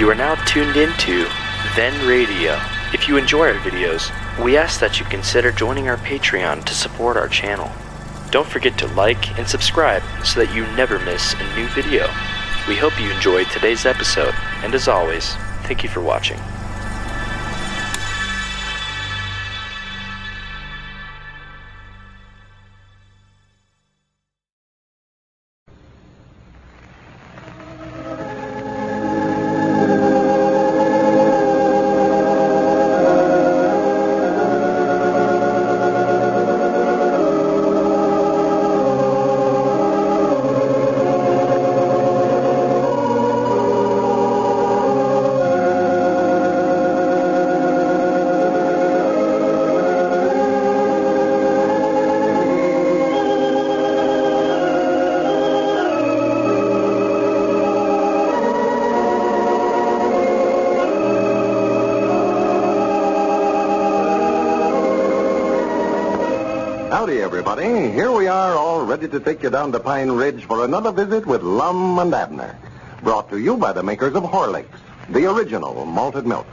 You are now tuned into Then Radio. If you enjoy our videos, we ask that you consider joining our Patreon to support our channel. Don't forget to like and subscribe so that you never miss a new video. We hope you enjoyed today's episode, and as always, thank you for watching. Howdy, everybody. Here we are, all ready to take you down to Pine Ridge for another visit with Lum and Abner. Brought to you by the makers of Horlicks, the original malted milk.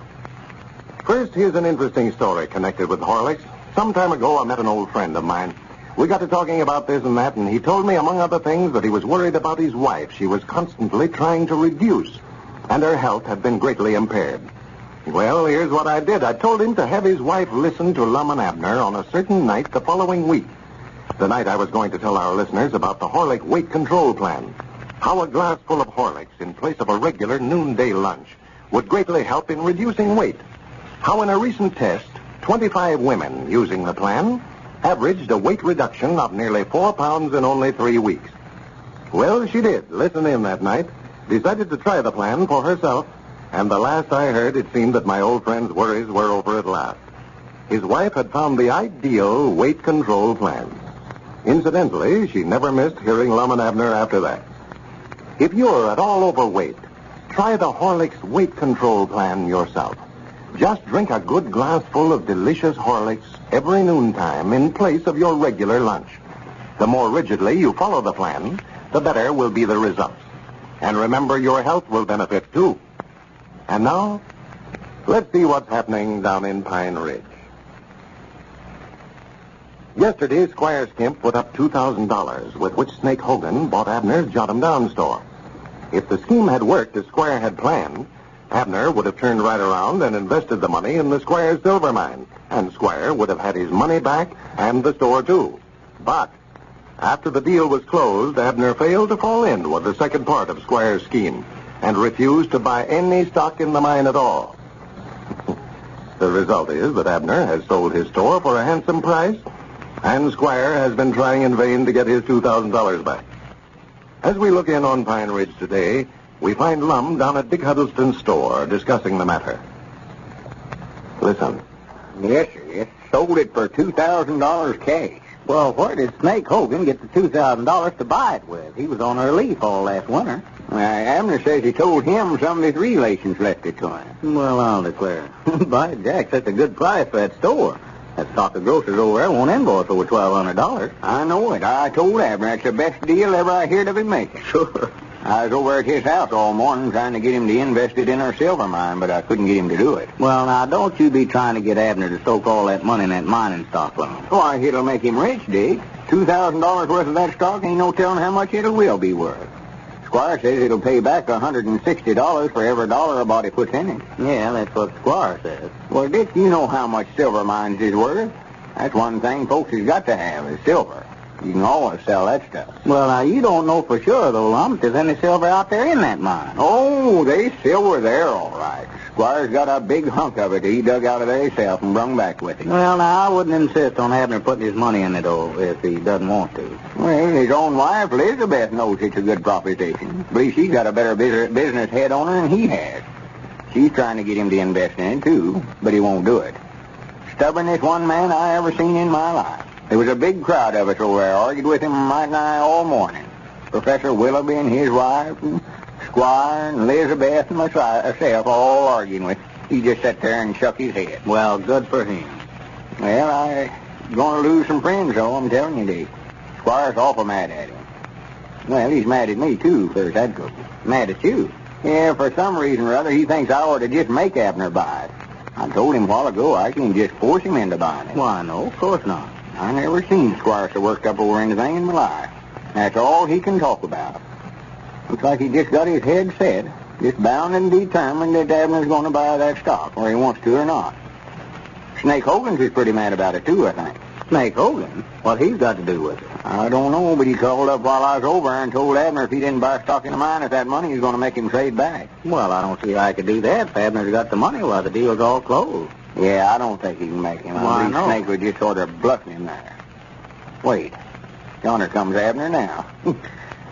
First, here's an interesting story connected with Horlicks. Some time ago, I met an old friend of mine. We got to talking about this and that, and he told me, among other things, that he was worried about his wife. She was constantly trying to reduce, and her health had been greatly impaired. Well, here's what I did. I told him to have his wife listen to Lum and Abner on a certain night the following week. The night I was going to tell our listeners about the Horlick weight control plan. How a glass full of Horlicks in place of a regular noonday lunch would greatly help in reducing weight. How in a recent test, 25 women using the plan averaged a weight reduction of nearly 4 pounds in only 3 weeks. Well, she did. Listen in that night. Decided to try the plan for herself. And the last I heard, it seemed that my old friend's worries were over at last. His wife had found the ideal weight control plan. Incidentally, she never missed hearing Lum and Abner after that. If you're at all overweight, try the Horlicks weight control plan yourself. Just drink a good glass full of delicious Horlicks every noontime in place of your regular lunch. The more rigidly you follow the plan, the better will be the results. And remember, your health will benefit too. And now, let's see what's happening down in Pine Ridge. Yesterday, Squire Skimp put up $2,000, with which Snake Hogan bought Abner's Jot-'em-Down store. If the scheme had worked as Squire had planned, Abner would have turned right around and invested the money in the Squire's silver mine, and Squire would have had his money back and the store too. But after the deal was closed, Abner failed to fall in with the second part of Squire's scheme and refused to buy any stock in the mine at all. The result is that Abner has sold his store for a handsome price, and Squire has been trying in vain to get his $2,000 back. As we look in on Pine Ridge today, we find Lum down at Dick Huddleston's store discussing the matter. Listen. Yes, sir. Yes. Sold it for $2,000 cash. Well, where did Snake Hogan get the $2,000 to buy it with? He was on relief all last winter. Abner says he told him some of his relations left it to him. Well, I'll declare. By Jack, that's a good price for that store. That stock of grocers over there won't invoice over $1,200. I know it. I told Abner it's the best deal ever I heard of him making. Sure. I was over at his house all morning trying to get him to invest it in our silver mine, but I couldn't get him to do it. Well, now, don't you be trying to get Abner to soak all that money in that mining stock loan. Why, it'll make him rich, Dick. $2,000 worth of that stock ain't no telling how much it will be worth. Squire says it'll pay back $160 for every dollar a body puts in it. Yeah, that's what Squire says. Well, Dick, you know how much silver mines is worth. That's one thing folks has got to have is silver. You can always sell that stuff. Well, now, you don't know for sure, though, Lum, if there's any silver out there in that mine. Oh, there's silver there, all right. Squire's got a big hunk of it he dug out of there himself and brung back with him. Well, now, I wouldn't insist on Abner putting his money in it, though, if he doesn't want to. Well, his own wife, Elizabeth, knows it's a good proposition. I believe she's got a better business head on her than he has. She's trying to get him to invest in it, too, but he won't do it. Stubbornest one man I ever seen in my life. There was a big crowd of us over there, argued with him right nigh all morning. Professor Willoughby and his wife, and Squire and Elizabeth and myself all arguing with him. He just sat there and shook his head. Well, good for him. Well, I'm going to lose some friends, though, I'm telling you, Dick. Squire's awful mad at him. Well, he's mad at me, too, for that goes. Mad at you? Yeah, for some reason or other, he thinks I ought to just make Abner buy it. I told him a while ago I can't just force him into buying it. Why, no, of course not. I never seen Squire so worked up over anything in my life. That's all he can talk about. Looks like he just got his head set, just bound and determined that Abner's going to buy that stock, whether he wants to or not. Snake Hogan's is pretty mad about it, too, I think. Snake Hogan? What he's got to do with it? I don't know, but he called up while I was over and told Abner if he didn't buy stock in mine, if that money, he's going to make him trade back. Well, I don't see how I could do that if Abner's got the money while the deal's all closed. Yeah, I don't think he can make him. I believe Snake would just sort of bluff him there. Wait. Yonder comes Abner now.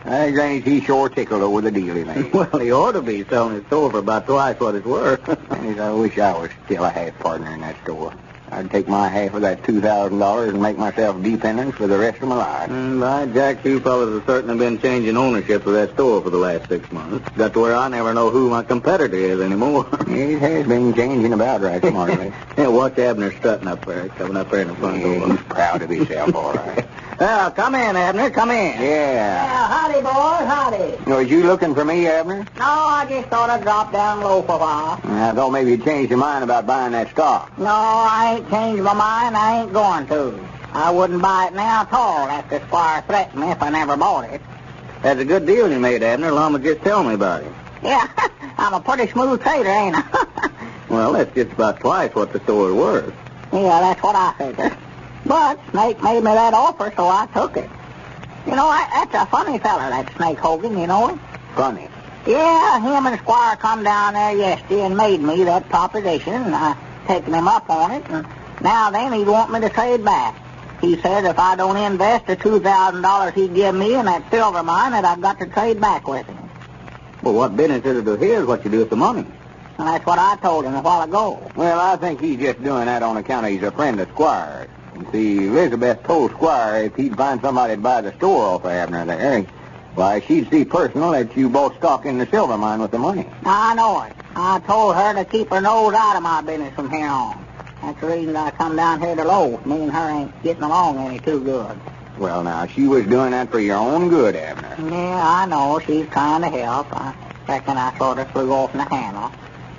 Granny, he's sure tickled over the deal he made. Well, he ought to be selling his store for about twice what it's worth. I wish I was still a half partner in that store. I'd take my half of that $2,000 and make myself dependent for the rest of my life. By Jack, you fellas have certainly been changing ownership of that store for the last 6 months. Got to where I never know who my competitor is anymore. It has been changing about right smartly. Yeah, watch Abner strutting up there, coming up there in the front door. He's proud of himself, all right. Well, come in, Abner, come in. Yeah, howdy, boys, howdy. Was you looking for me, Abner? No, I just thought I'd drop down low for a while. I thought maybe you'd changed your mind about buying that stock. No, I ain't changed my mind. I ain't going to. I wouldn't buy it now at all after Squire threatened me if I never bought it. That's a good deal you made, Abner. Lum was just telling me about it. Yeah, I'm a pretty smooth trader, ain't I? Well, that's just about twice what the store is worth. Yeah, that's what I figured. But Snake made me that offer, so I took it. You know, that's a funny fella, that Snake Hogan, you know him? Funny? Yeah, him and Squire come down there yesterday and made me that proposition, and I taken him up on it, and now then he'd want me to trade back. He said if I don't invest the $2,000 he'd give me in that silver mine, that I've got to trade back with him. Well, what business is it of his what you do with the money? And that's what I told him a while ago. Well, I think he's just doing that on account of he's a friend of Squire's. And see, Elizabeth told Squire if he'd find somebody to buy the store off of Abner there, why, she'd see personal that you bought stock in the silver mine with the money. I know it. I told her to keep her nose out of my business from here on. That's the reason I come down here to Loft. Me and her ain't getting along any too good. Well, now, she was doing that for your own good, Abner. Yeah, I know. She's trying to help. I reckon I sort of flew off in the handle.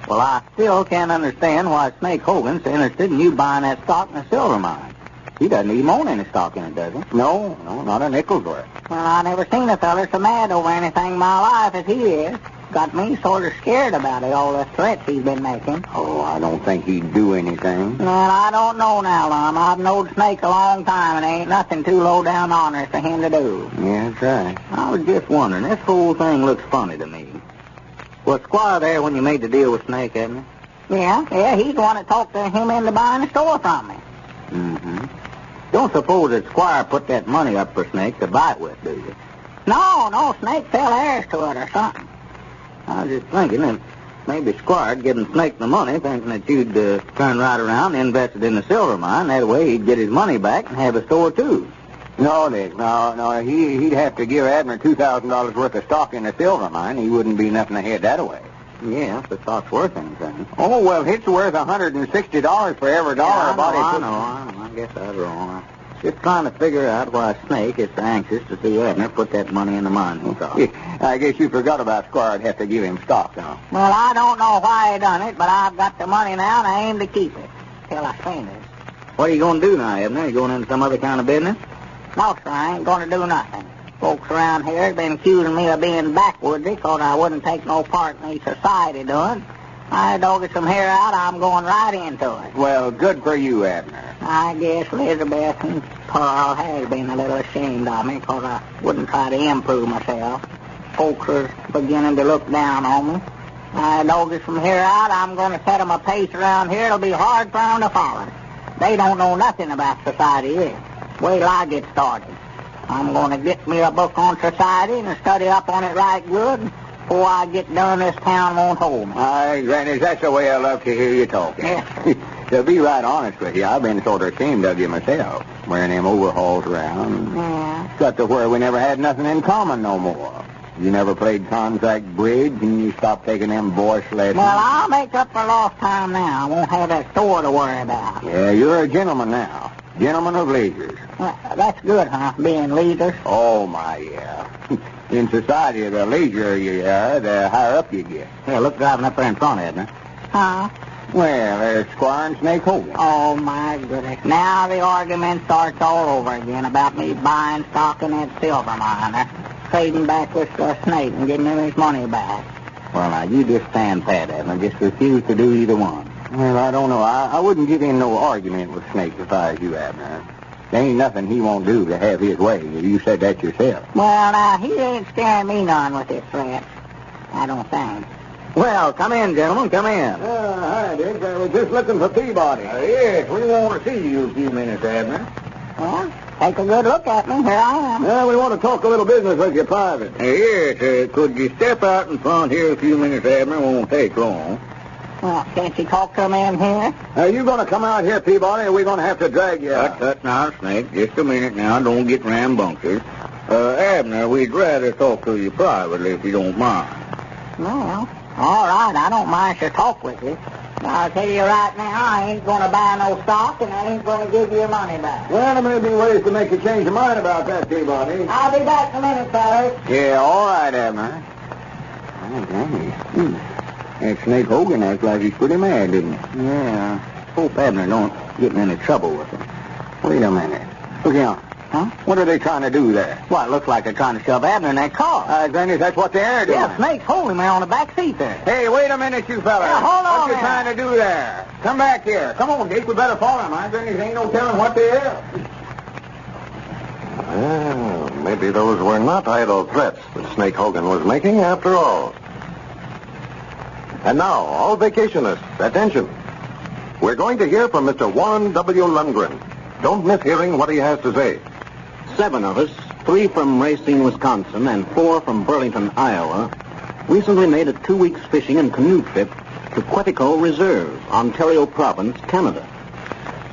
Well, I still can't understand why Snake Hogan's interested in you buying that stock in the silver mine. He doesn't even own any stock in it, does he? No, not a nickel's worth. Well, I never seen a feller so mad over anything in my life as he is. Got me sort of scared about it, all the threats he's been making. Oh, I don't think he'd do anything. Well, I don't know now, Lum. I've known Snake a long time, and there ain't nothing too low down honest for him to do. Yeah, that's right. I was just wondering, this whole thing looks funny to me. Was Squire there when you made the deal with Snake, hadn't he? Yeah, he's the one that talked to him into buying the store from me. Mm-hmm. Don't suppose that Squire put that money up for Snake to buy it with, do you? No, Snake fell heirs to it or something. I was just thinking that maybe Squire'd given Snake the money, thinking that you'd turn right around and invest it in the silver mine. That way he'd get his money back and have a store, too. No, Dick, no. He'd have to give Abner $2,000 worth of stock in the silver mine. He wouldn't be nothing ahead that way. Yeah, if the stock's worth anything. Oh, well, it's worth $160 for every dollar. I know. I guess I was wrong. Just trying to figure out why Snake is so anxious to see Abner put that money in the mining stock. I guess you forgot about Squire'd have to give him stock, huh? Well, I don't know why he done it, but I've got the money now, and I aim to keep it till I spend it. What are you going to do now, Abner? You going into some other kind of business? No, sir, I ain't going to do nothing. Folks around here have been accusing me of being backwoodsy because I wouldn't take no part in any society doing. I dog it from here out, I'm going right into it. Well, good for you, Abner. I guess Elizabeth and Paul has been a little ashamed of me because I wouldn't try to improve myself. Folks are beginning to look down on me. I dog it from here out, I'm going to set them a pace around here. It'll be hard for them to follow. They don't know nothing about society yet. Wait till I get started. I'm going to get me a book on society and study up on it right good. Before I get done, this town won't hold me. Granny, that's the way I love to hear you talking. Yes. To be right honest with you, I've been sort of ashamed of you myself, wearing them overhauls around. Yeah. Got to where we never had nothing in common no more. You never played contact bridge, and you stopped taking them voice lessons. Well, I'll make up for lost time now. I won't have that store to worry about. Yeah, you're a gentleman now. Gentleman of leisure. Well, that's good, huh, being leisure? Oh, my, yeah. In society, the lazier you are, the higher up you get. Hey, look driving up there in front, Abner. Huh? Well, there's Squire and Snake Hogan. Oh, my goodness. Now the argument starts all over again about me buying stock in that silver miner, trading back with Snake and getting him his money back. Well, now, you just stand pat, Abner. Just refuse to do either one. Well, I don't know. I wouldn't get in no argument with Snake if I was you, Abner. There ain't nothing he won't do to have his way. You said that yourself. Well, now, he ain't scaring me none with his threat. I don't think. Well, come in, gentlemen, come in. Hi, Dick. I was just looking for Peabody. Yes, we want to see you a few minutes, Abner. Well, take a good look at me. Here I am. Well, we want to talk a little business with you private. Yes, could you step out in front here a few minutes, Abner? Won't take long. Well, can't you talk to me in here? Are you going to come out here, Peabody, or are we going to have to drag you out? Tut, now, Snake. Just a minute now. Don't get rambunctious. Abner, we'd rather talk to you privately if you don't mind. Well, all right. I don't mind to talk with you. I'll tell you right now, I ain't going to buy no stock, and I ain't going to give you your money back. Well, there may be ways to make you change your mind about that, Peabody. I'll be back in a minute, fellas. Yeah, all right, Abner. That Snake Hogan acts like he's pretty mad, didn't he? Yeah. Hope Abner don't get in any trouble with him. Wait a minute. Look here. Huh? What are they trying to do there? Well, it looks like they're trying to shove Abner in that car. Granny, that's what they're doing. Yeah, Snake's holding me on the back seat there. Hey, wait a minute, you fellas. Yeah, hold on What you there. trying to do there? Come back here. Come on, Dick. We better follow him. I Granny, ain't no telling what they are. Well, maybe those were not idle threats that Snake Hogan was making after all. And now, all vacationists, attention. We're going to hear from Mr. Warren W. Lundgren. Don't miss hearing what he has to say. 7 of us, 3 from Racine, Wisconsin, and 4 from Burlington, Iowa, recently made a 2 weeks fishing and canoe trip to Quetico Reserve, Ontario Province, Canada.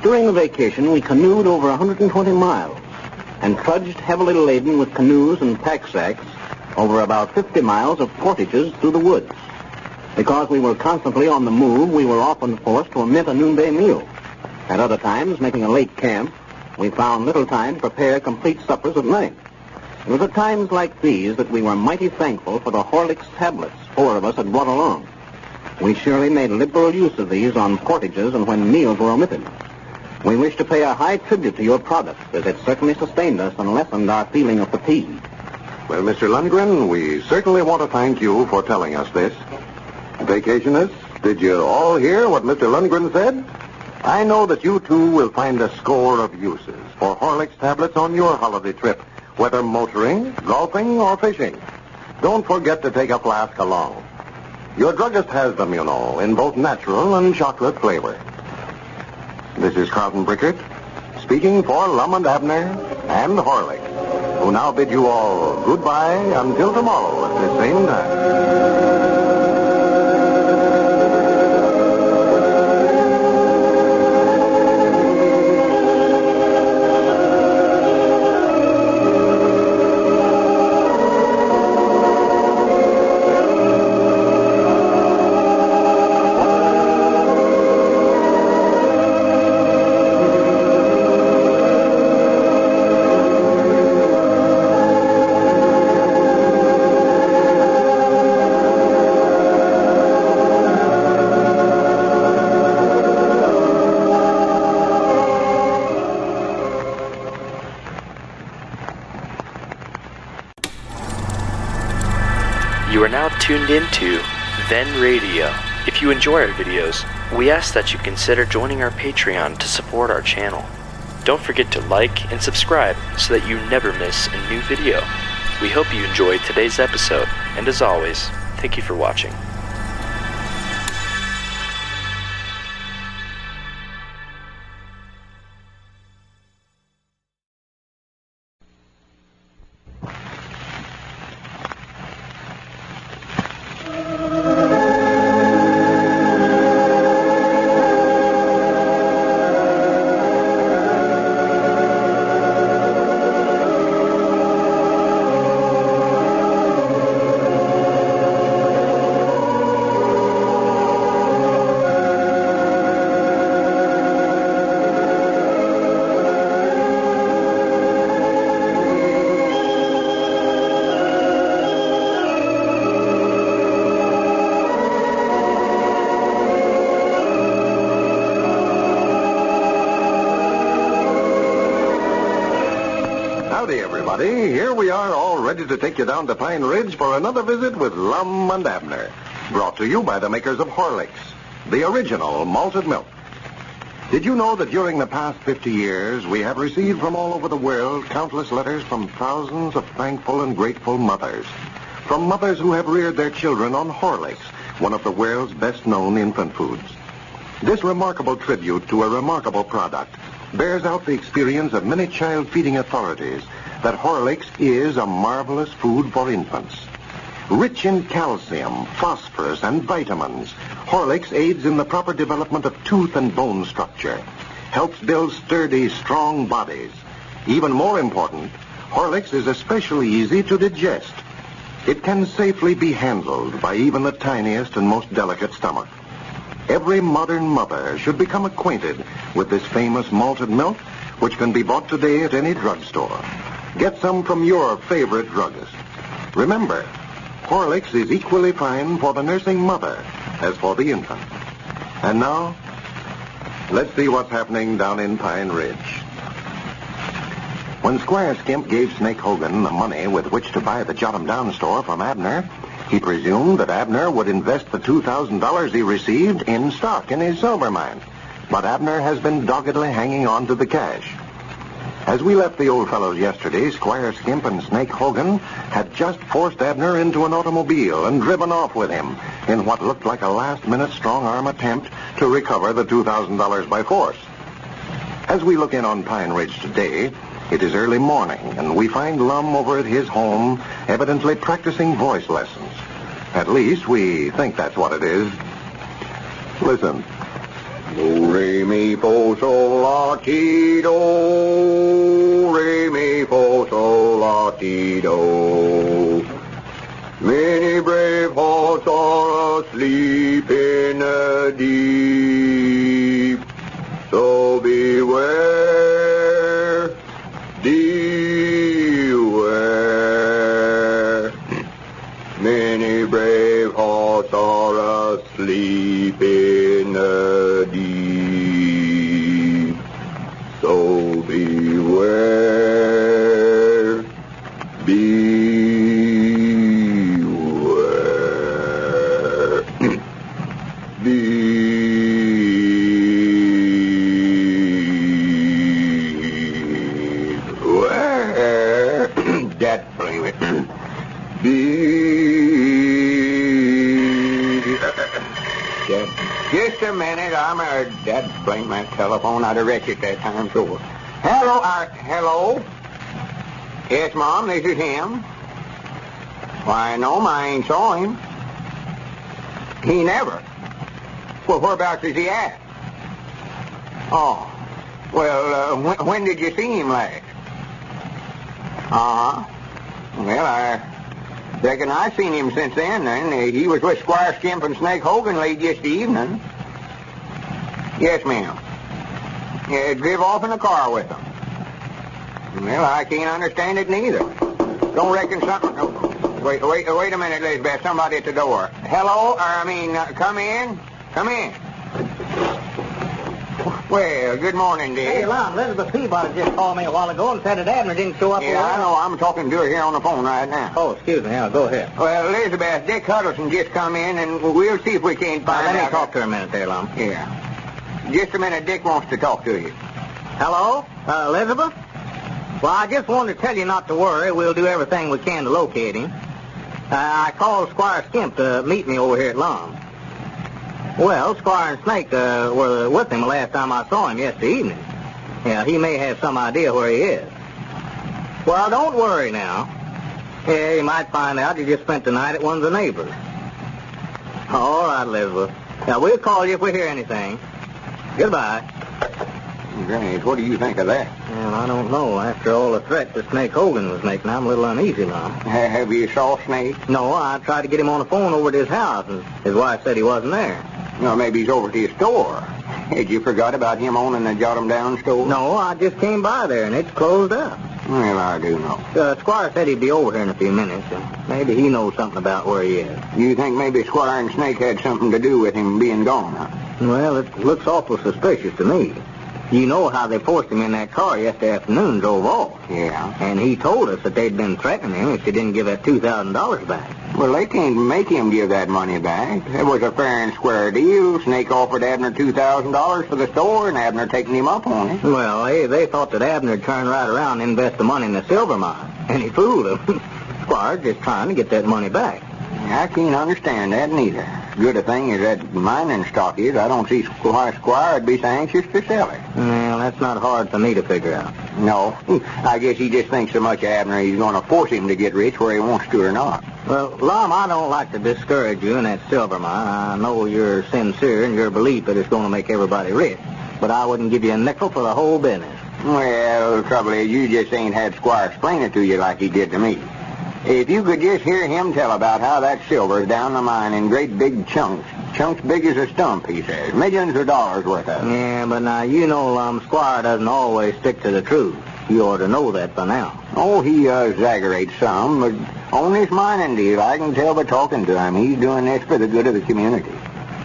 During the vacation, we canoed over 120 miles and trudged heavily laden with canoes and pack sacks over about 50 miles of portages through the woods. Because we were constantly on the move, we were often forced to omit a noonday meal. At other times, making a late camp, we found little time to prepare complete suppers at night. It was at times like these that we were mighty thankful for the Horlicks tablets 4 of us had brought along. We surely made liberal use of these on portages and when meals were omitted. We wish to pay a high tribute to your product, as it certainly sustained us and lessened our feeling of fatigue. Well, Mr. Lundgren, we certainly want to thank you for telling us this. Vacationists, did you all hear what Mr. Lundgren said? I know that you, too, will find a score of uses for Horlicks tablets on your holiday trip, whether motoring, golfing, or fishing. Don't forget to take a flask along. Your druggist has them, you know, in both natural and chocolate flavor. This is Carlton Brickert, speaking for Lum and Abner and Horlicks, who now bid you all goodbye until tomorrow at the same time. You are now tuned into Then Radio. If you enjoy our videos, we ask that you consider joining our Patreon to support our channel. Don't forget to like and subscribe so that you never miss a new video. We hope you enjoyed today's episode, and as always, thank you for watching. Howdy, everybody. Here we are, all ready to take you down to Pine Ridge for another visit with Lum and Abner. Brought to you by the makers of Horlicks, the original malted milk. Did you know that during the past 50 years, we have received from all over the world countless letters from thousands of thankful and grateful mothers? From mothers who have reared their children on Horlicks, one of the world's best-known infant foods. This remarkable tribute to a remarkable product bears out the experience of many child-feeding authorities that Horlicks is a marvelous food for infants. Rich in calcium, phosphorus, and vitamins, Horlicks aids in the proper development of tooth and bone structure, helps build sturdy, strong bodies. Even more important, Horlicks is especially easy to digest. It can safely be handled by even the tiniest and most delicate stomach. Every modern mother should become acquainted with this famous malted milk, which can be bought today at any drugstore. Get some from your favorite druggist. Remember, Horlicks is equally fine for the nursing mother as for the infant. And now, let's see what's happening down in Pine Ridge. When Squire Skimp gave Snake Hogan the money with which to buy the Jot-'em-Down store from Abner, he presumed that Abner would invest the $2,000 he received in stock in his silver mine. But Abner has been doggedly hanging on to the cash. As we left the old fellows yesterday, Squire Skimp and Snake Hogan had just forced Abner into an automobile and driven off with him in what looked like a last-minute strong-arm attempt to recover the $2,000 by force. As we look in on Pine Ridge today, it is early morning, and we find Lum over at his home, evidently practicing voice lessons. At least, we think that's what it is. Listen. Do, re, mi, fo, sol, la, ti, do. Re, mi, fo, sol, la, ti, do. Many brave hearts are asleep in the deep. So beware. Beware. Many brave hearts are asleep in the deep. So beware. Beware. That blame it. Just a minute, that blame my telephone. I'd have wrecked it that time, so. Hello? Yes, Mom, this is him. Why, no, I ain't saw him. He never. Well, whereabouts is he at? Oh. Well, when did you see him last? Uh-huh. Well, I reckon I've seen him since then. He was with Squire Skimp and Snake Hogan late yesterday evening. Yes, ma'am. Yeah, drove off in a car with them. Well, I can't understand it neither. Don't reckon something... Oh, wait a minute, Elizabeth. Somebody at the door. Hello? Come in. Come in. Well, good morning, dear. Hey, Lum, Elizabeth Peabody just called me a while ago and said that Abner didn't show up. Yeah, I know. I'm talking to her here on the phone right now. Oh, excuse me. Now, go ahead. Well, Elizabeth, Dick Huddleston just come in, and we'll see if we can't find out. Let me talk to her a minute there, Lum. Yeah. Just a minute. Dick wants to talk to you. Hello? Elizabeth? Well, I just wanted to tell you not to worry. We'll do everything we can to locate him. I called Squire Skimp to meet me over here at Lum. Well, Squire and Snake were with him the last time I saw him yesterday evening. Yeah, he may have some idea where he is. Well, don't worry now. Yeah, you might find out you just spent the night at one of the neighbors. All right, Elizabeth. Now, we'll call you if we hear anything. Goodbye. Granny, what do you think of that? Well, I don't know. After all the threats that Snake Hogan was making, I'm a little uneasy now. Have you saw Snake? No, I tried to get him on the phone over at his house, and his wife said he wasn't there. Well, maybe he's over to his store. Had you forgot about him owning the Jot-'em-Down store? No, I just came by there, and it's closed up. Well, I do know. Squire said he'd be over here in a few minutes, and maybe he knows something about where he is. You think maybe Squire and Snake had something to do with him being gone, huh? Well, it looks awful suspicious to me. You know how they forced him in that car yesterday afternoon, drove off. Yeah. And he told us that they'd been threatening him if he didn't give that $2,000 back. Well, they can't make him give that money back. It was a fair and square deal. Snake offered Abner $2,000 for the store, and Abner taking him up on it. Well, they thought that Abner'd turn right around and invest the money in the silver mine. And he fooled them. Squire's just trying to get that money back. I can't understand that neither. Good a thing as that mining stock is, I don't see why Squire would be so anxious to sell it. Well, that's not hard for me to figure out. No, I guess he just thinks so much of Abner he's going to force him to get rich whether he wants to or not. Well, Lum, I don't like to discourage you in that silver mine. I know you're sincere in your belief that it's going to make everybody rich. But I wouldn't give you a nickel for the whole business. Well, the trouble is you just ain't had Squire explain it to you like he did to me. If you could just hear him tell about how that silver's down the mine in great big chunks big as a stump, he says, millions of dollars worth of it. Yeah, but now you know, Lum, Squire doesn't always stick to the truth. You ought to know that by now. Oh, he exaggerates some, but on this mining deal, I can tell by talking to him, he's doing this for the good of the community.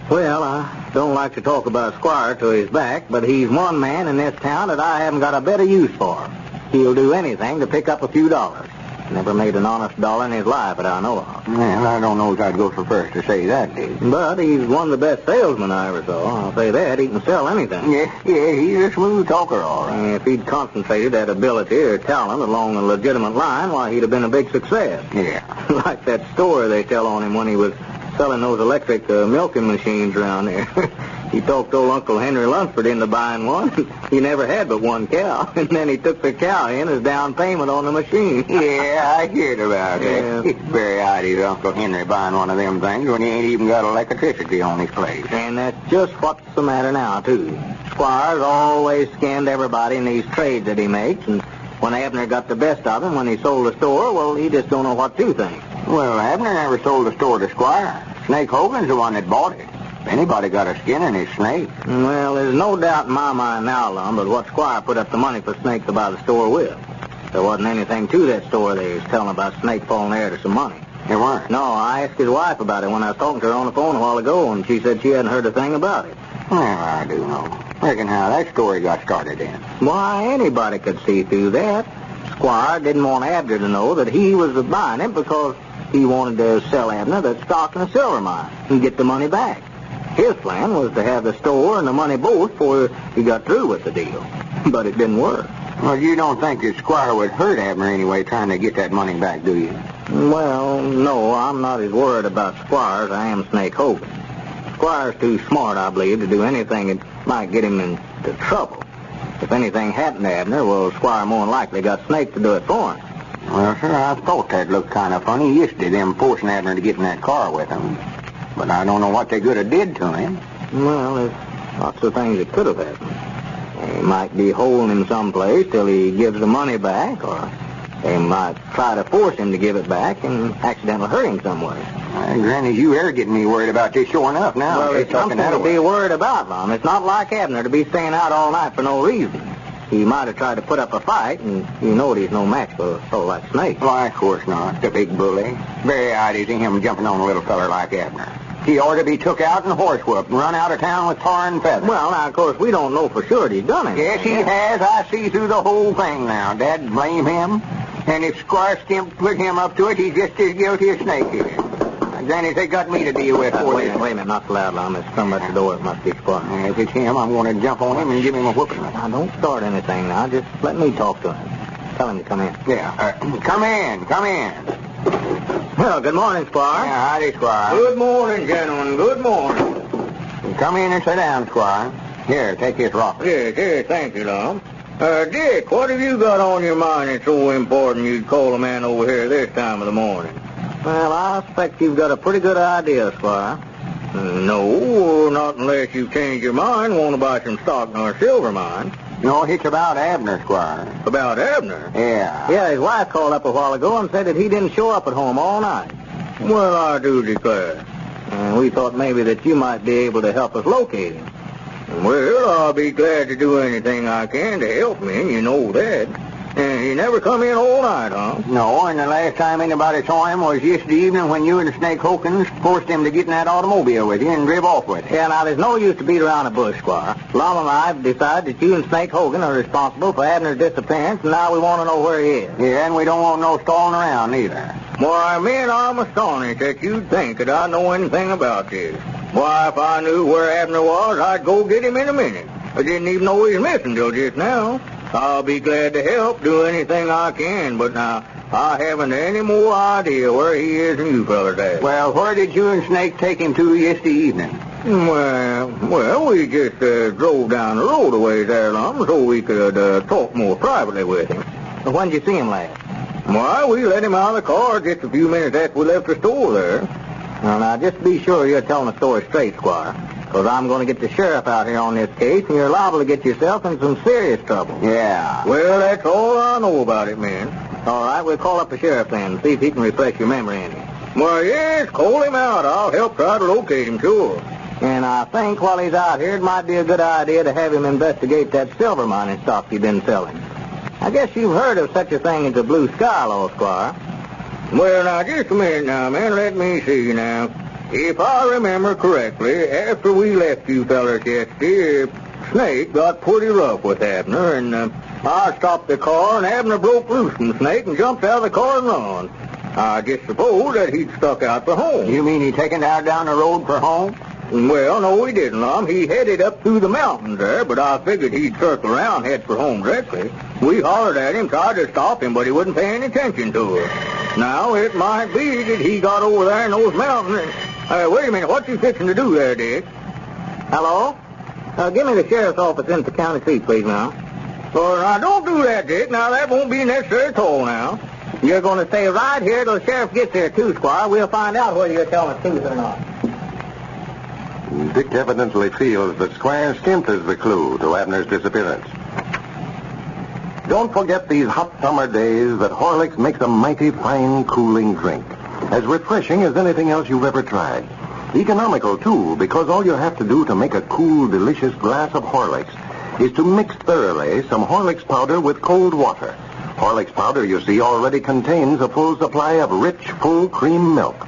Well, I don't like to talk about Squire till he's back, but he's one man in this town that I haven't got a bit of use for. He'll do anything to pick up a few dollars. Never made an honest dollar in his life that I know of. Well, I don't know if I'd go so first to say that, Dave. But he's one of the best salesmen I ever saw. I'll say that. He can sell anything. Yeah, he's a smooth talker, all right. If he'd concentrated that ability or talent along a legitimate line, why, he'd have been a big success. Yeah. Like that story they tell on him when he was selling those electric milking machines around there. He talked old Uncle Henry Lunsford into buying one. He never had but one cow, and then he took the cow in as down payment on the machine. Yeah, I heard about that. It's very odd he's Uncle Henry buying one of them things when he ain't even got electricity on his place. And that's just what's the matter now, too. Squire's always skinned everybody in these trades that he makes, and when Abner got the best of him when he sold the store, well, he just don't know what to think. Well, Abner never sold the store to Squire. Snake Hogan's the one that bought it. If anybody got a skin in his snake. Well, there's no doubt in my mind now, Lum, but what Squire put up the money for Snake to buy the store with. There wasn't anything to that store they was telling about Snake falling heir to some money. There weren't? No, I asked his wife about it when I was talking to her on the phone a while ago, and she said she hadn't heard a thing about it. Well, I do know. Reckon how that story got started in. Why, anybody could see through that. Squire didn't want Abner to know that he was buying it because he wanted to sell Abner that stock in the silver mine and get the money back. His plan was to have the store and the money both before he got through with the deal. But it didn't work. Well, you don't think that Squire would hurt Abner anyway trying to get that money back, do you? Well, no, I'm not as worried about Squire as I am Snake Hogan. Squire's too smart, I believe, to do anything that might get him into trouble. If anything happened to Abner, well, Squire more than likely got Snake to do it for him. Well, sir, I thought that looked kind of funny yesterday, them forcing Abner to get in that car with him. But I don't know what they could have did to him. Well, there's lots of things that could have happened. They might be holding him someplace till he gives the money back, or they might try to force him to give it back and accidentally hurt him some way. Granny, you are getting me worried about this showing up now. Well, it's something to be worried about, Lum. It's not like Abner to be staying out all night for no reason. He might have tried to put up a fight, and you know that he's no match for a fellow like Snake. Why, of course not. The big bully. Very odd to see him jumping on a little feller like Abner. He ought to be took out and horsewhipped and run out of town with tar and feather. Well, now, of course, we don't know for sure that he's done anything. Yes, he has. I see through the whole thing now. Dad, blame him. And if Squire Skimp put him up to it, he's just as guilty as Snake is. Granny, they got me to deal with for wait this. a minute, not so loud, Lum. There's somebody at the door. It must be Squire. If it's him, I'm going to jump on him and give him a whooping. Now, don't start anything now. Just let me talk to him. Tell him to come in. Yeah, come in. Well, good morning, Squire. Yeah, howdy, Squire. Good morning, gentlemen. Good morning. Come in and sit down, Squire. Here, take this rock. Yes, thank you, Lum. Dick, what have you got on your mind that's so important you'd call a man over here this time of the morning? Well, I expect you've got a pretty good idea, Squire. No, not unless you've changed your mind, want to buy some stock in our silver mine. No, it's about Abner, Squire. About Abner? Yeah. Yeah, his wife called up a while ago and said that he didn't show up at home all night. Well, I do declare. And we thought maybe that you might be able to help us locate him. Well, I'll be glad to do anything I can to help me, and you know that. He never come in all night, huh? No, and the last time anybody saw him was yesterday evening when you and the Snake Hawkins forced him to get in that automobile with you and drive off with you. Yeah, now, there's no use to beat around the bush, Squire. Lum and I have decided that you and Snake Hogan are responsible for Abner's disappearance, and now we want to know where he is. Yeah, and we don't want no stalling around either. Why, me and I'm astonished that you'd think that I know anything about this. Why, if I knew where Abner was, I'd go get him in a minute. I didn't even know he was missing till just now. I'll be glad to help, do anything I can, but now, I haven't any more idea where he is than you fellas have. Well, where did you and Snake take him to yesterday evening? Well, we just drove down the road a ways there, Lum, so we could talk more privately with him. When did you see him last? Why, we let him out of the car just a few minutes after we left the store there. Now, just be sure you're telling the story straight, Squire, because I'm going to get the sheriff out here on this case, and you're liable to get yourself in some serious trouble. Yeah. Well, that's all I know about it, man. All right, we'll call up the sheriff then and see if he can refresh your memory any. Well, yes, call him out. I'll help try to locate him, sure. And I think while he's out here, it might be a good idea to have him investigate that silver mining stock you've been selling. I guess you've heard of such a thing as a blue sky law, Squire. Well, now, just a minute now, man. Let me see now. If I remember correctly, after we left you fellas yesterday, Snake got pretty rough with Abner, and I stopped the car, and Abner broke loose from Snake and jumped out of the car and run. I just suppose that he'd stuck out for home. You mean he taken out down the road for home? Well, no, he didn't, Lum. He headed up through the mountains there, but I figured he'd circle around, head for home directly. We hollered at him, tried to stop him, but he wouldn't pay any attention to us. Now, it might be that he got over there in those mountains and... wait a minute, what you fixing to do there, Dick? Hello? Give me the sheriff's office in the county seat, please, now. Well, now, don't do that, Dick. Now, that won't be necessary at all, now. You're going to stay right here till the sheriff gets here, too, Squire. We'll find out whether you're telling the truth or not. Dick evidently feels that Squire Skimp is the clue to Abner's disappearance. Don't forget these hot summer days that Horlicks makes a mighty fine, cooling drink. As refreshing as anything else you've ever tried. Economical, too, because all you have to do to make a cool, delicious glass of Horlicks is to mix thoroughly some Horlicks powder with cold water. Horlicks powder, you see, already contains a full supply of rich, full cream milk.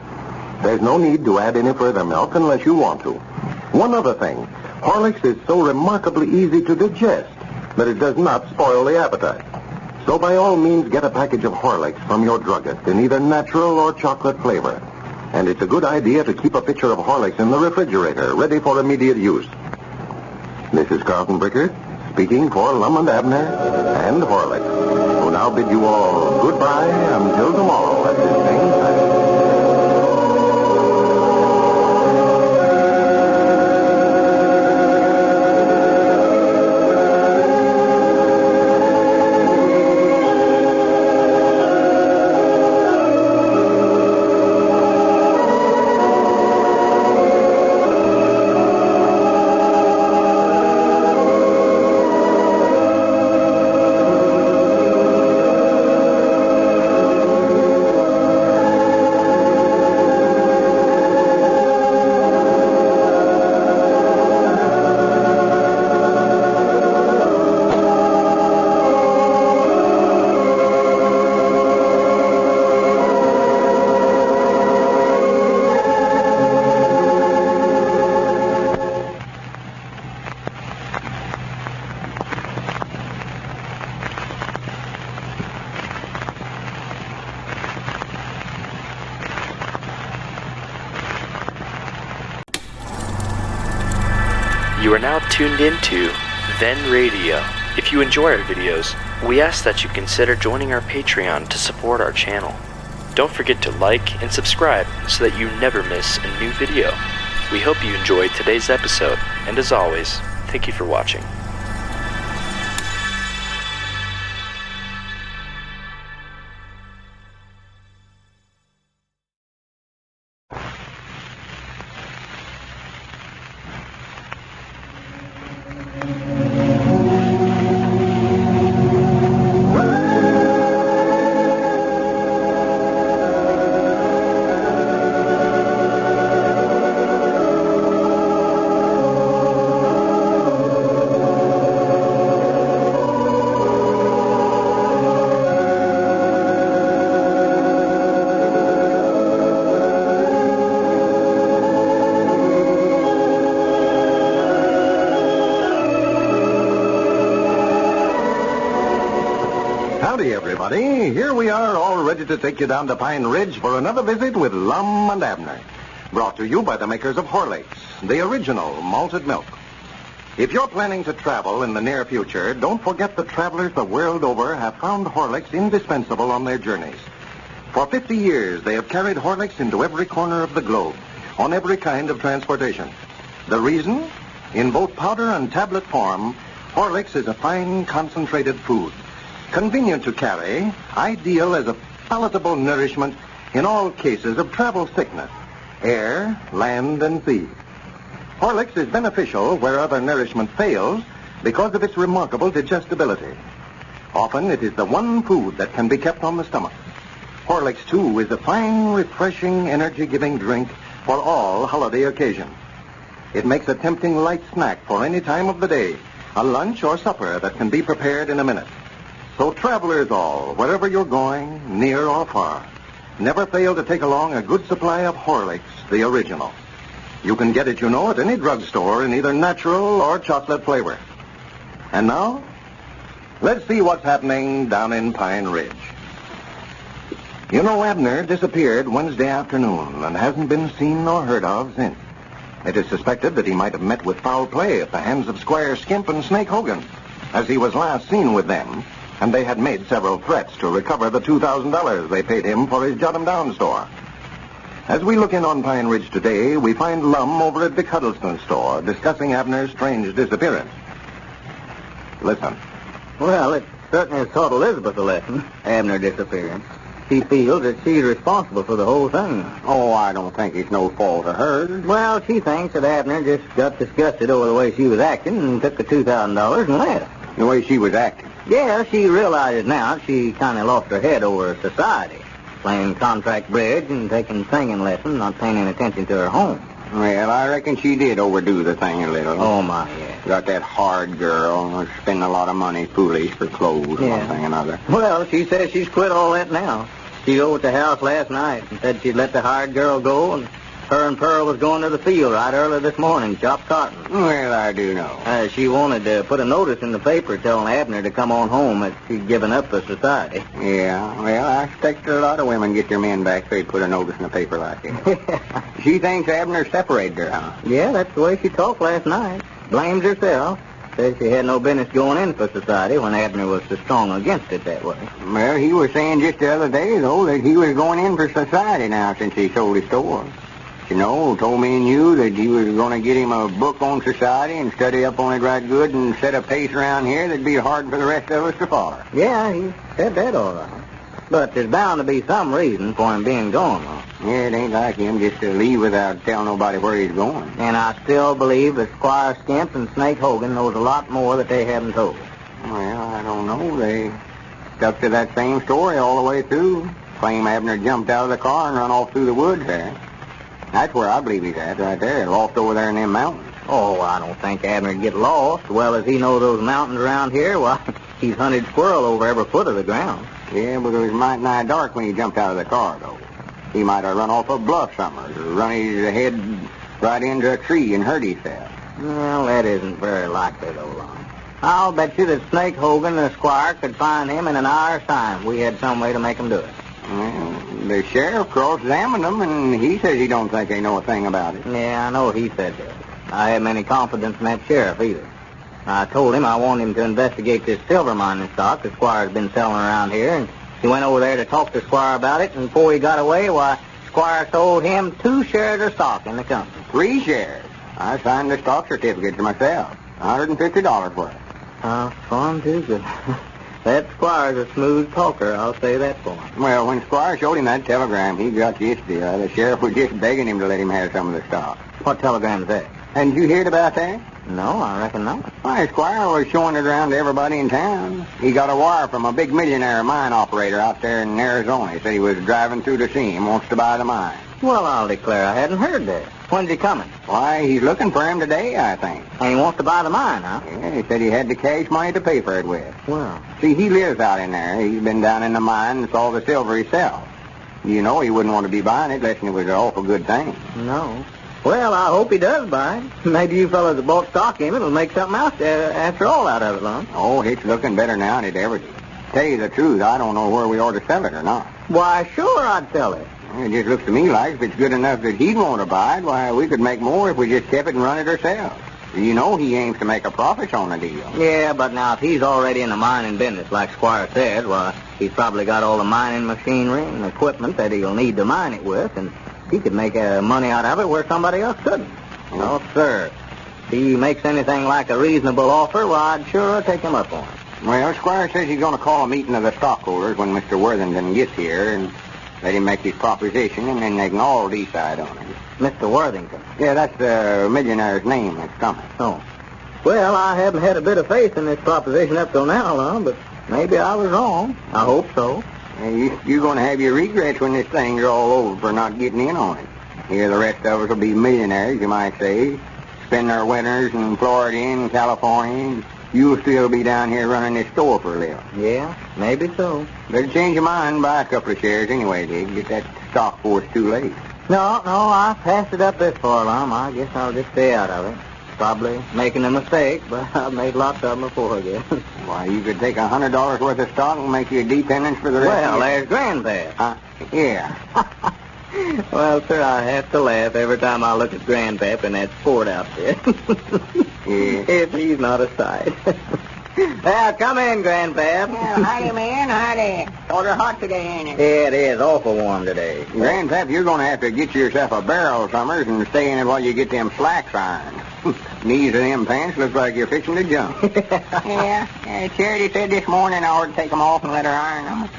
There's no need to add any further milk unless you want to. One other thing, Horlicks is so remarkably easy to digest that it does not spoil the appetite. So by all means, get a package of Horlicks from your druggist in either natural or chocolate flavor. And it's a good idea to keep a pitcher of Horlicks in the refrigerator, ready for immediate use. This is Carlton Bricker, speaking for Lum and Abner and Horlicks, who now bid you all goodbye until tomorrow at the same time. You are now tuned into Then Radio. If you enjoy our videos, we ask that you consider joining our Patreon to support our channel. Don't forget to like and subscribe so that you never miss a new video. We hope you enjoyed today's episode, and as always, thank you for watching. Howdy, everybody. Here we are, all ready to take you down to Pine Ridge for another visit with Lum and Abner. Brought to you by the makers of Horlicks, the original malted milk. If you're planning to travel in the near future, don't forget that travelers the world over have found Horlicks indispensable on their journeys. For 50 years, they have carried Horlicks into every corner of the globe, on every kind of transportation. The reason? In both powder and tablet form, Horlicks is a fine, concentrated food. Convenient to carry, ideal as a palatable nourishment in all cases of travel sickness, air, land, and sea. Horlicks is beneficial where other nourishment fails because of its remarkable digestibility. Often it is the one food that can be kept on the stomach. Horlicks, too, is a fine, refreshing, energy-giving drink for all holiday occasions. It makes a tempting light snack for any time of the day, a lunch or supper that can be prepared in a minute. So travelers all, wherever you're going, near or far, never fail to take along a good supply of Horlicks, the original. You can get it, at any drugstore in either natural or chocolate flavor. And now, let's see what's happening down in Pine Ridge. Abner disappeared Wednesday afternoon and hasn't been seen nor heard of since. It is suspected that he might have met with foul play at the hands of Squire Skimp and Snake Hogan, as he was last seen with them, and they had made several threats to recover the $2,000 they paid him for his jot-em-down store. As we look in on Pine Ridge today, we find Lum over at Vic Huddleston's store discussing Abner's strange disappearance. Listen. Well, it certainly has taught Elizabeth a lesson, Abner disappearance. She feels that she's responsible for the whole thing. Oh, I don't think it's no fault of hers. Well, she thinks that Abner just got disgusted over the way she was acting and took the $2,000 and left. The way she was acting. Yeah, she realizes now she kind of lost her head over society, playing contract bridge and taking singing lessons, not paying any attention to her home. Well, I reckon she did overdo the thing a little. Oh, my, yeah. Got that hard girl, spending a lot of money foolish for clothes and one thing and another. Well, she says she's quit all that now. She over at the house last night and said she'd let the hired girl go, and her and Pearl was going to the field right early this morning, chop cotton. Well, I do know. She wanted to put a notice in the paper telling Abner to come on home that she'd given up the society. Yeah, well, I expect a lot of women get their men back so they put a notice in the paper like that. She thinks Abner separated her, huh? Yeah, that's the way she talked last night. Blames herself. Says she had no business going in for society when Abner was so strong against it that way. Well, he was saying just the other day, though, that he was going in for society now since he sold his store. Told me and you that he was going to get him a book on society and study up on it right good and set a pace around here that'd be hard for the rest of us to follow. Yeah, he said that all right. But there's bound to be some reason for him being gone, though. Yeah, it ain't like him just to leave without telling nobody where he's going. And I still believe that Squire Skimp and Snake Hogan knows a lot more that they haven't told. Well, I don't know. They stuck to that same story all the way through. Claim Abner jumped out of the car and run off through the woods there. That's where I believe he's at, right there, lost over there in them mountains. Oh, I don't think Abner'd get lost. Well, as he knows those mountains around here, why, he's hunted squirrel over every foot of the ground. Yeah, but it was mighty nigh dark when he jumped out of the car, though. He might have run off a bluff somewhere, or run his head right into a tree and hurt himself. Well, that isn't very likely, though, Lum. I'll bet you that Snake Hogan and the Squire could find him in an hour's time. We had some way to make him do it. Well, the sheriff cross-examined him, and he says he don't think they know a thing about it. Yeah, I know he said that. I haven't any confidence in that sheriff, either. I told him I want him to investigate this silver mining stock the Squire's been selling around here, and he went over there to talk to Squire about it, and before he got away, Squire sold him 2 shares of stock in the company. 3 shares. I signed the stock certificate for myself. $150 worth. Fun too good. That Squire's a smooth talker, I'll say that for him. Well, when Squire showed him that telegram, he got used to it. The sheriff was just begging him to let him have some of the stock. What telegram's that? Hadn't you heard about that? No, I reckon not. Why, Squire was showing it around to everybody in town. He got a wire from a big millionaire mine operator out there in Arizona. He said he was driving through to see him, wants to buy the mine. Well, I'll declare I hadn't heard that. When's he coming? Why, he's looking for him today, I think. And he wants to buy the mine, huh? Yeah, he said he had the cash money to pay for it with. Well. See, he lives out in there. He's been down in the mine and saw the silver himself. You know he wouldn't want to be buying it unless it was an awful good thing. No. Well, I hope he does buy it. Maybe you fellas that bought stock in it will make something else after all out of it, Lum. Oh, it's looking better now than it ever did. Tell you the truth, I don't know where we ought to sell it or not. Why, sure I'd sell it. It just looks to me like if it's good enough that he'd want to buy it, why, we could make more if we just kept it and run it ourselves. You know he aims to make a profit on the deal. Yeah, but now if he's already in the mining business, like Squire said, well, he's probably got all the mining machinery and equipment that he'll need to mine it with, and he could make money out of it where somebody else couldn't. No, sir. If he makes anything like a reasonable offer, well, I'd sure take him up on it. Well, Squire says he's going to call a meeting of the stockholders when Mr. Worthington gets here and let him make his proposition, and then they can all decide on it. Mr. Worthington? Yeah, that's the millionaire's name that's coming. Oh. Well, I haven't had a bit of faith in this proposition up till now, Lum, but maybe I was wrong. I hope so. You're going to have your regrets when this thing's all over for not getting in on it. Here the rest of us will be millionaires, you might say. Spend our winters in Florida and California. You'll still be down here running this store for a living. Yeah, maybe so. Better change your mind and buy a couple of shares anyway, Dig. Get that stock before it's too late. No, I passed it up this far, Lum. I guess I'll just stay out of it. Probably making a mistake, but I've made lots of them before, I guess. Why, you could take $100 worth of stock and make you a dependence for the rest of Well, your... there's Grandpap. Yeah. Well, sir, I have to laugh every time I look at Grandpap in that sport outfit. Yeah. If he's not a sight. Well, come in, Grandpap. Well, howdy, man, howdy. Sort of hot today, ain't it? Yeah, it is awful warm today. Grandpap, you're going to have to get yourself a barrel summers and stay in it while you get them slacks ironed. Knees of them pants look like you're fixing to jump. Yeah, Charity said this morning I ought to take them off and let her iron them.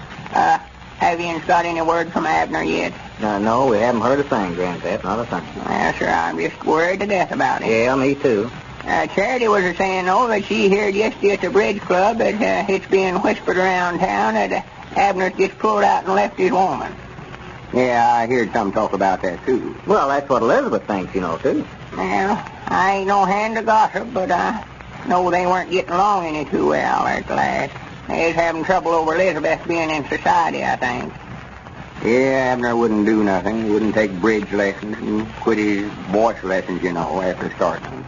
Have you got any word from Abner yet? No, we haven't heard a thing, Grandpap, not a thing. Well, sir, I'm just worried to death about it. Yeah, me too. Charity was saying, though, that she heard yesterday at the bridge club that it's being whispered around town that Abner's just pulled out and left his woman. Yeah, I heard some talk about that, too. Well, that's what Elizabeth thinks, you know, too. Well, I ain't no hand to gossip, but I know they weren't getting along any too well at last. They was having trouble over Elizabeth being in society, I think. Yeah, Abner wouldn't do nothing. He wouldn't take bridge lessons and quit his voice lessons, you know, after starting them.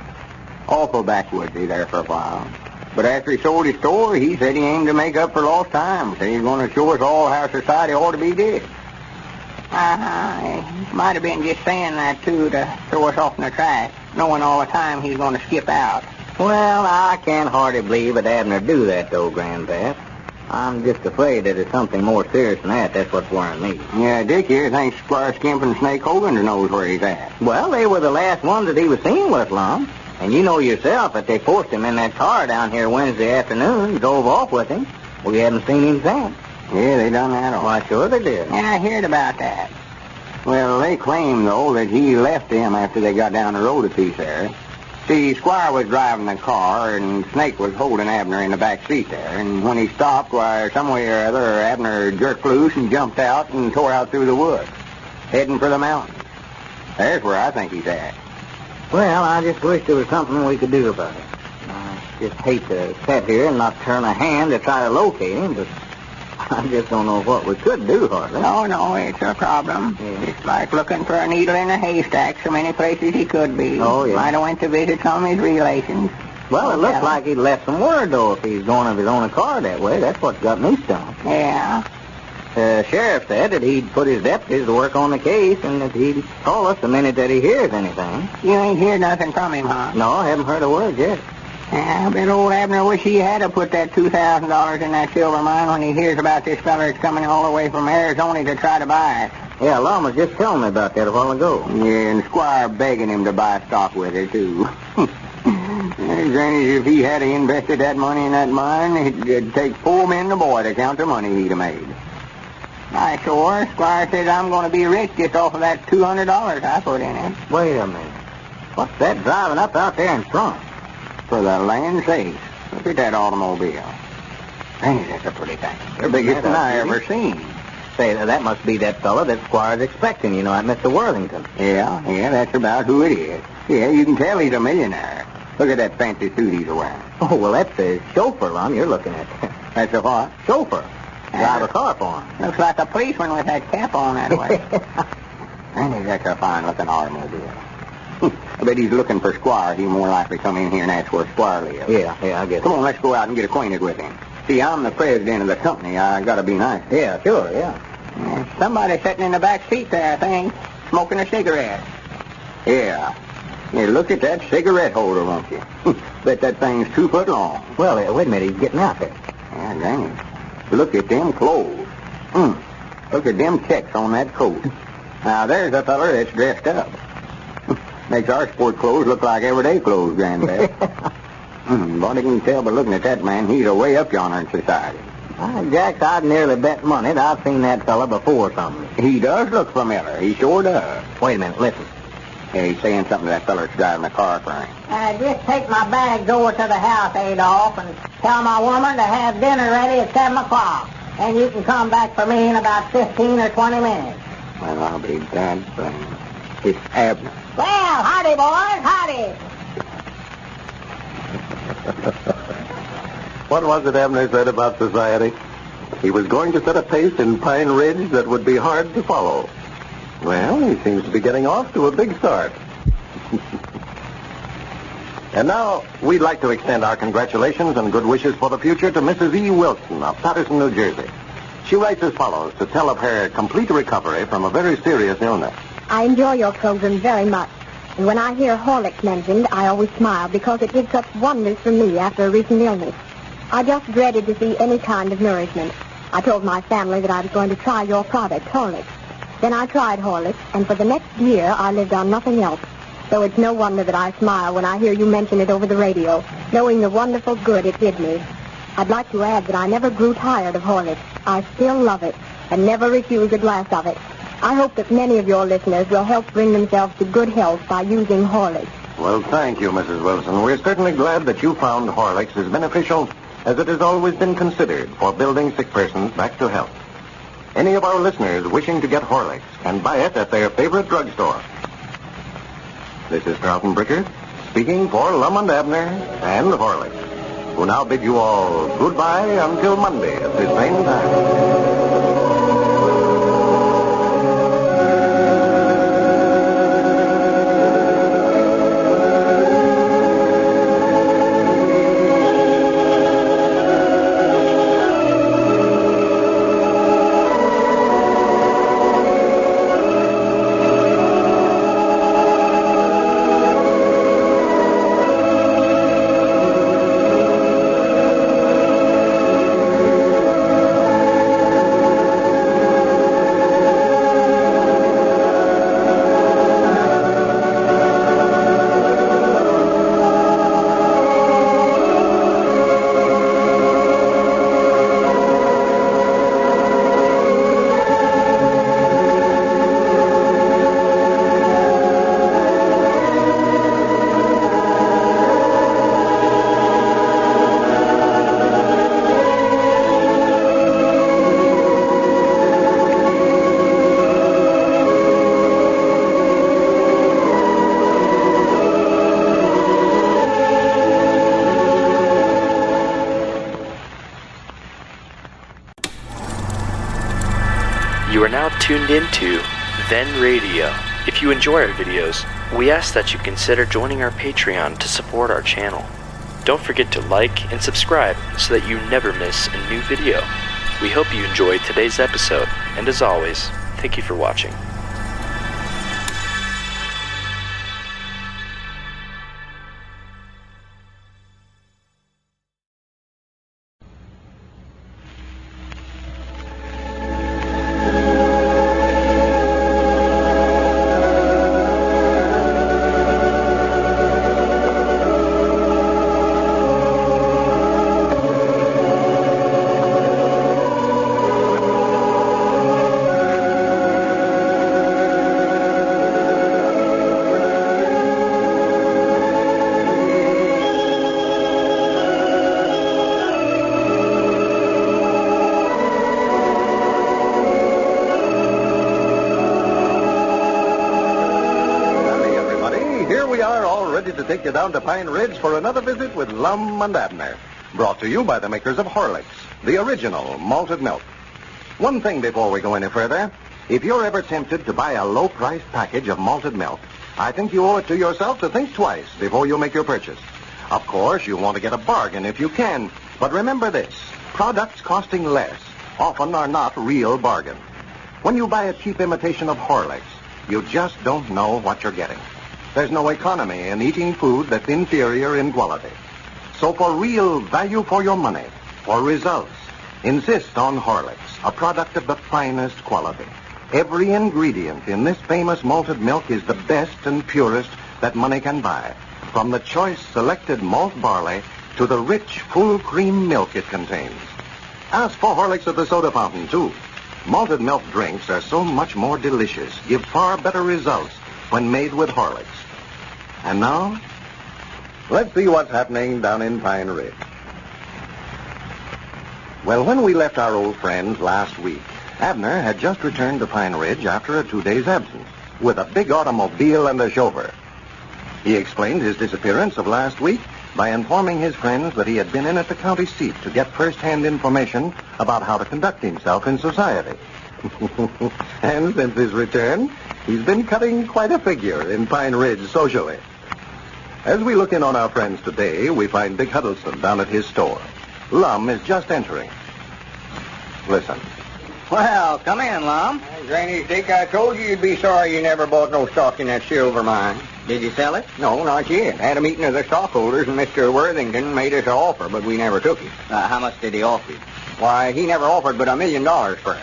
Awful backwoodsy there for a while. But after he sold his store, he said he aimed to make up for lost time. Said he's going to show us all how society ought to be did. He might have been just saying that, too, to throw us off in the track, knowing all the time he's going to skip out. Well, I can't hardly believe that Abner do that, though, Grandpap. I'm just afraid that it's something more serious than that. That's what's worrying me. Yeah, Dick here thinks Squire Skimp and Snake Hogan knows where he's at. Well, they were the last ones that he was seen with, Lum. And you know yourself that they forced him in that car down here Wednesday afternoon, drove off with him. We haven't seen him since. Yeah, they done that all. Why, sure they did. Yeah, I heard about that. Well, they claim, though, that he left them after they got down the road a piece there. See, Squire was driving the car, and Snake was holding Abner in the back seat there. And when he stopped, why, some way or other, Abner jerked loose and jumped out and tore out through the woods, heading for the mountains. There's where I think he's at. Well, I just wish there was something we could do about it. I just hate to sit here and not turn a hand to try to locate him, but I just don't know what we could do, hardly. No, it's a problem. Yeah. It's like looking for a needle in a haystack, so many places he could be. Oh, yeah. Might have went to visit some of his relations. Well, it looks like he'd left some word, though, if he's going of his own car that way. That's what got me stumped. Yeah. The sheriff said that he'd put his deputies to work on the case and that he'd call us the minute that he hears anything. You ain't heard nothing from him, huh? No, I haven't heard a word yet. Yeah, I bet old Abner wish he had to put that $2,000 in that silver mine when he hears about this feller that's coming all the way from Arizona to try to buy it. Yeah, Lum was just telling me about that a while ago. Yeah, and Squire begging him to buy stock with it, too. Granny, if he had invested that money in that mine, it'd take 4 men and a boy to count the money he'd have made. I sure. Squire says I'm going to be rich just off of that $200 I put in it. Wait a minute. What's that driving up out there in front? For the land's sake, look at that automobile. Hey, that's a pretty thing. The biggest one I ever seen. Say, that must be that fella that Squire's expecting, you know, at Mr. Worthington. Yeah, that's about who it is. Yeah, you can tell he's a millionaire. Look at that fancy suit he's wearing. Oh, well, that's the chauffeur, Lum, you're looking at. That's a what? Chauffeur. Drive a car for him. Looks like a policeman with that cap on that way. And that's a fine-looking automobile. I bet he's looking for Squire. He'll more likely come in here and ask where Squire lives. Yeah, I guess. Come on, let's go out and get acquainted with him. See, I'm the president of the company. I gotta be nice. Yeah, sure, yeah. Somebody sitting in the back seat there, I think, smoking a cigarette. Yeah. Hey, look at that cigarette holder, won't you? Bet that thing's 2 foot long. Well, wait a minute, he's getting out there. Yeah, dang. Look at them clothes. Look at them checks on that coat. Now, there's a feller that's dressed up. Makes our sport clothes look like everyday clothes, Granddad. But I can tell by looking at that man, he's way up yonder in society. Jax, I'd nearly bet money that I've seen that fella before something. He does look familiar. He sure does. Wait a minute, listen. Yeah, he's saying something to that fella that's driving the car for him. Just take my bags over to the house, Adolph, and tell my woman to have dinner ready at 7 o'clock. And you can come back for me in about 15 or 20 minutes. Well, I'll be damned. It's Abner. Well, howdy, boys, howdy. What was it Abner said about society? He was going to set a pace in Pine Ridge that would be hard to follow. Well, he seems to be getting off to a big start. And now, we'd like to extend our congratulations and good wishes for the future to Mrs. E. Wilson of Patterson, New Jersey. She writes as follows to tell of her complete recovery from a very serious illness. I enjoy your program very much. And when I hear Horlicks mentioned, I always smile because it did such wonders for me after a recent illness. I just dreaded to see any kind of nourishment. I told my family that I was going to try your product, Horlicks. Then I tried Horlicks, and for the next year, I lived on nothing else. So it's no wonder that I smile when I hear you mention it over the radio, knowing the wonderful good it did me. I'd like to add that I never grew tired of Horlicks. I still love it, and never refuse a glass of it. I hope that many of your listeners will help bring themselves to good health by using Horlicks. Well, thank you, Mrs. Wilson. We're certainly glad that you found Horlicks as beneficial as it has always been considered for building sick persons back to health. Any of our listeners wishing to get Horlicks can buy it at their favorite drugstore. This is Carlton Bricker, speaking for Lum and Abner and Horlicks, who now bid you all goodbye until Monday at the same time. You are now tuned into Then Radio. If you enjoy our videos, we ask that you consider joining our Patreon to support our channel. Don't forget to like and subscribe so that you never miss a new video. We hope you enjoyed today's episode, and as always, thank you for watching. To take you down to Pine Ridge for another visit with Lum and Abner. Brought to you by the makers of Horlicks, the original malted milk. One thing before we go any further. If you're ever tempted to buy a low-priced package of malted milk, I think you owe it to yourself to think twice before you make your purchase. Of course, you want to get a bargain if you can. But remember this. Products costing less often are not real bargains. When you buy a cheap imitation of Horlicks, you just don't know what you're getting. There's no economy in eating food that's inferior in quality. So for real value for your money, for results, insist on Horlicks, a product of the finest quality. Every ingredient in this famous malted milk is the best and purest that money can buy, from the choice selected malt barley to the rich, full cream milk it contains. Ask for Horlicks at the soda fountain, too. Malted milk drinks are so much more delicious, give far better results when made with Horlicks. And now, let's see what's happening down in Pine Ridge. Well, when we left our old friends last week, Abner had just returned to Pine Ridge after a 2 days' absence, with a big automobile and a chauffeur. He explained his disappearance of last week by informing his friends that he had been in at the county seat to get first-hand information about how to conduct himself in society. And since his return, he's been cutting quite a figure in Pine Ridge socially. As we look in on our friends today, we find Big Huddleston down at his store. Lum is just entering. Listen. Well, come in, Lum. Granny Dick, I told you you'd be sorry you never bought no stock in that silver mine. Did you sell it? No, not yet. Had a meeting of the stockholders, and Mr. Worthington made us an offer, but we never took it. How much did he offer you? Why, he never offered but $1 million for it.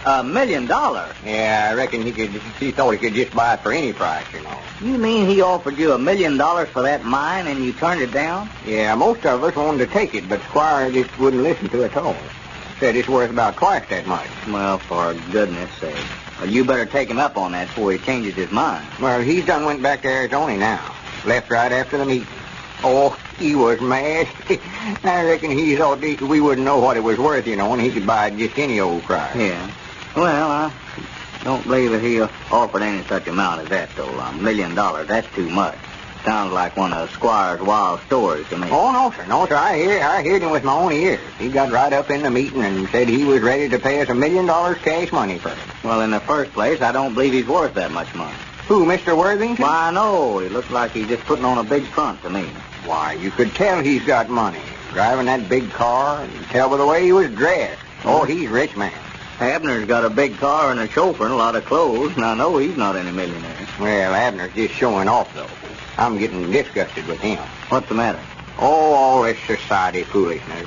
$1 million? Yeah, I reckon he thought he could just buy it for any price, you know. You mean he offered you $1 million for that mine and you turned it down? Yeah, most of us wanted to take it, but Squire just wouldn't listen to it at all. Said it's worth about twice that much. Well, for goodness sake. Well, you better take him up on that before he changes his mind. Well, he's done went back to Arizona now. Left right after the meeting. Oh, he was mad. I reckon he thought we wouldn't know what it was worth, you know, and he could buy it just any old price. Yeah. Well, I don't believe that he offered any such amount as that, though. $1 million, that's too much. Sounds like one of Squire's wild stories to me. Oh, no, sir. No, sir. I heard him with my own ears. He got right up in the meeting and said he was ready to pay us $1 million cash money for it. Well, in the first place, I don't believe he's worth that much money. Who, Mr. Worthington? Why, no. He looks like he's just putting on a big front to me. Why, you could tell he's got money. Driving that big car, and tell by the way he was dressed. Oh, he's a rich man. Abner's got a big car and a chauffeur and a lot of clothes, and I know he's not any millionaire. Well, Abner's just showing off, though. I'm getting disgusted with him. What's the matter? Oh, all this society foolishness.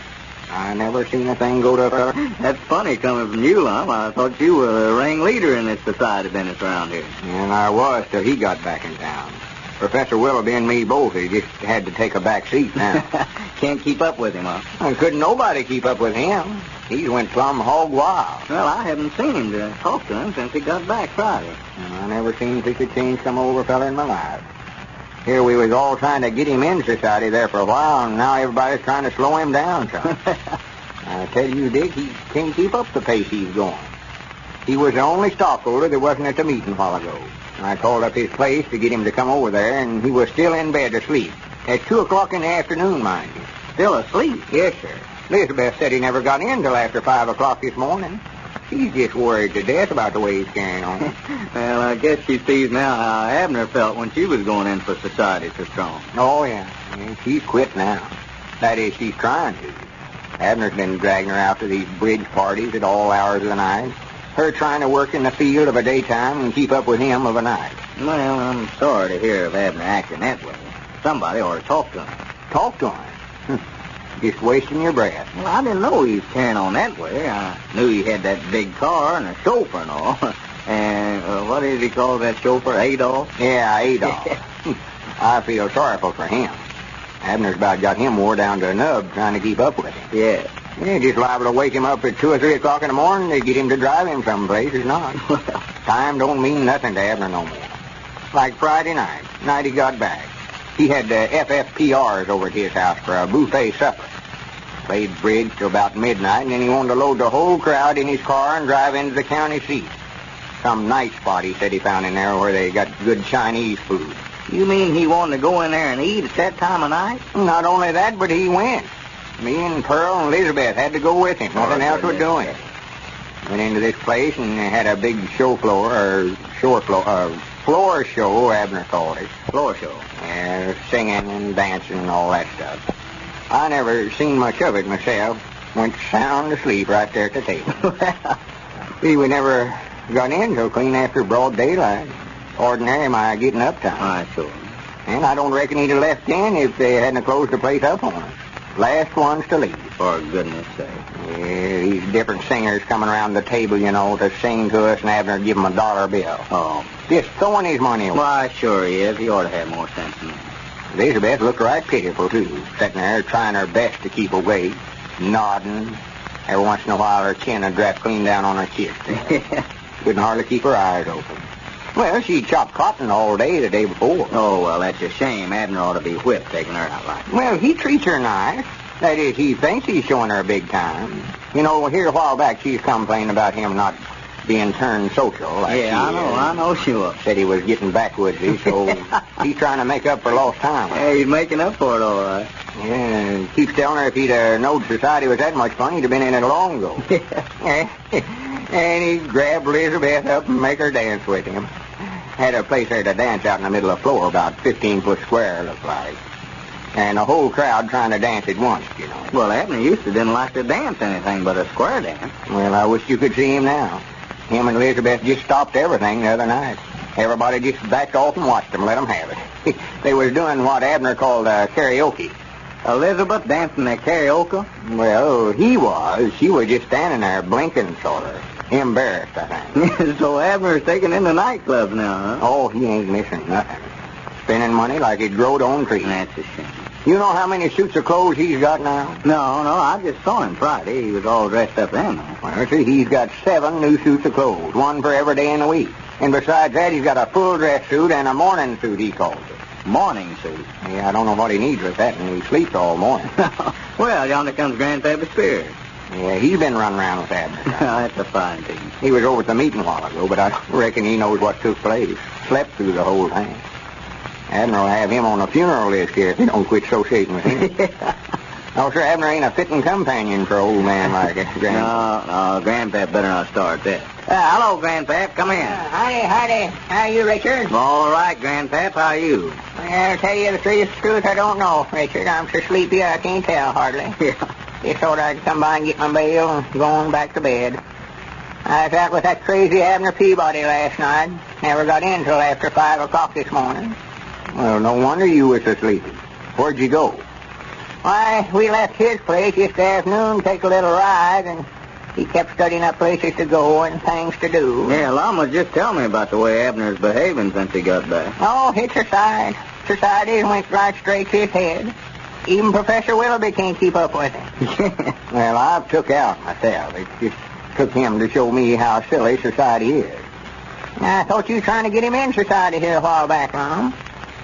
I never seen a thing go to a fella. That's funny coming from you, Lum. I thought you were the ringleader in this society business around here. And I was till he got back in town. Professor Willoughby and me both, he just had to take a back seat now. Can't keep up with him, huh? And couldn't nobody keep up with him. He went plumb hog wild. Well, I haven't seen him to talk to him since he got back Friday. I never seen such a change come over a fella in my life. Here we was all trying to get him in society there for a while, and now everybody's trying to slow him down some. I tell you, Dick, he can't keep up the pace he's going. He was the only stockholder that wasn't at the meeting a while ago. I called up his place to get him to come over there, and he was still in bed asleep. At 2 o'clock in the afternoon, mind you. Still asleep? Yes, sir. Elizabeth said he never got in till after 5 o'clock this morning. She's just worried to death about the way he's carrying on. Well, I guess she sees now how Abner felt when she was going in for society so strong. Oh, yeah. She's quit now. That is, she's trying to. Abner's been dragging her out to these bridge parties at all hours of the night. Her trying to work in the field of a daytime and keep up with him of a night. Well, I'm sorry to hear of Abner acting that way. Somebody ought to talk to him. Talk to him? Just wasting your breath. Well, I didn't know he was carrying on that way. I knew he had that big car and a chauffeur and all. And what did he call that chauffeur? Adolf? Yeah, Adolf. I feel sorrowful for him. Abner's about got him wore down to a nub trying to keep up with him. Yeah. Yeah, just liable to wake him up at 2 or 3 o'clock in the morning to get him to drive him someplace or not. Time don't mean nothing to Abner no more. Like Friday night he got back. He had the FFPRs over at his house for a buffet supper. Played bridge till about midnight, and then he wanted to load the whole crowd in his car and drive into the county seat. Some nice spot he said he found in there where they got good Chinese food. You mean he wanted to go in there and eat at that time of night? Not only that, but he went. Me and Pearl and Elizabeth had to go with him. Nothing else would do it. Went into this place and had a big floor show, Abner called it. Floor show? Yeah, singing and dancing and all that stuff. I never seen much of it myself. Went sound asleep right there at the table. See, we never got in till clean after broad daylight. Ordinary my getting up time. I sure. And I don't reckon he'd have left in if they hadn't closed the place up on us. Last ones to leave. For goodness sake. Yeah, these different singers coming around the table, to sing to us, and Abner give him a $1 bill. Oh. Just throwing his money away. Why, sure he is. He ought to have more sense than that. Elizabeth looked right pitiful, too, sitting there trying her best to keep awake, nodding. Every once in a while, her chin would drop clean down on her chest. Couldn't hardly keep her eyes open. Well, she chopped cotton all day the day before. Oh, well, that's a shame. Abner ought to be whipped taking her out like that. Well, he treats her nice. That is, he thinks he's showing her a big time. Here a while back, she's complaining about him not being turned social. I know, sure. Said he was getting backwoodsy, so he's trying to make up for lost time. Yeah, he's making up for it, all right. Yeah, and keeps telling her if he'd known society was that much fun, he'd have been in it long ago. And he grabbed Elizabeth up and make her dance with him. Had a place there to dance out in the middle of the floor, about 15-foot square, looked like. And the whole crowd trying to dance at once, Well, Abner used to didn't like to dance anything but a square dance. Well, I wish you could see him now. Him and Elizabeth just stopped everything the other night. Everybody just backed off and watched them, let them have it. They was doing what Abner called karaoke. Elizabeth dancing at karaoke? Well, he was. She was just standing there blinking, sort of. Embarrassed, I think. So Abner's taking in the nightclubs now, huh? Oh, he ain't missing nothing. Spending money like it growed on trees. That's a shame. You know how many suits of clothes he's got now? No, I just saw him Friday. He was all dressed up then. Well, see, he's got 7 new suits of clothes, one for every day in the week. And besides that, he's got a full dress suit and a morning suit, he calls it. Morning suit? Yeah, I don't know what he needs with that, and he sleeps all morning. Well, yonder comes Grandpappy Spears. Yeah, he's been running around with Abner. That's a fine thing. He was over at the meeting a while ago, but I reckon he knows what took place. Slept through the whole thing. Abner will have him on a funeral list here if he don't quit associating with him. No, sir, Abner ain't a fitting companion for an old man like it. No, Grandpap better not start that. Hello, Grandpap. Come in. Howdy. How are you, Richard? All right, Grandpap. How are you? Well, to tell you the sweetest truth, I don't know, Richard. I'm so sleepy I can't tell hardly. Yeah. Just thought I'd come by and get my bail and go on back to bed. I was out with that crazy Abner Peabody last night. Never got in till after 5 o'clock this morning. Well, no wonder you was so sleepy. Where'd you go? Why, we left his place yesterday afternoon to take a little ride, and he kept studying up places to go and things to do. Yeah, Lum was just telling me about the way Abner's behaving since he got back. Oh, it's a side. Society went right straight to his head. Even Professor Willoughby can't keep up with him. Well, I've took out myself. It just took him to show me how silly society is. I thought you were trying to get him in society here a while back, Lum.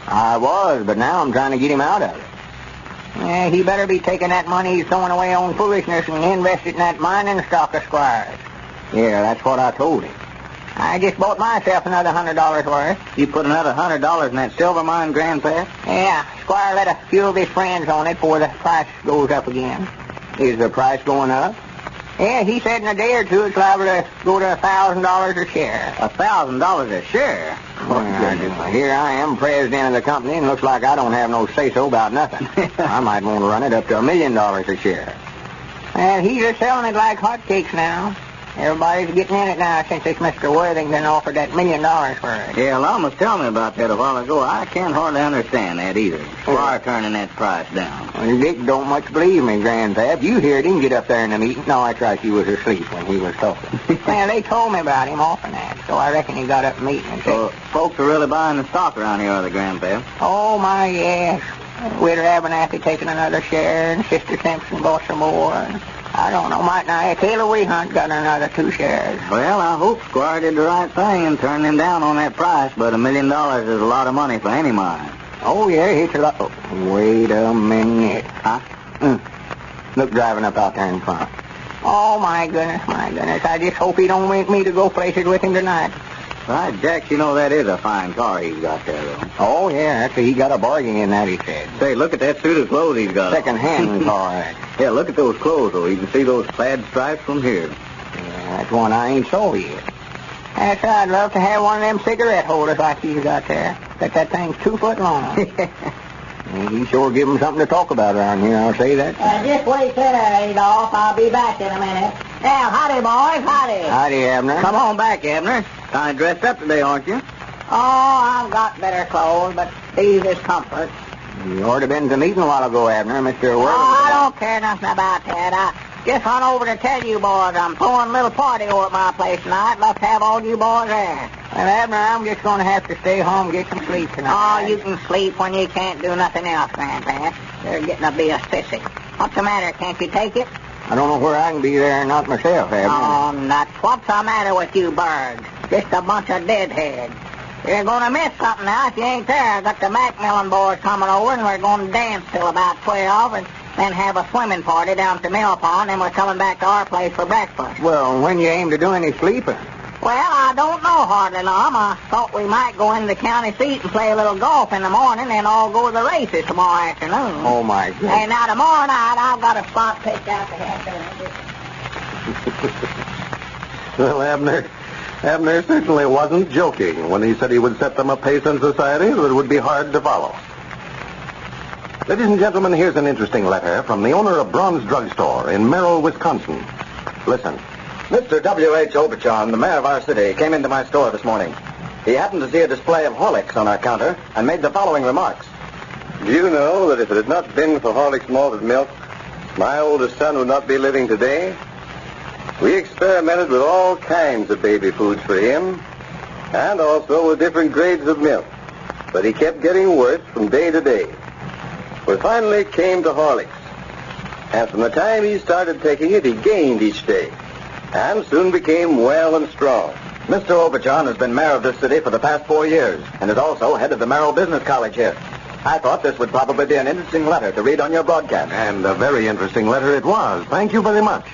I was, but now I'm trying to get him out of it. Yeah, he better be taking that money he's throwing away on foolishness and invest it in that mining stock of Squire's. Yeah, that's what I told him. I just bought myself another $100 worth. You put another $100 in that silver mine, Grandpap? Yeah, Squire let a few of his friends on it before the price goes up again. Is the price going up? Yeah, he said in a day or two it's liable to go to $1,000 a share. $1,000 a share? Well, here I am, president of the company, and looks like I don't have no say-so about nothing. I might want to run it up to $1 million a share. And he's just selling it like hotcakes now. Everybody's getting in it now since this Mr. Worthington offered that $1 million for it. Yeah, Lum was telling me about that a while ago. I can't hardly understand that either. Squire turning that price down. Well, Dick don't much believe me, Grandpap. You heard him get up there in the meeting. No, that's right, you was asleep when he was talking. Well, they told me about him often that, so I reckon he got up in the meeting and said... So folks are really buying the stock around here, are they, Grandpap? Oh, my, yes. Widow Abernathy taking another share, and Sister Simpson bought some more, and... I don't know, might not. Taylor Weehunt got another 2 shares. Well, I hope Squire did the right thing and turned him down on that price, but $1 million is a lot of money for any mine. Oh, yeah, it's a lot. Oh, wait a minute. Huh? Look, driving up out there in front. Oh, my goodness. I just hope he don't make me to go places with him tonight. Right, Jack, you know that is a fine car he's got there, though. Oh, yeah, actually, he got a bargain in that, he said. Say, look at that suit of clothes he's got. Second-hand car. Yeah, look at those clothes, though. You can see those plaid stripes from here. Yeah, that's one I ain't saw yet. That's right. I'd love to have one of them cigarette holders like he's got there. But that thing's 2 foot long. He sure give 'em something to talk about around here, I'll say that. Just wait there, Adolph. I'll be back in a minute. Now, howdy, boys, howdy. Howdy, Abner. Come on back, Abner. Kind of dressed up today, aren't you? Oh, I've got better clothes, but these is comfort. You ought to been to the meeting a while ago, Abner, Mr. Oh, Worthington. I don't care nothing about that. I just run over to tell you boys I'm throwing a little party over at my place tonight. Love to have all you boys there. Well, Abner, I'm just going to have to stay home and get some sleep tonight. Oh, you can sleep when you can't do nothing else, Grandpa. You're getting to be a sissy. What's the matter? Can't you take it? I don't know where I can be there and not myself, Abner. Oh, nuts. What's the matter with you birds? Just a bunch of deadheads. You're going to miss something now if you ain't there. I got the Macmillan boys coming over, and we're going to dance till about 12, and then have a swimming party down at the mill pond, and we're coming back to our place for breakfast. Well, when you aim to do any sleeping? Well, I don't know hardly, Lum. I thought we might go into the county seat and play a little golf in the morning, then all go to the races tomorrow afternoon. Oh, my goodness. Hey, now, tomorrow night, I've got a spot picked out to have dinner. Well, Abner certainly wasn't joking when he said he would set them a pace in society that would be hard to follow. Ladies and gentlemen, here's an interesting letter from the owner of Braun's Drugstore in Merrill, Wisconsin. Listen. Mr. W.H. Oberchon, the mayor of our city, came into my store this morning. He happened to see a display of Horlicks on our counter and made the following remarks. Do you know that if it had not been for Horlick's malted milk, my oldest son would not be living today? We experimented with all kinds of baby foods for him, and also with different grades of milk. But he kept getting worse from day to day. We finally came to Horlicks. And from the time he started taking it, he gained each day, and soon became well and strong. Mr. Oberchon has been mayor of this city for the past 4 years and is also head of the Merrill Business College here. I thought this would probably be an interesting letter to read on your broadcast. And a very interesting letter it was. Thank you very much.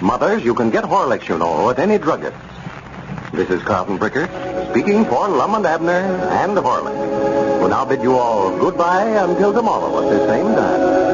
Mothers, you can get Horlicks, you know, at any druggist. This is Carlton Bricker, speaking for Lum and Abner and Horlicks. We'll now bid you all goodbye until tomorrow at the same time.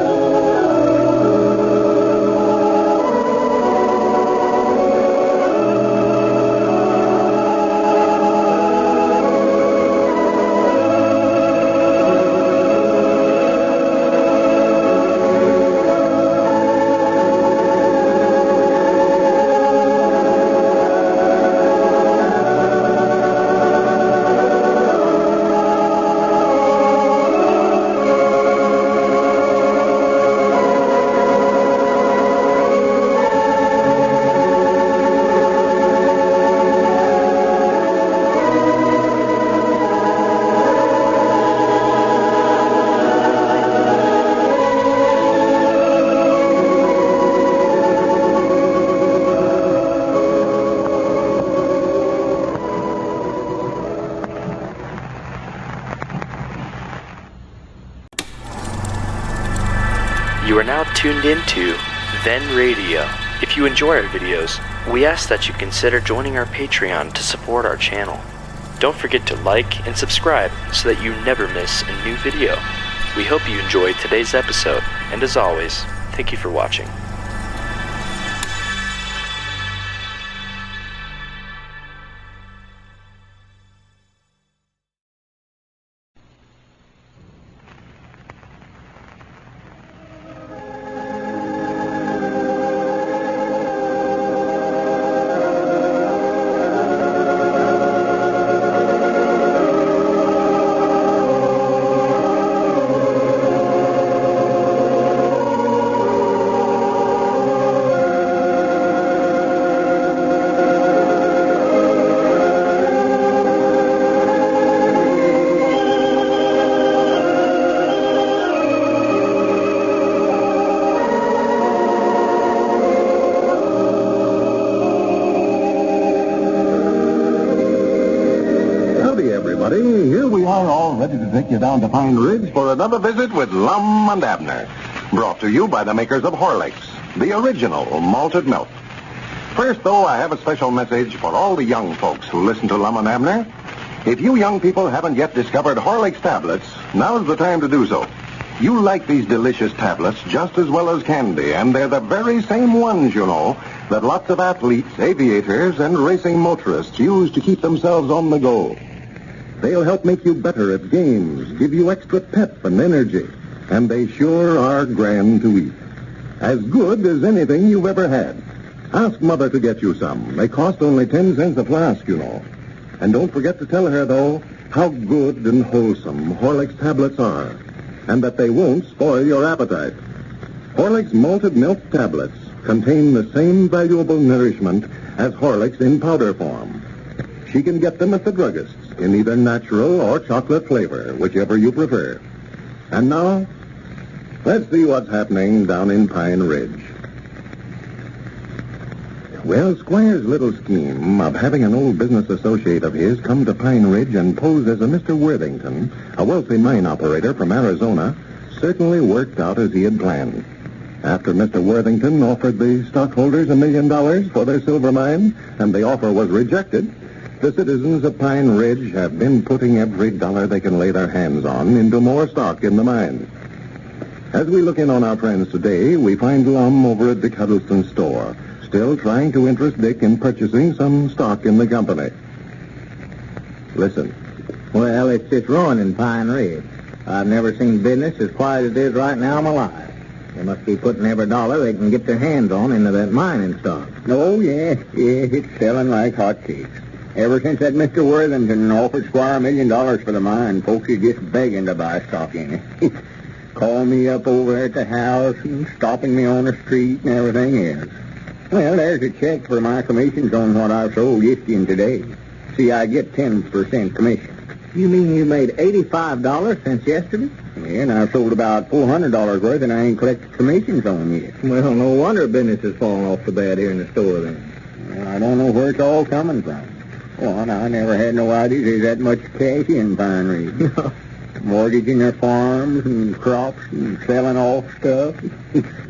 You are now tuned into Then Radio. If you enjoy our videos, we ask that you consider joining our Patreon to support our channel. Don't forget to like and subscribe so that you never miss a new video. We hope you enjoyed today's episode, and as always, thank you for watching. Here we are all ready to take you down to Pine Ridge for another visit with Lum and Abner. Brought to you by the makers of Horlicks, the original malted milk. First, though, I have a special message for all the young folks who listen to Lum and Abner. If you young people haven't yet discovered Horlicks tablets, now's the time to do so. You like these delicious tablets just as well as candy, and they're the very same ones, you know, that lots of athletes, aviators, and racing motorists use to keep themselves on the go. They'll help make you better at games, give you extra pep and energy, and they sure are grand to eat. As good as anything you've ever had. Ask Mother to get you some. They cost only 10 cents a flask, you know. And don't forget to tell her, though, how good and wholesome Horlicks tablets are, and that they won't spoil your appetite. Horlicks malted milk tablets contain the same valuable nourishment as Horlicks in powder form. She can get them at the druggist's in either natural or chocolate flavor, whichever you prefer. And now, let's see what's happening down in Pine Ridge. Well, Squire's little scheme of having an old business associate of his come to Pine Ridge and pose as a Mr. Worthington, a wealthy mine operator from Arizona, certainly worked out as he had planned. After Mr. Worthington offered the stockholders $1 million for their silver mine, and the offer was rejected, the citizens of Pine Ridge have been putting every dollar they can lay their hands on into more stock in the mine. As we look in on our friends today, we find Lum over at Dick Huddleston's store, still trying to interest Dick in purchasing some stock in the company. Listen. Well, it's just ruining Pine Ridge. I've never seen business as quiet as it is right now in my life. They must be putting every dollar they can get their hands on into that mining stock. Oh, yeah, it's selling like hotcakes. Ever since that Mr. Worthington offered Squire $1 million for the mine, folks are just begging to buy stock in it. Calling me up over at the house and stopping me on the street and everything else. Well, there's a check for my commissions on what I've sold yesterday and today. See, I get 10% commission. You mean you made $85 since yesterday? Yeah, and I've sold about $400 worth, and I ain't collected commissions on yet. Well, no wonder business is falling off the bed here in the store then. Well, I don't know where it's all coming from. Well, I never had no idea there's that much cash in Pine Ridge. Mortgaging their farms and crops and selling off stuff.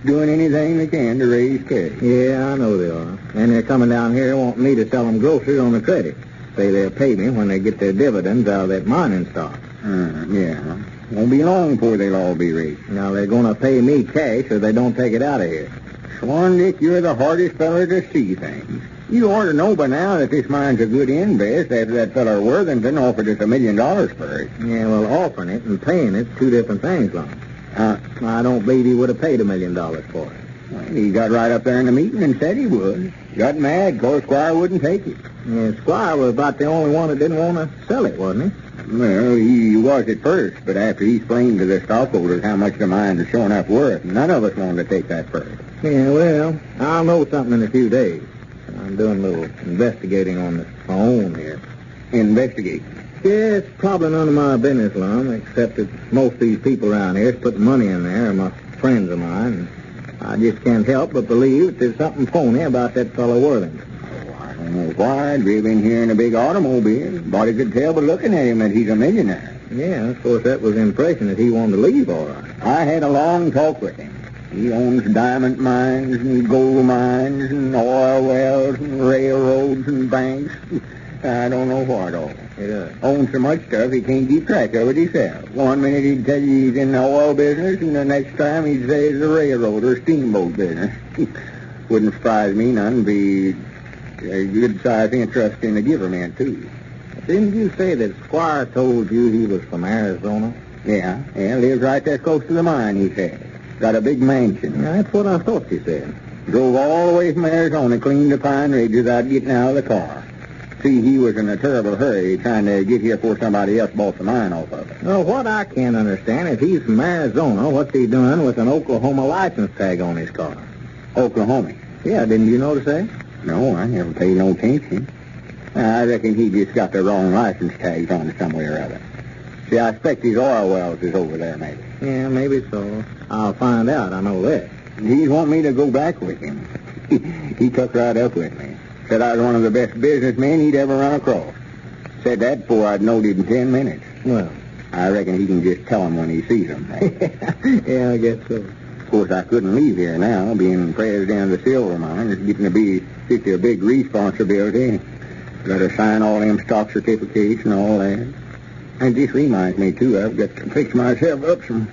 Doing anything they can to raise cash. Yeah, I know they are. And they're coming down here wanting me to sell them groceries on the credit. Say they'll pay me when they get their dividends out of that mining stock. Yeah. Won't be long before they'll all be raised. Now, they're going to pay me cash or they don't take it out of here. Swan, Dick, you're the hardest feller to see things. You ought to know by now that this mine's a good invest after that feller Worthington offered us $1 million for it. Yeah, well, offering it and paying it's two different things, Lum. I don't believe he would have paid $1 million for it. Well, he got right up there in the meeting and said he would. Got mad because Squire wouldn't take it. Yeah, Squire was about the only one that didn't want to sell it, wasn't he? Well, he was at first, but after he explained to the stockholders how much the mine was showing up worth, none of us wanted to take that first. Yeah, well, I'll know something in a few days. I'm doing a little investigating on my own here. Investigate? Yeah, it's probably none of my business, Lum, except that most of these people around here is putting money in there, are my friends of mine. And I just can't help but believe that there's something phony about that fellow Worthington. I don't know why. I drive in here in a big automobile. Body could tell by looking at him that he's a millionaire. Yeah, of course, that was the impression that he wanted to leave, all right. I had a long talk with him. He owns diamond mines and gold mines and oil wells and railroads and banks. I don't know what all. He does. Owns so much stuff he can't keep track of it himself. One minute he'd tell you he's in the oil business, and the next time he'd say it's a railroad or steamboat business. Wouldn't surprise me none. Be a good-sized interest in the government, too. Didn't you say that Squire told you he was from Arizona? Yeah, lives right there close to the mine, he said. Got a big mansion. Yeah, that's what I thought you said. Drove all the way from Arizona clean to Pine Ridge without getting out of the car. See, he was in a terrible hurry trying to get here before somebody else bought the mine off of it. Well, what I can't understand, if he's from Arizona, what's he doing with an Oklahoma license tag on his car? Oklahoma? Yeah, didn't you notice that? No, I never paid no attention. I reckon he just got the wrong license tags on it somewhere or other. See, I expect his oil wells is over there, maybe. Yeah, maybe so. I'll find out, I know that. He's want me to go back with him. He took right up with me. Said I was one of the best businessmen he'd ever run across. Said that before I'd knowed it in 10 minutes. Well, I reckon he can just tell him when he sees him. Yeah, I guess so. Of course, I couldn't leave here now, being president of the silver mine. It's getting to be such a big responsibility. Got to sign all them stock certificates and all that. And this reminds me, too, I've got to fix myself up some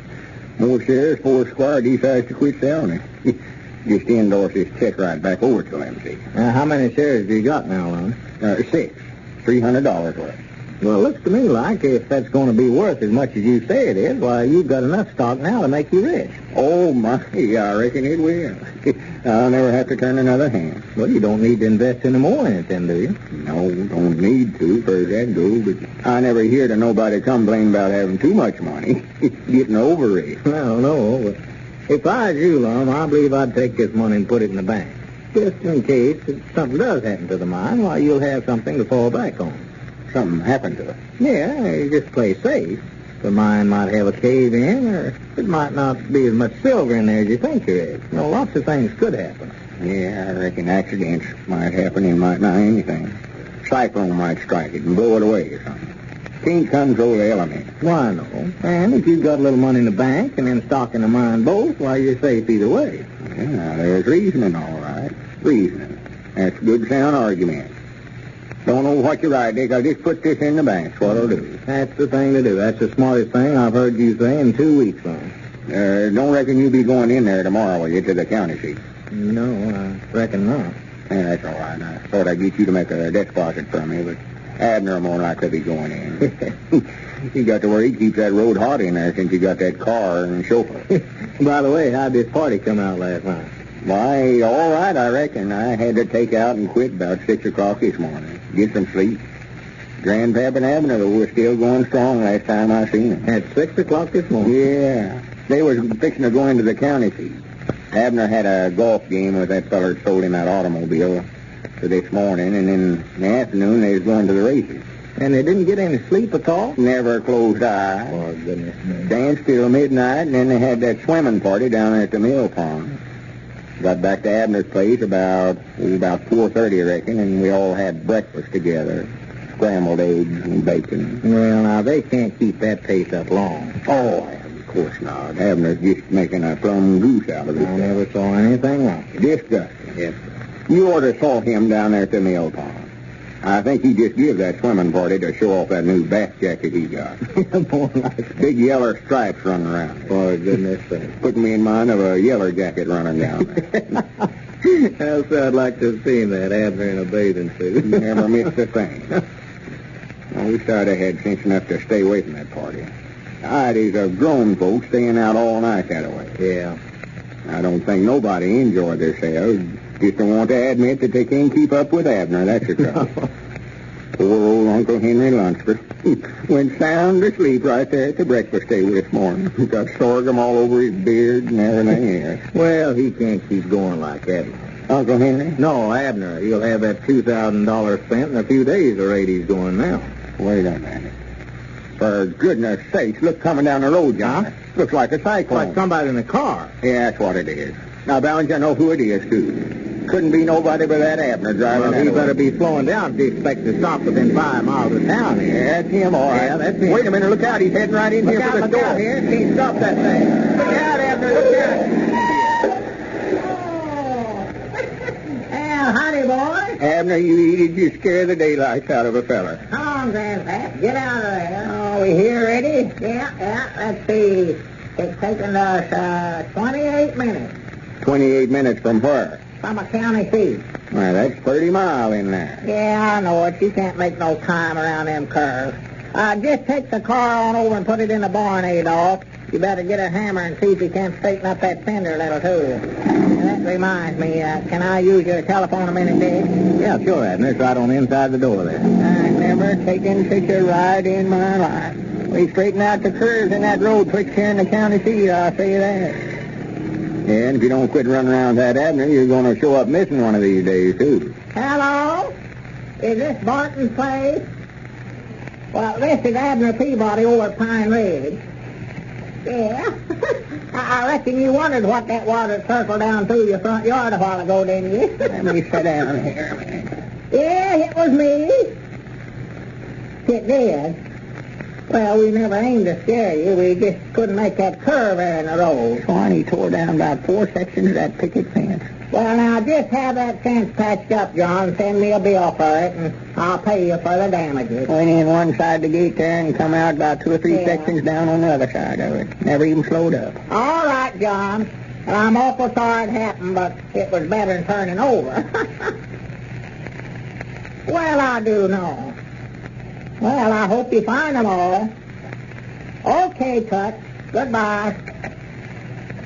more shares before Squire decides to quit selling it. Just endorse this check right back over to him, see. How many shares do you got now, Lum? 6. $300 worth. Well, it looks to me like if that's going to be worth as much as you say it is, why, you've got enough stock now to make you rich. Oh, my, I reckon it will. I'll never have to turn another hand. Well, you don't need to invest any more in it then, do you? No, don't need to, for that goes, but I never hear to nobody complain about having too much money. Getting over it. Well, no, but if I was you, Lum, I believe I'd take this money and put it in the bank. Just in case something does happen to the mine, why, you'll have something to fall back on. Something happened to it. Yeah, you just play safe. The mine might have a cave-in, or it might not be as much silver in there as you think there is. You know, lots of things could happen. Yeah, I reckon accidents might happen and might not anything. Cyclone might strike it and blow it away or something. Can't control the elements. Why, no. And if you've got a little money in the bank and then stock in the mine both, why, you're safe either way. Yeah, there's reasoning, all right. Reasoning. That's a good sound argument. Don't know what you're right, Dick. I'll just put this in the bank. That's what I'll do. That's the thing to do. That's the smartest thing I've heard you say in 2 weeks, Lum. Don't reckon you'll be going in there tomorrow, will you, to the county seat? No, I reckon not. Yeah, that's all right. I thought I'd get you to make a deposit for me, but Abner more likely be going in. He got to where he keeps that road hot in there since he got that car and chauffeur. By the way, how'd this party come out last night? Why, all right, I reckon. I had to take out and quit about 6 o'clock this morning. Get some sleep. Grandpap and Abner were still going strong last time I seen them. At 6 o'clock this morning? Yeah. They was fixing to go into the county seat. Abner had a golf game with that feller that sold him that automobile for this morning, and in the afternoon they was going to the races. And they didn't get any sleep at all? Never closed eye. Oh, goodness me. Danced till midnight, and then they had that swimming party down there at the mill pond. Got back to Abner's place about 4:30, I reckon, and we all had breakfast together. Scrambled eggs and bacon. Well, now, they can't keep that pace up long. Oh, of course not. Abner's just making a plum goose out of it. I never saw anything like it. Disgusting. Yes, You ought to saw him down there at the mill pond. I think he just give that swimming party to show off that new bath jacket he got. More like Big yeller stripes running around it. For goodness sake. Put me in mind of a yeller jacket running down there. Else I'd like to have seen that Abner in a bathing suit. Never missed a thing. Well, we started had sense enough to stay away from that party. There's a grown folks staying out all night that way. Yeah. I don't think nobody enjoyed themselves. Just don't want to admit that they can't keep up with Abner. That's the trouble. Poor old Uncle Henry Lunsford went sound asleep right there at the breakfast table this morning. Got sorghum all over his beard and everything else. Well, he can't keep going like that. Uncle Henry? No, Abner. He'll have that $2,000 spent in a few days the rate he's going now. Wait a minute. For goodness sakes, look coming down the road, John. Huh? Looks like a cyclone. Like somebody in a car. Yeah, that's what it is. Now, Balance, I know who it is, too. Couldn't be nobody but that Abner driving. Well, he better be slowing down if he expects to stop within 5 miles of town here. Yeah, that's him, all right. Yeah, that's him. Wait a minute, look out. He's heading right in here for the Look store. out here. He stopped that thing. Look out, Abner, look out. Well, howdy, boys. Abner, did you scare the daylights out of a feller? Come on, Grandpap. Get out of there. Oh, we here ready? Yeah. Let's see. It's taken us 28 minutes 28 minutes from where? from a county seat. Well, that's 30 miles in there. Yeah, I know it. You can't make no time around them curves. Just take the car on over and put it in the barn, Adolph. You better get a hammer and see if you can't straighten up that fender a little, too. And that reminds me, can I use your telephone a minute, Dick? Yeah, sure, Abner. It's right on the inside the door there. I've never taken such a ride in my life. We straighten out the curves in that road twixt here in the county seat, I'll say that. Yeah, and if you don't quit running around that Abner, you're going to show up missing one of these days, too. Hello? Is this Barton's place? Well, this is Abner Peabody over at Pine Ridge. Yeah. I reckon you wondered what that was that circled down through your front yard a while ago, didn't you? Let me sit down here a minute. Yeah, it was me. It did. Well, we never aimed to scare you. We just couldn't make that curve there in the road. Swanee tore down about 4 sections of that picket fence. Well, now, just have that fence patched up, John. Send me a bill for it, and I'll pay you for the damages. Went in one side of the gate there and come out about 2 or 3 Yeah. sections down on the other side of it. Never even slowed up. All right, John. Well, I'm awful sorry it happened, but it was better than turning over. Well, I do know. Well, I hope you find them all. Okay, Tut. Goodbye.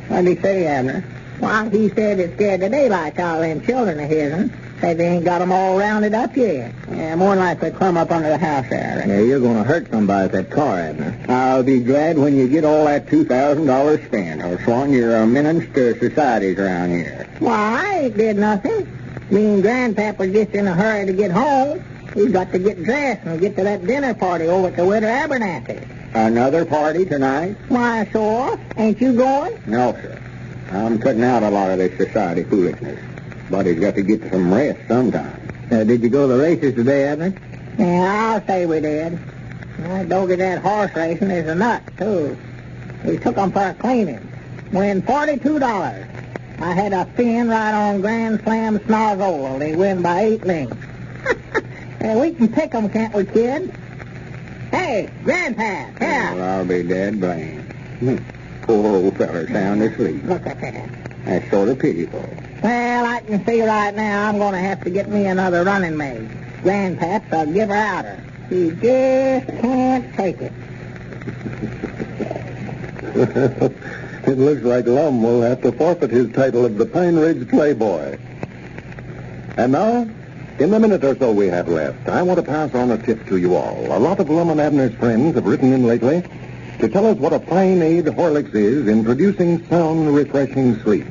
What did he say, Abner? Why, he said it scared the daylights out of them children of his. Said they ain't got them all rounded up yet. Yeah, more than likely come up under the house there. Yeah, you're going to hurt somebody with that car, Abner. I'll be glad when you get all that $2,000 spent, or swung your menace to societies around here. Why, I ain't did nothing. Me and Grandpap was just in a hurry to get home. We've got to get dressed and get to that dinner party over at the Widow Abernathy's. Another party tonight? Why, sure. Ain't you going? No, sir. I'm cutting out a lot of this society foolishness. Buddy's got to get some rest sometime. Did you go to the races today, Abner? Yeah, I'll say we did. Don't get that horse racing is a nut, too. We took 'em for a cleaning. Win $42. I had a fin right on Grand Slam Snarzola. They win by 8 lengths. We can pick 'em, can't we, kid? Hey, Grandpa, here. Well, I'll be dead blamed. Poor old feller sound asleep. Look at that. That's sort of pitiful. Well, I can see right now I'm going to have to get me another running mate. Grandpap's a giver outer. He just can't take it. It looks like Lum will have to forfeit his title of the Pine Ridge Playboy. And now, in the minute or so we have left, I want to pass on a tip to you all. A lot of Lum and Abner's friends have written in lately to tell us what a fine aid Horlicks is in producing sound, refreshing sleep.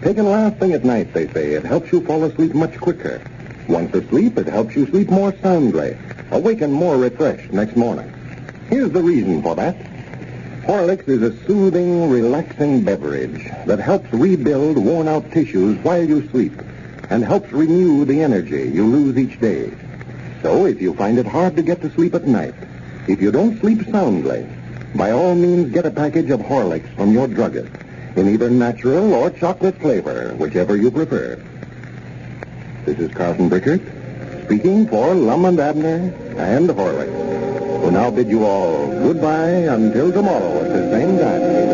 Taken last thing at night, they say, it helps you fall asleep much quicker. Once asleep, it helps you sleep more soundly, awaken more refreshed next morning. Here's the reason for that. Horlicks is a soothing, relaxing beverage that helps rebuild worn-out tissues while you sleep and helps renew the energy you lose each day. So if you find it hard to get to sleep at night, if you don't sleep soundly, by all means get a package of Horlicks from your druggist in either natural or chocolate flavor, whichever you prefer. This is Carlton Brickert, speaking for Lum and Abner and Horlicks, who now bid you all goodbye until tomorrow at the same time.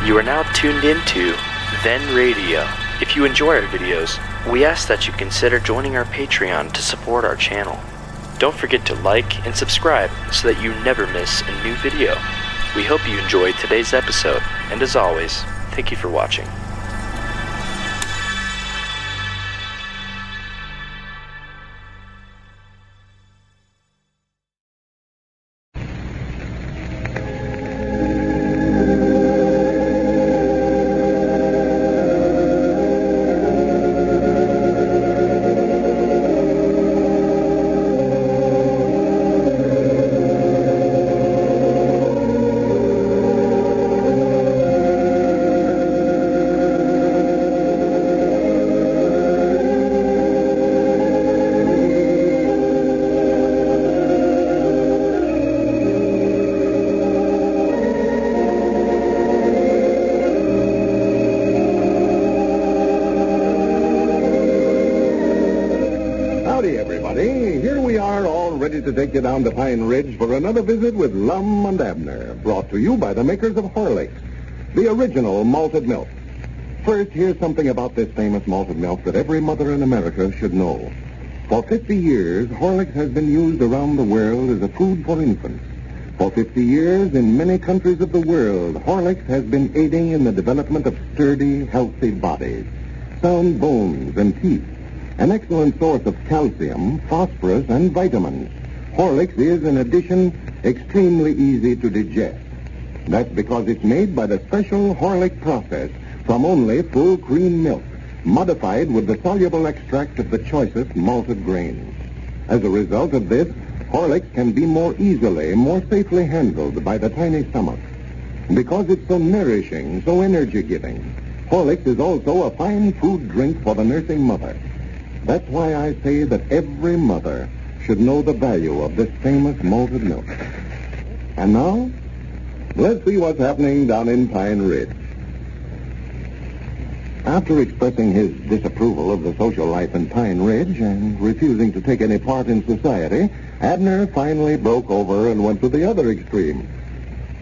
You are now tuned into Then Radio. If you enjoy our videos, we ask that you consider joining our Patreon to support our channel. Don't forget to like and subscribe so that you never miss a new video. We hope you enjoyed today's episode, and as always, thank you for watching. To take you down to Pine Ridge for another visit with Lum and Abner, brought to you by the makers of Horlicks, the original malted milk. First, here's something about this famous malted milk that every mother in America should know. For 50 years, Horlicks has been used around the world as a food for infants, For 50 years, in many countries of the world, Horlicks has been aiding in the development of sturdy, healthy bodies, sound bones and teeth, an excellent source of calcium, phosphorus, and vitamins. Horlicks is, in addition, extremely easy to digest. That's because it's made by the special Horlick process from only full cream milk, modified with the soluble extract of the choicest malted grains. As a result of this, Horlicks can be more easily, more safely handled by the tiny stomach. Because it's so nourishing, so energy-giving, Horlicks is also a fine food drink for the nursing mother. That's why I say that every mother should know the value of this famous malted milk. And now, let's see what's happening down in Pine Ridge. After expressing his disapproval of the social life in Pine Ridge and refusing to take any part in society, Abner finally broke over and went to the other extreme.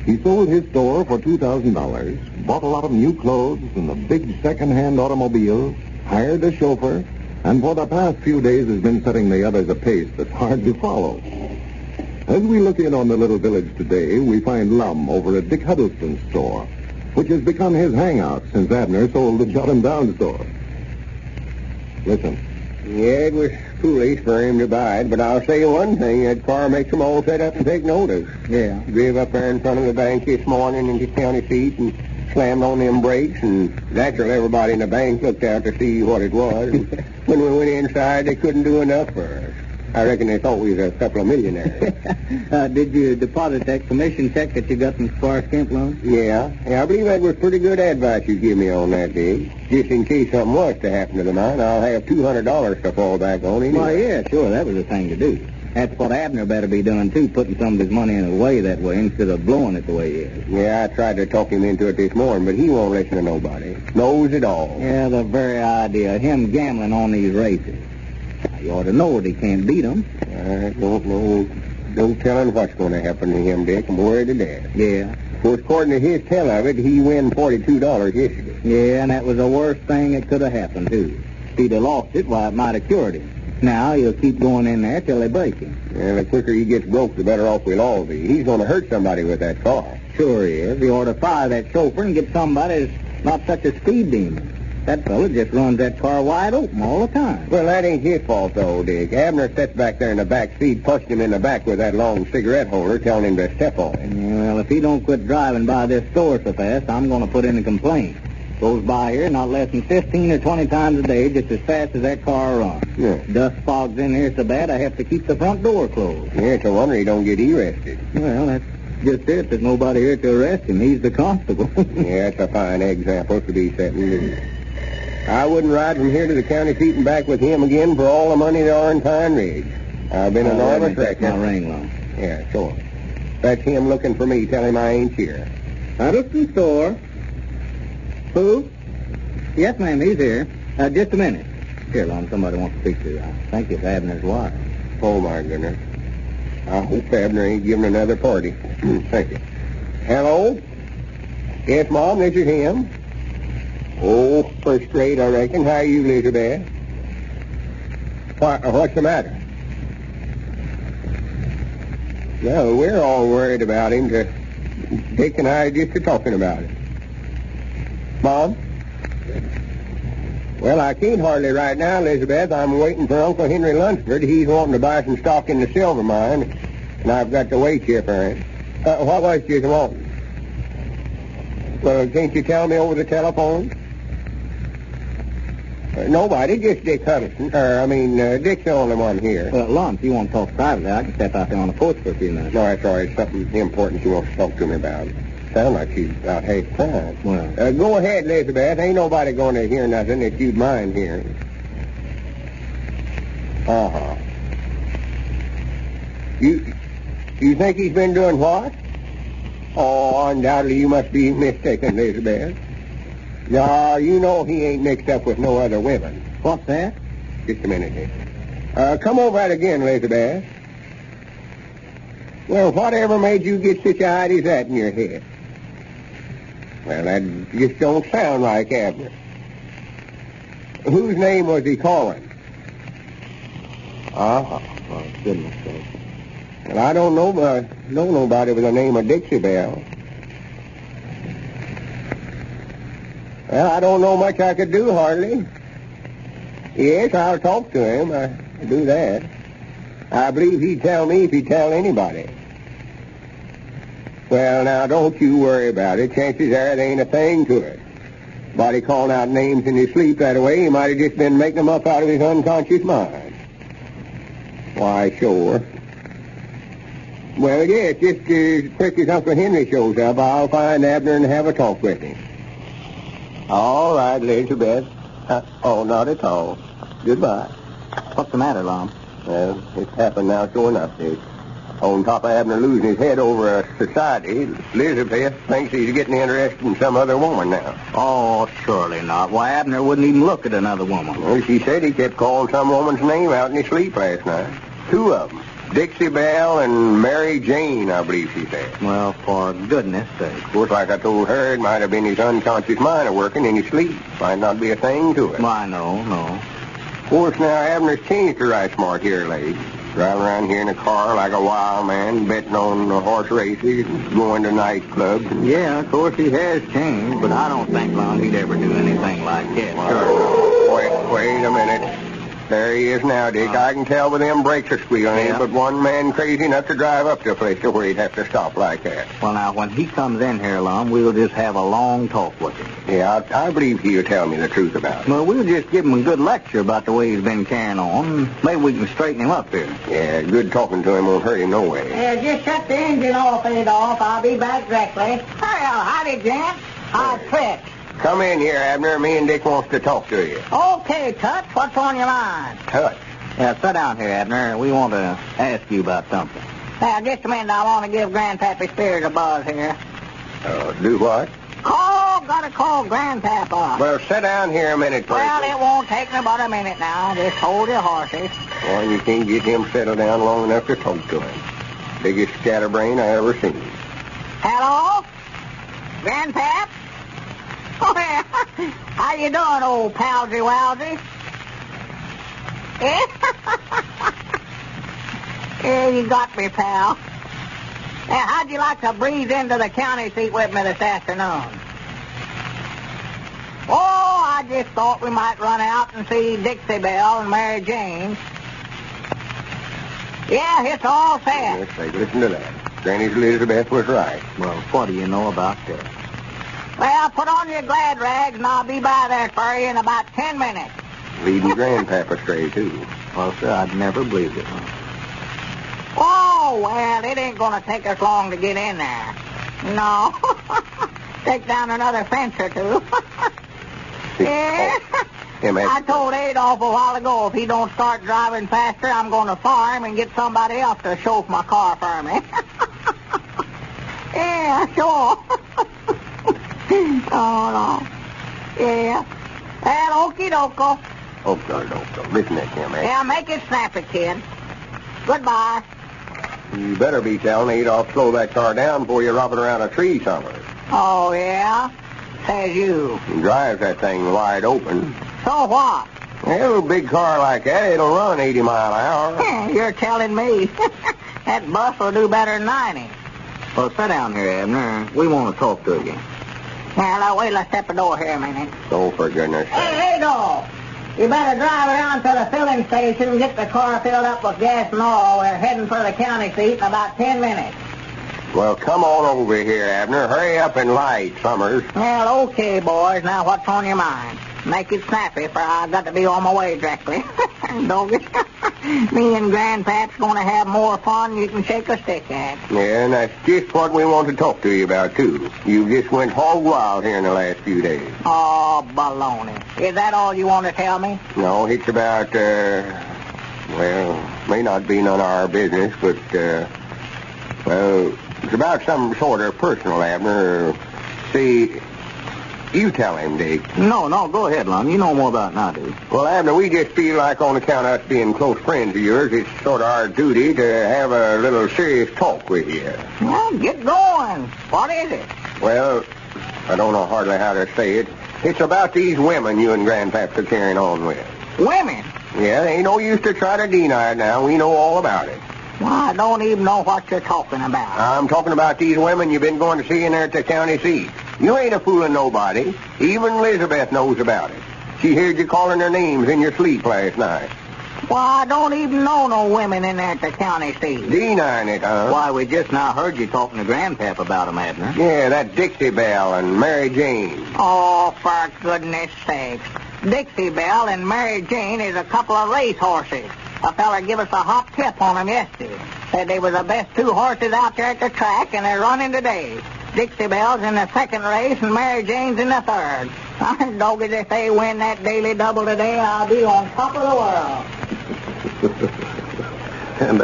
He sold his store for $2,000, bought a lot of new clothes and a big second-hand automobile, hired a chauffeur, and for the past few days has been setting the others a pace that's hard to follow. As we look in on the little village today, we find Lum over at Dick Huddleston's store, which has become his hangout since Abner sold the Jot 'em Down store. Listen. Yeah, it was foolish for him to buy it, but I'll say you one thing, that car makes them all set up and take notice. Yeah. Drove up there in front of the bank this morning in the county seat and slammed on them brakes, and naturally everybody in the bank looked out to see what it was. When we went inside, they couldn't do enough for us. I reckon they thought we was a couple of millionaires. Did you deposit that commission check that you got from Squire Skimp loan? Yeah, I believe that was pretty good advice you give me on that, Dig. Just in case something was to happen to the mine, I'll have $200 to fall back on anyway. Well, yeah, sure, that was the thing to do. That's what Abner better be doing, too, putting some of his money in his way that way instead of blowing it the way he is. Yeah, I tried to talk him into it this morning, but he won't listen to nobody. Knows it all. Yeah, the very idea of him gambling on these races. You ought to know that he can't beat them. I don't know. No telling what's going to happen to him, Dick. I'm worried to death. Yeah. Of course, according to his tell of it, he won $42 yesterday. Yeah, and that was the worst thing that could have happened, too. If he'd have lost it, why, it might have cured him. Now he'll keep going in there till they break him. Yeah, the quicker he gets broke, the better off we'll all be. He's going to hurt somebody with that car. Sure he is. He ought to fire that chauffeur and get somebody that's not such a speed demon. That fella just runs that car wide open all the time. Well, that ain't his fault, though, Dick. Abner sits back there in the back seat, punched him in the back with that long cigarette holder, telling him to step on it. Well, if he don't quit driving by this store so fast, I'm going to put in a complaint. Goes by here not less than 15 or 20 times a day, just as fast as that car runs. Yeah. Dust fogs in here so bad I have to keep the front door closed. Yeah, it's a wonder he don't get arrested. Well, that's just it. There's nobody here to arrest him. He's the constable. Yeah, that's a fine example to be setting loose. I wouldn't ride from here to the county seat and back with him again for all the money there are in Pine Ridge. I've been an enormous wreck. My ring loan. Yeah, sure. That's him looking for me. Tell him I ain't here. Huddleston store. Who? Yes, ma'am, he's here. Just a minute. Here, Lum, somebody wants to speak to you. I think it's Abner's wife. Oh, my goodness. I hope Abner ain't giving another party. Thank you. Hello? Yes, Mom, this is him. Oh, first rate, I reckon. How are you, Elizabeth? What's the matter? No, we're all worried about him. Dick and I just are talking about it. Mom? Well, I can't hardly right now, Elizabeth. I'm waiting for Uncle Henry Lunsford. He's wanting to buy some stock in the silver mine, and I've got to wait here for him. What was you wanting? Well, can't you tell me over the telephone? Nobody, just Dick Huddleston. Dick's the only one here. Well, Lum, if you want to talk privately, I can step out there on the porch for a few minutes. No, that's all right. It's something important she wants to talk to me about. Sounds like she's about half time. Well, go ahead, Elizabeth. Ain't nobody going to hear nothing that you'd mind hearing. Uh-huh. You think he's been doing what? Oh, undoubtedly you must be mistaken, Elizabeth. No, you know he ain't mixed up with no other women. What's that? Just a minute here. Come over that again, Elizabeth. Well, whatever made you get such a idea as that in your head? Well, that just don't sound like Abner. Whose name was he calling? Oh, goodness sake. Well, I don't know nobody with the name of Dixie Belle. Well, I don't know much I could do, hardly. Yes, I'll talk to him. I'll do that. I believe he'd tell me if he'd tell anybody. Well, now, don't you worry about it. Chances are there ain't a thing to it. Body calling out names in his sleep that way, he might have just been making them up out of his unconscious mind. Why, sure. Well, yes, just as quick as Uncle Henry shows up, I'll find Abner and have a talk with him. All right, Elizabeth. Oh, not at all. Goodbye. What's the matter, Lum? Well, it's happened now, sure enough, Dick. On top of Abner losing his head over a society, Elizabeth thinks he's getting interested in some other woman now. Oh, surely not. Why, Abner wouldn't even look at another woman. Well, she said he kept calling some woman's name out in his sleep last night. Two of them. Dixie Belle and Mary Jane, I believe she said. Well, for goodness sake. Of course, like I told her, it might have been his unconscious mind working in his sleep. Might not be a thing to it. Why, no. Of course, now, Abner's changed her right smart here, lady. Driving around here in a car like a wild man, betting on horse races, going to nightclubs. Yeah, of course he has changed, but I don't think, Lum, he'd ever do anything like that. Sure. Wait a minute. There he is now, Dick. I can tell with them brakes are squealing. Ain't but one man crazy enough to drive up to a place to where he'd have to stop like that. Well, now, when he comes in here, Lum, we'll just have a long talk with him. Yeah, I believe he'll tell me the truth about it. Well, we'll just give him a good lecture about the way he's been carrying on. Maybe we can straighten him up here. Yeah, good talking to him won't hurt him no way. Just shut the engine off, Adolph. I'll be back directly. Well, howdy, gents. How's tricks? Come in here, Abner. Me and Dick wants to talk to you. Okay, Tut. What's on your mind? Tut. Yeah, sit down here, Abner. We want to ask you about something. Now, just a minute. I want to give Grandpappy Spears a buzz here. Do what? Gotta call Grandpapa. Well, sit down here a minute, first. Well, it won't take me but a minute now. Just hold your horses. Well, you can't get him settled down long enough to talk to him. Biggest scatterbrain I ever seen. Hello? Grandpap? Oh, yeah. How you doing, old palsy-walsy? Yeah, you got me, pal. Yeah, how'd you like to breeze into the county seat with me this afternoon? Oh, I just thought we might run out and see Dixie Belle and Mary Jane. Yeah, it's all set. Yes, say, listen to that. Granny's Elizabeth was right. Well, what do you know about that? Well, put on your glad rags and I'll be by there for you in about 10 minutes. Leading Grandpapa astray, too. Well, sir, I'd never believed it. Oh, well, it ain't going to take us long to get in there. No. Take down another fence or two. Yeah. I told Adolph a while ago if he don't start driving faster, I'm going to farm and get somebody else to chauffeur my car for me. Yeah, sure. Oh, no. Yeah. Well, okie-doke. Oh, listen at him, eh? Yeah, make it snappy, kid. Goodbye. You better be telling Adolph to slow that car down before you're robbing around a tree somewhere. Oh, yeah? Says you. He drives that thing wide open. So what? Well, a big car like that, it'll run 80 miles an hour. You're telling me. That bus will do better than 90. Well, sit down here, Abner. We want to talk to you. Now, now, wait till I step the door here a minute. Oh, for goodness sake. Hey, Adolph! You better drive around to the filling station and get the car filled up with gas and oil. We're heading for the county seat in about 10 minutes. Well, come on over here, Abner. Hurry up and light, Summers. Well, okay, boys. Now, what's on your mind? Make it snappy, for I've got to be on my way directly. Don't get... Me and Grandpap's going to have more fun you can shake a stick at. Yeah, and that's just what we want to talk to you about, too. You just went hog wild here in the last few days. Oh, baloney. Is that all you want to tell me? No, it's about, well, may not be none of our business, but, well, it's about some sort of personal, Abner. See, you tell him, Dick. No, go ahead, Lum. You know more about it than I do. Well, Abner, we just feel like on account of us being close friends of yours, it's sort of our duty to have a little serious talk with you. Well, get going. What is it? Well, I don't know hardly how to say it. It's about these women you and Grandpap are carrying on with. Women? Yeah, there ain't no use to try to deny it now. We know all about it. Well, I don't even know what you're talking about. I'm talking about these women you've been going to see in there at the county seat. You ain't a fooling nobody. Even Elizabeth knows about it. She heard you calling their names in your sleep last night. Well, I don't even know no women in there at the county seat. Denying it, huh? Why, we just now heard you talking to Grandpap about 'em, Abner. Yeah, that Dixie Belle and Mary Jane. Oh, for goodness sakes. Dixie Belle and Mary Jane is a couple of race horses. A fella give us a hot tip on them yesterday. Said they were the best two horses out there at the track, and they're running today. Dixie Belle's in the second race, and Mary Jane's in the third. I'm dogged if they win that daily double today, I'll be on top of the world. And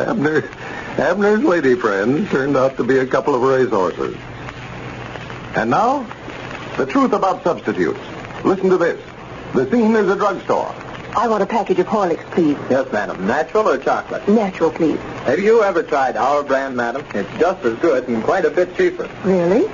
Abner's lady friends turned out to be a couple of racehorses. And now, the truth about substitutes. Listen to this. The scene is a drugstore. I want a package of Horlicks, please. Yes, madam. Natural or chocolate? Natural, please. Have you ever tried our brand, madam? It's just as good and quite a bit cheaper. Really?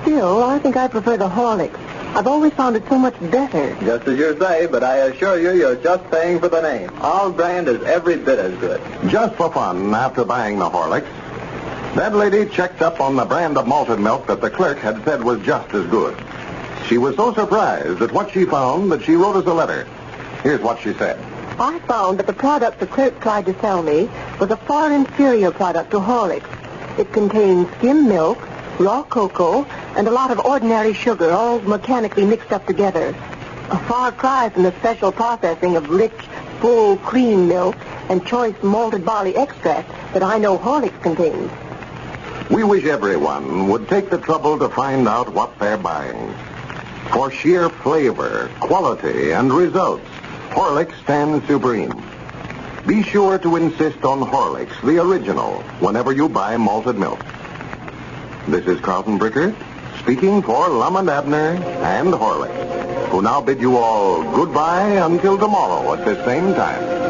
Still, I think I prefer the Horlicks. I've always found it so much better. Just as you say, but I assure you, you're just paying for the name. Our brand is every bit as good. Just for fun, after buying the Horlicks, that lady checked up on the brand of malted milk that the clerk had said was just as good. She was so surprised at what she found that she wrote us a letter. Here's what she said. I found that the product the clerk tried to sell me was a far inferior product to Horlicks. It contains skim milk, raw cocoa, and a lot of ordinary sugar, all mechanically mixed up together. A far cry from the special processing of rich, full cream milk and choice malted barley extract that I know Horlicks contains. We wish everyone would take the trouble to find out what they're buying. For sheer flavor, quality, and results, Horlicks stands supreme. Be sure to insist on Horlicks, the original, whenever you buy malted milk. This is Carlton Bricker, speaking for Lum and Abner and Horlicks, who now bid you all goodbye until tomorrow at this same time.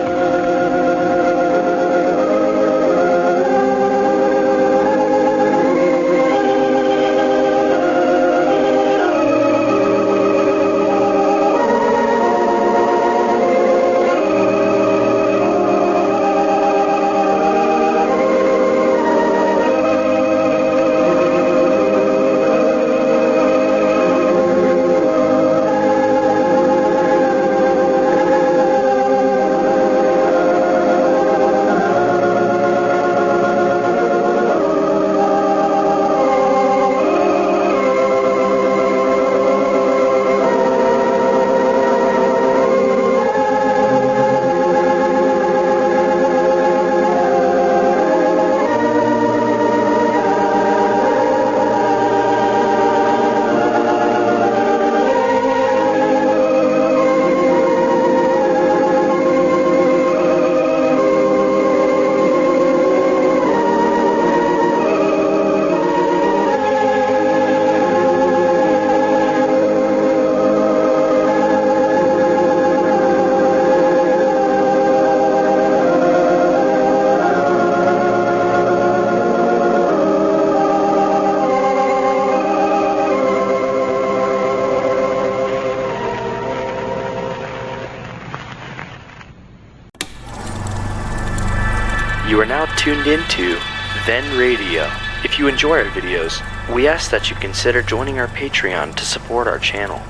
You are now tuned into Then Radio. If you enjoy our videos, we ask that you consider joining our Patreon to support our channel.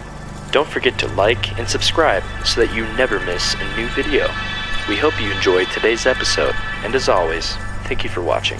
Don't forget to like and subscribe so that you never miss a new video. We hope you enjoyed today's episode, and as always, thank you for watching.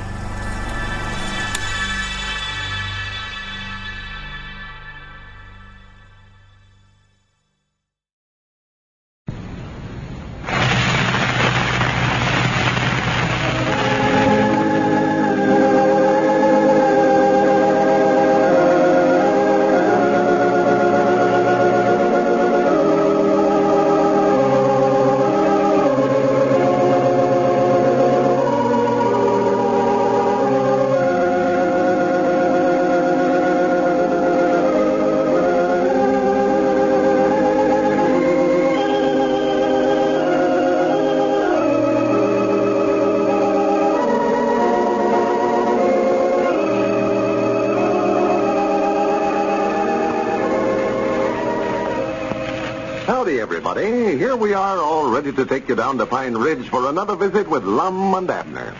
Howdy, everybody. Here we are, all ready to take you down to Pine Ridge for another visit with Lum and Abner.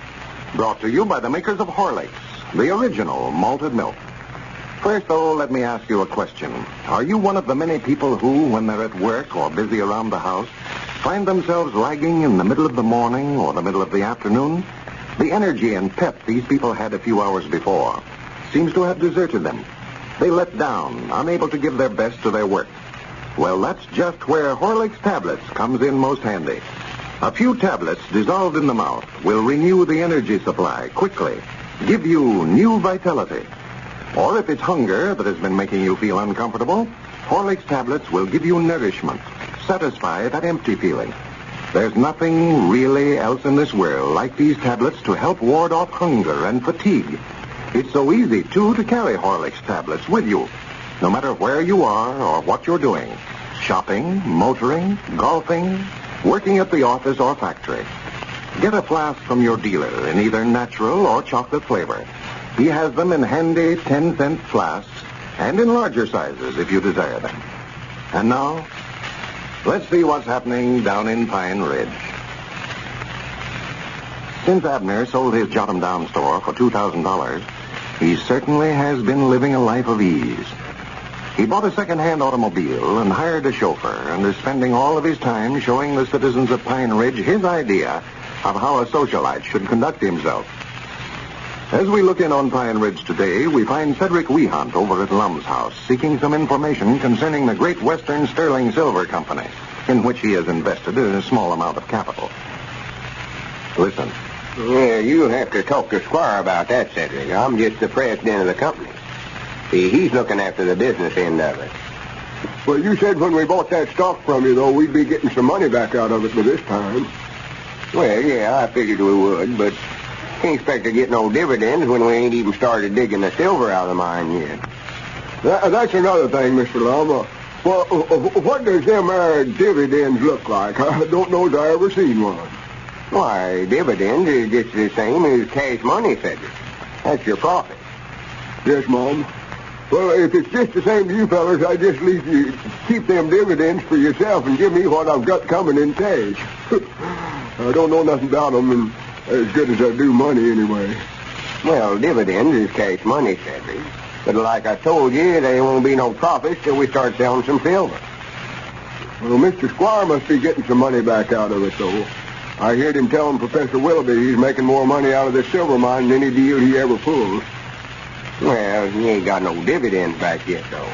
Brought to you by the makers of Horlicks, the original malted milk. First, though, let me ask you a question. Are you one of the many people who, when they're at work or busy around the house, find themselves lagging in the middle of the morning or the middle of the afternoon? The energy and pep these people had a few hours before seems to have deserted them. They let down, unable to give their best to their work. Well, that's just where Horlicks tablets comes in most handy. A few tablets dissolved in the mouth will renew the energy supply quickly, give you new vitality. Or if it's hunger that has been making you feel uncomfortable, Horlicks tablets will give you nourishment, satisfy that empty feeling. There's nothing really else in this world like these tablets to help ward off hunger and fatigue. It's so easy, too, to carry Horlicks tablets with you, no matter where you are or what you're doing. Shopping, motoring, golfing, working at the office or factory. Get a flask from your dealer in either natural or chocolate flavor. He has them in handy 10-cent flasks and in larger sizes if you desire them. And now, let's see what's happening down in Pine Ridge. Since Abner sold his jot-em-down store for $2,000, he certainly has been living a life of ease. He bought a second-hand automobile and hired a chauffeur and is spending all of his time showing the citizens of Pine Ridge his idea of how a socialite should conduct himself. As we look in on Pine Ridge today, we find Cedric Wehunt over at Lum's house seeking some information concerning the Great Western Sterling Silver Company, in which he has invested a small amount of capital. Listen. Yeah, you'll have to talk to Squire about that, Cedric. I'm just the president of the company. See, he's looking after the business end of it. Well, you said when we bought that stock from you, though, we'd be getting some money back out of it by this time. Well, yeah, I figured we would, but can't expect to get no dividends when we ain't even started digging the silver out of the mine yet. That's another thing, Mr. Lum. Well, what does them dividends look like? I don't know as I ever seen one. Why, dividends is just the same as cash money, Cedric. That's your profit. Yes, Mom. Well, if it's just the same to you fellas, I just leave you keep them dividends for yourself and give me what I've got coming in cash. I don't know nothing about them, and as good as I do money anyway. Well, dividends is cash money, Cedric. But like I told you, there won't be no profits till we start selling some silver. Well, Mr. Squire must be getting some money back out of it, though. I heard him telling Professor Willoughby he's making more money out of this silver mine than any deal he ever pulled. Well, he ain't got no dividends back yet, though.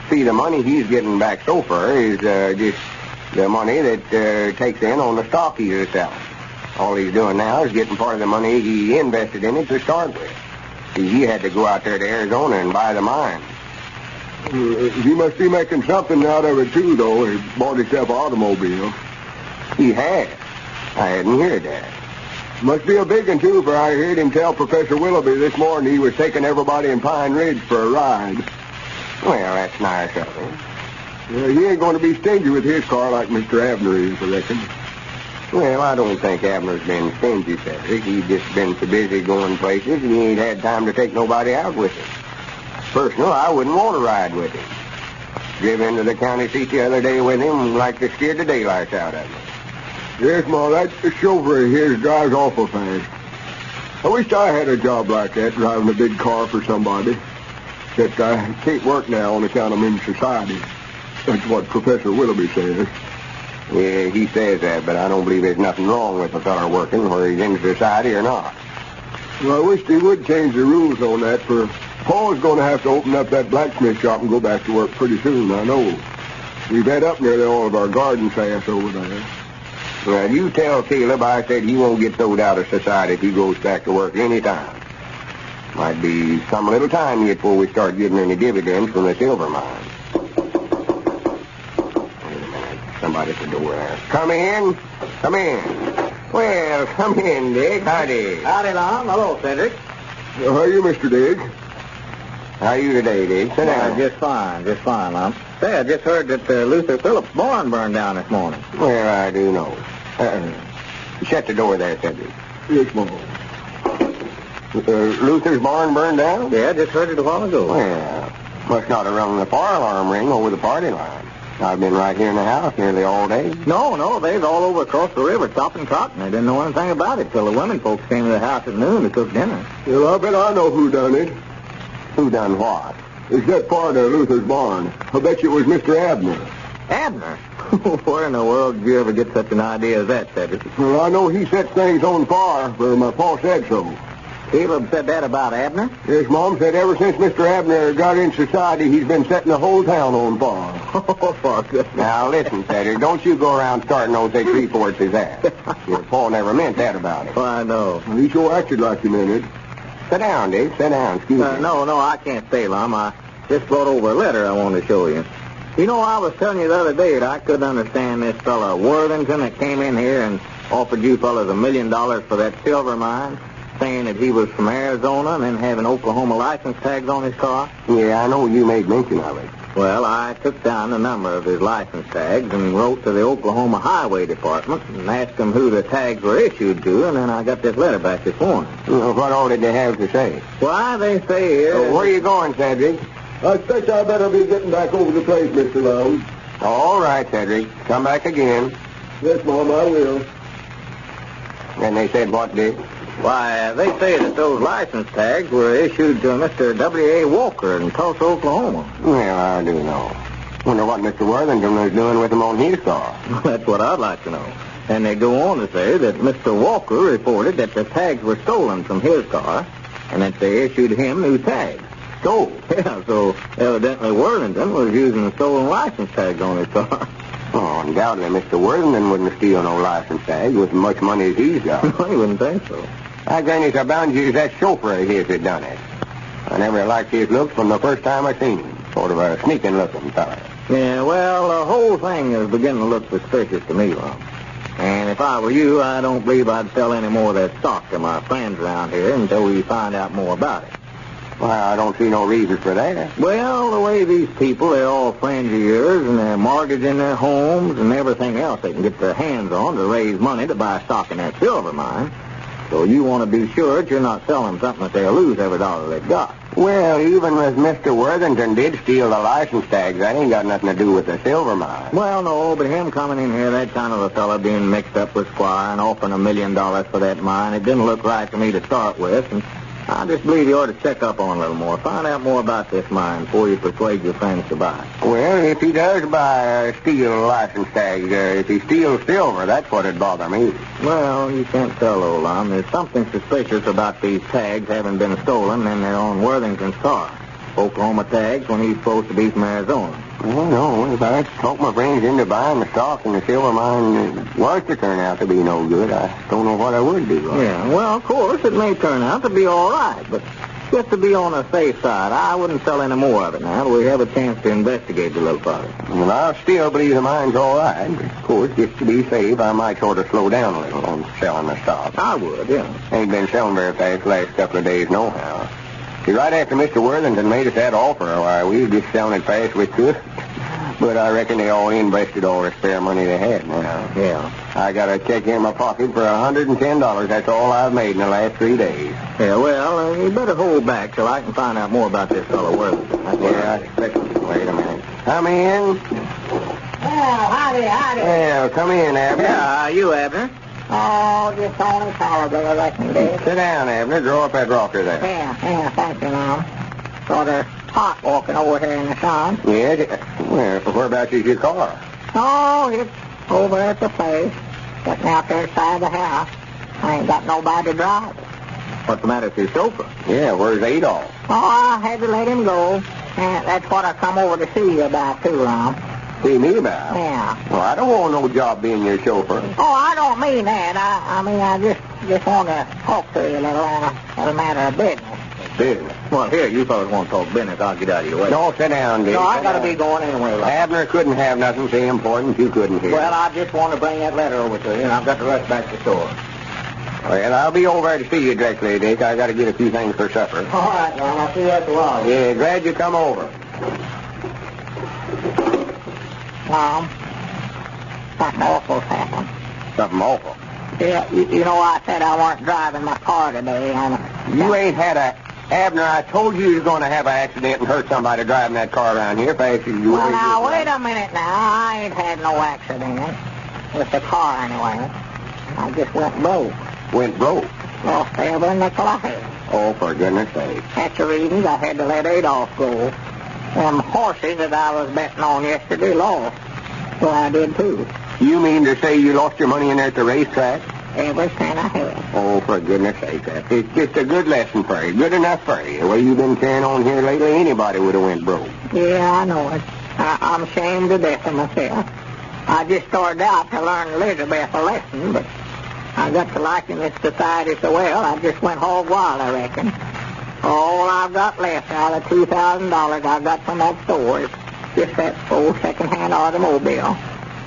See, the money he's getting back so far is just the money that takes in on the stock he's selling. All he's doing now is getting part of the money he invested in it to start with. See, he had to go out there to Arizona and buy the mine. He must be making something out of it, too, though. He bought himself an automobile. He has. I hadn't heard that. Must be a big one, too, for I heard him tell Professor Willoughby this morning he was taking everybody in Pine Ridge for a ride. Well, that's nice of him. He ain't going to be stingy with his car like Mr. Abner is, I reckon. Well, I don't think Abner's been stingy, Cedric. He's just been so busy going places, and he ain't had time to take nobody out with him. Personally, I wouldn't want to ride with him. Drove into the county seat the other day with him like to scare the daylights out of me. Yes, Ma, that chauffeur of his drives awful fast. I wished I had a job like that, driving a big car for somebody. Except I can't work now on account I'm in society. That's what Professor Willoughby says. Yeah, he says that, but I don't believe there's nothing wrong with a fella working, whether he's in society or not. Well, I wished he would change the rules on that, for Paul's going to have to open up that blacksmith shop and go back to work pretty soon, I know. We've had up nearly all of our garden sass over there. Well, you tell Caleb I said he won't get thrown out of society if he goes back to work any time. Might be some little time yet before we start getting any dividends from the silver mine. Wait a minute. Somebody at the door there. Come in. Come in. Well, come in, Dick. Howdy. Howdy, Lum. Hello, Cedric. Well, how are you, Mr. Diggs? How are you today, Dick? Sit down. Just fine, Lum. Say, I just heard that Luther Phillips' barn burned down this morning. Well, I do know. Shut the door there, Cedric. Yes, Mom. Luther's barn burned down? Yeah, I just heard it a while ago. Well, must not have rung the fire alarm ring over the party line. I've been right here in the house nearly all day. No, they's all over across the river chopping cotton. They didn't know anything about it till the women folks came to the house at noon to cook dinner. Well, I bet I know who done it. Who done what? It's that part of Luther's barn. I bet you it was Mr. Abner. Abner? Where in the world did you ever get such an idea as that, Cedric? Well, I know he sets things on fire, for my pa said so. Caleb said that about Abner? Yes, Mom said ever since Mr. Abner got in society, he's been setting the whole town on fire. Oh, for goodness. Now, listen, Cedric, don't you go around starting those big reports as that. Your pa never meant that about it. Well, I know. Well, he sure acted like he meant it. Sit down, Dick. Sit down. Excuse me. No, I can't stay, Lum. I just brought over a letter I wanted to show you. You know, I was telling you the other day that I couldn't understand this fella Worthington that came in here and offered you fellas $1 million for that silver mine, saying that he was from Arizona and then having Oklahoma license tags on his car. Yeah, I know you made mention of it. Well, I took down the number of his license tags and wrote to the Oklahoma Highway Department and asked them who the tags were issued to, and then I got this letter back this morning. Well, what all did they have to say? Why, they say here... Where are you going, Cedric? I expect I better be getting back over the place, Mr. Lum. All right, Cedric. Come back again. Yes, Mom, I will. And they said what, Dick? Why, they say that those license tags were issued to Mr. W.A. Walker in Tulsa, Oklahoma. Well, I do know. Wonder what Mr. Worthington was doing with them on his car. That's what I'd like to know. And they go on to say that Mr. Walker reported that the tags were stolen from his car and that they issued him new tags. Stole? Yeah, so evidently Worthington was using the stolen license tags on his car. Oh, undoubtedly Mr. Worthington wouldn't steal no license tag with as much money as he's got. I wouldn't think so. I guess I bound you that chauffeur of his that done it. I never liked his looks from the first time I seen him. Sort of a sneaking-looking fellow. Yeah, well, the whole thing is beginning to look suspicious to me, Lum. And if I were you, I don't believe I'd sell any more of that stock to my friends around here until we find out more about it. Well, I don't see no reason for that. Well, the way these people, they're all friends of yours, and they're mortgaging their homes and everything else they can get their hands on to raise money to buy stock in that silver mine. So you want to be sure that you're not selling something that they'll lose every dollar they've got. Well, even if Mr. Worthington did steal the license tags, that ain't got nothing to do with the silver mine. Well, no, but him coming in here, that kind of a fella being mixed up with Squire and offering $1 million for that mine, it didn't look right to me to start with, and I just believe you ought to check up on it a little more. Find out more about this mine before you persuade your friends to buy it. Well, if he does steal license tags, if he steals silver, that's what'd bother me. Well, you can't tell, old Lum. There's something suspicious about these tags having been stolen and they're on Worthington's car. Oklahoma tags when he's supposed to be from Arizona. Well, no, if I talk my friends into buying the stock in the silver mine was to turn out to be no good, I don't know what I would do. Yeah, well, of course, it may turn out to be all right, but just to be on the safe side, I wouldn't sell any more of it now till we have a chance to investigate a little further. Well, I still believe the mine's all right, but of course, just to be safe, I might sort of slow down a little on selling the stock. I would, yeah. Ain't been selling very fast the last couple of days, nohow. See, right after Mr. Worthington made us that offer, why, we was just selling it fast we could. But I reckon they all invested all the spare money they had now. Yeah. I got a check in my pocket for $110. That's all I've made in the last 3 days. Yeah, well, you better hold back till I can find out more about this fellow Worthington. Yeah, I expect so. Wait a minute. Come in. Well, howdy. Well, come in, Abner. Yeah, you, Abner? Oh, just only tolerable, I reckon, Dave. Sit down, Abner. Draw up that rocker there. Yeah, thank you, Mom. Sort of hot walking over here in the sun. Yeah? Well, whereabouts is your car? Oh, it's over at the place, sitting out there beside the house. I ain't got nobody to drive it. What's the matter with your chauffeur? Yeah, where's Adolph? Oh, I had to let him go. And that's what I come over to see you about, too, Lum. See me about? Yeah. Well, I don't want no job being your chauffeur. Oh, I don't mean that. I mean, I just want to talk to you a little on a matter of business. Business? Well, here, you fellas want to talk business. I'll get out of your way. No, sit down, Dick. No, I got to be going anyway, Lum. Abner couldn't have nothing so important you couldn't hear. Well, I just want to bring that letter over to you, and I've got to rush back to the store. Well, I'll be over to see you directly, Dick. I got to get a few things for supper. All right, Lum. I'll see you after a while. Yeah, glad you come over. Lum, something awful's happened. Something awful. Yeah, you know I said I weren't driving my car today. You ain't had a Abner, I told you was going to have an accident and hurt somebody driving that car around here fast as you Well, now, wait a minute now. I ain't had no accident with the car anyway. I just went broke. Went broke? Lost every nickel I had. Oh, for goodness sake. That's the reason I had to let Adolph go. Them horses that I was betting on yesterday lost. Well, I did too. You mean to say you lost your money in there at the racetrack? Every cent I had. Oh, for goodness sake, it's just a good lesson for you. Good enough for you. The way you've been carrying on here lately, anybody would have went broke. Yeah, I know it. I'm ashamed to death of myself. I just started out to learn Elizabeth a lesson, but I got to liking this society so well, I just went hog wild, I reckon. All I've got left out of $2,000 I got from that store is just that old second-hand automobile.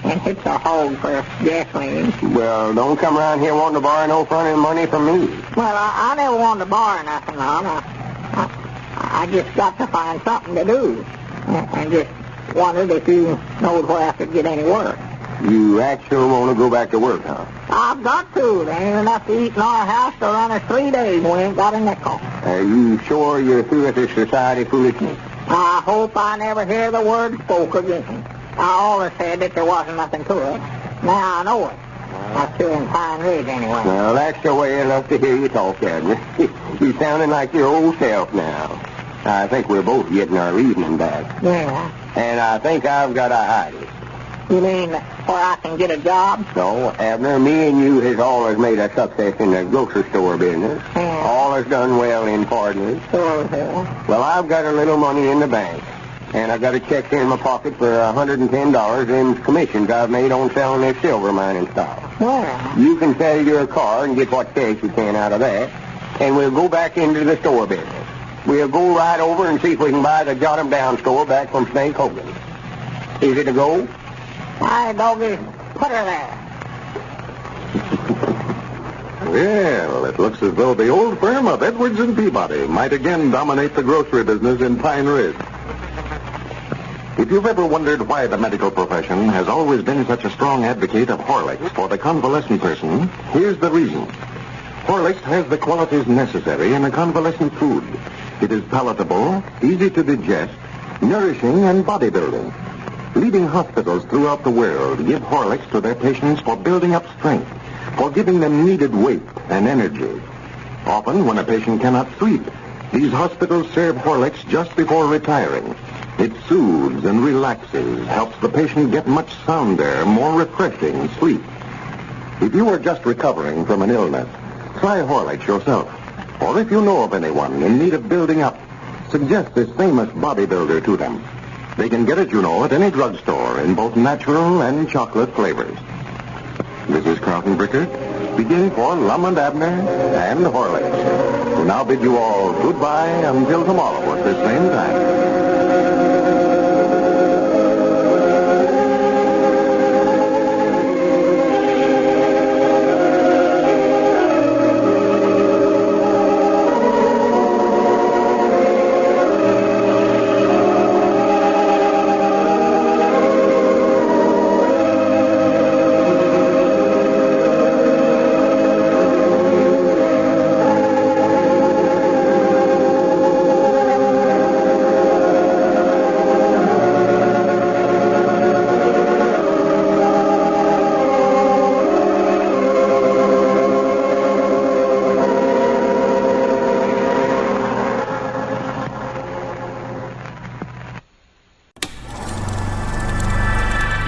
And it's a hog for gasoline. Well, don't come around here wanting to borrow no front-end money from me. Well, I never wanted to borrow nothing, Lum. I just got to find something to do. And just wondered if you knowed where I could get any work. You actually want to go back to work, huh? I've got to. There ain't enough to eat in our house to run us 3 days. We ain't got a nickel. Are you sure you're through with this society foolishness? I hope I never hear the word spoke again. I always said that there wasn't nothing to it. Now I know it. Up here in Pine Ridge, anyway. Well, that's the way I love to hear you talk, Abner. You're sounding like your old self now. I think we're both getting our reasoning back. Yeah. And I think I've got a hidey. You mean where I can get a job? No, Abner, me and you has always made a success in the grocery store business. Yeah. All has done well in partners. Sure, yeah. Well, I've got a little money in the bank. And I've got a check here in my pocket for $110 in commissions I've made on selling this silver mining stock. Well. You can sell your car and get what cash you can out of that, and we'll go back into the store business. We'll go right over and see if we can buy the Jot 'em Down store back from Snake Hogan. Is it a go? Hi, doggy. Put her there. Well, it looks as though the old firm of Edwards and Peabody might again dominate the grocery business in Pine Ridge. If you've ever wondered why the medical profession has always been such a strong advocate of Horlicks for the convalescent person, here's the reason. Horlicks has the qualities necessary in a convalescent food. It is palatable, easy to digest, nourishing, and bodybuilding. Leading hospitals throughout the world give Horlicks to their patients for building up strength, for giving them needed weight and energy. Often, when a patient cannot sleep, these hospitals serve Horlicks just before retiring. It soothes and relaxes, helps the patient get much sounder, more refreshing sleep. If you are just recovering from an illness, try Horlicks yourself. Or if you know of anyone in need of building up, suggest this famous bodybuilder to them. They can get it, you know, at any drugstore in both natural and chocolate flavors. This is Carlton Brickert, speaking for Lum and Abner and Horlicks, who now bid you all goodbye until tomorrow at this same time.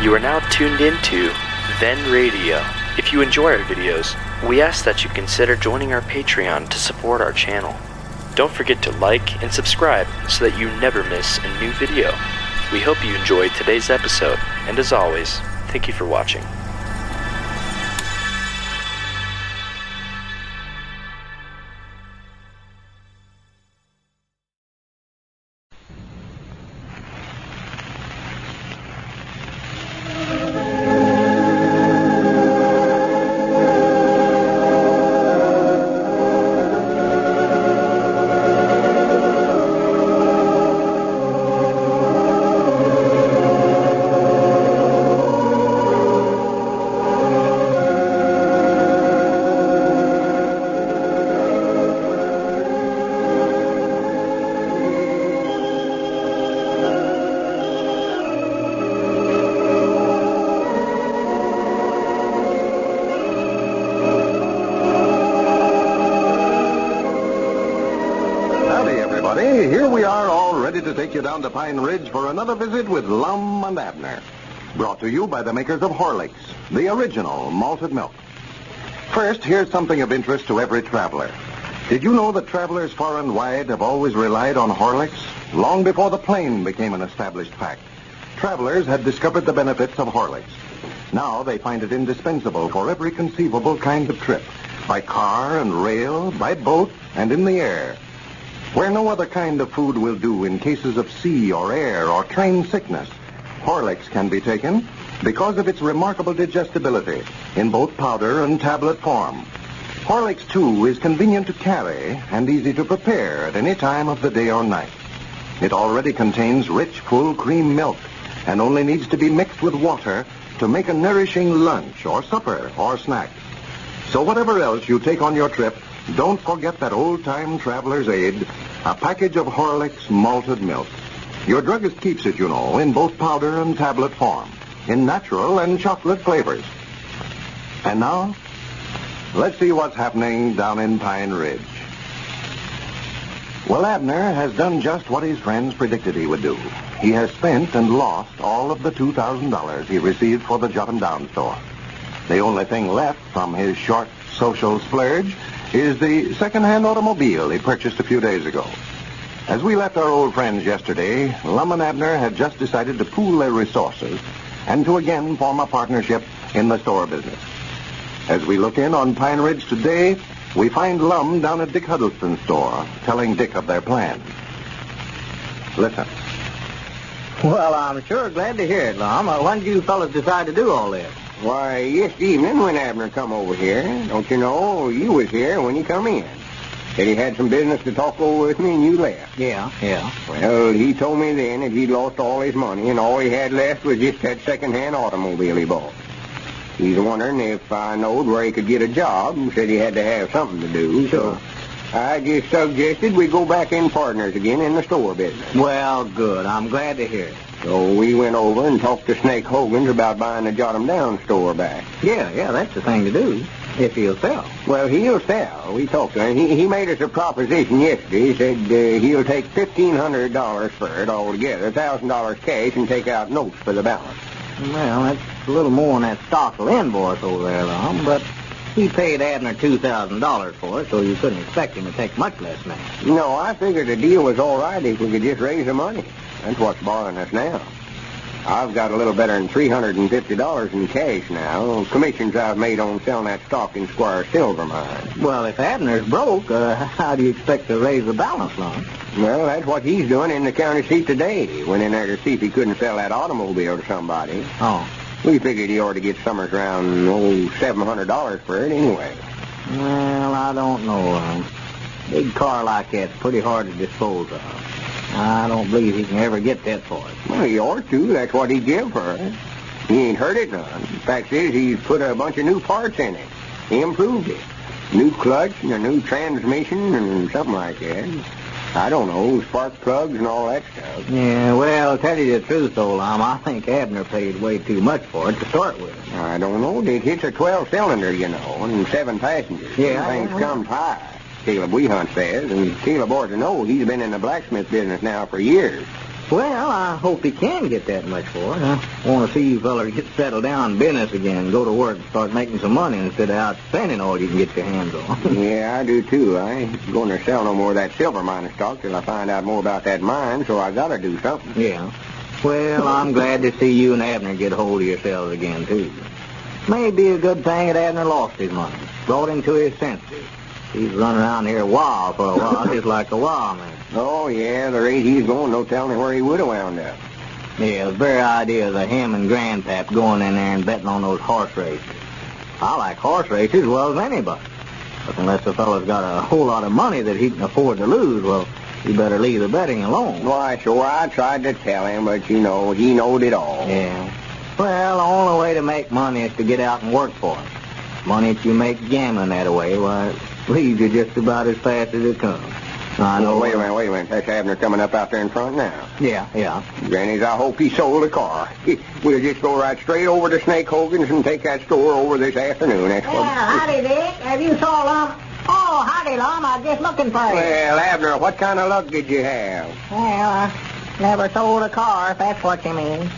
You are now tuned into Then Radio. If you enjoy our videos, we ask that you consider joining our Patreon to support our channel. Don't forget to like and subscribe so that you never miss a new video. We hope you enjoyed today's episode, and as always, thank you for watching. to take you down to Pine Ridge for another visit with Lum and Abner. Brought to you by the makers of Horlicks, the original malted milk. First, here's something of interest to every traveler. Did you know that travelers far and wide have always relied on Horlicks? Long before the plane became an established fact, travelers had discovered the benefits of Horlicks. Now they find it indispensable for every conceivable kind of trip, by car and rail, by boat, and in the air. Where no other kind of food will do in cases of sea or air or train sickness, Horlicks can be taken because of its remarkable digestibility in both powder and tablet form. Horlicks, too, is convenient to carry and easy to prepare at any time of the day or night. It already contains rich, full cream milk and only needs to be mixed with water to make a nourishing lunch or supper or snack. So whatever else you take on your trip, don't forget that old-time traveler's aid, a package of Horlicks malted milk. Your druggist keeps it, you know, in both powder and tablet form, in natural and chocolate flavors. And now, let's see what's happening down in Pine Ridge. Well, Abner has done just what his friends predicted he would do. He has spent and lost all of the $2,000 he received for the Jot 'em Down store. The only thing left from his short social splurge is the second-hand automobile he purchased a few days ago. As we left our old friends yesterday, Lum and Abner had just decided to pool their resources and to again form a partnership in the store business. As we look in on Pine Ridge today, we find Lum down at Dick Huddleston's store, telling Dick of their plans. Listen. Well, I'm sure glad to hear it, Lum. When did you fellas decide to do all this? Why, yesterday evening when Abner come over here. Don't you know, you was here when he come in. Said he had some business to talk over with me and you left. Yeah. Well, he told me then that he'd lost all his money and all he had left was just that second-hand automobile he bought. He's wondering if I knowed where he could get a job and said he had to have something to do. Sure. So I just suggested we go back in partners again in the store business. Well, good. I'm glad to hear it. So we went over and talked to Snake Hogan's about buying the Jot 'em Down store back. Yeah, that's the thing to do, if he'll sell. Well, he'll sell. We talked to him. He made us a proposition yesterday. He said he'll take $1,500 for it altogether, $1,000 cash, and take out notes for the balance. Well, that's a little more than that Stockholder invoice over there, Lum, but he paid Abner $2,000 for it, so you couldn't expect him to take much less now. No, I figured the deal was all right if we could just raise the money. That's what's bothering us now. I've got a little better than $350 in cash now. Commissions I've made on selling that stock in Squire silver mine. Well, if Abner's broke, how do you expect to raise the balance, Lum? Well, that's what he's doing in the county seat today. Went in there to see if he couldn't sell that automobile to somebody. Oh. We figured he ought to get summers around, $700 for it anyway. Well, I don't know, Lum. Big car like that's pretty hard to dispose of. I don't believe he can ever get that for it. Well, he ought to. That's what he'd give for it. He ain't hurt it none. Fact is, he's put a bunch of new parts in it. He improved it. New clutch and a new transmission and something like that. I don't know, spark plugs and all that stuff. Yeah, well, tell you the truth, though, Lum, I think Abner paid way too much for it to start with. I don't know, Dick. It's a 12-cylinder, you know, and 7 passengers. Yeah. Things comes high, Caleb Wehunt says, and Caleb ought to know he's been in the blacksmith business now for years. Well, I hope he can get that much for it. I want to see you fellas get settled down in business again, go to work and start making some money instead of out spending all you can get your hands on. Yeah, I do, too. I ain't going to sell no more of that silver mining stock till I find out more about that mine, so I got to do something. Yeah. Well, I'm glad to see you and Abner get hold of yourselves again, too. May be a good thing that Abner lost his money, brought him to his senses. He's running around here wild for a while, just like a wild man. Oh, yeah, the rate he's going, no telling where he would have wound up. Yeah, the very idea of him and Grandpap going in there and betting on those horse races. I like horse races as well as anybody. But unless the fellow's got a whole lot of money that he can afford to lose, well, you better leave the betting alone. Why, sure, I tried to tell him, but, you know, he knowed it all. Yeah. Well, the only way to make money is to get out and work for it. Money that you make gambling that way, why, it leaves you just about as fast as it comes. I know. Wait a minute. That's Abner coming up out there in front now. Yeah. Granny's, I hope he sold the car. We'll just go right straight over to Snake Hogan's and take that store over this afternoon. That's what... Yeah, howdy, Dick. Have you saw Lum? Oh, howdy, Lum. I was just looking for you. Well, Abner, what kind of luck did you have? Well, Never sold a car, if that's what you mean.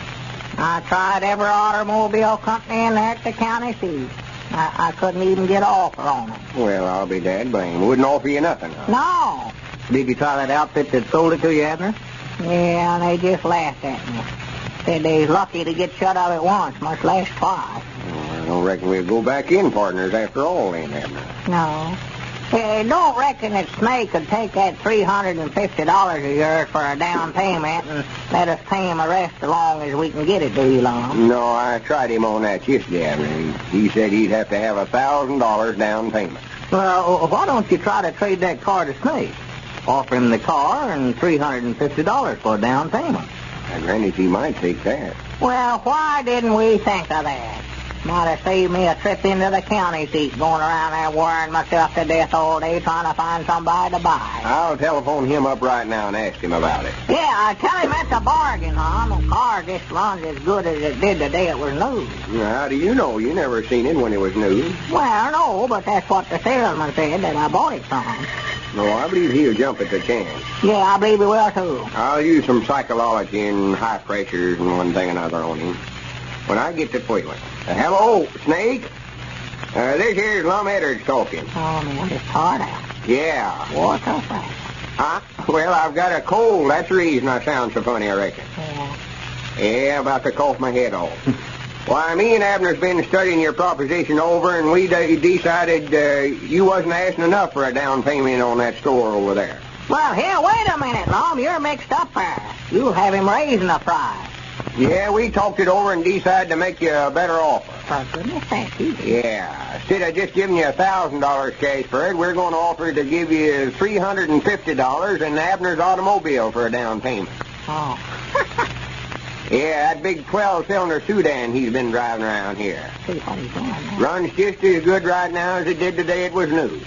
I tried every automobile company in there at the county seat. I couldn't even get an offer on it. Well, I'll be dad blame. Wouldn't offer you nothing, huh? No. Did you try that outfit that sold it to you, Abner? Yeah, and they just laughed at me. Said they's lucky to get shut of it once, much less twice. I don't reckon we'll go back in partners after all, then, Abner. No. Don't reckon that Snake could take that $350 of yours for a down payment and let us pay him the rest as long as we can get it to you, Lum. No, I tried him on that yesterday, Abner. He said he'd have to have $1,000 down payment. Well, why don't you try to trade that car to Snake? Offer him the car and $350 for a down payment. I granted he might take that. Well, why didn't we think of that? Might have saved me a trip into the county seat going around there worrying myself to death all day trying to find somebody to buy. I'll telephone him up right now and ask him about it. Yeah, I tell him that's a bargain, Lum. The car just runs as good as it did the day it was new. How do you know? You never seen it when it was new. Well, no, but that's what the salesman said that I bought it from. No, I believe he'll jump at the chance. Yeah, I believe he will, too. I'll use some psychology and high pressures and one thing or another on him. When I get to Twigling. Hello, Snake? This here's Lum Eddard's talking. Oh, man, it's hard out. Yeah. What's up there? Huh? Well, I've got a cold. That's the reason I sound so funny, I reckon. Yeah. Yeah, about to cough my head off. Why, me and Abner's been studying your proposition over, and we decided you wasn't asking enough for a down payment on that store over there. Well, here, wait a minute, Lum. You're mixed up there. You'll have him raising the price. Yeah, we talked it over and decided to make you a better offer. For goodness sake, you. Yeah. Instead of just giving you $1,000 cash for it, we're going to offer to give you $350 and Abner's automobile for a down payment. Oh. Yeah, that big 12-cylinder sedan he's been driving around here. See what he's doing now. Runs just as good right now as it did the day it was new.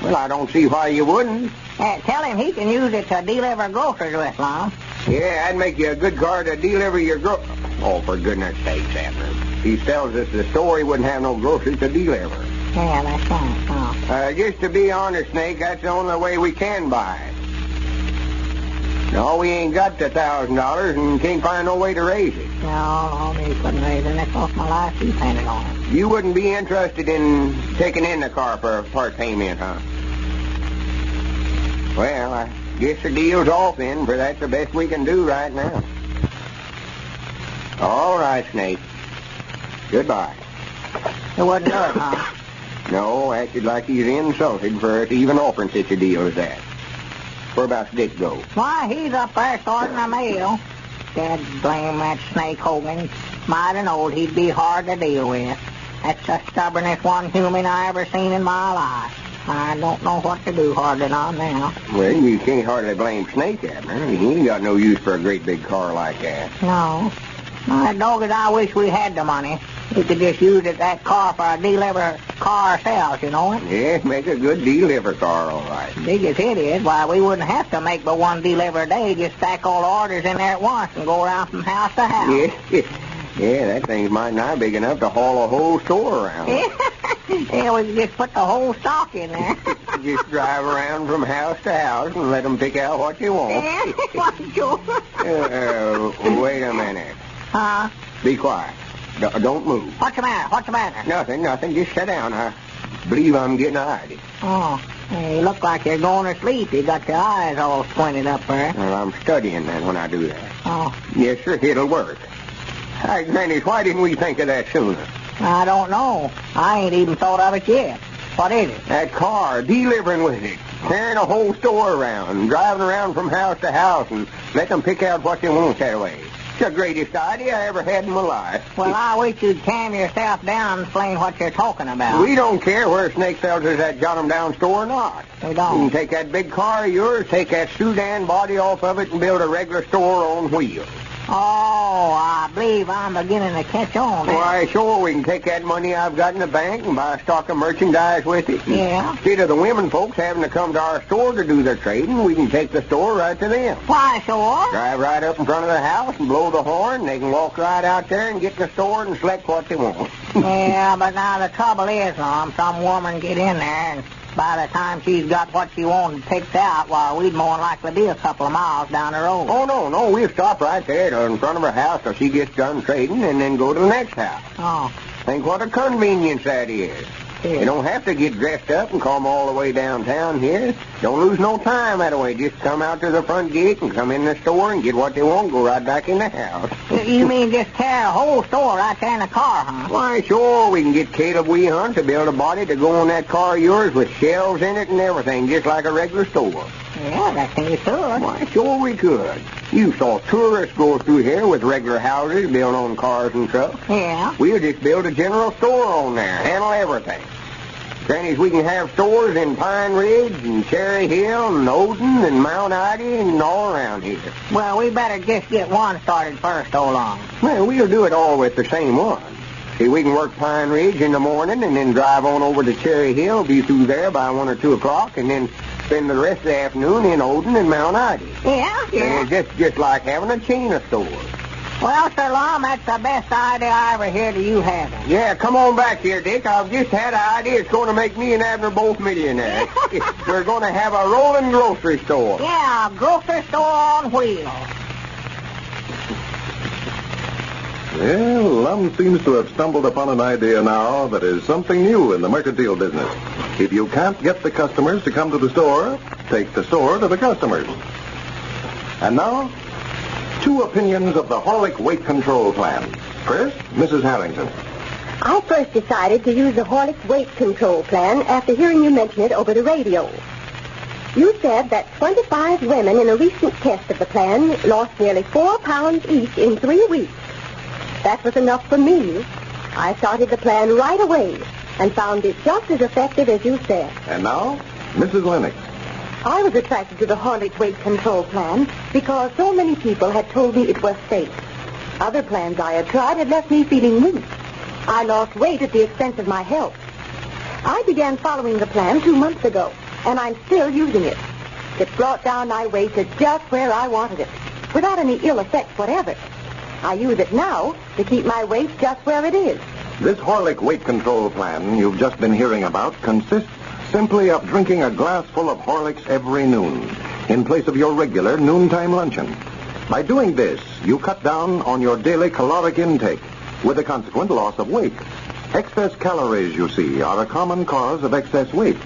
Well, I don't see why you wouldn't. Tell him he can use it to deliver groceries with, Lum. Yeah, that'd make you a good car to deliver your Oh, for goodness sakes, Abner. If he sells us the store, he wouldn't have no groceries to deliver. Yeah, that's right. Oh. Just to be honest, Snake, that's the only way we can buy it. No, we ain't got the $1,000 and can't find no way to raise it. No, he couldn't raise it. That's off my life depended on it. You wouldn't be interested in taking in the car for a part payment, huh? Well, I guess the deal's off then, for that's the best we can do right now. All right, Snake. Goodbye. You wouldn't do it, huh? No, acted like he's insulted for it even offering such a deal as that. Whereabouts Dick go? Why, he's up there sorting the mail. Dad blame that Snake Hogan. Mighty old, he'd be hard to deal with. That's the stubbornest one human I ever seen in my life. I don't know what to do hardly on now. Well, you can't hardly blame Snake, Abner. He ain't got no use for a great big car like that. No. My dog and I wish we had the money. We could just use that car for a deliver car ourselves, you know it? Yeah, make a good deliver car, all right. Big as it is, why, we wouldn't have to make but one deliver a day. Just stack all the orders in there at once and go around from house to house. Yeah, that thing's mighty nigh big enough to haul a whole store around. Yeah, we could just put the whole stock in there. Just drive around from house to house and let them pick out what you want. Wait a minute. Huh? Be quiet. Don't move. What's the matter? What's the matter? Nothing. Just sit down. I believe I'm getting a idea. Oh, you look like you're going to sleep. You got your eyes all squinted up there. Well, I'm studying that when I do that. Oh. Yes, sir, it'll work. Hey, Granny, why didn't we think of that sooner? I don't know. I ain't even thought of it yet. What is it? That car, delivering with it, carrying a whole store around, driving around from house to house, and let them pick out what they want that way. It's the greatest idea I ever had in my life. Well, I wish you'd calm yourself down and explain what you're talking about. We don't care where Snake sells us that John 'em down store or not. We don't. You can take that big car of yours, take that sedan body off of it, and build a regular store on wheels. Oh, I believe I'm beginning to catch on now. Why, sure, we can take that money I've got in the bank and buy a stock of merchandise with it. Yeah. Instead of the women folks having to come to our store to do their trading, we can take the store right to them. Why, sure. Drive right up in front of the house and blow the horn. They can walk right out there and get in the store and select what they want. Yeah, but now the trouble is, some woman get in there by the time she's got what she wanted picked out, well, we'd more than likely be a couple of miles down the road. Oh, no. We'll stop right there in front of her house till she gets done trading and then go to the next house. Oh. Think what a convenience that is. Yeah. You don't have to get dressed up and come all the way downtown here. Don't lose no time that way. Just come out to the front gate and come in the store and get what they want and go right back in the house. You mean just carry a whole store right there in the car, huh? Why, sure, we can get Caleb Weehunt to build a body to go on that car of yours with shelves in it and everything, just like a regular store. Yeah, that thing you could. Why, sure we could. You saw tourists go through here with regular houses built on cars and trucks. Yeah. We'll just build a general store on there, handle everything. Granny's, we can have stores in Pine Ridge and Cherry Hill and Odin and Mount Ida and all around here. Well, we better just get one started first, so long. Well, we'll do it all with the same one. See, we can work Pine Ridge in the morning and then drive on over to Cherry Hill, be through there by 1 or 2 o'clock, and then spend the rest of the afternoon in Odin and Mount Ida. Yeah. And it's just like having a chain of stores. Well, Sir Lum, that's the best idea I ever heard of you having. Yeah, come on back here, Dick. I've just had an idea. It's going to make me and Abner both millionaires. We're going to have a rolling grocery store. Yeah, a grocery store on wheels. Well, Lum seems to have stumbled upon an idea now that is something new in the mercantile business. If you can't get the customers to come to the store, take the store to the customers. And now, 2 opinions of the Horlick weight control plan. First, Mrs. Harrington. I first decided to use the Horlick's weight control plan after hearing you mention it over the radio. You said that 25 women in a recent test of the plan lost nearly 4 pounds each in 3 weeks. That was enough for me. I started the plan right away and found it just as effective as you said. And now, Mrs. Lennox. I was attracted to the Horlick weight control plan because so many people had told me it was safe. Other plans I had tried had left me feeling weak. I lost weight at the expense of my health. I began following the plan 2 months ago, and I'm still using it. It brought down my weight to just where I wanted it, without any ill effects whatever. I use it now to keep my weight just where it is. This Horlick weight control plan you've just been hearing about consists simply of drinking a glass full of Horlicks every noon, in place of your regular noontime luncheon. By doing this, you cut down on your daily caloric intake, with a consequent loss of weight. Excess calories, you see, are a common cause of excess weight.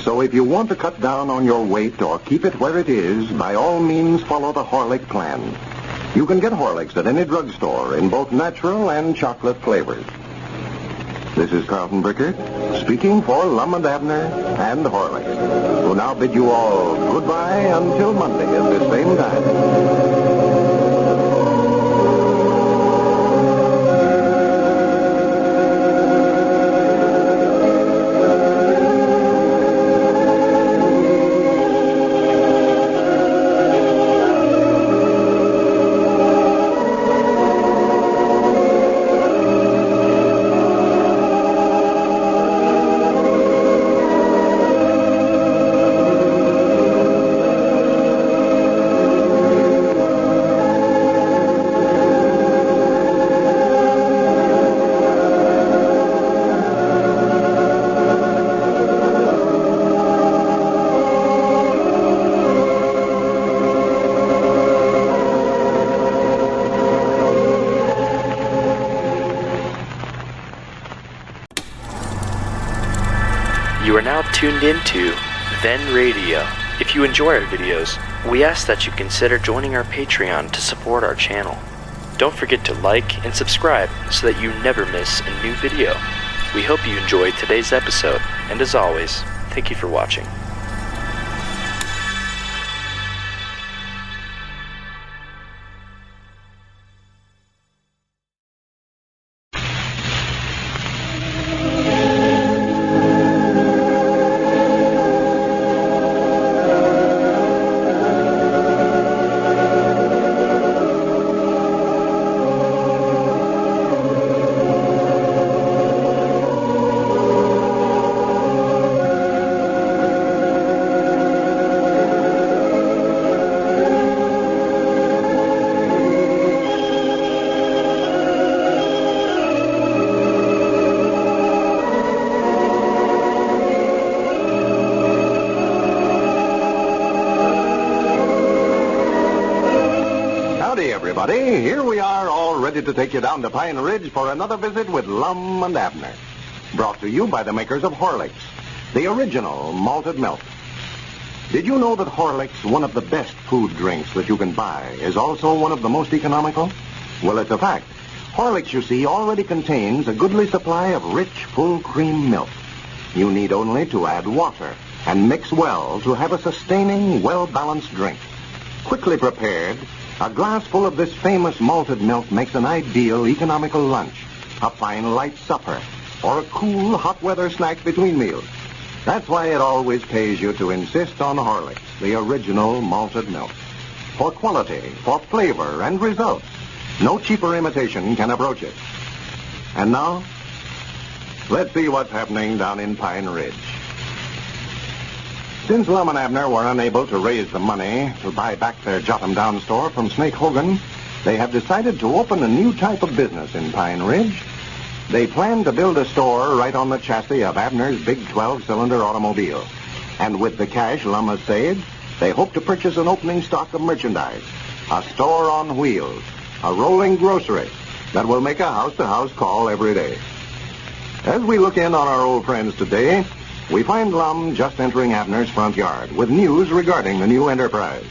So if you want to cut down on your weight or keep it where it is, by all means follow the Horlick plan. You can get Horlicks at any drugstore in both natural and chocolate flavors. This is Carlton Brickert, speaking for Lum and Abner and Horlicks, who now bid you all goodbye until Monday at this same time. You are now tuned into Then Radio. If you enjoy our videos, we ask that you consider joining our Patreon to support our channel. Don't forget to like and subscribe so that you never miss a new video. We hope you enjoyed today's episode, and as always, thank you for watching. everybody. Here we are, all ready to take you down to Pine Ridge for another visit with Lum and Abner. Brought to you by the makers of Horlicks, the original malted milk. Did you know that Horlicks, one of the best food drinks that you can buy, is also one of the most economical? Well, it's a fact. Horlicks, you see, already contains a goodly supply of rich, full cream milk. You need only to add water and mix well to have a sustaining, well-balanced drink. Quickly prepared, a glass full of this famous malted milk makes an ideal economical lunch, a fine light supper, or a cool hot weather snack between meals. That's why it always pays you to insist on Horlicks, the original malted milk. For quality, for flavor, and results, no cheaper imitation can approach it. And now, let's see what's happening down in Pine Ridge. Since Lum and Abner were unable to raise the money to buy back their Jot-'em-Down store from Snake Hogan, they have decided to open a new type of business in Pine Ridge. They plan to build a store right on the chassis of Abner's big 12-cylinder automobile. And with the cash Lum has saved, they hope to purchase an opening stock of merchandise, a store on wheels, a rolling grocery that will make a house-to-house call every day. As we look in on our old friends today, we find Lum just entering Abner's front yard with news regarding the new enterprise.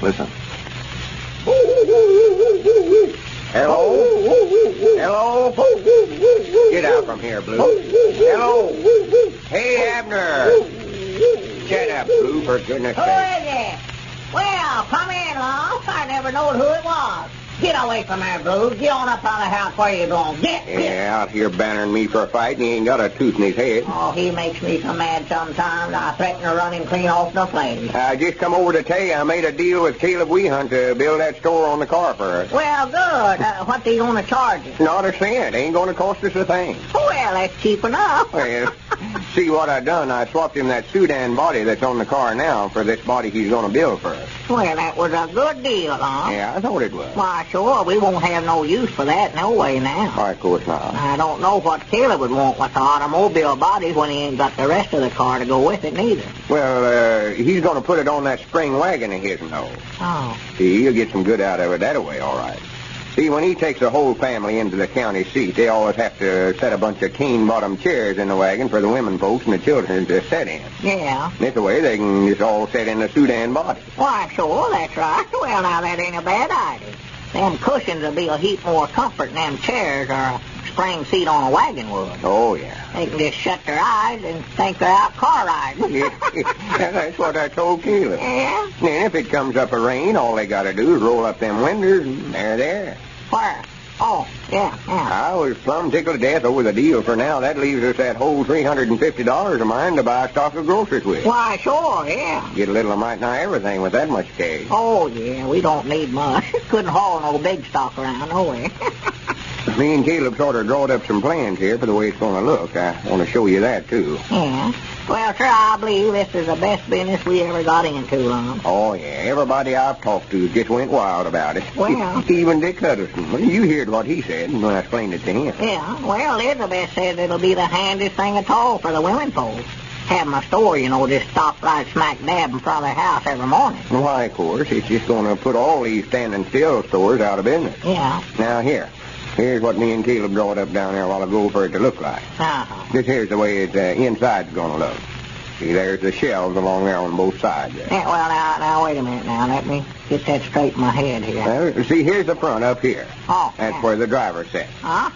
Listen. Hello? Hello? Get out from here, Blue. Hello? Hey, Abner. Shut up, Blue, for goodness Who sake. is it? Well, come in, Lum. I never knowed who it was. Get away from there, Blue. Get on up out of the house. Where you going? Get. Yeah, out here bantering me for a fight, and he ain't got a tooth in his head. Oh, he makes me so mad sometimes. I threaten to run him clean off the place. I just come over to tell you I made a deal with Caleb Wehunt to build that store on the car for us. Well, good. What they going to charge us? Not a cent. Ain't going to cost us a thing. Well, that's cheap enough. Well, see what I done? I swapped him that Sudan body that's on the car now for this body he's going to build for us. Well, that was a good deal, huh? Yeah, I thought it was. Why, sure. We won't have no use for that no way now. Why, of course not. I don't know what Caleb would want with the automobile body when he ain't got the rest of the car to go with it neither. Well, he's going to put it on that spring wagon of his and all. Oh. See, he'll get some good out of it that way, all right. See, when he takes the whole family into the county seat, they always have to set a bunch of cane-bottom chairs in the wagon for the women folks and the children to sit in. Yeah. This way they can just all sit in the Sudan body. Why, sure, that's right. Well, now, that ain't a bad idea. Them cushions will be a heap more comfort than them chairs or a spring seat on a wagon would. Oh, yeah. They can just shut their eyes and think they're out car riding. Yeah, that's what I told Caleb. Yeah? And if it comes up a rain, all they got to do is roll up them windows and they're there. Where? Oh, yeah. I was plumb tickled to death over the deal for now. That leaves us that whole $350 of mine to buy a stock of groceries with. Why, sure, yeah. Get a little of might nigh everything with that much cash. Oh, yeah, we don't need much. Couldn't haul no big stock around, no way. Me and Caleb sort of drawed up some plans here for the way it's going to look. I want to show you that, too. Yeah. Well, sir, I believe this is the best business we ever got into, Lum. Oh, yeah. Everybody I've talked to just went wild about it. Well. Even Dick Huddleston. You heard what he said when I explained it to him. Yeah. Well, Elizabeth says it'll be the handiest thing at all for the women folks. Having a store, just stop right smack dab in front of their house every morning. Why, of course. It's just going to put all these standing still stores out of business. Yeah. Now, here's what me and Caleb drawed up down there a while ago for it to look like. Uh-huh. This here's the way its inside's going to look. See, there's the shelves along there on both sides there. Yeah, well, now, wait a minute now. Let me get that straight in my head here. See, here's the front up here. Oh, That's yeah. where the driver sits. Huh?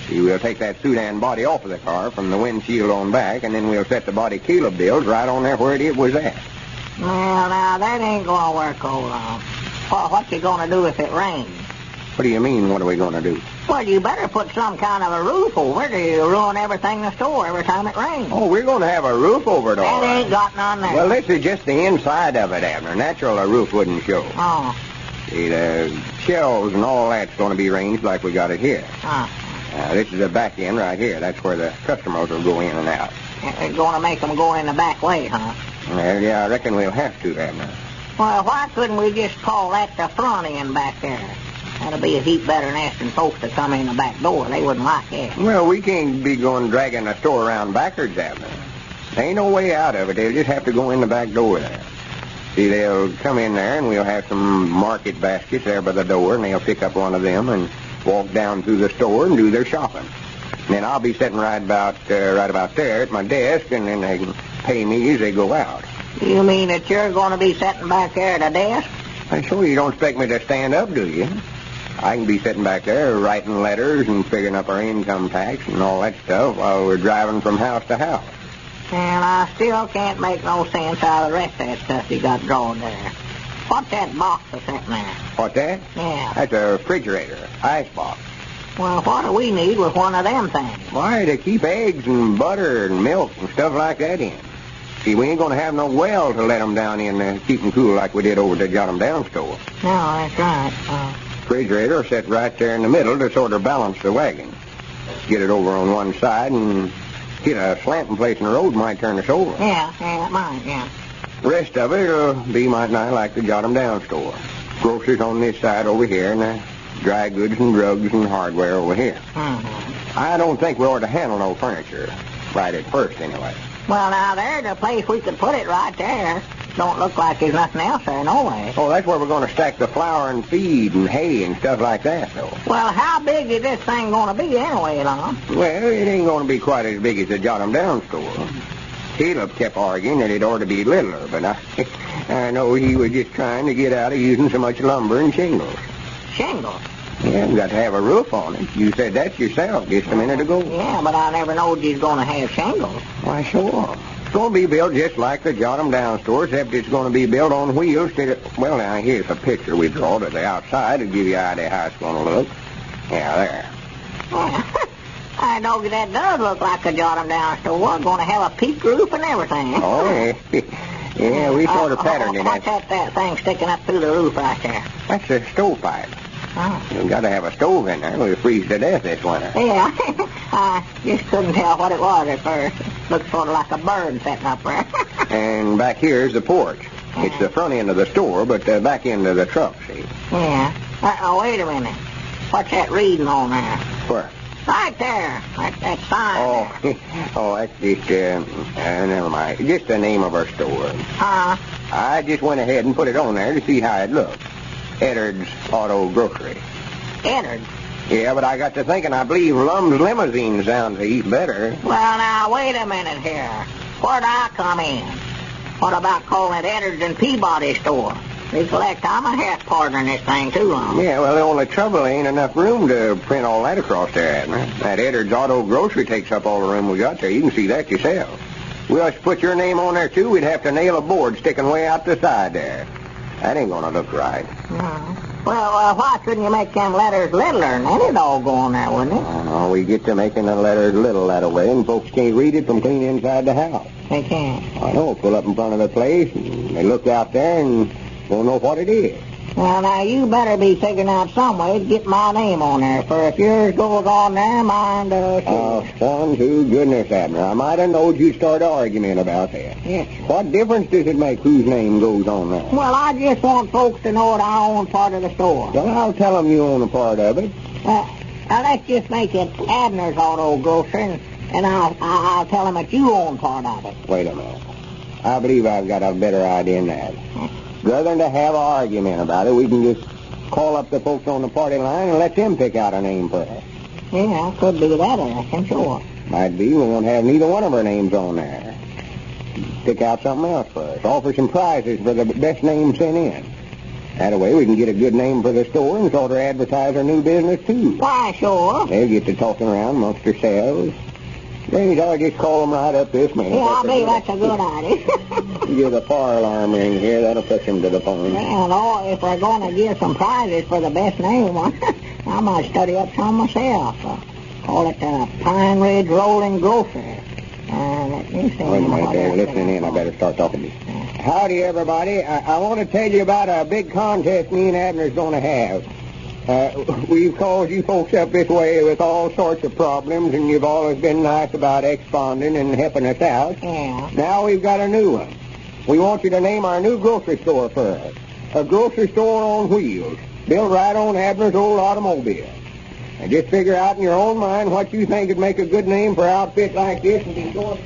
See, we'll take that Sudan body off of the car from the windshield on back, and then we'll set the body Caleb builds right on there where it was at. Well, now, that ain't going to work, old Lum. What you going to do if it rains? What do you mean, what are we going to do? Well, you better put some kind of a roof over it or you ruin everything in the store every time it rains. Oh, we're going to have a roof over it, all That right. ain't got none there. Well, this is just the inside of it, Abner. Natural, a roof wouldn't show. Oh. See, the shelves and all that's going to be arranged like we got it here. This is the back end right here. That's where the customers will go in and out. It's going to make them go in the back way, huh? Well, yeah, I reckon we'll have to, Abner. Well, why couldn't we just call that the front end back there? That'll be a heap better than asking folks to come in the back door. They wouldn't like that. Well, we can't be going dragging the store around backwards, Abner. There ain't no way out of it. They'll just have to go in the back door there. See, they'll come in there, and we'll have some market baskets there by the door, and they'll pick up one of them and walk down through the store and do their shopping. And then I'll be sitting right about there at my desk, and then they can pay me as they go out. You mean that you're going to be sitting back there at a desk? I'm sure you don't expect me to stand up, do you? I can be sitting back there writing letters and figuring up our income tax and all that stuff while we're driving from house to house. And I still can't make no sense out of the rest of that stuff you got drawn there. What's that box that's sitting there? What's that? Yeah. That's a refrigerator, ice box. Well, what do we need with one of them things? Why, to keep eggs and butter and milk and stuff like that in. See, we ain't going to have no well to let them down in to keep them cool like we did over at the Jot 'em Down store. No, that's right. Refrigerator will sit right there in the middle to sort of balance the wagon. Get it over on one side and hit a slanting place in the road might turn us over. Yeah, it might, yeah. The rest of it will be might nigh like the Jot 'em Down store. Groceries on this side over here, and the dry goods and drugs and hardware over here. Mm-hmm. I don't think we ought to handle no furniture, right at first anyway. Well, now, there's a place we could put it right there. Don't look like there's nothing else there, no way. Oh, that's where we're going to stack the flour and feed and hay and stuff like that, though. Well, how big is this thing going to be anyway, Lum? Well, it ain't going to be quite as big as the Jot 'em Down store. Caleb kept arguing that it ought to be littler, but I know he was just trying to get out of using so much lumber and shingles. Shingles? Yeah, we got to have a roof on it. You said that yourself just a minute ago. Yeah, but I never knowed you was going to have shingles. Why, sure. It's going to be built just like the Jot 'em Down store, except it's going to be built on wheels. Well, now, here's a picture we draw to the outside to give you an idea how it's going to look. Yeah, there. Yeah. I know that does look like a Jot 'em Down store. We're going to have a peak roof and everything. Oh, yeah. Yeah, we sort of patterned it. What's that thing sticking up through the roof right there? That's a stovepipe. Oh. You've got to have a stove in there. We'll freeze to death this winter. Yeah, I just couldn't tell what it was at first. It looked sort of like a bird sitting up there. And back here's the porch. It's the front end of the store, but the back end of the truck, see? Yeah. Wait a minute. What's that reading on there? Where? Right there. That sign. Oh, that's just, never mind. Just the name of our store. I just went ahead and put it on there to see how it looked. Eddard's Auto Grocery. Eddard's? Yeah, but I got to thinking, I believe Lum's Limousine sounds a heap better. Well, now, wait a minute here. Where'd I come in? What about calling it Eddard's and Peabody Store? Recollect, I'm a half partner in this thing, too, Lum. Yeah, well, the only trouble ain't enough room to print all that across there, Abner. That Eddard's Auto Grocery takes up all the room we got there. You can see that yourself. We ought to put your name on there, too. We'd have to nail a board sticking way out the side there. That ain't going to look right. Well, why couldn't you make them letters littler and then it'd all go on there, wouldn't it? Oh, no, we get to making the letters little that way, and folks can't read it from clean inside the house. They can't. I know. Pull up in front of the place, and they look out there and won't know what it is. Well, now, you better be figuring out some way to get my name on there, for if yours goes on there, mine does, too. Oh, son, to goodness, Abner. I might have knowed you'd start arguing about that. Yes. What difference does it make whose name goes on there? Well, I just want folks to know that I own part of the store. Well, I'll tell them you own a part of it. Now, let's just make it Abner's Auto Grocery, and I'll tell them that you own part of it. Wait a minute. I believe I've got a better idea than that. Rather than to have an argument about it, we can just call up the folks on the party line and let them pick out a name for us. Yeah, could do that, I reckon, sure. Might be. We won't have neither one of our names on there. Pick out something else for us. Offer some prizes for the best name sent in. That way we can get a good name for the store and sort of advertise our new business, too. Why, sure. They'll get to talking around amongst themselves. Ladies, I'll just call them right up this minute. Yeah, I believe that's a good idea. Give the fire alarm ring here. That'll push them to the phone. Well, if we're going to give some prizes for the best name, I might study up some myself. Call it the Pine Ridge Rolling Grocery. Let me see. Wait a minute, they're listening in. I better start talking to you. Howdy, everybody. I want to tell you about a big contest me and Abner's going to have. We've called you folks up this way with all sorts of problems, and you've always been nice about expanding and helping us out. Yeah. Now we've got a new one. We want you to name our new grocery store for us. A grocery store on wheels, built right on Abner's old automobile. And just figure out in your own mind what you think would make a good name for an outfit like this and be going...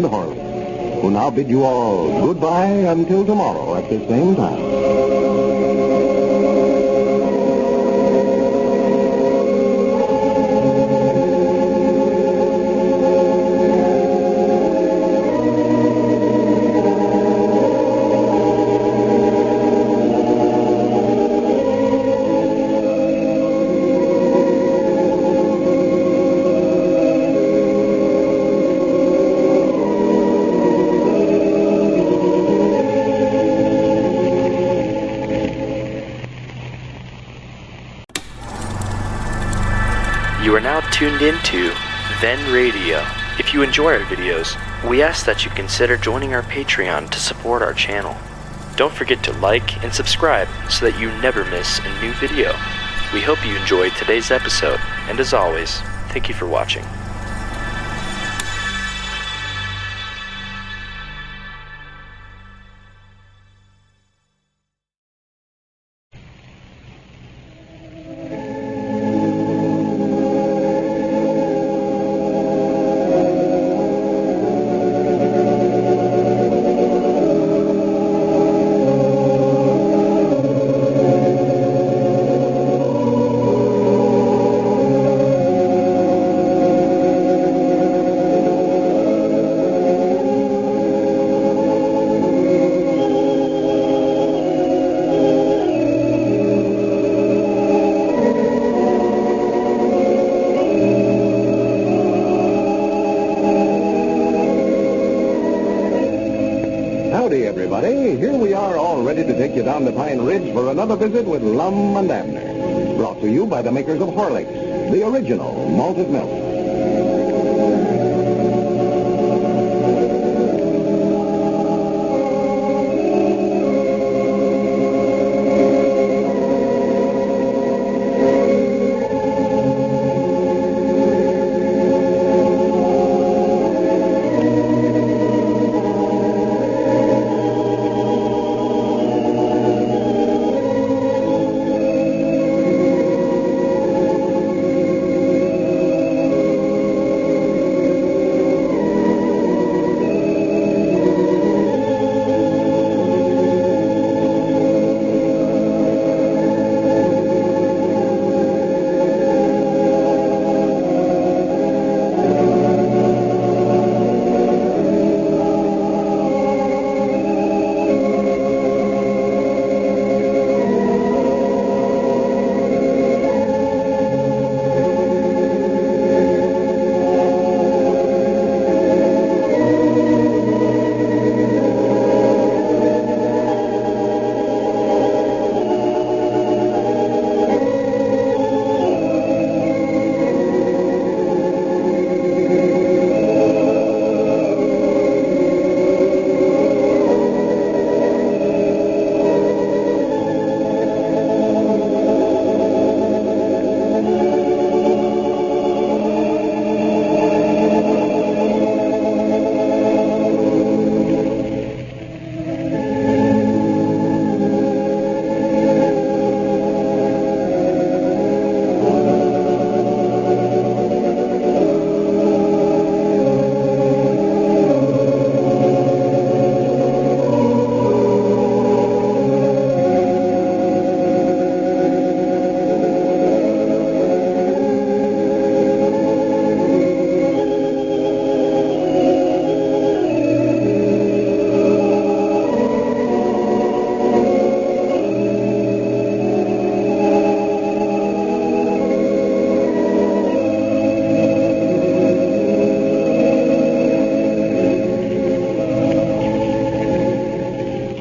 and Horlicks, who now bid you all goodbye until tomorrow at the same time. You are now tuned into Then Radio. If you enjoy our videos, we ask that you consider joining our Patreon to support our channel. Don't forget to like and subscribe so that you never miss a new video. We hope you enjoyed today's episode, and as always, thank you for watching. Howdy, everybody. Here we are, all ready to take you down the Pine Ridge for another visit with Lum and Abner. Brought to you by the makers of Horlicks, the original malted milk.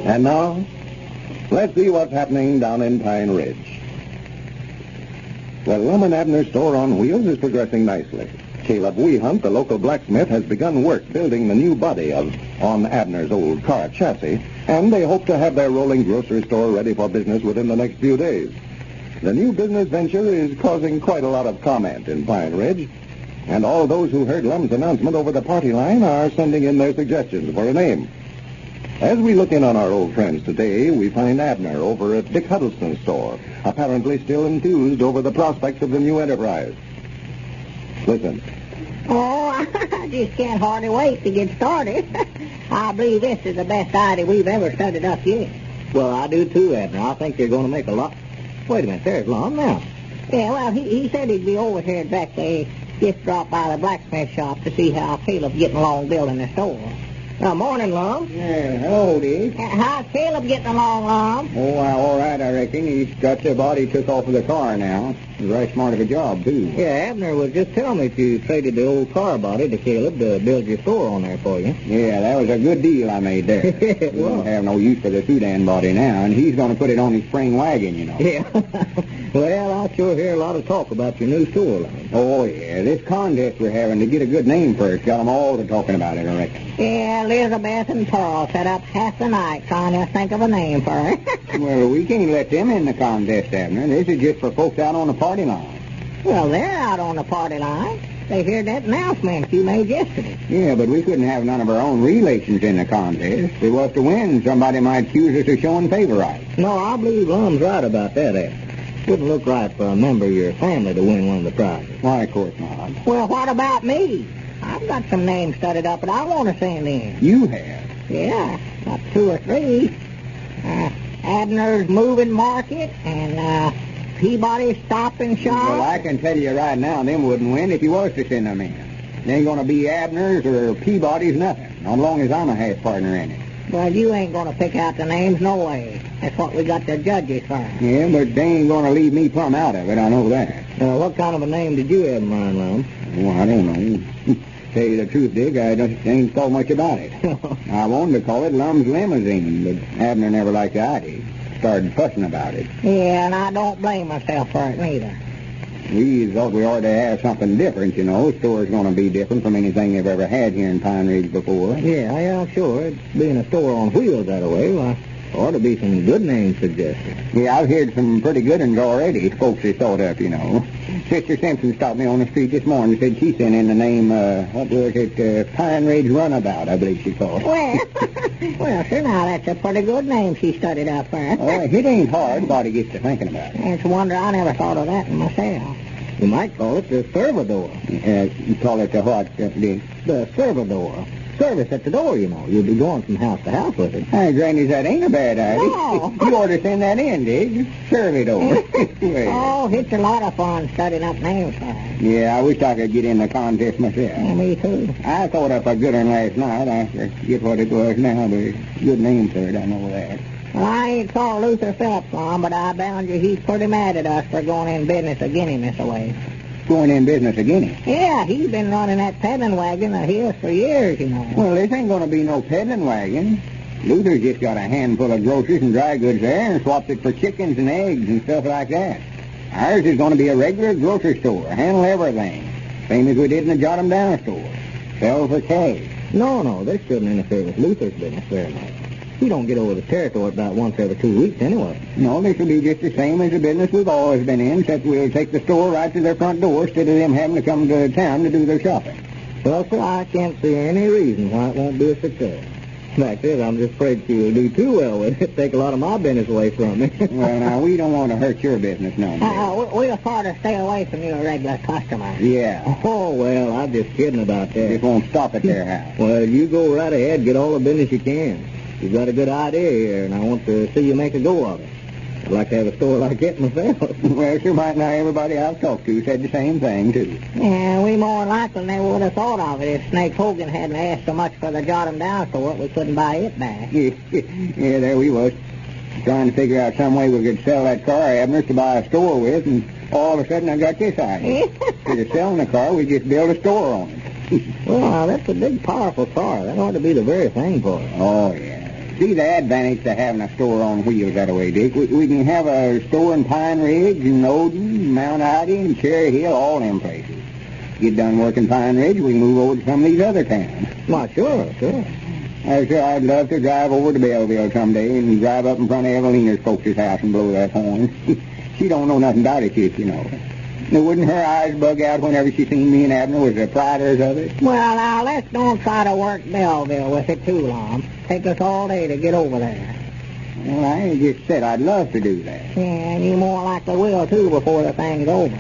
And now, let's see what's happening down in Pine Ridge. The Lum and Abner store on wheels is progressing nicely. Caleb Weehunt, the local blacksmith, has begun work building the new body on Abner's old car chassis, and they hope to have their rolling grocery store ready for business within the next few days. The new business venture is causing quite a lot of comment in Pine Ridge, and all those who heard Lum's announcement over the party line are sending in their suggestions for a name. As we look in on our old friends today, we find Abner over at Dick Huddleston's store, apparently still enthused over the prospects of the new enterprise. Listen. Oh, I just can't hardly wait to get started. I believe this is the best idea we've ever started up yet. Well, I do too, Abner. I think you're going to make a lot... Wait a minute, there's Lum now. Yeah, well, he said he'd be over here directly. Just dropped by the blacksmith shop to see how Caleb's getting along building the store. Morning, Lum. Yeah, hello, Dick. How's Caleb getting along, Lum? Oh, all right, I reckon. He's got the body took off of the car now. He's very smart of a job, too. Yeah, Abner was just telling me you traded the old car body to Caleb to build your store on there for you. Yeah, that was a good deal I made there. We don't have no use for the Sudan body now, and he's going to put it on his spring wagon, you know. Yeah. Well, I sure hear a lot of talk about your new store line. Oh, yeah. This contest we're having to get a good name first got them all to talking about it, I reckon. Yeah, Elizabeth and Pearl sat up half the night trying to think of a name for her. Well, we can't let them in the contest, Abner. This is just for folks out on the party line. Well, they're out on the party line. They heard that announcement you made yesterday. Yeah, but we couldn't have none of our own relations in the contest. If it was to win, somebody might accuse us of showing favorites. No, I believe Lum's right about that, Abner. Wouldn't look right for a member of your family to win one of the prizes. Why, of course not. Well, what about me? I've got some names studied up, but I want to send in. You have? Yeah, got 2 or 3. Abner's Moving Market and Peabody's Stop and Shop. Well, I can tell you right now, them wouldn't win if you was to send them in. They ain't going to be Abner's or Peabody's nothing, not long as I'm a half partner in it. Well, you ain't going to pick out the names, no way. That's what we got the judges for. Yeah, but they ain't going to leave me plumb out of it, I know that. What kind of a name did you have in mind, Lum? Well, I don't know. Tell you the truth, Dick, I ain't thought much about it. I wanted to call it Lum's Limousine, but Abner never liked the idea. Started fussing about it. Yeah, and I don't blame myself for it neither. We thought we ought to have something different, you know. The store's going to be different from anything they've ever had here in Pine Ridge before. Yeah, sure. It's being a store on wheels that way. Well, ought to be some good names suggested. Yeah, I've heard some pretty good ones already. Folks have thought up, you know. Sister Simpson stopped me on the street this morning and said she sent in the name, what was it, Pine Ridge Runabout, I believe she called it. Well, sure, now, that's a pretty good name she studied up for. It ain't hard. Nobody gets to thinking about it. It's a wonder I never thought of that myself. You might call it the Servador. You call it the what, Dick? The Servador. Service at the door, you know. You'll be going from house to house with it. Hey, Granny, that ain't a bad idea. No. You ought to send that in, Dick. Servador. Oh, it's a lot of fun studying up names for her. Yeah, I wish I could get in the contest myself. Yeah, me too. I thought up a good one last night. I forget what it was now, but it's a good name for it. I know that. Well, I ain't called Luther Phillips on, but I bound you he's pretty mad at us for going in business again him this way. Going in business again? Yeah, he's been running that peddling wagon of his for years, you know. Well, this ain't going to be no peddling wagon. Luther's just got a handful of groceries and dry goods there and swapped it for chickens and eggs and stuff like that. Ours is going to be a regular grocery store, handle everything. Same as we did in the Jot 'em Down store. Sell for cash. No, this shouldn't interfere with Luther's business very much. He don't get over the territory about once every 2 weeks anyway. No, this will be just the same as the business we've always been in, except we'll take the store right to their front door instead of them having to come to town to do their shopping. Well, sir, I can't see any reason why it won't be a success. Fact is, I'm just afraid she'll do too well with it. Take a lot of my business away from me. Well, now, we don't want to hurt your business none. We'll sort of stay away from your regular customers. Yeah. Oh, well, I'm just kidding about that. Just won't stop at their house. Well, you go right ahead, get all the business you can. You've got a good idea here, and I want to see you make a go of it. I'd like to have a store like that myself. Well, sure might not. Everybody I've talked to said the same thing, too. Yeah, we more likely never would have thought of it if Snake Hogan hadn't asked so much for the Jot 'em Down store. We couldn't buy it back. Yeah, there we was, trying to figure out some way we could sell that car Abner's to buy a store with, and all of a sudden I got this idea. Instead of selling the car, we just build a store on it. Well, now, that's a big, powerful car. That ought to be the very thing for it. Oh, yeah. See the advantage to having a store on wheels that way, Dick. We can have a store in Pine Ridge and Odin, Mount Ida, and Cherry Hill, all them places. Get done working Pine Ridge, we can move over to some of these other towns. Why, sure. I'd love to drive over to Belleville someday and drive up in front of Evelina's folks' house and blow that horn. She don't know nothing about it yet, you know. Now, wouldn't her eyes bug out whenever she seen me and Abner was the priders of it? Well, now, let's don't try to work Belleville with it too long. Take us all day to get over there. Well, I just said I'd love to do that. Yeah, and you more likely will, too, before the thing's over.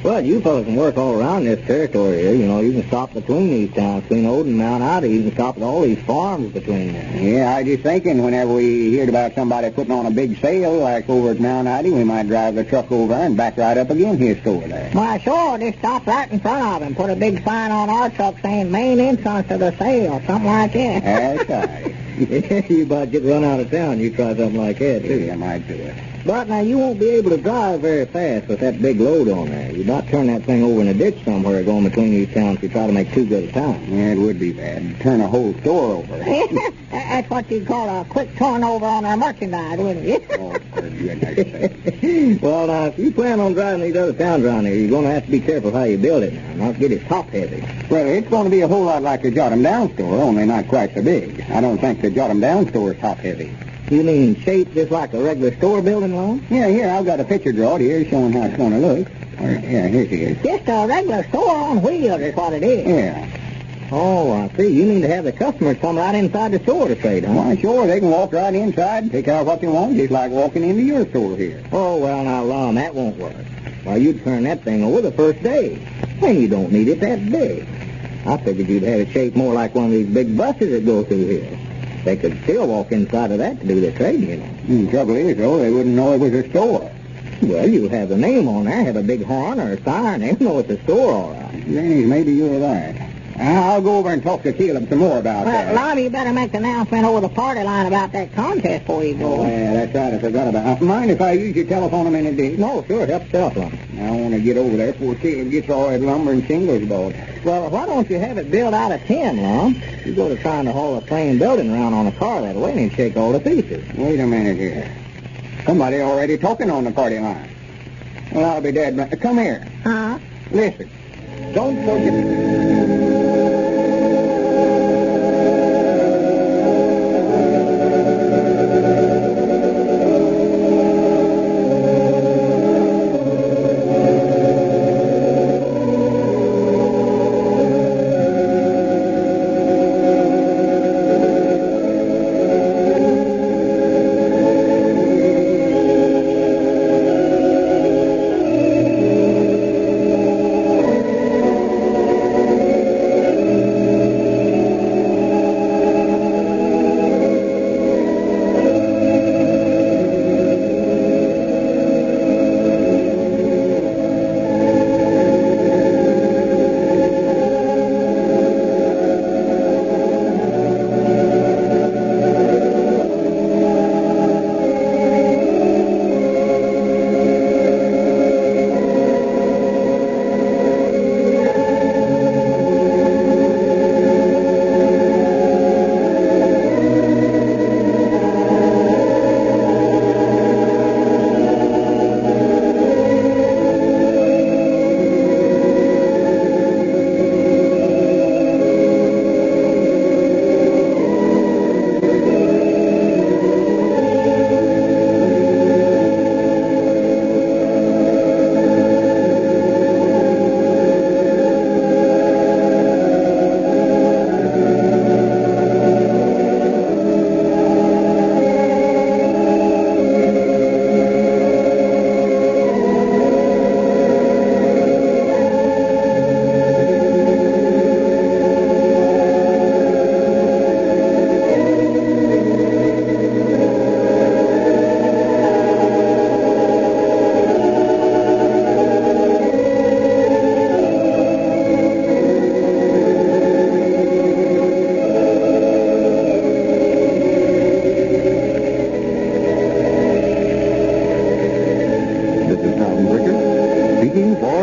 Well, you fellas can work all around this territory here. You know, you can stop between these towns, between Odin and Mount Ida. You can stop at all these farms between there. Yeah, I was just thinking whenever we heard about somebody putting on a big sale, like over at Mount Ida, we might drive the truck over and back right up against his store there. Why, sure, just stop right in front of him. Put a big sign on our truck saying main entrance to the sale, something like that. That's right. You about get run out of town. You try something like that, too. Yeah, I might do it. But now, you won't be able to drive very fast with that big load on there. You about turn that thing over in a ditch somewhere going between these towns if you try to make too good a time. Yeah, it would be bad. Turn a whole store over. That's what you'd call a quick turnover on our merchandise, wouldn't you? Oh, for goodness. Well, now, if you plan on driving these other towns around here, you're going to have to be careful how you build it now, not get it top-heavy. Well, it's going to be a whole lot like the Jot 'em Down store, only not quite so big. I don't think the Jot 'em Down store is top-heavy. You mean shaped just like a regular store building, Lum? Yeah, here, I've got a picture drawed here showing how it's going to look. Yeah, here she is. Just a regular store on wheels is what it is. Yeah. Oh, I see. You mean to have the customers come right inside the store to trade, huh? Why, sure, they can walk right inside and pick out what they want, just like walking into your store here. Oh, well, now, Lum, that won't work. Why, you'd turn that thing over the first day. And you don't need it that big. I figured you'd have it shaped more like one of these big buses that go through here. They could still walk inside of that to do their trading, you know. The trouble is, though, they wouldn't know it was a store. Well, you have the name on there, have a big horn or a sign. They'll know it's a store, all right. Granny, maybe you're right. I'll go over and talk to Caleb some more about that. Lum, you better make an announcement over the party line about that contest before you go. Oh, yeah, that's right. I forgot about it. Mind if I use your telephone a minute, Dick? No, sure, help yourself, Lum. I want to get over there before Caleb gets all that lumber and shingles bought. Well, why don't you have it built out of tin, Lum? You go to trying to haul a plain building around on a car that way and it'd shake all to pieces. Wait a minute here. Somebody already talking on the party line. Well, I'll be dead. Come here. Huh? Listen. Don't forget...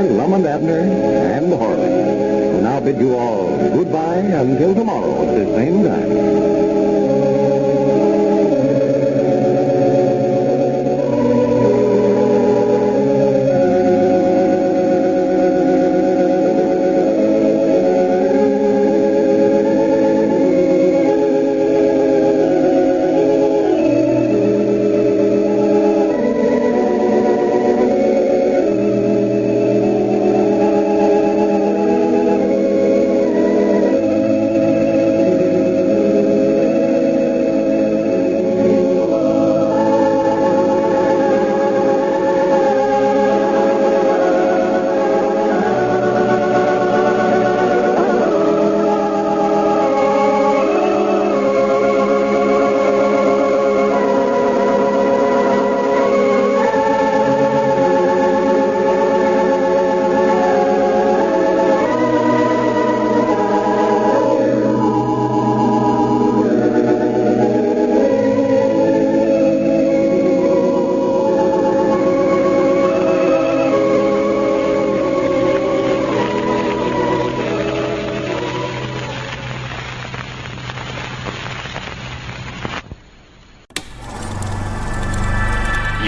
Lum and Abner and the Horlick. We now bid you all goodbye until tomorrow at the same time.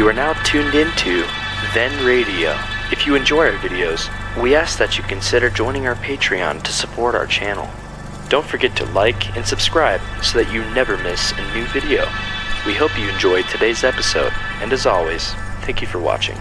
You are now tuned into Then Radio. If you enjoy our videos, we ask that you consider joining our Patreon to support our channel. Don't forget to like and subscribe so that you never miss a new video. We hope you enjoyed today's episode, and as always, thank you for watching.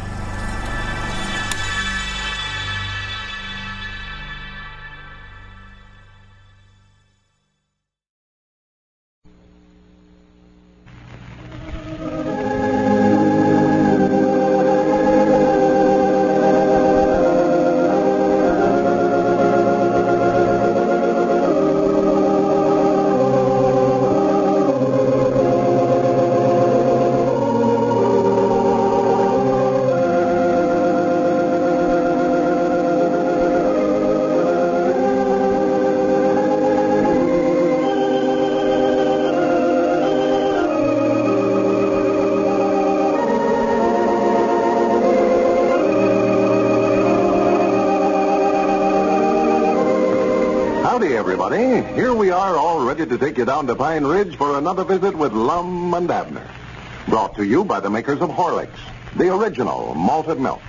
Everybody, here we are all ready to take you down to Pine Ridge for another visit with Lum and Abner. Brought to you by the makers of Horlicks, the original malted milk.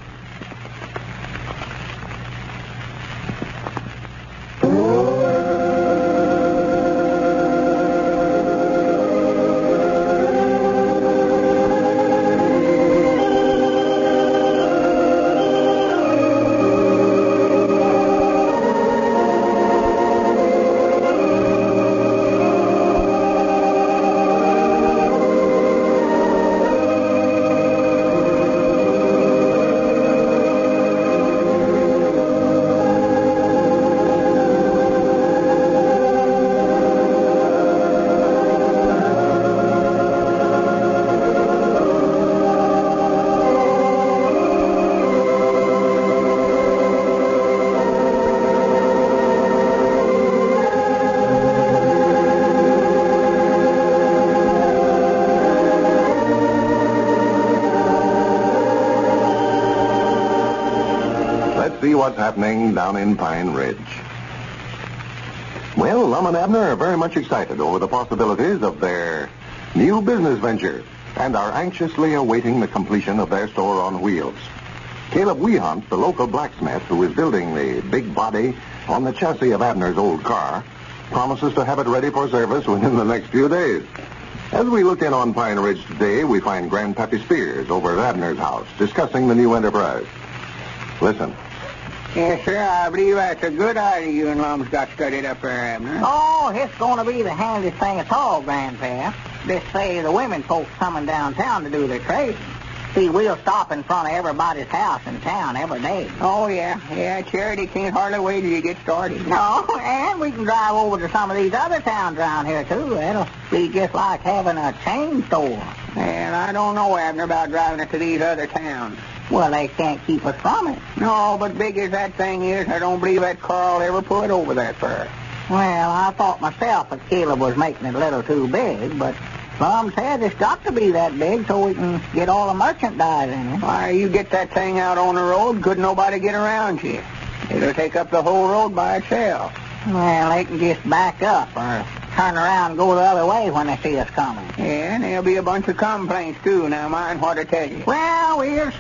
See what's happening down in Pine Ridge. Well, Lum and Abner are very much excited over the possibilities of their new business venture and are anxiously awaiting the completion of their store on wheels. Caleb Weehunt, the local blacksmith who is building the big body on the chassis of Abner's old car, promises to have it ready for service within the next few days. As we look in on Pine Ridge today, we find Grandpappy Spears over at Abner's house discussing the new enterprise. Listen. Yes, sir, I believe that's a good idea you and Lum's got studied up there, Abner. Oh, it's going to be the handiest thing at all, Grandpa. This say the women folks coming downtown to do their trade. See, we'll stop in front of everybody's house in town every day. Oh, yeah. Yeah, Charity can't hardly wait till you get started. No, and we can drive over to some of these other towns around here, too. It'll be just like having a chain store. And I don't know, Abner, about driving it to these other towns. Well, they can't keep us from it. No, but big as that thing is, I don't believe that Carl ever put over that far. Well, I thought myself that Caleb was making it a little too big, but Lum said it's got to be that big so we can get all the merchandise in it. Why, you get that thing out on the road, couldn't nobody get around you. It'll take up the whole road by itself. Well, they can just back up or turn around and go the other way when they see us coming. Yeah, and there'll be a bunch of complaints, too. Now, mind what I tell you. Well, we'll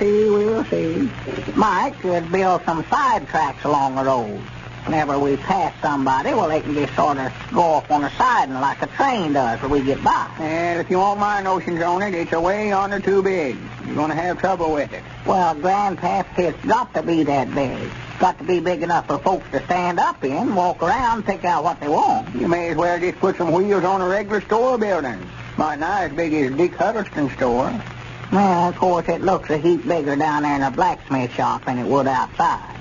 see. Mike could build some side tracks along the road. Whenever we pass somebody, well, they can just sort of go off on the side and like a train does when we get by. And if you want my notions on it, it's away yonder too big. You're going to have trouble with it. Well, Grandpa, it's got to be that big. Got to be big enough for folks to stand up in, walk around, pick out what they want. You may as well just put some wheels on a regular store building. Might not as big as Dick Huddleston's store. Well, of course, it looks a heap bigger down there in the blacksmith shop than it would outside.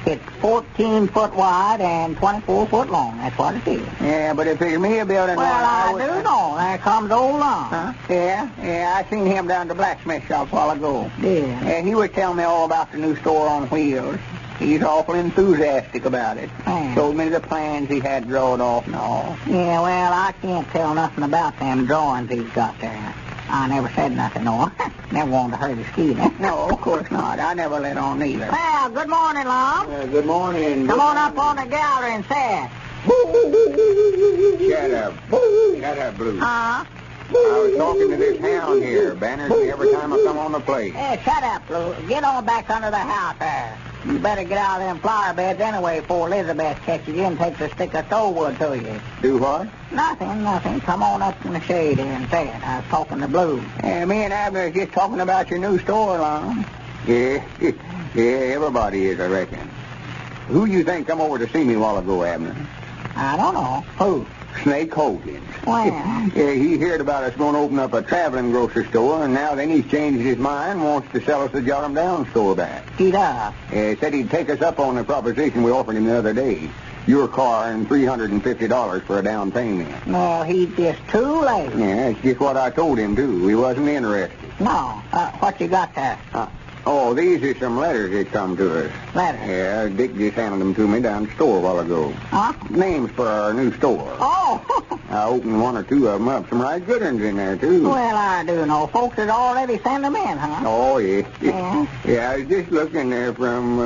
It's 14 foot wide and 24 foot long. That's what it is. Yeah, but if it's me a building... Well, I do know. There comes old Lum. Huh? Yeah, I seen him down at the blacksmith shop a while ago. Yeah, he was telling me all about the new store on wheels. He's awful enthusiastic about it. Man. Told me the plans he had drawn off and all. Yeah, well, I can't tell nothing about them drawings he's got there. I never said nothing, no. Never wanted to hurt his feelings. No, of course not. I never let on either. Well, good morning, Lum. Good morning. Come on up on the gallery and say it. Shut up, Blue. Huh? I was talking to this hound here. Banners me every time I come on the place. Hey, shut up, Lou. Get on back under the house there. You better get out of them flower beds anyway before Elizabeth catches you and takes a stick of wood to you. Do what? Nothing. Come on up in the shade here and say it. I was talking to Blue. Me and Abner is just talking about your new store, Lum. Yeah, everybody is, I reckon. Who you think come over to see me a while ago, Abner? I don't know. Who? Snake Hogan. Well. Yeah, he heard about us going to open up a traveling grocery store, and now then he's changed his mind and wants to sell us the Jot 'em Down store back. He does? He said he'd take us up on the proposition we offered him the other day. Your car and $350 for a down payment. No, he's just too late. Yeah, that's just what I told him, too. He wasn't interested. No. What you got there? These are some letters that come to us. Letters? Yeah, Dick just handed them to me down at the store a while ago. Huh? Names for our new store. Oh! I opened one or two of them up. Some right good ones in there, too. Well, I do know. Folks had already sent them in, huh? Oh, yeah. Yeah? Yeah, I was just looking there from,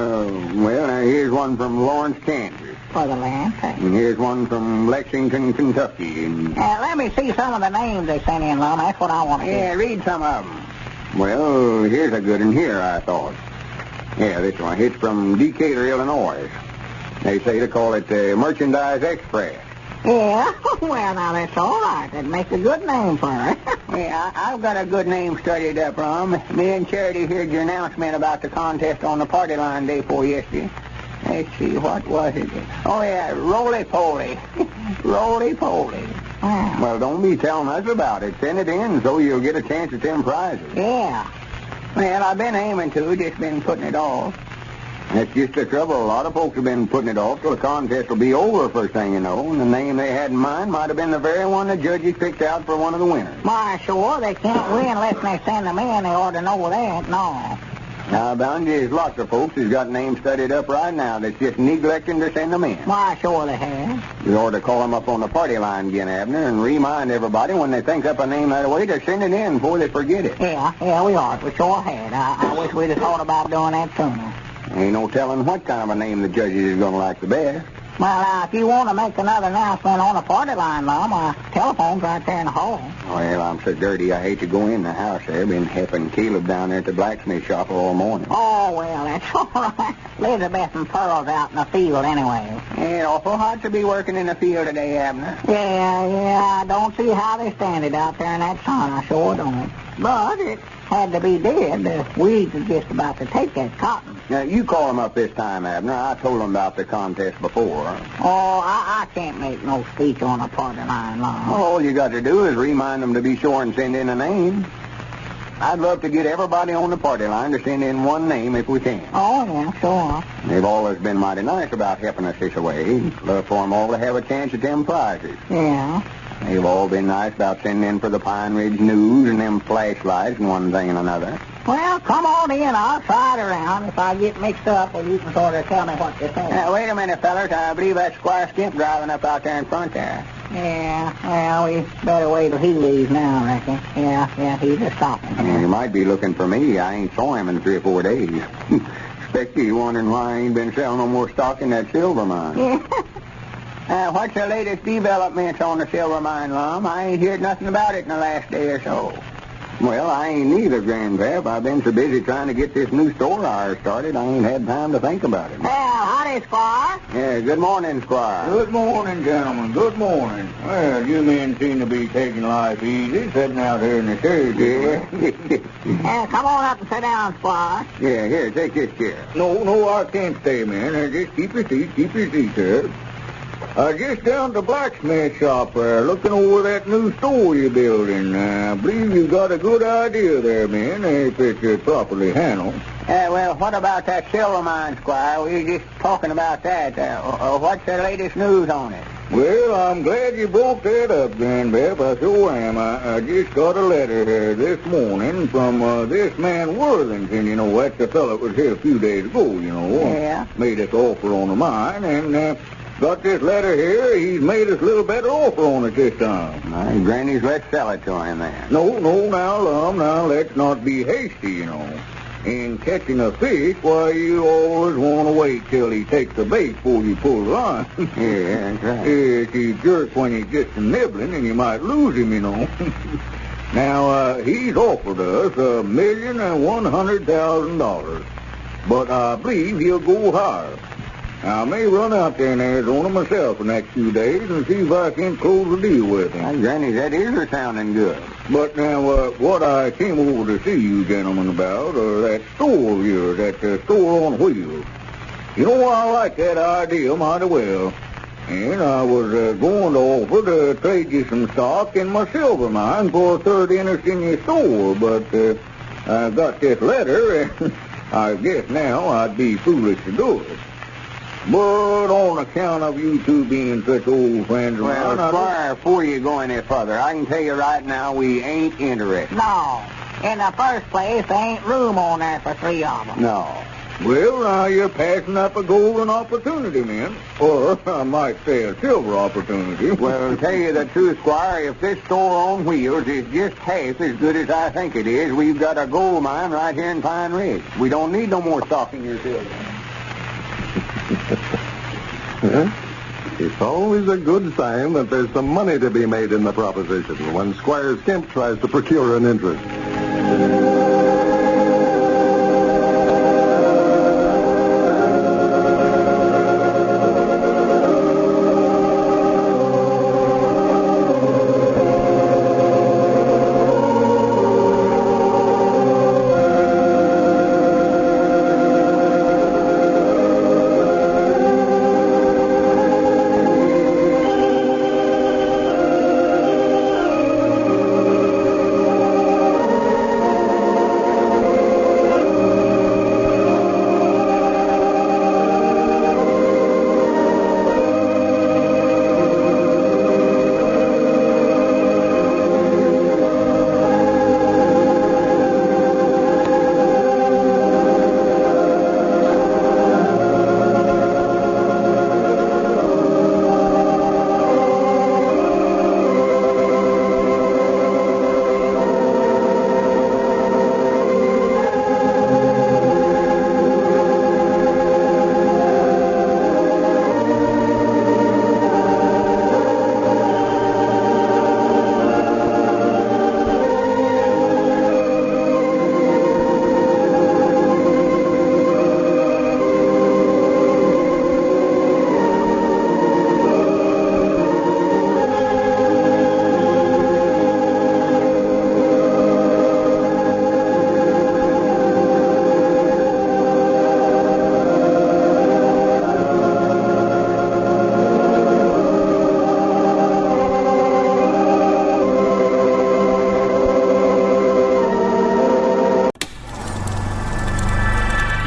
here's one from Lawrence, Kansas. For the land. And here's one from Lexington, Kentucky. And... let me see some of the names they sent in, Lum. That's what I want to Yeah, read some of them. Well, here's a good one here, I thought. Yeah, this one. It's from Decatur, Illinois. They say to call it Merchandise Express. Yeah? Well, now, that's all right. That makes a good name for it. Yeah, I've got a good name studied up, Rum. Me and Charity heard your announcement about the contest on the party line day before yesterday. Let's see, what was it? Oh, yeah, roly-poly. Roly-poly. Yeah. Well, don't be telling us about it. Send it in so you'll get a chance at them prizes. Yeah. Well, I've been aiming to, just been putting it off. That's just the trouble. A lot of folks have been putting it off till the contest will be over first thing you know, and the name they had in mind might have been the very one the judges picked out for one of the winners. Why, sure, they can't win unless they send them in. They ought to know that. No. Now, bound there's lots of folks who's got names studied up right now that's just neglecting to send them in. Why, sure they have. You ought to call them up on the party line again, Abner, and remind everybody when they think up a name that way to send it in before they forget it. Yeah, we ought. We sure had. I wish we'd have thought about doing that sooner. Ain't no telling what kind of a name the judges is going to like the best. Well, if you want to make another announcement on the party line, Lum, my telephone's right there in the hall. Well, I'm so dirty I hate to go in the house there. Been helping Caleb down there at the blacksmith shop all morning. Oh, well, that's all right. Elizabeth and Pearl's out in the field anyway. Ain't awful hard to be working in the field today, Abner. Yeah, I don't see how they stand it out there in that sun. I sure don't. But it had to be did. The weeds are just about to take that cotton. Now, you call them up this time, Abner. I told them about the contest before. Oh, I can't make no speech on a party line, Lum. All you got to do is remind them to be sure and send in a name. I'd love to get everybody on the party line to send in one name if we can. Oh, yeah, sure. They've always been mighty nice about helping us this way. Love for them all to have a chance at them prizes. Yeah. They've all been nice about sending in for the Pine Ridge News and them flashlights and one thing and another. Well, come on in. I'll try it around. If I get mixed up, well, you can sort of tell me what to say. Wait a minute, fellas. I believe that's Squire Skimp driving up out there in front there. Yeah, well, we better wait till he leaves now, I reckon. Yeah, he's a stopping. Yeah, you might be looking for me. I ain't saw him in 3 or 4 days. Expect you wondering why I ain't been selling no more stock in that silver mine. Yeah. What's the latest developments on the silver mine, Lum? I ain't heard nothing about it in the last day or so. Well, I ain't neither, Grandpap. I've been so busy trying to get this new store of ours started, I ain't had time to think about it. Well, howdy, Squire. Yeah, good morning, Squire. Good morning, gentlemen. Good morning. Well, you men seem to be taking life easy, sitting out here in the shade. Yeah. Come on up and sit down, Squire. Yeah, here, take this chair. No, I can't stay, man. Just keep your seat, sir. Just down to the blacksmith shop there, looking over that new store you're building. I believe you got a good idea there, man, if it's properly handled. Well, what about that silver mine, Squire? We were just talking about that. What's the latest news on it? Well, I'm glad you brought that up, Grandpap. I sure am. I just got a letter here this morning from this man Worthington. You know, that's the fellow that was here a few days ago, you know. Yeah. Made us offer on the mine, and got this letter here. He's made us a little better offer on it this time. Granny's, let's sell it to him then. No, now, Lum, now, let's not be hasty, you know. In catching a fish, why, you always want to wait till he takes the bait before you pull the line. Yeah, that's right. Yes, he jerks when he's just nibbling, and you might lose him, you know. Now, he's offered us $1,100,000, but I believe he'll go higher. Now, I may run out there in Arizona myself the next few days and see if I can close the deal with him. Now, Granny, that is sounding good. But now, what I came over to see you gentlemen about, that store of yours, that store on wheels. You know, I like that idea mighty well. And I was going to offer to trade you some stock in my silver mine for a third interest in your store, but I got this letter, and I guess now I'd be foolish to do it. But on account of you two being such old friends of Well, mine, Squire, before you go any further, I can tell you right now we ain't interested. No. In the first place, there ain't room on there for three of them. No. Well, now you're passing up a golden opportunity, man. Or I might say a silver opportunity. Well, to tell you the truth, Squire, if this store on wheels is just half as good as I think it is, we've got a gold mine right here in Pine Ridge. We don't need no more stock in your silver. It's always a good sign that there's some money to be made in the proposition when Squire Skimp tries to procure an interest.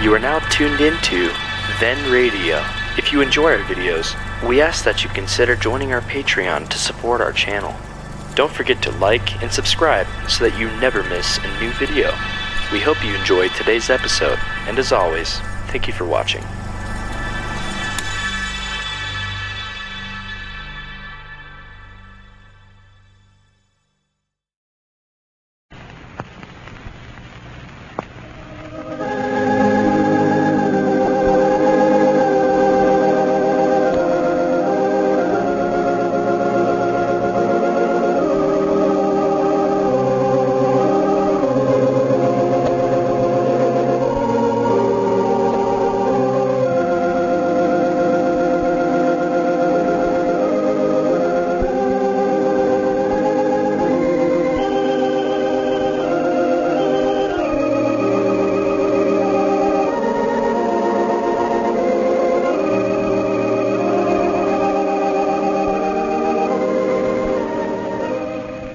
You are now tuned into Then Radio. If you enjoy our videos, we ask that you consider joining our Patreon to support our channel. Don't forget to like and subscribe so that you never miss a new video. We hope you enjoyed today's episode, and as always, thank you for watching.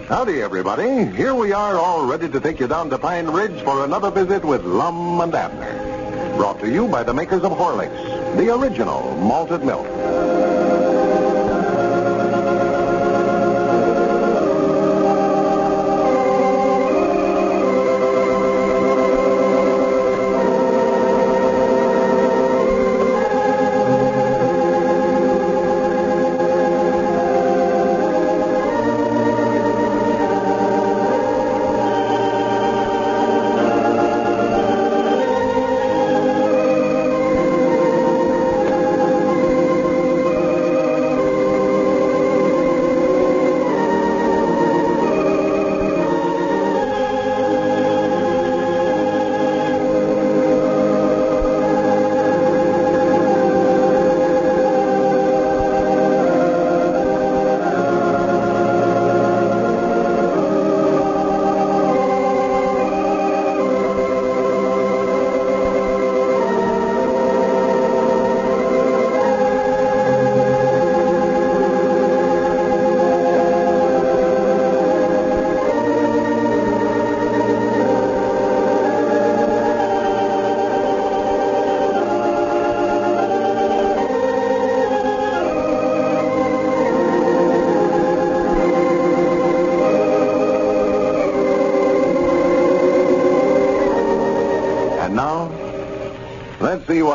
Howdy, everybody. Here we are, all ready to take you down to Pine Ridge for another visit with Lum and Abner. Brought to you by the makers of Horlicks, the original malted milk.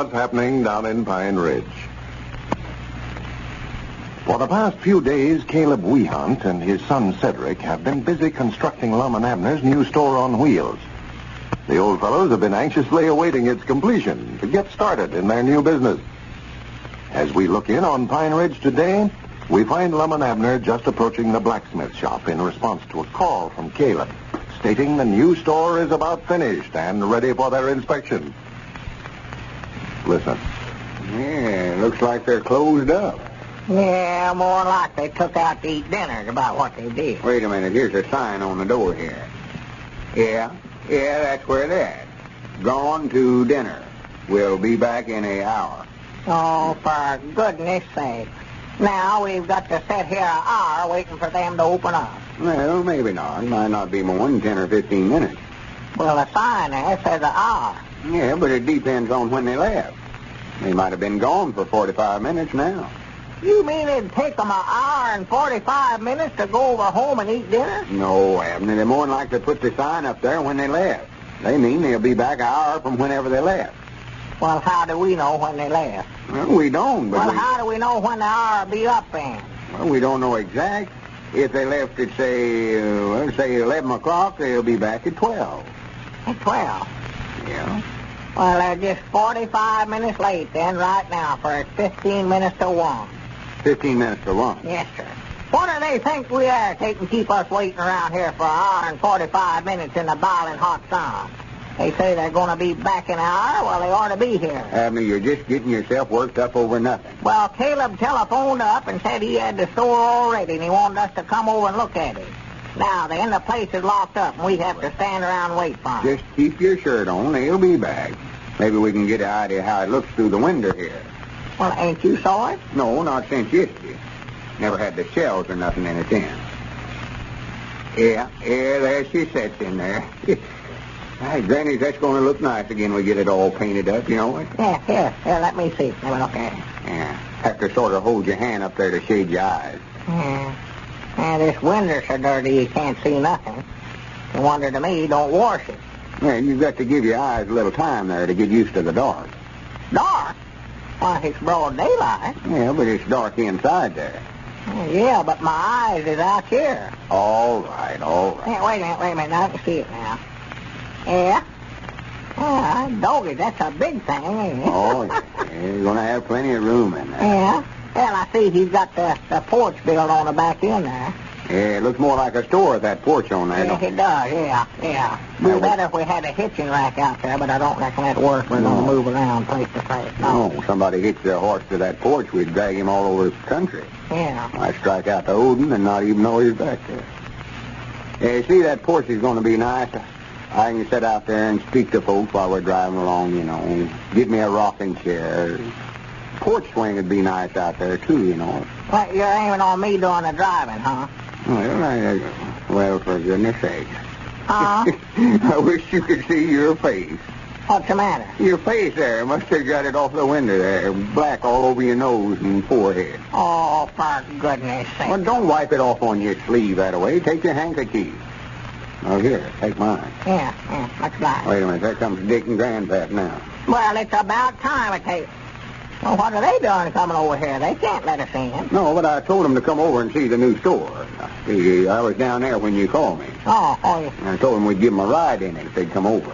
what's happening down in Pine Ridge. For the past few days, Caleb Wehunt and his son Cedric have been busy constructing Lum and Abner's new store on wheels. The old fellows have been anxiously awaiting its completion to get started in their new business. As we look in on Pine Ridge today, we find Lum and Abner just approaching the blacksmith shop in response to a call from Caleb, stating the new store is about finished and ready for their inspection. Listen. Yeah, looks like they're closed up. Yeah, more like they took out to eat dinner about what they did. Wait a minute, here's a sign on the door here. Yeah, that's where they're at. Gone to dinner. We'll be back in an hour. Oh, for goodness sake. Now we've got to sit here an hour waiting for them to open up. Well, maybe not. Might not be more than 10 or 15 minutes. Well, the sign there says an hour. Yeah, but it depends on when they left. They might have been gone for 45 minutes now. You mean it'd take them an hour and 45 minutes to go over home and eat dinner? No, Abner. They're more than likely to put the sign up there when they left. They mean they'll be back an hour from whenever they left. Well, how do we know when they left? Well, we don't, but Well, how do we know when the hour will be up then? Well, we don't know exact. If they left at, say 11 o'clock, they'll be back at 12. At 12? Yeah. Well, they're just 45 minutes late then right now, for it's 15 minutes to 1. 15 minutes to 1. Yes, sir. What do they think we are, taking keep us waiting around here for an hour and 45 minutes in the boiling hot sun? They say they're going to be back in an hour. Well, they ought to be here. Abner, you're just getting yourself worked up over nothing. Well, Caleb telephoned up and said he had the store all ready and he wanted us to come over and look at it. Now, then, the place is locked up and we have to stand around and wait for them. Just keep your shirt on. They'll be back. Maybe we can get an idea how it looks through the window here. Well, ain't you saw it? No, not since yesterday. Never had the shells or nothing in it then. Yeah, there she sits in there. Hey, Granny, that's going to look nice again when we get it all painted up, you know what? Yeah, here, let me see. Let me look at it. Yeah, have to sort of hold your hand up there to shade your eyes. Yeah, this window's so dirty you can't see nothing. The wonder to me don't wash it. Yeah, you've got to give your eyes a little time there to get used to the dark. Dark? Why, it's broad daylight. Yeah, but it's dark inside there. Yeah, but my eyes is out here. All right. Yeah, wait a minute. I can see it now. Yeah? Doggy, that's a big thing, ain't it? Oh, yeah. You're going to have plenty of room in there. Yeah? Well, I see he's got the porch built on the back end there. Yeah, it looks more like a store with that porch on there. Yes, it does, yeah. Be better if we had a hitching rack out there, but I don't reckon that'd work. We're going to move around place to place. No, somebody hitched their horse to that porch, we'd drag him all over the country. Yeah. I strike out to Odin and not even know he's back there. Yeah, see, that porch is going to be nice. I can sit out there and speak to folks while we're driving along, you know. Get me a rocking chair. Porch swing would be nice out there, too, you know. Well, you're aiming on me doing the driving, huh? Well, for goodness sake. Huh? I wish you could see your face. What's the matter? Your face there. Must have got it off the window there. Black all over your nose and forehead. Oh, for goodness sake. Well, don't wipe it off on your sleeve that way. Take your handkerchief. Oh, here, take mine. Yeah, that's right. Wait a minute. There comes Dick and Grandpap now. Well, it's about time it takes. Well, what are they doing coming over here? They can't let us in. No, but I told them to come over and see the new store. I was down there when you called me. Oh, yeah. And I told them we'd give them a ride in it if they'd come over.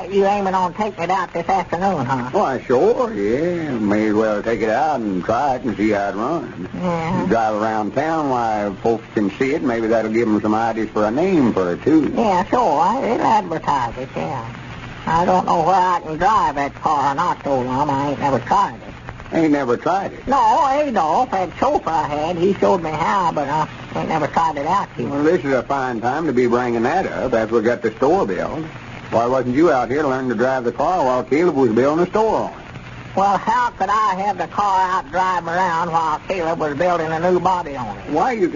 You aiming on taking it out this afternoon, huh? Why, sure, yeah. May as well take it out and try it and see how it runs. Yeah. Drive around town while folks can see it. Maybe that'll give them some ideas for a name for it, too. Yeah, sure. It'll advertise it, yeah. I don't know where I can drive that car or not, though, Lum. I ain't never tried it. Ain't never tried it? No, Adolf, that chauffeur I had, he showed me how, but I ain't never tried it out yet. Well, this is a fine time to be bringing that up after we got the store built. Why wasn't you out here learning to drive the car while Caleb was building the store on it? Well, how could I have the car out driving around while Caleb was building a new body on it? Why, you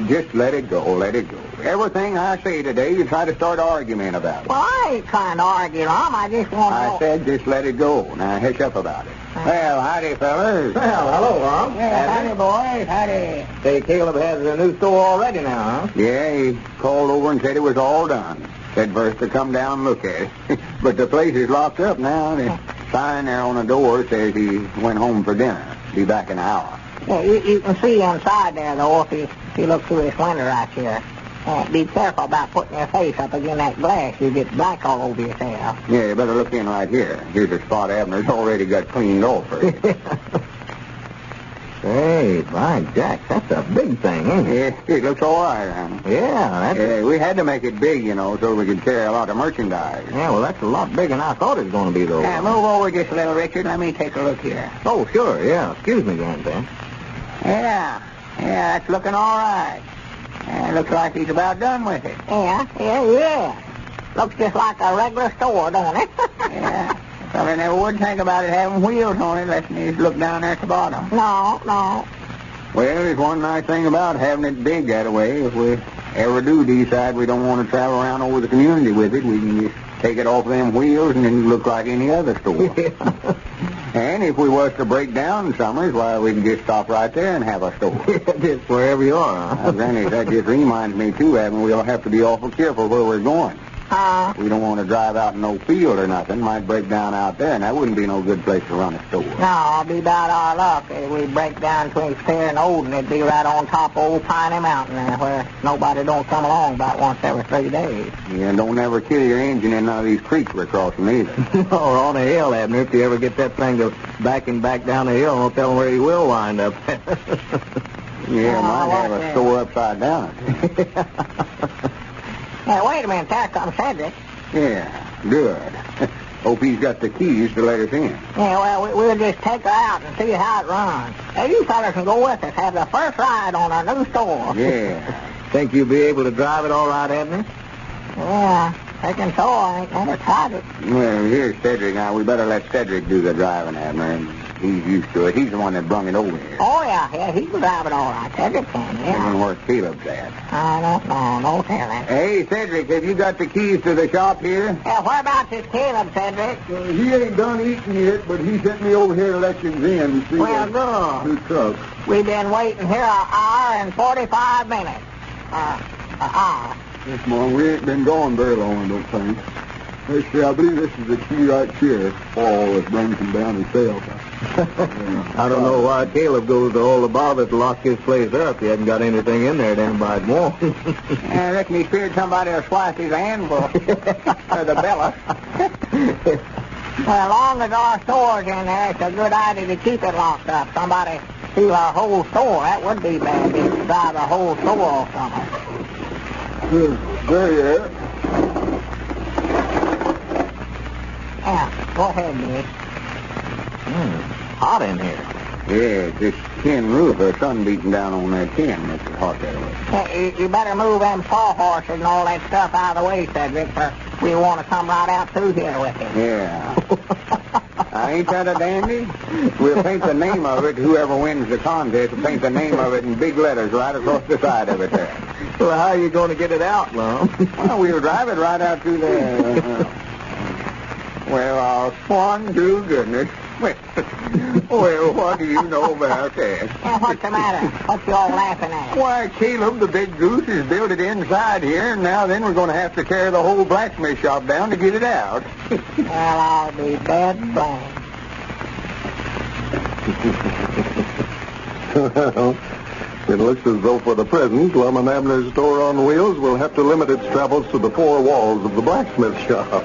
just let it go, let it go. Everything I say today, you try to start an argument about it. Well, I ain't trying to argue, Lum. I just want to know. I said just let it go. Now, hush up about it. Well, howdy, fellas. Well, hello, Lum. Yeah, howdy, boys. Howdy. Say, Caleb has a new store already now, huh? Yeah, he called over and said it was all done. Said for us to come down and look at it. But the place is locked up now. Sign there on the door says he went home for dinner. Be back in an hour. Yeah, you can see inside there, though, if you look through this window right here. Be careful about putting your face up against that glass. You get black all over yourself. Yeah, you better look in right here. Here's a spot Abner's already got cleaned off for you. Hey, by Jack, that's a big thing, ain't it? Yeah, it looks all right, huh? Yeah, we had to make it big, so we could carry a lot of merchandise. Yeah, well, that's a lot bigger than I thought it was going to be, though. Move over just a little, Richard. Let me take a look here. Oh, sure, yeah. Excuse me, Grandpa. Yeah, that's looking all right. Looks like he's about done with it. Yeah. Looks just like a regular store, don't it? Yeah. Well, I never would think about it having wheels on it unless you just look down there at the bottom. No. Well, there's one nice thing about having it big that way. If we ever do decide we don't want to travel around over the community with it, we can just take it off them wheels and then look like any other store. And if we was to break down in summers, why, we can just stop right there and have a store. Just wherever you are, huh? Granny, that just reminds me, too, Abner, we'll have to be awful careful where we're going. We don't want to drive out in no field or nothing. Might break down out there, and that wouldn't be no good place to run a store. No, I'll be about our luck. If we break down between Spear and Olden, it'd be right on top of old Piney Mountain there, where nobody don't come along about once every 3 days. Yeah, and don't ever kill your engine in none of these creeks we're crossing either. Or on a hill, Abner. If you ever get that thing to backing back down the hill, don't tell him where he will wind up. Yeah, might have a store upside down. Hey, wait a minute. There's some Cedric. Yeah, good. Hope he's got the keys to let us in. Yeah, well, we'll just take her out and see how it runs. Hey, you fellas can go with us. Have the first ride on our new store. Yeah. Think you'll be able to drive it all right, Abner? Yeah, thinking so. I ain't never tried it. Well, here's Cedric now. We better let Cedric do the driving, Abner. He's used to it. He's the one that brung it over here. Oh, yeah, he can drive it all right. Cedric can, yeah. Even where Caleb's at. I don't know. No telling. Hey, Cedric, have you got the keys to the shop here? Yeah, whereabouts is Caleb, Cedric? He ain't done eating yet, but he sent me over here to let you in to see Well, the good. truck. We've been waiting here an hour and 45 minutes. An hour. Yes, Mom, we ain't been gone very long, I don't think. Let's see, I believe this is the key right here. Paul that brings him down himself. I don't know why Caleb goes to all the bother to lock his place up. He hasn't got anything in there that anybody'd want. I reckon he feared somebody will slice his anvil. Or the Belle. Well, as long as our store's in there, it's a good idea to keep it locked up. Somebody steal our whole store. That would be bad. Just drive the whole store off somewhere. There you are. Yeah, go ahead, Nick. Hot in here. Yeah, this tin roof, the sun beating down on that tin makes it hot that way. Yeah, you better move them sawhorses and all that stuff out of the way, Cedric, for we want to come right out through here with it. Yeah. Ain't that a dandy? We'll paint the name of it. Whoever wins the contest will paint the name of it in big letters right across the side of it there. Well, how are you going to get it out, Lum? Well, we'll drive it right out through there. Well, swan to goodness. Well, what do you know about that? Yeah, what's the matter? What you all laughing at? Why, Caleb, the big goose, has built it inside here, and now then we're going to have to carry the whole blacksmith shop down to get it out. Well, I'll be dead blamed. Well, it looks as though for the present, Lum and Abner's store on wheels will have to limit its travels to the four walls of the blacksmith shop.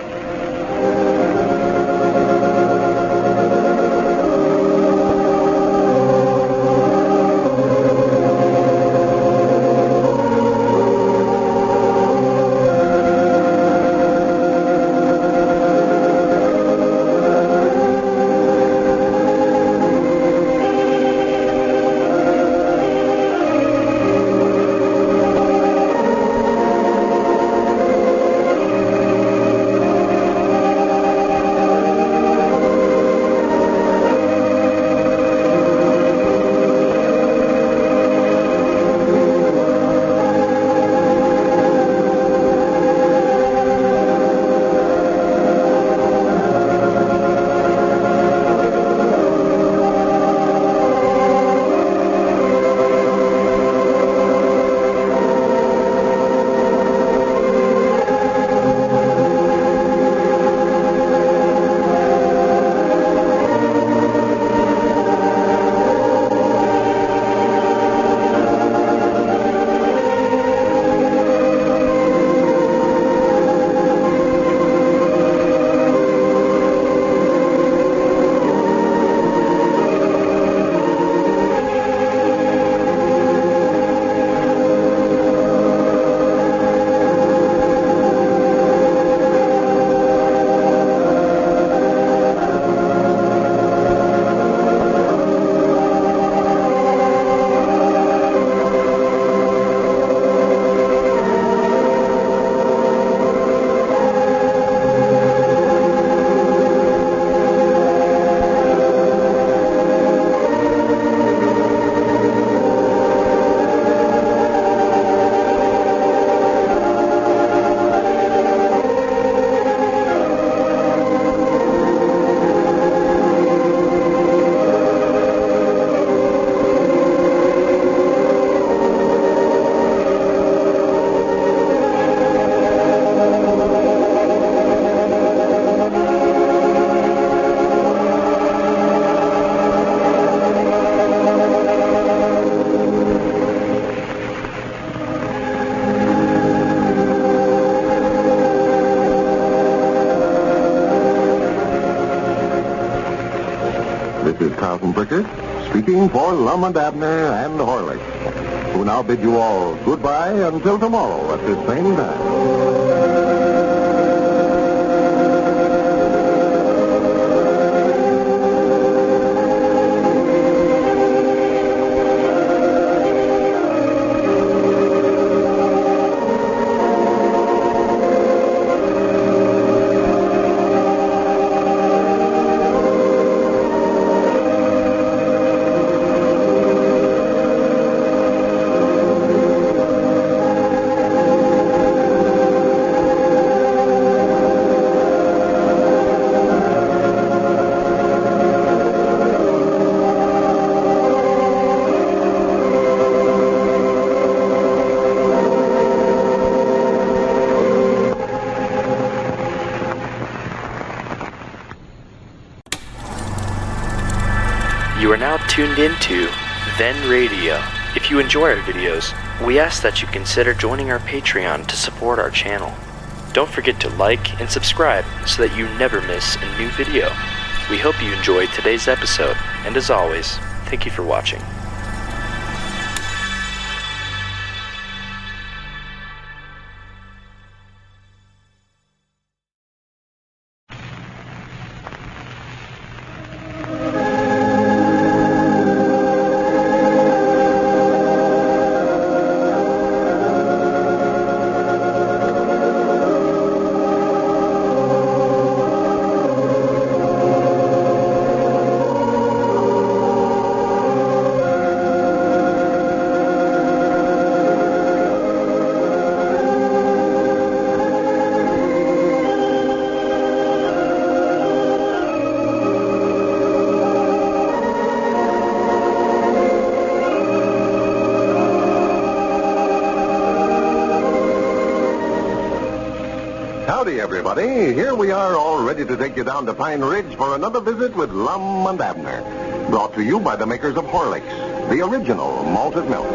This is Carlton Bricker speaking for Lum and Abner and Horlicks, who now bid you all goodbye until tomorrow at this same time. You are now tuned into Then Radio. If you enjoy our videos, we ask that you consider joining our Patreon to support our channel. Don't forget to like and subscribe so that you never miss a new video. We hope you enjoyed today's episode, and as always, thank you for watching. Howdy, everybody. Here we are, all ready to take you down to Pine Ridge for another visit with Lum and Abner. Brought to you by the makers of Horlicks, the original malted milk.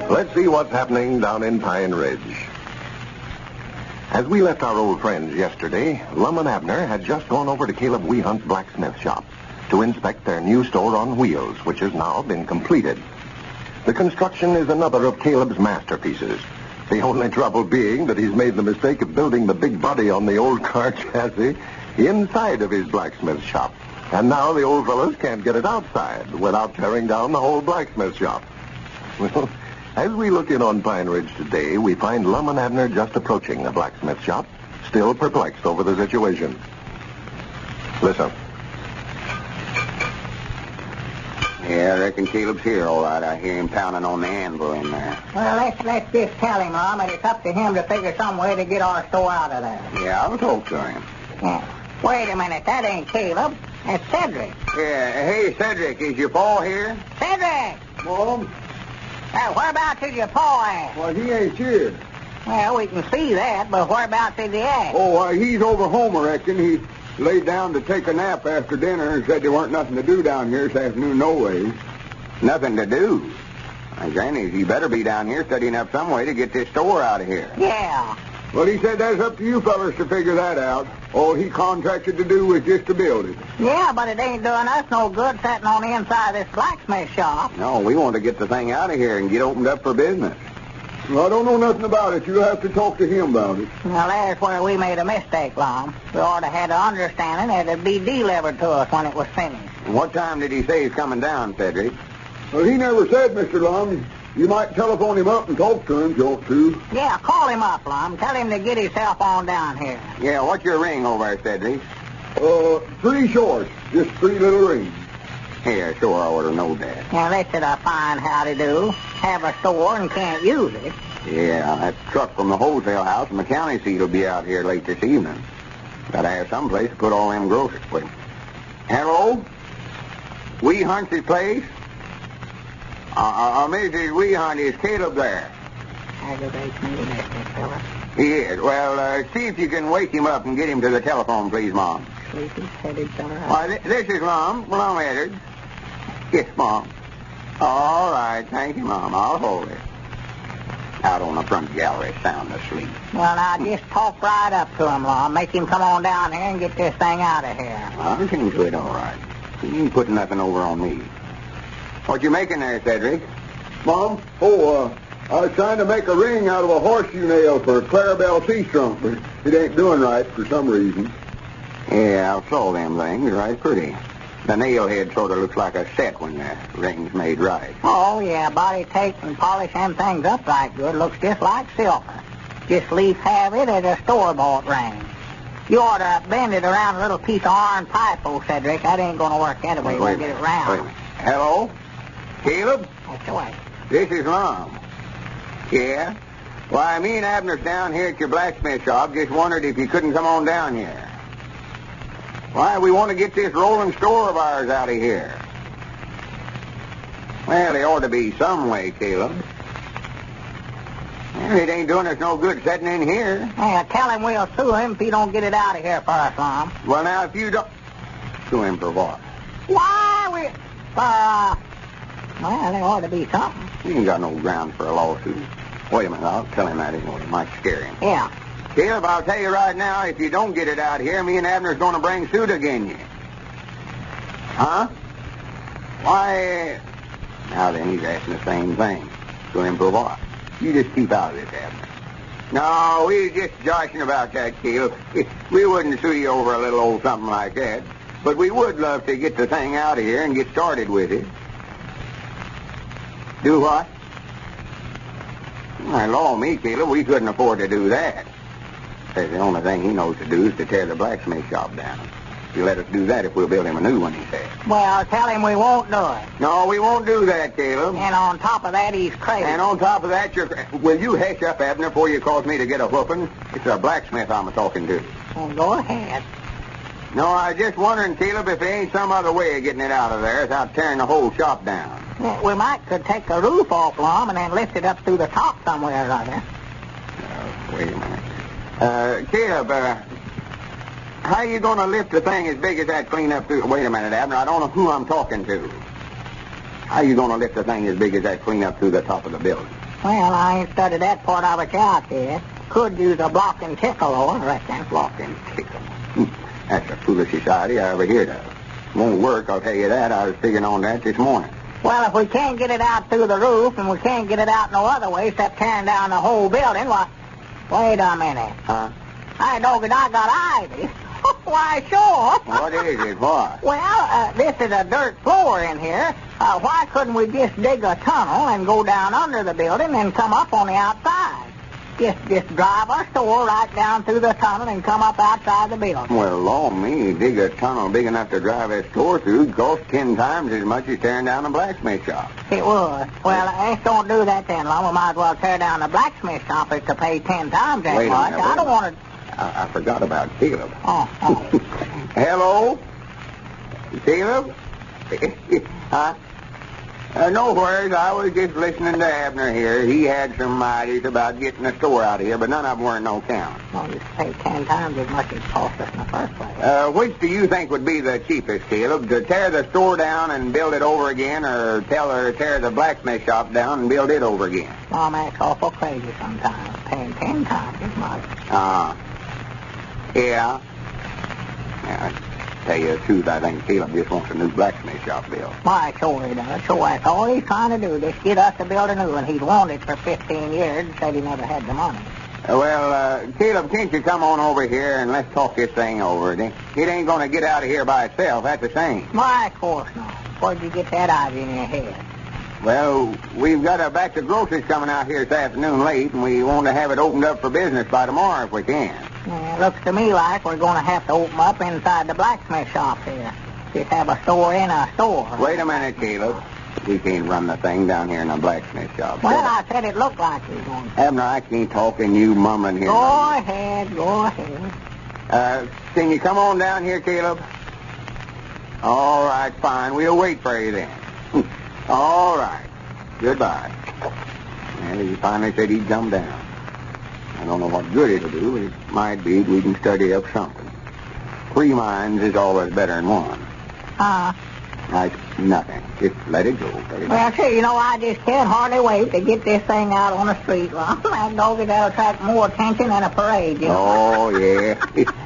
Let's see what's happening down in Pine Ridge. As we left our old friends yesterday, Lum and Abner had just gone over to Caleb Weehunt's blacksmith shop to inspect their new store on wheels, which has now been completed. The construction is another of Caleb's masterpieces. The only trouble being that he's made the mistake of building the big body on the old car chassis inside of his blacksmith shop. And now the old fellows can't get it outside without tearing down the whole blacksmith shop. Well, as we look in on Pine Ridge today, we find Lum and Abner just approaching the blacksmith shop, still perplexed over the situation. Listen. Yeah, I reckon Caleb's here, all right. I hear him pounding on the anvil in there. Well, let's just tell him, Lum, and it's up to him to figure some way to get our store out of there. Yeah, I'll talk to him. Wait a minute, that ain't Caleb. That's Cedric. Yeah, hey, Cedric, is your paw here? Cedric! Mom? Whereabouts is your paw at? Well, he ain't here. Well, we can see that, but whereabouts is he at? Oh, he's over home, I reckon. He laid down to take a nap after dinner and said there weren't nothing to do down here this afternoon, no way. Nothing to do? Granny, you better be down here studying up some way to get this store out of here. Yeah. Well, he said that's up to you fellas to figure that out. All he contracted to do was just to build it. Yeah, but it ain't doing us no good sitting on the inside of this blacksmith shop. No, we want to get the thing out of here and get opened up for business. Well, I don't know nothing about it. You'll have to talk to him about it. Well, there's where we made a mistake, Lum. We ought to have an understanding that it'd be delivered to us when it was finished. And what time did he say he's coming down, Cedric? Well, he never said, Mr. Lum. You might telephone him up and talk to him if you want to. Yeah, call him up, Lum. Tell him to get himself on down here. Yeah, what's your ring over there, Cedric? 3 shorts. Just 3 little rings. Yeah, sure, I ought to know that. Now, this is a fine howdy-do. Have a store and can't use it. Yeah, that truck from the wholesale house and the county seat will be out here late this evening. Gotta have some place to put all them groceries. Wait. Hello? Wee Hunt's place? Mrs. Wee Hunt, is Caleb there? Aggravates me to miss this fella. He is. Well, see if you can wake him up and get him to the telephone, please, Mom. Sleepy-headed fella. Why, this is Lum Edwards. Yes, Mom. All right, thank you, Mom. I'll hold it. Out on the front gallery, sound asleep. Well, now, just talk right up to him, Lum. Make him come on down here and get this thing out of here. I'll see to it, all right. You ain't putting nothing over on me. What you making there, Cedric? Mom? I was trying to make a ring out of a horseshoe nail for Clarabelle Sea Trunk, but it ain't doing right for some reason. Yeah, I saw them things. Right pretty. The nail head sort of looks like a set when the ring's made right. Oh, yeah, body tape and polish them things up right good. Looks just like silver. Just leave have it as a store-bought ring. You ought to bend it around a little piece of iron pipe, old Cedric. That ain't going to work anyway. We'll get it round. Wait a minute. Hello? Caleb? That's the way. This is Lum. Yeah? Why, me and Abner's down here at your blacksmith shop. Just wondered if you couldn't come on down here. Why, we want to get this rolling store of ours out of here. Well, there ought to be some way, Caleb. Well, it ain't doing us no good sitting in here. Yeah, tell him we'll sue him if he don't get it out of here for us, Lum. Well, now, if you don't... Sue him for what? Why, well, there ought to be something. You ain't got no ground for a lawsuit. Wait a minute, I'll tell him that anyway. It might scare him. Yeah. Caleb, I'll tell you right now, if you don't get it out here, me and Abner's going to bring suit against you. Huh? Why, now then, he's asking the same thing. Sue him for what? You just keep out of this, Abner. No, we was just joshing about that, Caleb. We wouldn't sue you over a little old something like that. But we would love to get the thing out of here and get started with it. Do what? My law, me, Caleb, we couldn't afford to do that. Says the only thing he knows to do is to tear the blacksmith shop down. He'll let us do that if we'll build him a new one, he says. Well, tell him we won't do it. No, we won't do that, Caleb. And on top of that, he's crazy. And on top of that, will you hush up, Abner, before you cause me to get a whooping? It's a blacksmith I'm talking to. Well, go ahead. No, I was just wondering, Caleb, if there ain't some other way of getting it out of there without tearing the whole shop down. Yeah, we could take the roof off, Lum, and then lift it up through the top somewhere or other. Wait a minute. Caleb, how are you going to lift the thing as big as that clean up through... Wait a minute, Abner, I don't know who I'm talking to. How are you going to lift the thing as big as that clean up through the top of the building? Well, I ain't studied that part of it out yet. Could use a block and tickle, though, I reckon. Block and tickle. That's the foolish society I ever heard of. Won't work, I'll tell you that. I was figuring on that this morning. Well, if we can't get it out through the roof, and we can't get it out no other way except tearing down the whole building, why... Wait a minute. Huh? I know that I got ivy. Why, sure. What is it? What? Well, this is a dirt floor in here. Why couldn't we just dig a tunnel and go down under the building and come up on the outside? Just drive our store right down through the tunnel and come up outside the building. Well, law me, dig a tunnel big enough to drive that store through cost 10 times as much as tearing down a blacksmith shop. It would. Well, let's don't do that then, Lum. We might as well tear down the blacksmith shop if to pay 10 times that much. I don't want to... I forgot about Caleb. Oh. Hello? Caleb? Huh? No worries. I was just listening to Abner here. He had some ideas about getting the store out of here, but none of them weren't no count. Well, you pay 10 times as much as it cost us in the first place. Which do you think would be the cheapest, Caleb? To tear the store down and build it over again, or tear the blacksmith shop down and build it over again? Well, man, it's awful crazy sometimes. Paying 10 times as much. Yeah. Yeah. Tell you the truth, I think Caleb just wants a new blacksmith shop built. Why, sure he does. Sure, that's all he's trying to do, just get us to build a new one. He's wanted it for 15 years and said he never had the money. Caleb, can't you come on over here and let's talk this thing over? It ain't going to get out of here by itself, that's the same. Why, of course not. Where'd you get that idea in your head? Well, we've got a batch of groceries coming out here this afternoon late, and we want to have it opened up for business by tomorrow if we can. Yeah, it looks to me like we're going to have to open up inside the blacksmith shop here. Just have a store in a store. Wait a minute, Caleb. We can't run the thing down here in a blacksmith shop. Well, I said it looked like we were going to. Abner, I can't talk and you mumbling here. Go ahead. Can you come on down here, Caleb? All right, fine. We'll wait for you then. All right. Goodbye. And he finally said he'd come down. I don't know what good it'll do, but it might be we can study up something. 3 minds is always better than one. Like nothing. Just let it go. Well, see, I just can't hardly wait to get this thing out on the street. Well, that doggy, that'll attract more attention than a parade, Oh, yeah.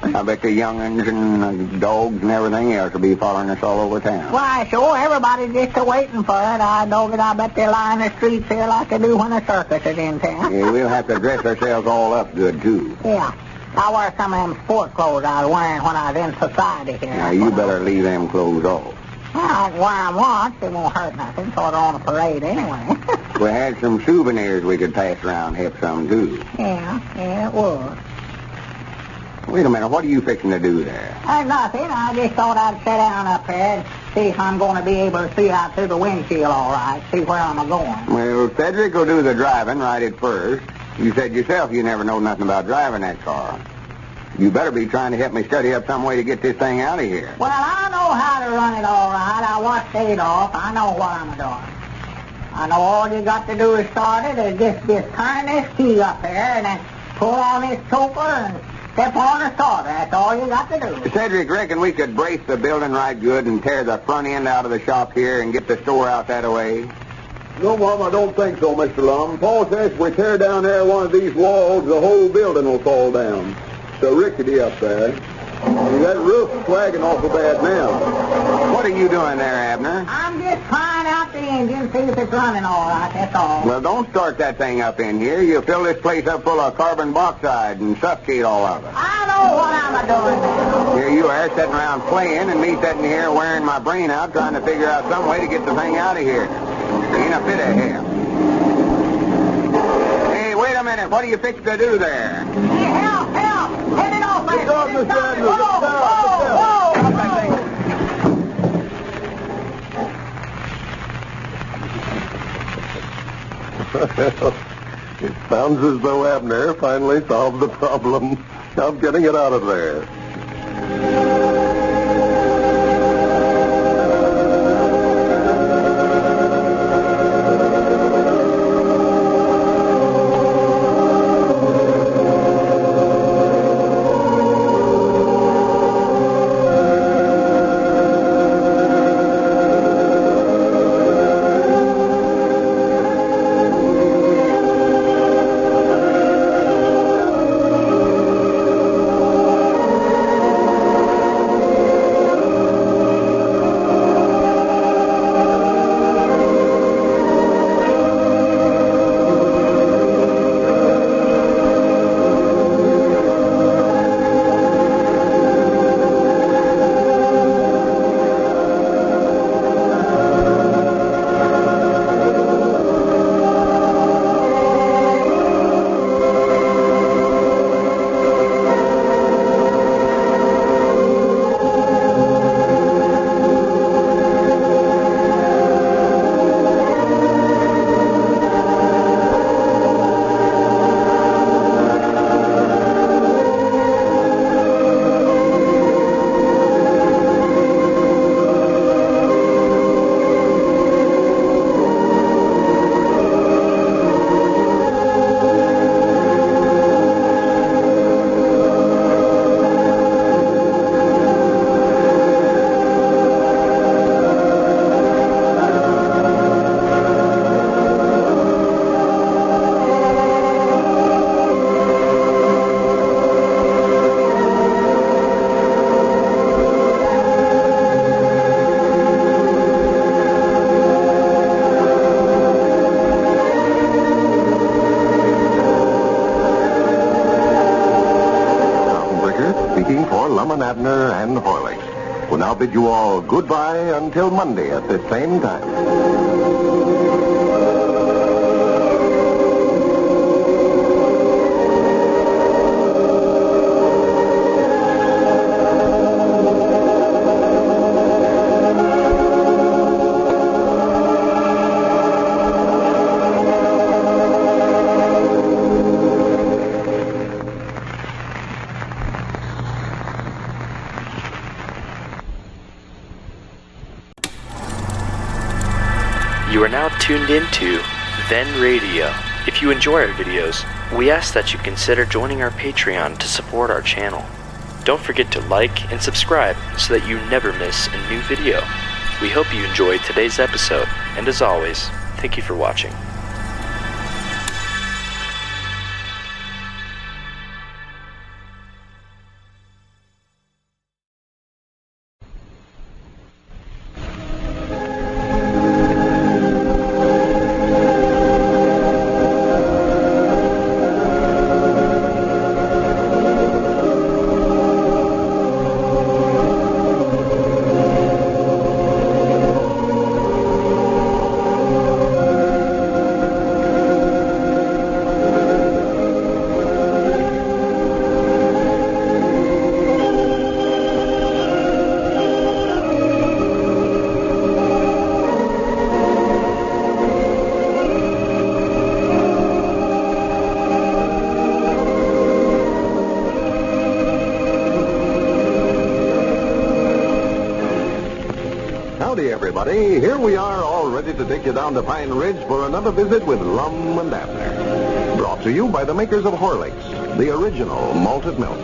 I bet the young'uns and dogs and everything else will be following us all over town. Why, sure, everybody's just waiting for it. I bet they'll line the streets here like they do when the circus is in town. Yeah, we'll have to dress ourselves all up good, too. Yeah. I wear some of them sport clothes I was wearing when I was in society here. Now, you better leave them clothes off. Well, I can wear them once. It won't hurt nothing. Sort of on a parade anyway. We had some souvenirs we could pass around, help some, too. Yeah, it would. Wait a minute. What are you fixing to do there? Nothing. I just thought I'd sit down up here and see if I'm going to be able to see out through the windshield all right, see where I'm going. Well, Cedric will do the driving right at first. You said yourself you never know nothing about driving that car. You better be trying to help me study up some way to get this thing out of here. Well, I know how to run it all right. I watched it off. I know what I'm doing. I know all you got to do is start it is just turn this key up here and then pull on this choker and step on the starter. That's all you got to do. Cedric, reckon we could brace the building right good and tear the front end out of the shop here and get the store out that way? No, Mom, I don't think so, Mr. Lum. Paul says if we tear down there one of these walls, the whole building will fall down. So rickety up there. That roof's flagging awful bad now. What are you doing there, Abner? I'm just trying out the engine, see if it's running all right, that's all. Well, don't start that thing up in here. You'll fill this place up full of carbon monoxide and suffocate all of it. I know what I'm doing now. Here you are sitting around playing and me sitting here wearing my brain out trying to figure out some way to get the thing out of here. Ain't a bit of help. Hey, wait a minute. What are you fixing to do there? Hey, help! Get it off, man! Stop, Mr. Abner! It sounds as though Abner finally solved the problem of getting it out of there. for Lum and Abner and Horlicks. We'll now bid you all goodbye until Monday at this same time. You are now tuned into Then Radio. If you enjoy our videos, we ask that you consider joining our Patreon to support our channel. Don't forget to like and subscribe so that you never miss a new video. We hope you enjoyed today's episode, and as always, thank you for watching. Howdy, everybody. Here we are, all ready to take you down to Pine Ridge for another visit with Lum and Abner. Brought to you by the makers of Horlicks, the original malted milk.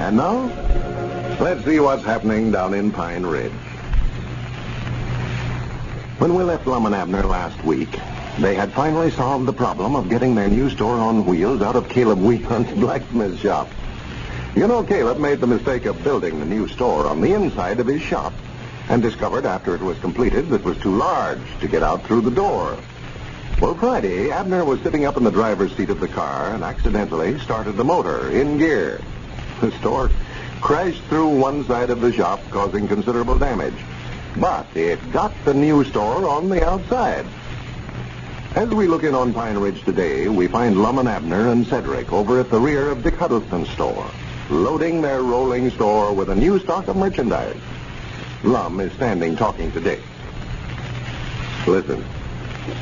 And now, let's see what's happening down in Pine Ridge. When we left Lum and Abner last week, they had finally solved the problem of getting their new store on wheels out of Caleb Weehunt's blacksmith shop. You know, Caleb made the mistake of building the new store on the inside of his shop and discovered after it was completed that it was too large to get out through the door. Well, Friday, Abner was sitting up in the driver's seat of the car and accidentally started the motor in gear. The store crashed through one side of the shop, causing considerable damage. But it got the new store on the outside. As we look in on Pine Ridge today, we find Lum and Abner and Cedric over at the rear of Dick Huddleston's store, loading their rolling store with a new stock of merchandise. Lum is standing talking to Dick. Listen.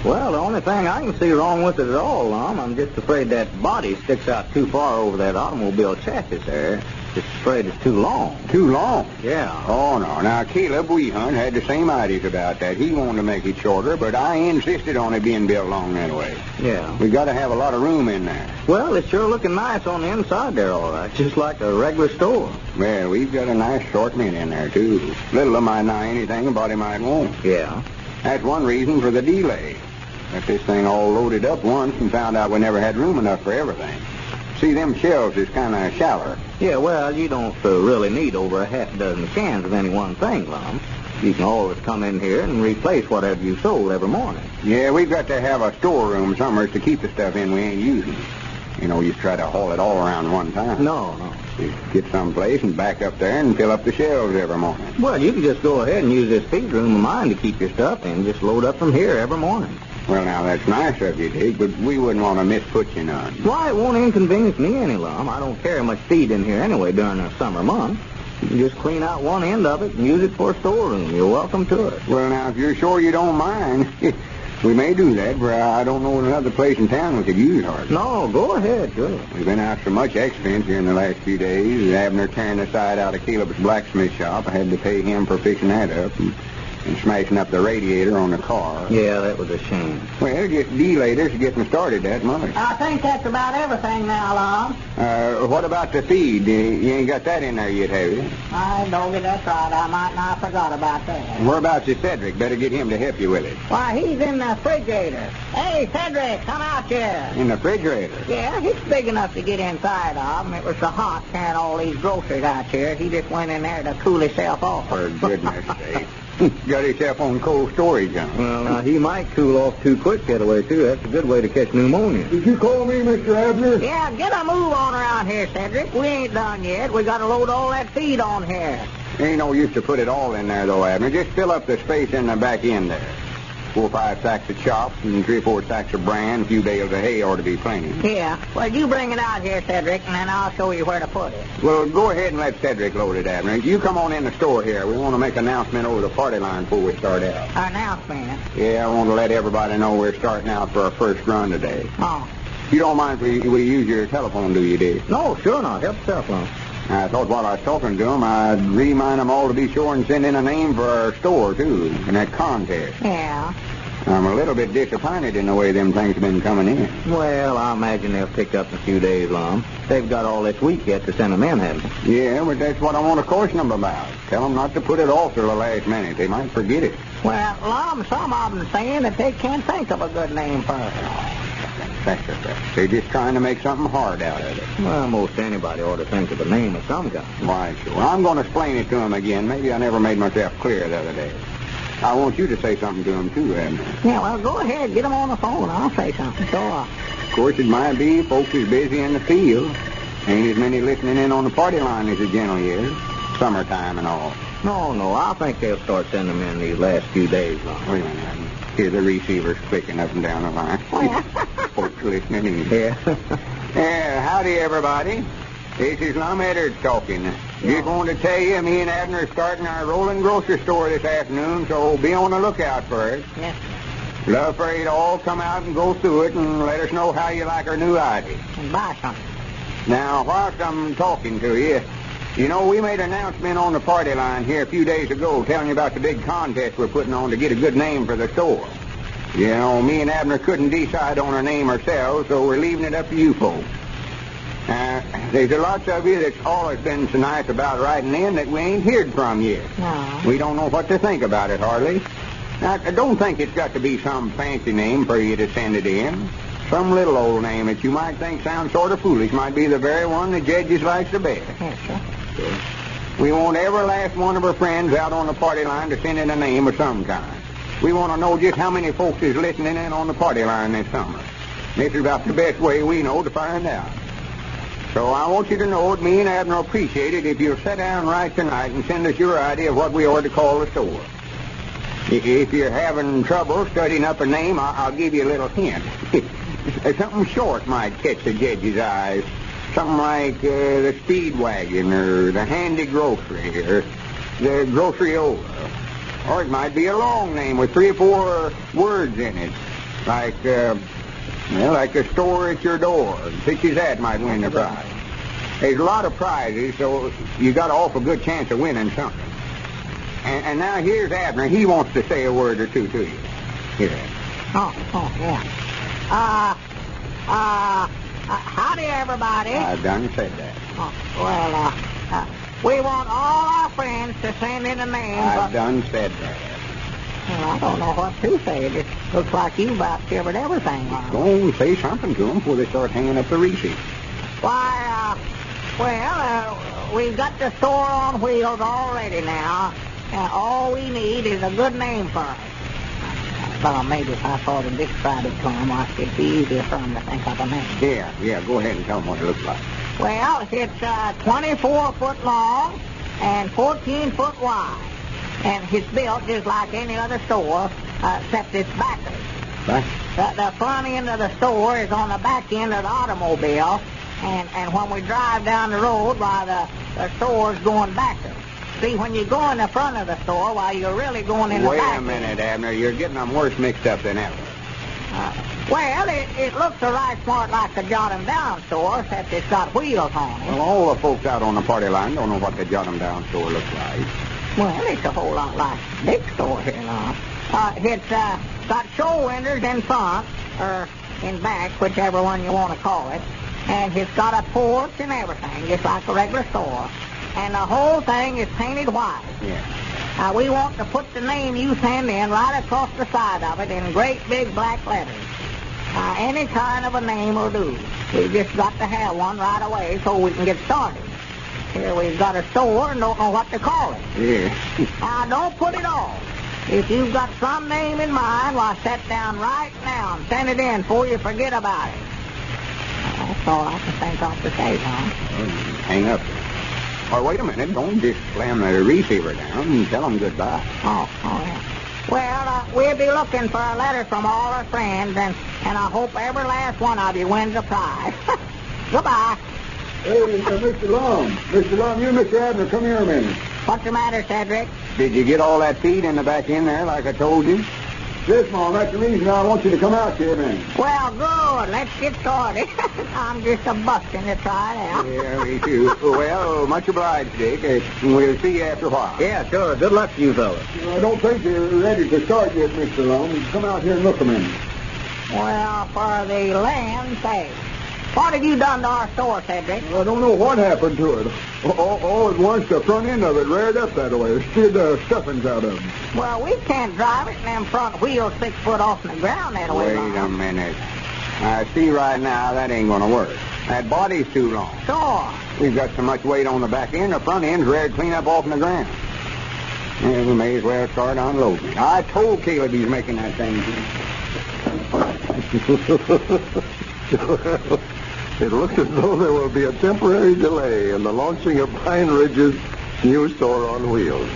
Well, the only thing I can see wrong with it at all, Lum, I'm just afraid that body sticks out too far over that automobile chassis there. Just afraid it's too long. Too long? Yeah. Oh, no. Now, Caleb Weehunt had the same ideas about that. He wanted to make it shorter, but I insisted on it being built long that way. Yeah. We got to have a lot of room in there. Well, it's sure looking nice on the inside there, all right. Just like a regular store. Well, we've got a nice assortment in there, too. Little of might not anything a body might want. Yeah. That's one reason for the delay. Got this thing all loaded up once and found out we never had room enough for everything. See, them shelves is kind of shallow. Yeah, well, you don't really need over a half dozen cans of any one thing, Lum. You can always come in here and replace whatever you sold every morning. Yeah, we've got to have a storeroom somewhere to keep the stuff in we ain't using. You know, you try to haul it all around one time. No. You get someplace and back up there and fill up the shelves every morning. Well, you can just go ahead and use this feed room of mine to keep your stuff in. Just load up from here every morning. Well, now, that's nice of you, Dick, but we wouldn't want to misput you none. Why, it won't inconvenience me any, Lum. I don't carry much feed in here anyway during the summer months. You can just clean out one end of it and use it for a storeroom. You're welcome to it. Well, now, if you're sure you don't mind, we may do that, but I don't know another place in town we could use hardly. No, go ahead, sure. We've been out so much expense here in the last few days. Abner tearing the side out of Caleb's blacksmith shop. I had to pay him for fixing that up. And smashing up the radiator on the car. Yeah, that was a shame. Well, just delayed us getting started that much. I think that's about everything now, Lum. What about the feed? You ain't got that in there yet, have you? I Doggy, that's right. I might not have forgot about that. Whereabouts is Cedric? Better get him to help you with it. Why, he's in the refrigerator. Hey, Cedric, come out here. In the refrigerator? Yeah, he's big enough to get inside of, and it was so hot carrying all these groceries out here. He just went in there to cool himself off. For goodness sake. Got himself on cold storage, huh? Well, he might cool off too quick that way, too. That's a good way to catch pneumonia. Did you call me, Mr. Abner? Yeah, get a move on around here, Cedric. We ain't done yet. We got to load all that feed on here. Ain't no use to put it all in there, though, Abner. Just fill up the space in the back end there. 4 or 5 sacks of chops and 3 or 4 sacks of bran, a few bales of hay ought to be plenty. Yeah. Well, you bring it out here, Cedric, and then I'll show you where to put it. Well, go ahead and let Cedric load it, Abner. You come on in the store here. We want to make an announcement over the party line before we start out. Announcement? Yeah, I want to let everybody know we're starting out for our first run today. Oh. You don't mind if we use your telephone, do you, Dick? No, sure not. Help yourself, Lum. I thought while I was talking to them, I'd remind them all to be sure and send in a name for our store, too, in that contest. Yeah. I'm a little bit disappointed in the way them things have been coming in. Well, I imagine they'll pick up in a few days, Lum. They've got all this week yet to send them in, haven't they? Yeah, but that's what I want to caution them about. Tell them not to put it off till the last minute. They might forget it. Well, Lum, some of them saying that they can't think of a good name for it. That's the fact. They're just trying to make something hard out of it. Well, most anybody ought to think of a name of some kind. Why, sure. I'm going to explain it to them again. Maybe I never made myself clear the other day. I want you to say something to them, too, Abner. Yeah, well, go ahead. Get them on the phone. I'll say something. Go on. Of course, it might be folks is busy in the field. Ain't as many listening in on the party line as it generally is. Summertime and all. No, I think they'll start sending them in these last few days, Lum. Wait a minute. Hear the receivers clicking up and down the line. Folks listening in. Yeah. Howdy, everybody. This is Lum Edwards talking. Just wanted to tell you, me and Abner are starting our rolling grocery store this afternoon, so be on the lookout for it. Yes. Love for you to all come out and go through it and let us know how you like our new ID. And buy something. Now, whilst I'm talking to you, you know, we made an announcement on the party line here a few days ago telling you about the big contest we're putting on to get a good name for the store. You know, me and Abner couldn't decide on a name ourselves, so we're leaving it up to you folks. There's a lots of you that's always been so nice about writing in that we ain't heard from yet. No. We don't know what to think about it, hardly. Now, I don't think it's got to be some fancy name for you to send it in. Some little old name that you might think sounds sort of foolish might be the very one the judges likes the best. Yes, sir. We want every last one of our friends out on the party line to send in a name of some kind. We want to know just how many folks is listening in on the party line this summer. This is about the best way we know to find out. So I want you to know that me and Abner appreciate it if you'll sit down right tonight and send us your idea of what we ought to call the store. If you're having trouble studying up a name, I'll give you a little hint. Something short might catch the judge's eyes. Something like the Speedwagon or the Handy Grocery or the Groceriola. Or it might be a long name with 3 or 4 words in it. Like, like a store at your door. Such as that might win the prize. There's a lot of prizes, so you got an awful good chance of winning something. And now here's Abner. He wants to say a word or two to you. Here. Oh, yeah. Howdy, everybody. I've done said that. Oh, well, we want all our friends to send in a name. I've done said that. Well, I don't know what to say. It just looks like you about covered everything, Lum. Go and say something to them before they start hanging up the receipt. Why, we've got the store on wheels already now, and all we need is a good name for it. Well, maybe if I sort of describe it to them, it'd be easier for them to think of a name. Yeah, go ahead and tell them what it looks like. Well, it's 24 foot long and 14 foot wide. And it's built just like any other store, except it's backwards. Right? The front end of the store is on the back end of the automobile, and when we drive down the road, the store's going backwards. See, when you go in the front of the store, you're really going in the back. Wait a minute, Abner. You're getting them worse mixed up than ever. It looks a right smart like the Jot 'em Down store, except it's got wheels on it. Well, all the folks out on the party line don't know what the Jot 'em Down store looks like. Well, it's a whole lot like Dick's store here now. It's got show windows in front, or in back, whichever one you want to call it. And it's got a porch and everything, just like a regular store. And the whole thing is painted white. Yeah. We want to put the name you send in right across the side of it in great big black letters. Any kind of a name will do. We've just got to have one right away so we can get started. Here we've got a store and don't know what to call it. Yeah. Now, don't put it off. If you've got some name in mind, sit down right now and send it in before you forget about it. That's all I can think of to say, Tom. Hang up. Or wait a minute. Don't just slam the receiver down and tell them goodbye. Oh, yeah. Well, we'll be looking for a letter from all our friends, and I hope every last one of you wins a prize. Goodbye. Hey, Mr. Lum. Mr. Lum, you and Mr. Abner, come here a minute. What's the matter, Cedric? Did you get all that feed in the back end there like I told you? Yes, Mom, that's the reason I want you to come out here a minute. Well, good. Let's get started. I'm just a busting to try it out. Yeah, me too. Well, much obliged, Dick. We'll see you after a while. Yeah, sure. Good luck to you fellas. I don't think you're ready to start yet, Mr. Lum. Come out here and look a minute. Well, for the land's sake. What have you done to our store, Cedric? I don't know what happened to it. All at once, the front end of it reared up that way. It steered the stuffings out of it. Well, we can't drive it and them front wheels 6 foot off the ground that way. Wait a minute. I see right now that ain't going to work. That body's too long. Sure. We've got so much weight on the back end, the front end's reared clean up off the ground. Yeah, we may as well start unloading. I told Caleb he's making that thing. It looks as though there will be a temporary delay in the launching of Pine Ridge's new store on wheels.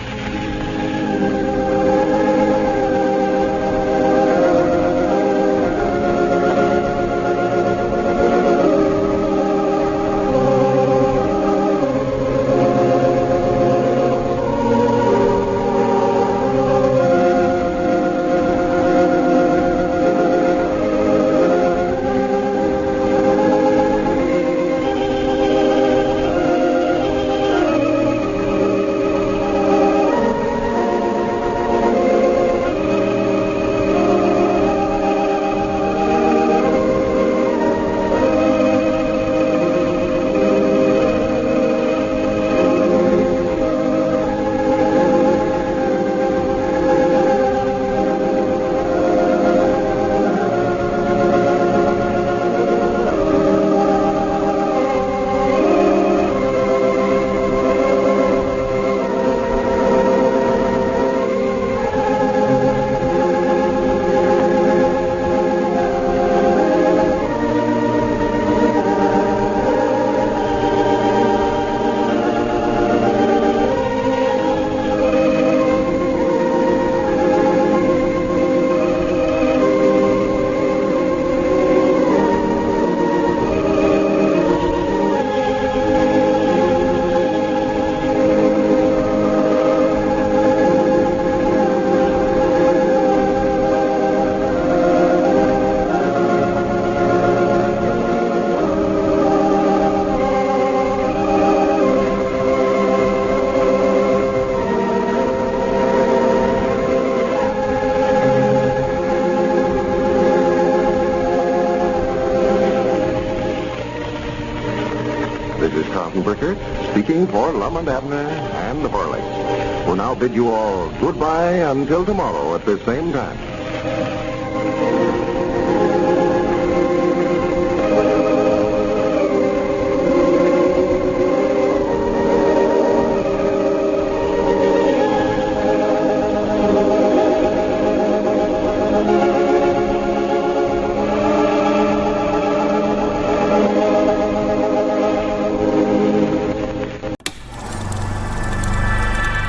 This is Carlton Bricker speaking for Lum and Abner and the Horlicks. will now bid you all goodbye until tomorrow at this same time.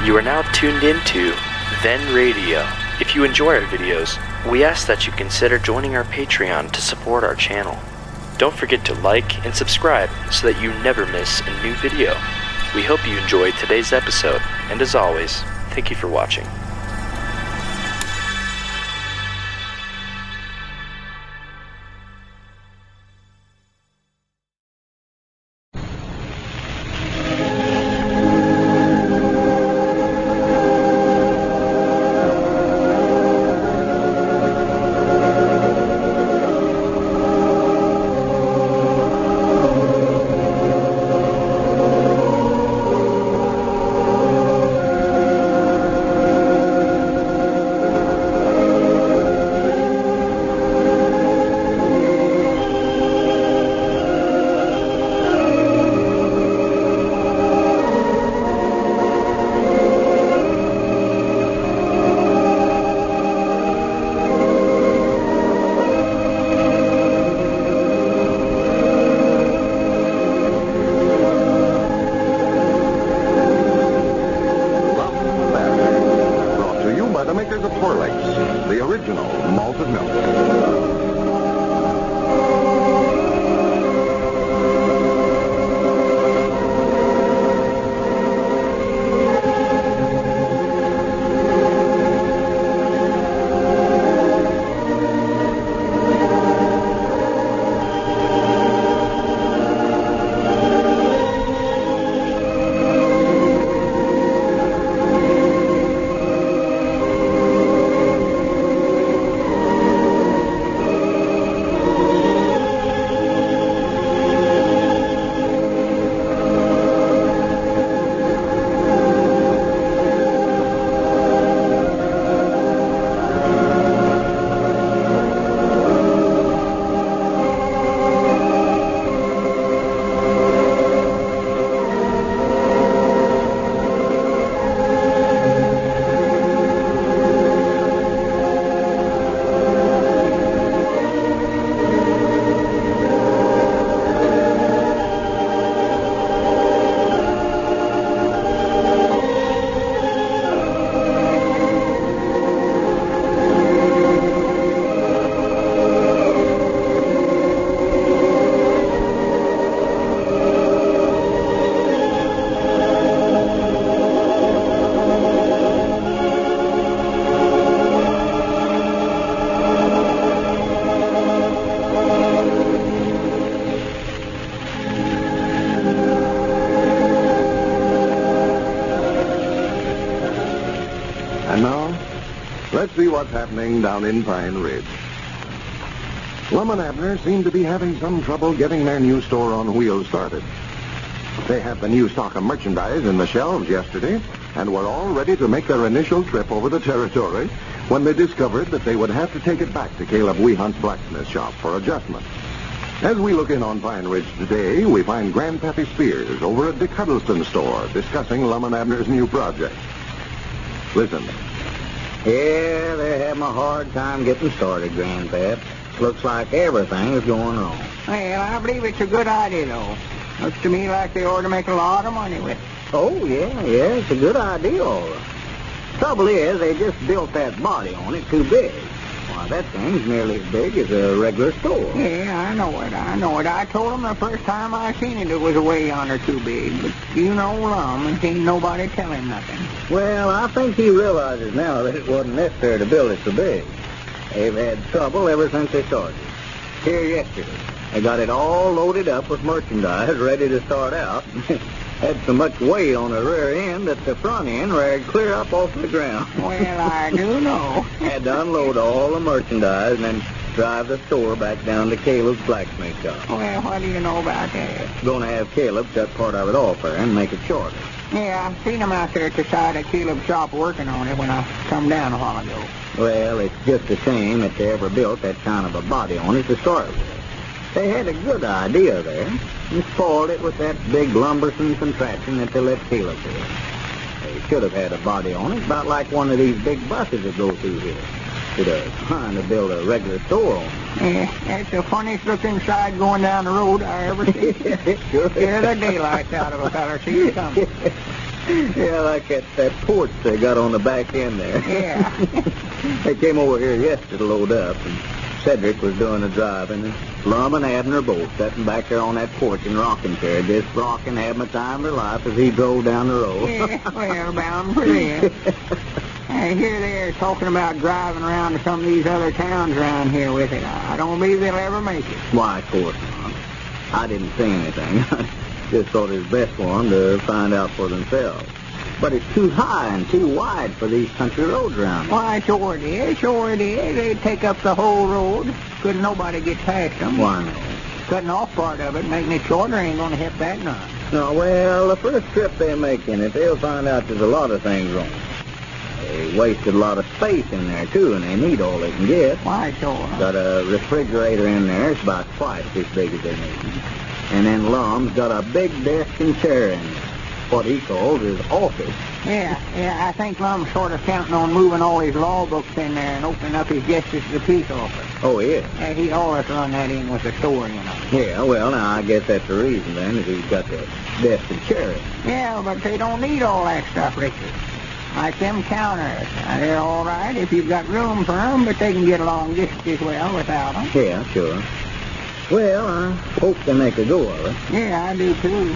You are now tuned into Then Radio. If you enjoy our videos, we ask that you consider joining our Patreon to support our channel. Don't forget to like and subscribe so that you never miss a new video. We hope you enjoyed today's episode, and as always, thank you for watching. The original malted milk. And now, let's see what's happening down in Pine Ridge. Lum and Abner seem to be having some trouble getting their new store on wheels started. They had the new stock of merchandise in the shelves yesterday and were all ready to make their initial trip over the territory when they discovered that they would have to take it back to Caleb Wehunt's blacksmith shop for adjustment. As we look in on Pine Ridge today, we find Grandpappy Spears over at Dick Huddleston's store discussing Lum and Abner's new project. Listen. Yeah, they're having a hard time getting started, Grandpap. Looks like everything is going wrong. Well, I believe it's a good idea, though. Looks to me like they ought to make a lot of money with it. Oh, yeah, it's a good idea, all right. Trouble is, they just built that body on it too big. Why, that thing's nearly as big as a regular store. Yeah, I know it. I told them the first time I seen it was way yonder too big. But you know Lum, and ain't nobody tell him nothing. Well, I think he realizes now that it wasn't necessary to build it so big. They've had trouble ever since they started. Here yesterday, they got it all loaded up with merchandise ready to start out. Had so much weight on the rear end that the front end ran clear up off the ground. Well, I do know. Had to unload all the merchandise and then drive the store back down to Caleb's blacksmith shop. Well, what do you know about that? Going to have Caleb cut part of it off there and make it shorter. Yeah, I seen him out there at the side of Caleb's shop working on it when I come down a while ago. Well, it's just a shame that they ever built that kind of a body on it to start with. They had a good idea there and spoiled it with that big lumbersome contraption that they let Caleb do. They should have had a body on it about like one of these big buses that go through here. Instead of trying to build a regular store on it. Yeah, it's the funniest looking side going down the road I ever seen. Sure. Scare the daylights out of a feller, see you coming. Yeah, like that porch they got on the back end there. Yeah. They came over here yesterday to load up, and Cedric was doing the driving, and Lum and Abner both sitting back there on that porch in rocking chair, just rocking, having the time of their life as he drove down the road. Yeah, well, bound for them. Hey, here they are talking about driving around to some of these other towns around here with it. I don't believe they'll ever make it. Why, of course not. I didn't say anything. I just thought it was best one to find out for themselves. But it's too high and too wide for these country roads around here. Why, sure it is, sure it is. They'd take up the whole road. Couldn't nobody get past them. Why no? Cutting off part of it, making it shorter, ain't going to help that none. No, well, the first trip they make in it, they'll find out there's a lot of things wrong. They wasted a lot of space in there, too, and they need all they can get. Why, sure. Got a refrigerator in there. It's about twice as big as they need. And then Lum's got a big desk and chair in there. What he calls his office. Yeah, I think Lum's sort of counting on moving all his law books in there and opening up his Justice of the Peace office. Oh, yeah? Yeah, he'd always run that in with the store, you know. Yeah, well, now, I guess that's the reason, then, that he's got the desk and chair in. Yeah, but they don't need all that stuff, Richard. Like them counters. Now, they're all right if you've got room for them, but they can get along just as well without them. Yeah, sure. Well, I hope they make a go of it. Yeah, I do, too.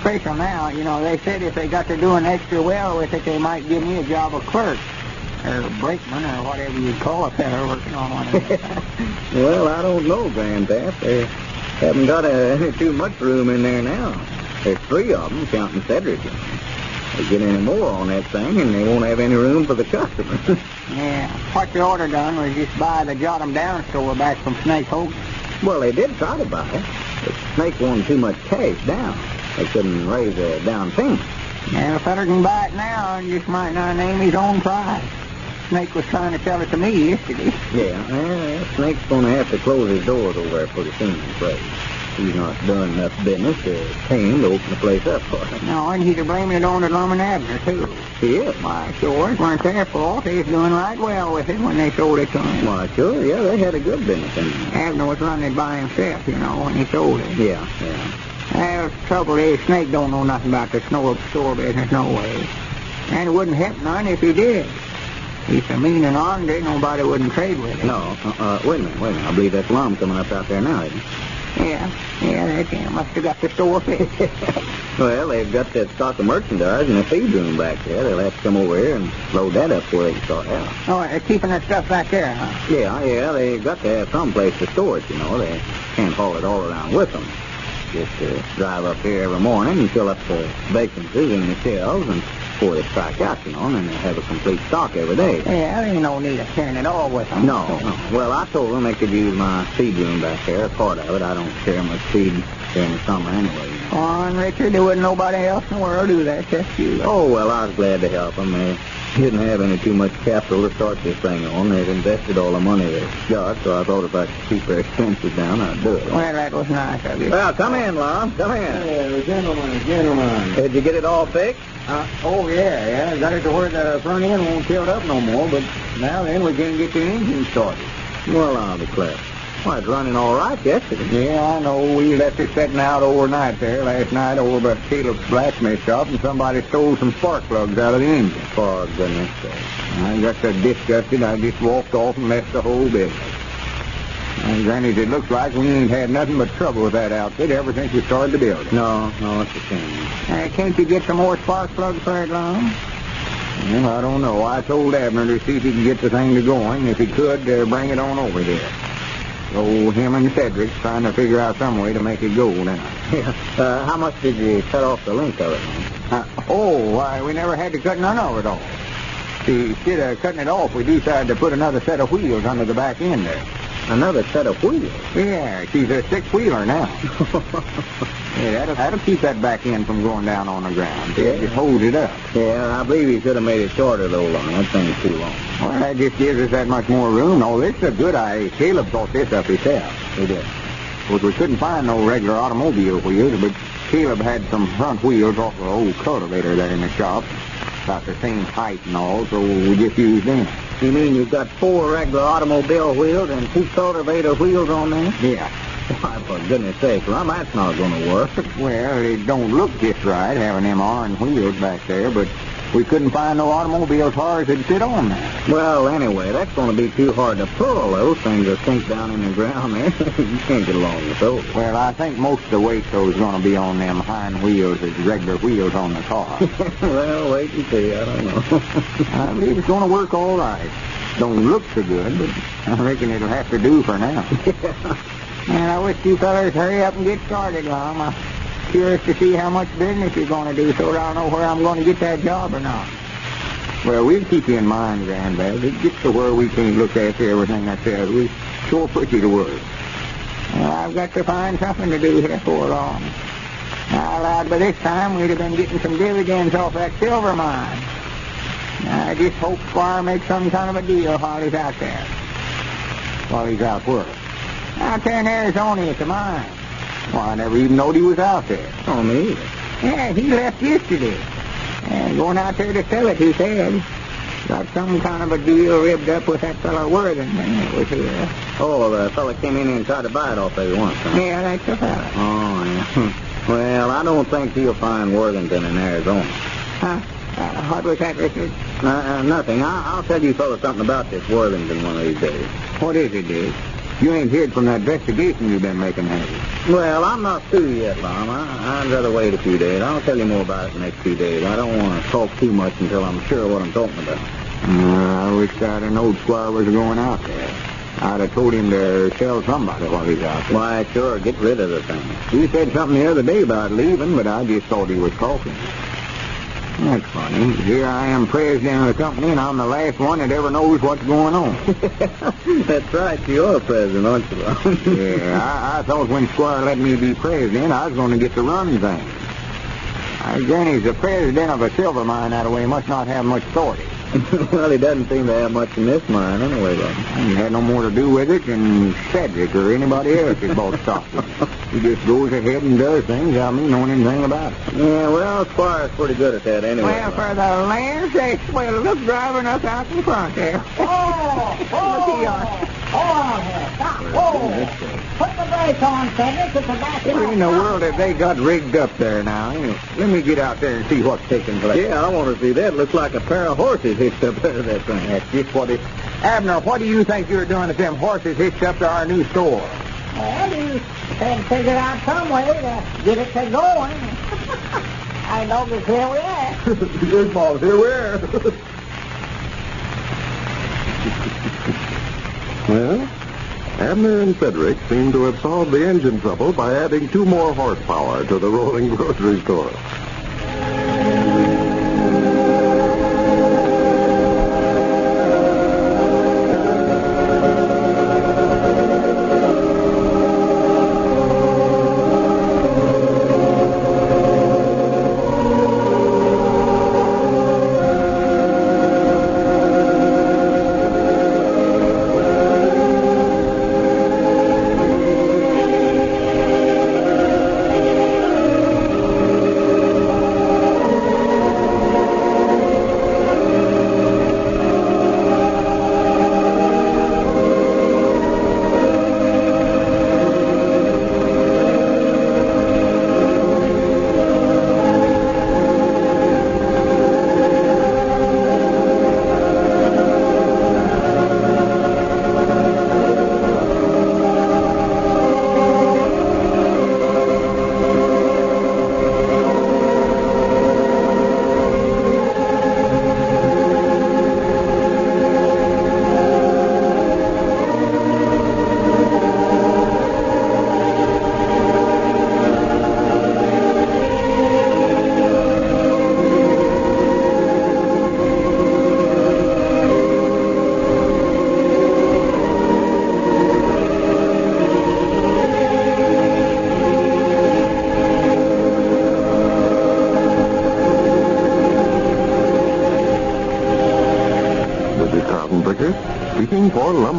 Special now, you know, they said if they got to doing extra well with it, they might give me a job of clerk. Or brakeman, or whatever you call a feller working on one of these. Well, I don't know, Grandpap. They haven't got any too much room in there now. There's 3 of them, counting Cedric. They get any more on that thing, and they won't have any room for the customers. Yeah, what they order done was just buy the Jot 'em Down store back from Snake Hogan. Well, they did try to buy it, but Snake wanted too much cash down. They couldn't raise a down payment. Yeah, a feller can buy it now and just might not name his own price. Snake was trying to sell it to me yesterday. Yeah, well, Snake's going to have to close his doors over there pretty soon, I'm afraid. He's not done enough business to pay him to open the place up for him. No, and he's blaming it on the Lum and Abner, too. He is? Why, sure, it weren't their fault. They was doing right well with it when they sold it to him. Why, sure, yeah, they had a good business in there. Abner was running it by himself, you know, when he sold it. Yeah. Well, the trouble is, Snake don't know nothing about the store business, no way. And it wouldn't help none if he did. He's so mean and ornery, nobody wouldn't trade with him. No, wait a minute. I believe that's Lum coming up out there now, isn't it? Yeah, that's him. Must have got the store fixed. Well, they've got that stock of merchandise in a feed room back there. They'll have to come over here and load that up before they can start out. Oh, they're keeping that stuff back there, huh? Yeah, they've got to have some place to store it, you know. They can't haul it all around with them. Just drive up here every morning and fill up the vacancies in the shelves and before they strike out, you know, and then they'll have a complete stock every day. Yeah, there ain't no need of carrying it all with them. No. Well, I told them they could use my feed room back there, a part of it. I don't share much feed during the summer anyway. You know. Oh, and Richard, there wasn't nobody else in the world do that, just you. Oh, well, I was glad to help them. They didn't have any too much capital to start this thing on. They'd invested all the money they got, so I thought if I could keep their expenses down, I'd do it. Well, that was nice of you. Well, come in, Lum. Come in. Hey, gentlemen. Did you get it all fixed? Yeah. Got it to where the front end won't tilt up no more, but now then we can't get the engine started. Well, I'll be clear. Why, it's running all right yesterday. Yeah, I know. We left it sitting out overnight there last night over by Caleb's blacksmith shop, and somebody stole some spark plugs out of the engine. For goodness sake. I got so disgusted, I just walked off and left the whole business. And granted, it looks like we ain't had nothing but trouble with that outfit ever since we started the building. No, it's a shame. Can't you get some more spark plugs for it, Lum? Well, I don't know. I told Abner to see if he can get the thing to going. If he could, bring it on over here. So him and Cedric trying to figure out some way to make it go now. How much did you cut off the length of it? Why, we never had to cut none of it off. See, instead of cutting it off, we decided to put another set of wheels under the back end there. Another set of wheels? Yeah, she's a six-wheeler now. Yeah, that'll keep that back end from going down on the ground. Yeah. It just holds it up. Yeah, I believe he should have made it shorter, though, Lum. That thing's too long. Well, that just gives us that much more room. Oh, this is a good idea. Caleb thought this up himself. He did. But we couldn't find no regular automobile wheels, but Caleb had some front wheels off the old cultivator there in the shop. About the same height and all, so we just used them. You mean you've got 4 regular automobile wheels and 2 cultivator wheels on there? Yeah. Why, for goodness sake, Lum, that's not going to work. Well, it don't look just right having them orange wheels back there, but we couldn't find no automobile cars that'd fit on there. Well, anyway, that's going to be too hard to pull. Those things are sink down in the ground there. You can't get along with those. Well, I think most of the weight, though, is going to be on them hind wheels as regular wheels on the car. Well, wait and see. I don't know. I believe it's going to work all right. Don't look so good, but I reckon it'll have to do for now. Man, I wish you fellas hurry up and get started, Lum. I'm curious to see how much business you're going to do so that I'll know where I'm going to get that job or not. Well, we'll keep you in mind, Granddad. It gets to where we can't look after everything ourselves. We sure put you to work. Well, I've got to find something to do here before long. I allowed by this time we'd have been getting some dividends off that silver mine. I just hope Squire makes some kind of a deal while he's out there. While he's out work. Out there in Arizona at the mine. Well, I never even knowed he was out there. Oh, me either. Yeah, he left yesterday. And going out there to sell it, he said. Got some kind of a deal ribbed up with that fellow Worthington that was here. Oh, the fellow came in and tried to buy it off there once, huh? Yeah, that's the fellow. Oh, yeah. Well, I don't think he'll find Worthington in Arizona. Huh? What was that, Richard? Nothing. I'll tell you fellas something about this Worthington one of these days. What is it, Dick? You ain't heard from that investigation you've been making, have you? Well, I'm not through yet, Lum. I'd rather wait a few days. I'll tell you more about it the next few days. I don't want to talk too much until I'm sure what I'm talking about. I wish I'd have known Squire was going out there. I'd have told him to tell somebody while he's out there. Why, sure, get rid of the thing. He said something the other day about leaving, but I just thought he was talking. That's funny. Here I am president of the company, and I'm the last one that ever knows what's going on. That's right. You're president, aren't you, Lum? Yeah, I thought when Squire let me be president, I was going to get to run things. Granny's the president of a silver mine that way. Must not have much authority. Well, he doesn't seem to have much in this mine anyway, Lum. He had no more to do with it than Cedric or anybody else that bought stock. He just goes ahead and does things without me knowing anything about it. Yeah, well, Squire's pretty good at that anyway. Well, for the land sakes, well, look driving us out in front there. Hold on here. Stop. Whoa. Put the brakes on, Cedric. It's about What in the world have they got rigged up there now? Let me get out there and see what's taking place. Yeah, I want to see that. Looks like a pair of horses hitched up there to that thing. That's just what it... Abner, what do you think you're doing if them horses hitched up to our new store? Well, you said figure out some way to get it to going. I know that here we are. Yes, Boss, here we are. Well, Abner and Cedric seem to have solved the engine trouble by adding 2 more horsepower to the rolling grocery store.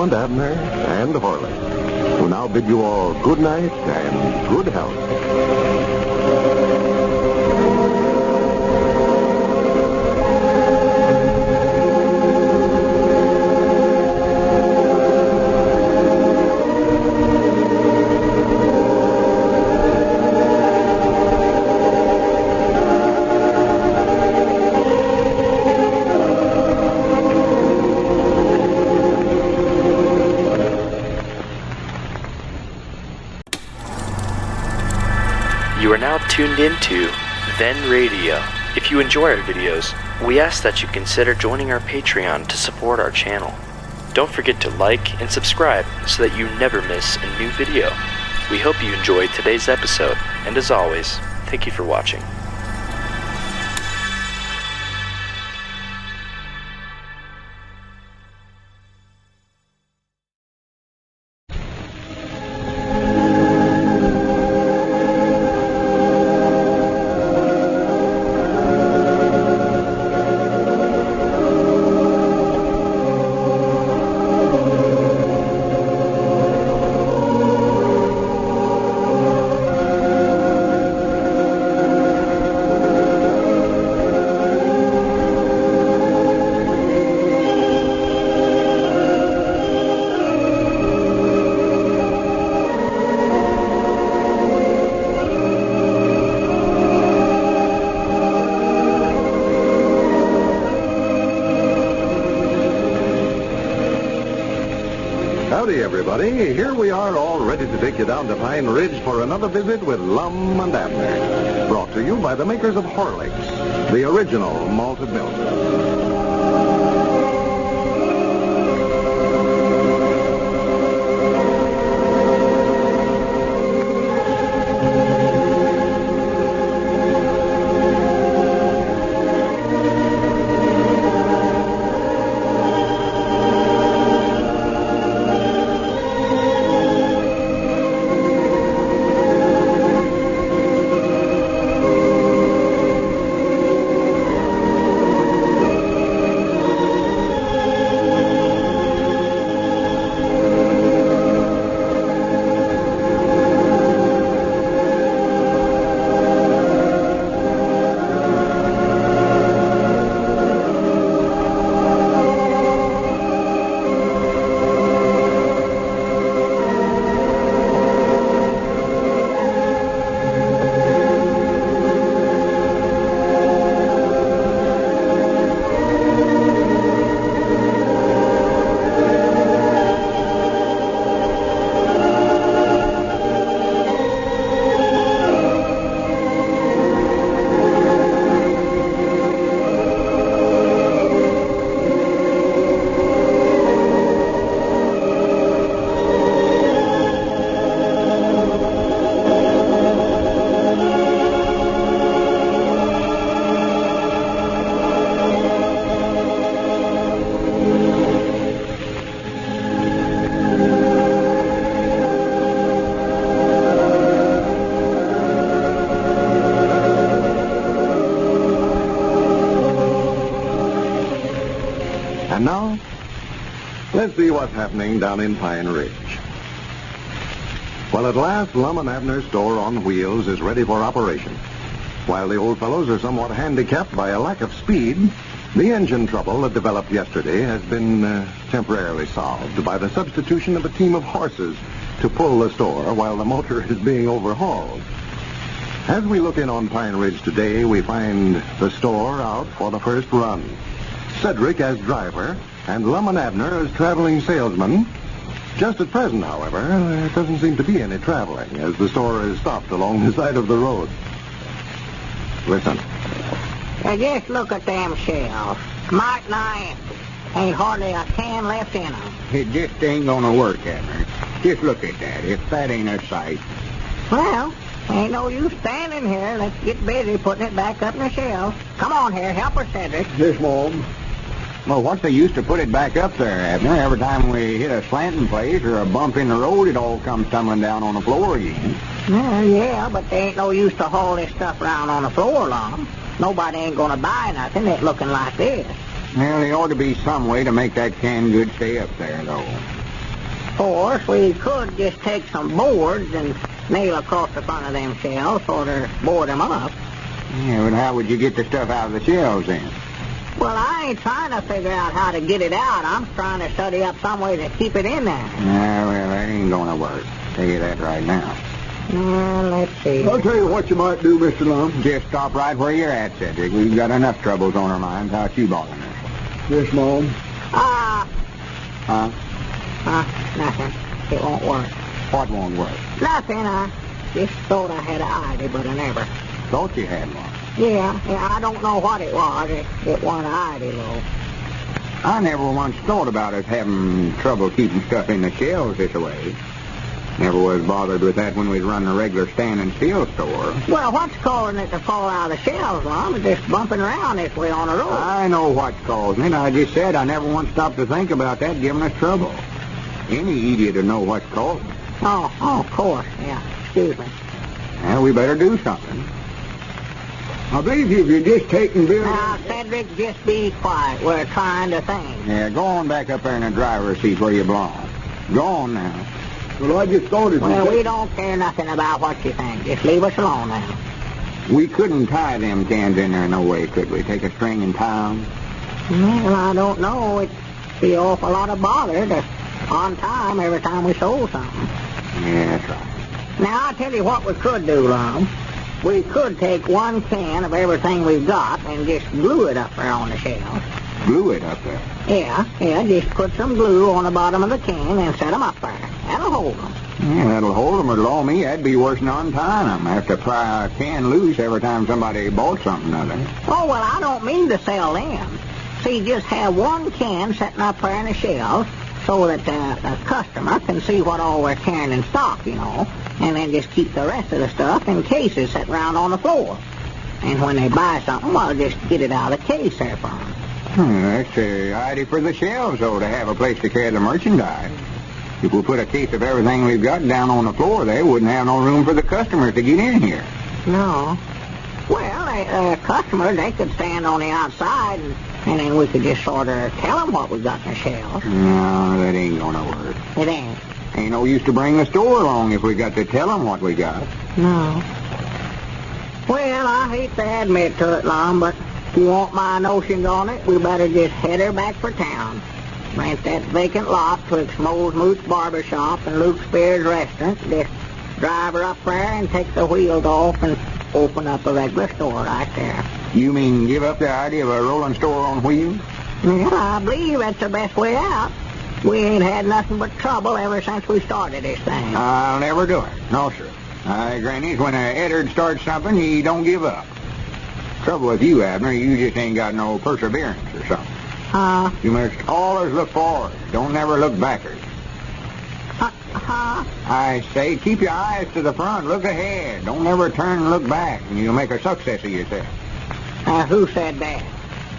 Lum and Abner and Horlick, who now bid you all good night and good health. You are now tuned into Then Radio. If you enjoy our videos, we ask that you consider joining our Patreon to support our channel. Don't forget to like and subscribe so that you never miss a new video. We hope you enjoyed today's episode, and as always, thank you for watching. Howdy, everybody. Here we are, all ready to take you down to Pine Ridge for another visit with Lum and Abner. Brought to you by the makers of Horlicks, the original malted milk. And now, let's see what's happening down in Pine Ridge. Well, at last, Lum and Abner's store on wheels is ready for operation. While the old fellows are somewhat handicapped by a lack of speed, the engine trouble that developed yesterday has been temporarily solved by the substitution of a team of horses to pull the store while the motor is being overhauled. As we look in on Pine Ridge today, we find the store out for the first run. Cedric as driver, and Lum and Abner as traveling salesmen. Just at present, however, there doesn't seem to be any traveling, as the store is stopped along the side of the road. Listen. Just look at them shelves. Might nigh empty. Ain't hardly a can left in them. It just ain't gonna work, Abner. Just look at that. If that ain't a sight. Well, ain't no use standing here. Let's get busy putting it back up in the shelves. Come on here, help her, Cedric. Yes, Mom. Well, what's the use to put it back up there, Abner? Every time we hit a slanting place or a bump in the road, it all comes tumbling down on the floor again. Well, yeah, but there ain't no use to haul this stuff around on the floor long. Nobody ain't gonna buy nothing that's looking like this. Well, there ought to be some way to make that canned good stay up there, though. course, we could just take some boards and nail across the front of them shelves, sort of board them up. Yeah, but how would you get the stuff out of the shelves then? Well, I ain't trying to figure out how to get it out. I'm trying to study up some way to keep it in there. Yeah, well, that ain't gonna work. Tell you that right now. Let's see. I'll tell you what you might do, Mr. Lum. Just stop right where you're at, Cedric. We've got enough troubles on our minds. How you bothering us? Yes, Mom. Nothing. It won't work. What won't work? Nothing. I just thought I had an idea, but I never. Thought you had one. Yeah, I don't know what it was. It wasn't an idea, though. I never once thought about us having trouble keeping stuff in the shelves this way. Never was bothered with that when we'd run the regular stand and still store. Well, what's causing it to fall out of the shelves, Lum? It's just bumping around this way on the road. I know what's causing it. I just said I never once stopped to think about that giving us trouble. Any idiot would know what's causing it. Oh, of course. Yeah, excuse me. Well, we better do something. I believe you're just taking Bill... Now, Cedric, just be quiet. We're trying to think. Yeah, go on back up there in the driver's seat where you belong. Go on now. Well, I just thought it was... Well, we don't care nothing about what you think. Just leave us alone now. We couldn't tie them cans in there no way, could we? Take a string and tie them? Well, I don't know. It'd be an awful lot of bother to on time every time we sold something. Yeah, that's right. Now, I'll tell you what we could do, Lum. We could take one can of everything we've got and just glue it up there on the shelf. Glue it up there? Yeah, just put some glue on the bottom of the can and set them up there. That'll hold them. Yeah, that'll hold them. It'll all me. That'd be worse than untying them. I have to pry a can loose every time somebody bought something of it. Oh, well, I don't mean to sell them. See, just have one can sitting up there on the shelf so that the customer can see what all we're carrying in stock, you know, and then just keep the rest of the stuff in cases sitting around on the floor. And when they buy something, well, just get it out of the case there for them. That's the idea for the shelves, though, to have a place to carry the merchandise. If we put a case of everything we've got down on the floor, they wouldn't have no room for the customers to get in here. No. Well, customers, they could stand on the outside, and then we could just sort of tell them what we got in the shelves. No, that ain't gonna work. It ain't. Ain't no use to bring the store along if we got to tell them what we got. No. Well, I hate to admit to it, Lum, but if you want my notions on it, we better just head her back for town. Rent that vacant lot twixt Moe's Moots Barber Shop and Luke Spears Restaurant. Just drive her up there and take the wheels off and open up a regular store right there. You mean give up the idea of a rolling store on wheels? Yeah, I believe that's the best way out. We ain't had nothing but trouble ever since we started this thing. I'll never do it. No, sir. Granny's, when a Eddard starts something, he don't give up. Trouble with you, Abner, you just ain't got no perseverance or something. You must always look forward. Don't never look backwards. I say, keep your eyes to the front. Look ahead. Don't never turn and look back, and you'll make a success of yourself. Who said that?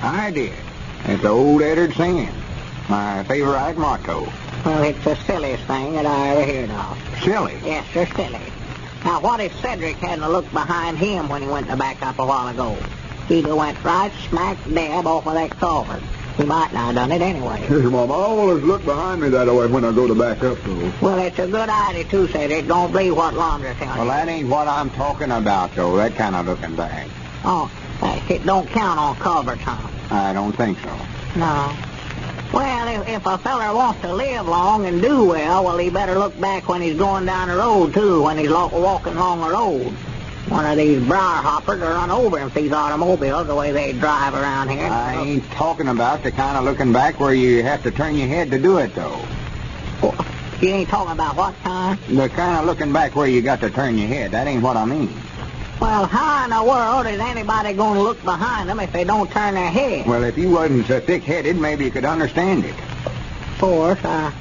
I did. It's old Eddard saying. My favorite motto. Well, it's the silliest thing that I ever heard of. Silly? Yes, sir, silly. Now, what if Cedric hadn't looked behind him when he went to back up a while ago? He'd have went right smack dab off of that culvert. He might not have done it anyway. Yes, Mom. I always look behind me that way when I go to back up, though. Well, it's a good idea, too, Cedric. Don't believe what Lum's telling you. Well, that ain't what I'm talking about, though, that kind of looking back. Oh, it don't count on culverts, huh? I don't think so. No. Well, if a feller wants to live long and do well, he better look back when he's going down the road, too, when he's walking along the road. One of these briar hoppers will run over him if these automobiles, the way they drive around here. I ain't talking about the kind of looking back where you have to turn your head to do it, though. Well, you ain't talking about what kind? The kind of looking back where you got to turn your head. That ain't what I mean. Well, how in the world is anybody going to look behind them if they don't turn their head? Well, if you wasn't so thick-headed, maybe you could understand it. Of course, I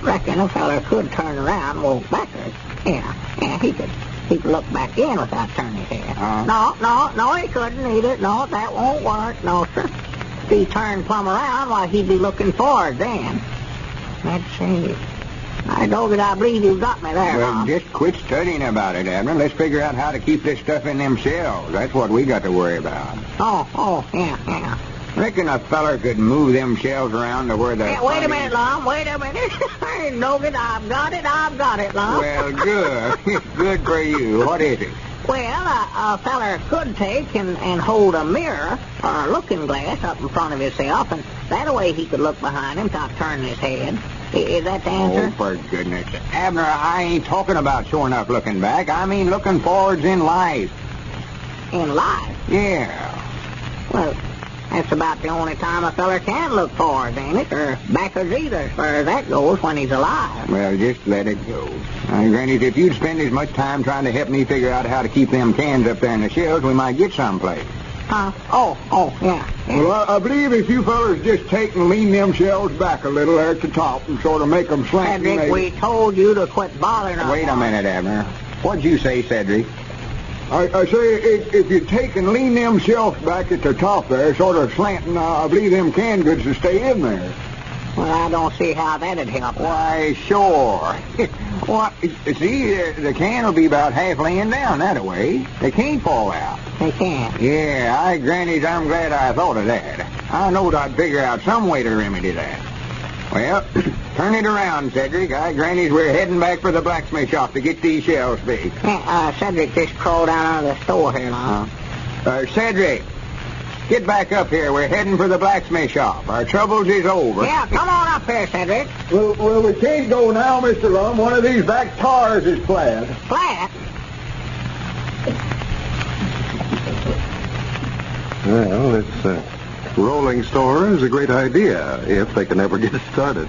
reckon a feller could turn around and walk backwards. Yeah, he could look back in without turning his head. No, he couldn't either. No, that won't work. No, sir. If he turned plumb around, why, he'd be looking forward then. Let's see. I believe you got me there, Well, Mom. just quit studying about it, Abner. Let's figure out how to keep this stuff in them shelves. That's what we got to worry about. Oh, yeah. Reckon a feller could move them shelves around to where the... Yeah, wait a minute, Lum. Wait a minute. Noggin, I've got it, Lum. Well, good. Good for you. What is it? Well, a feller could take and hold a mirror or a looking glass up in front of himself, and that way he could look behind him without turning his head. Is that the answer? Oh, for goodness. Abner, I ain't talking about showing up looking back. I mean looking forwards in life. In life? Yeah. Well, that's about the only time a feller can look forward, ain't it? Or backwards either, as far as that goes, when he's alive. Well, just let it go. Granny, if you'd spend as much time trying to help me figure out how to keep them cans up there in the shelves, we might get someplace. Huh? Yeah. Well, I believe if you fellas just take and lean them shelves back a little there at the top and sort of make them slant. Cedric, we told you to quit bothering us. Wait a minute, Abner. What'd you say, Cedric? I say if you take and lean them shelves back at the top there, sort of slanting, I believe them canned goods will stay in there. Well, I don't see how that'd help. Why, sure. What? See, the can will be about half laying down that way. They can't fall out. They can't. Yeah, Grannies, I'm glad I thought of that. I knowed I'd figure out some way to remedy that. Well, turn it around, Cedric. Grannies, we're heading back for the blacksmith shop to get these shelves fixed. Cedric just crawled down out of the store here now. Cedric, get back up here. We're heading for the blacksmith shop. Our troubles is over. Yeah, come on up here, Cedric. Well, we can't go now, Mr. Lum. One of these back tires is flat. Flat? Well, this rolling store is a great idea if they can ever get it started.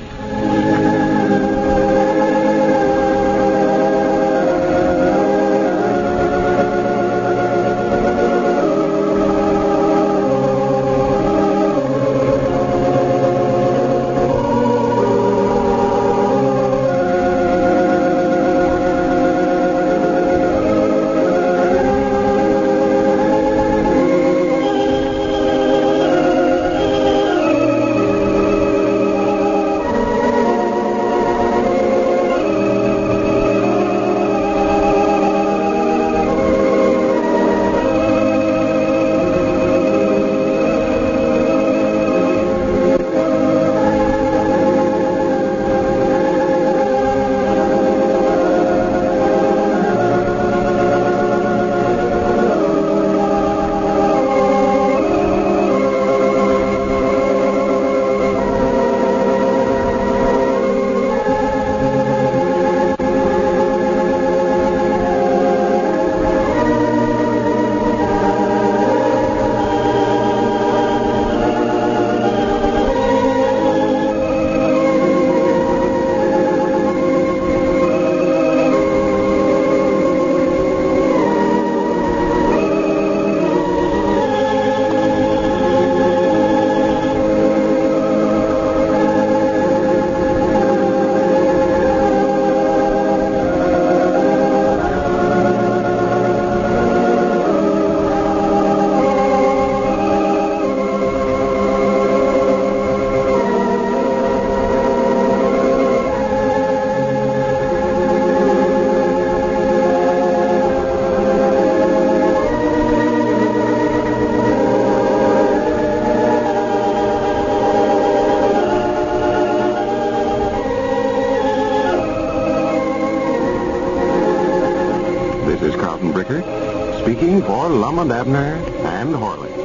Speaking for Lum and Abner and Horlick.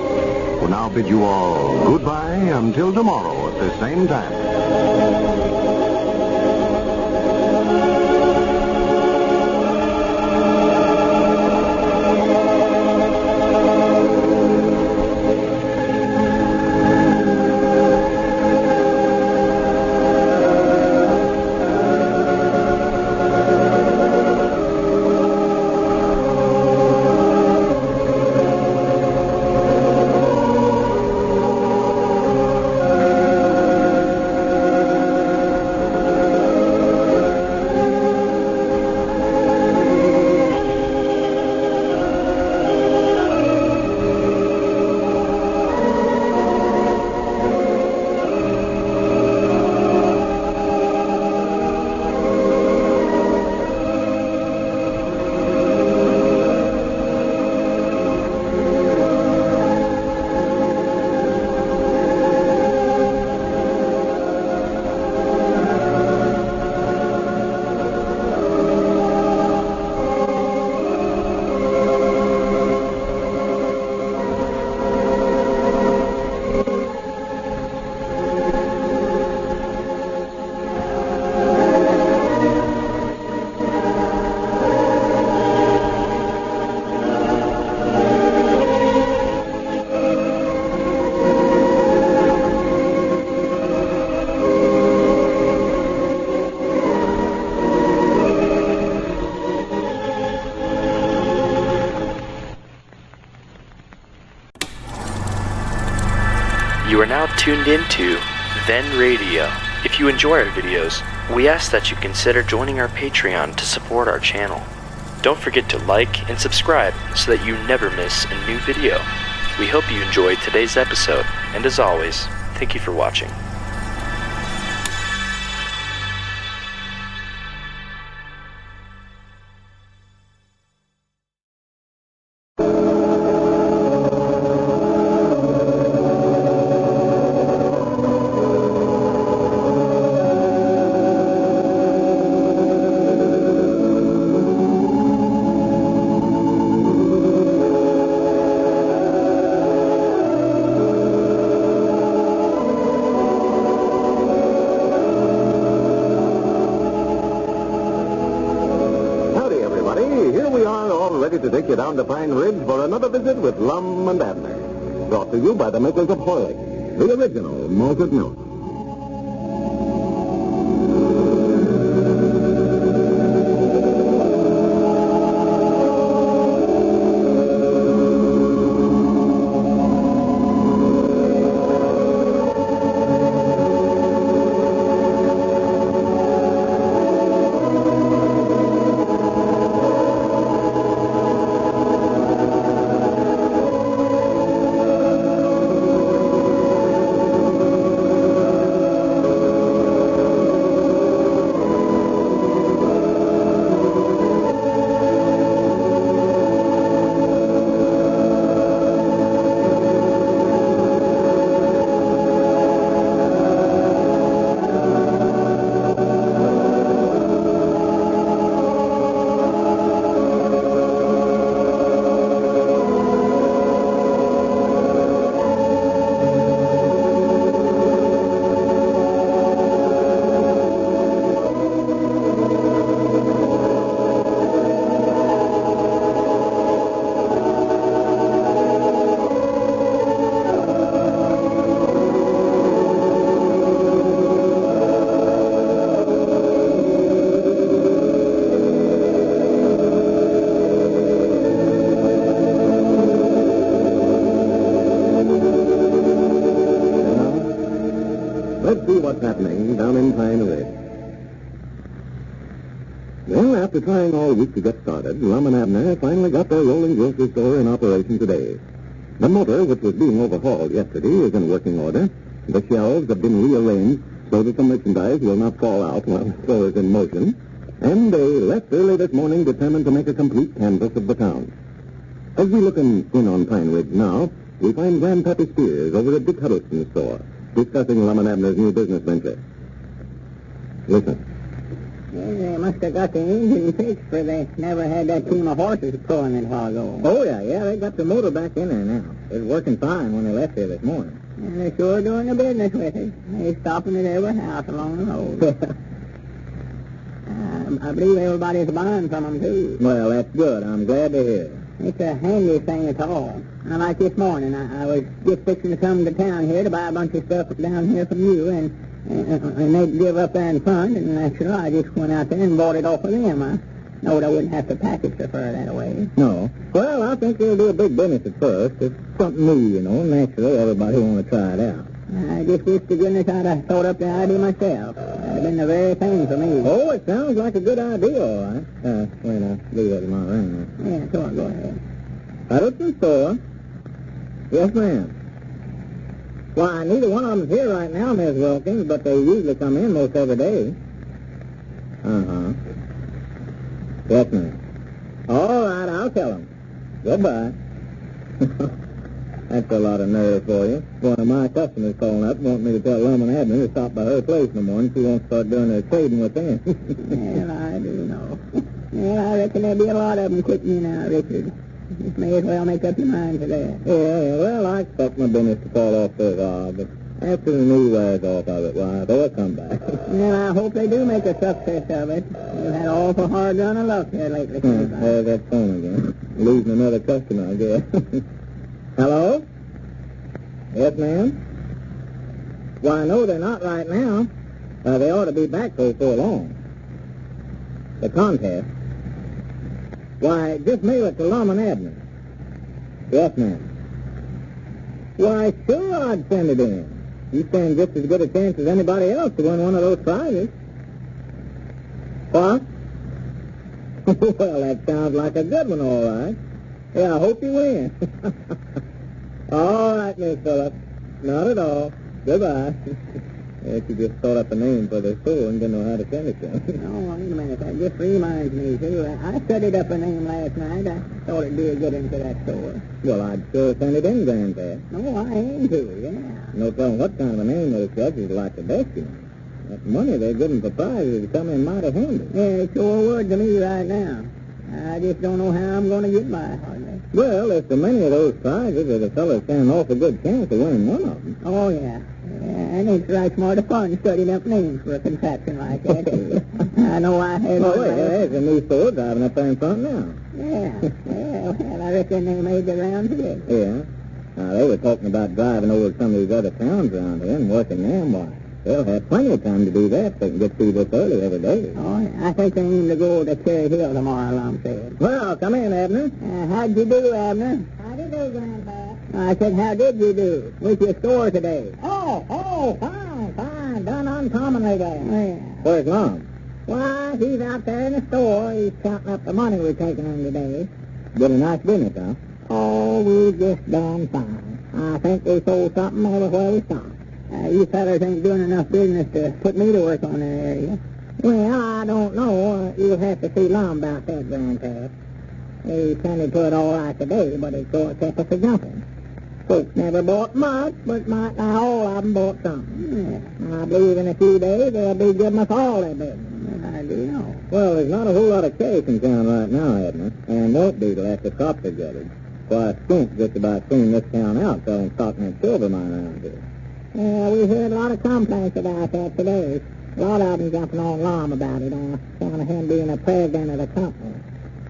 We'll now bid you all goodbye until tomorrow at the same time. You are now tuned into Then Radio. If you enjoy our videos, we ask that you consider joining our Patreon to support our channel. Don't forget to like and subscribe so that you never miss a new video. We hope you enjoyed today's episode, and as always, thank you for watching. To take you down to Pine Ridge for another visit with Lum and Abner. Brought to you by the makers of Horlicks, the original malted milk. Let's see what's happening down in Pine Ridge. Well, after trying all week to get started, Lum and Abner finally got their rolling grocery store in operation today. The motor, which was being overhauled yesterday, is in working order. The shelves have been rearranged so that the merchandise will not fall out while the store is in motion. And they left early this morning determined to make a complete canvass of the town. As we look in on Pine Ridge now, we find Grandpappy Spears over at Dick Huddleston's store, discussing Lum and Abner's new business venture. Listen. Yeah, they must have got the engine fixed, for they never had that team of horses pulling it a while ago. Oh, yeah, they got the motor back in there now. It's working fine when they left here this morning. And they're sure doing the business with it. They're stopping at every house along the road. I believe everybody's buying from them, too. Well, that's good. I'm glad to hear. It's a handy thing at all. Like this morning, I was just fixing to come to town here to buy a bunch of stuff down here from you, and they'd give up there in front, and naturally I just went out there and bought it off of them. I knowed I wouldn't have to package the fur that way. No. Well, I think they'll do a big business at first. It's something new, you know. Naturally, everybody want to try it out. I just wish to goodness I'd have thought up the idea myself. That'd have been the very thing for me. Oh, it sounds like a good idea, all right. Wait, I'll leave that in my ring. Yeah, go ahead. Huddleston store? Yes, ma'am. Why, neither one of them's here right now, Miss Wilkins, but they usually come in most every day. Uh-huh. Yes, ma'am. All right, I'll tell them. Goodbye. That's a lot of nerve for you. One of my customers calling up wanting me to tell Lum and Abner to stop by her place in the morning. She won't start doing her trading with them. Well, I do know. Well, I reckon there'll be a lot of them quitting you now, Richard. You may as well make up your mind to that. Yeah, well, I expect my business to fall off for a while, but after the new wears off of it, why, they'll come back. Well, I hope they do make a success of it. You've had awful hard run of luck here lately. There's that phone again. Losing another customer, I guess. Hello? Yes, ma'am? Why, no, they're not right now. They ought to be back before long. The contest? Why, just mail it to Lum and Abner. Yes, ma'am. Why, sure I'd send it in. You stand just as good a chance as anybody else to win one of those prizes. What? Well, that sounds like a good one, all right. Yeah, I hope you win. All right, Miss Phillips. Not at all. Goodbye. Yes, you just thought up a name for the store and didn't know how to send it to him. Oh, wait a minute. That just reminds me, too. I studied up a name last night. I thought it'd be a good one for that store. Well, I'd sure send it in, Grandpap. No, I aim to, yeah. No telling what kind of a name those judges like the best, you know. That money they're getting for prizes is coming mighty handy. Yeah, it sure would to me right now. I just don't know how I'm going to get by, hardly. Well, if so many of those prizes, there's a fellow stand an awful good chance of winning one of them. Oh, yeah. And it's right smart of fun studying up names for a contraption like that, too. I know I had... Oh, wait, there's a new store driving up there in front now. Yeah. Well, I reckon they made the round today. Yeah. Now, they were talking about driving over to some of these other towns around here and working them. Why, they'll have plenty of time to do that. They can get through this early every day. Oh, yeah. I think they aim to go to Cherry Hill tomorrow, Lum said. Well, come in, Abner. How'd you do, Abner? How do you do, Grandpa? I said, how did you do with your store today? Oh, fine. Done uncommonly well. Yeah. Where's Lum? Why, he's out there in the store. He's counting up the money we're taking in today. Did a nice business, huh? Oh, we just done fine. I think we sold something everywhere we stopped. You fellas ain't doing enough business to put me to work on that area. Well, I don't know. You'll have to see Lum about that, Grandpa. He plenty put all right today, but it sure kept us a-jumping. Folks never bought much, but might not all of them bought something. Yeah. I believe in a few days they'll be giving us all their business. I do know. Well, there's not a whole lot of cash in town right now, Edna, and won't be till after crops are gathered. Why, Skunk just about cleaned this town out selling cotton and silver mine around here. Yeah, we heard a lot of complaints about that today. A lot of them jumping on Lum about it, on account of him being the president of the company.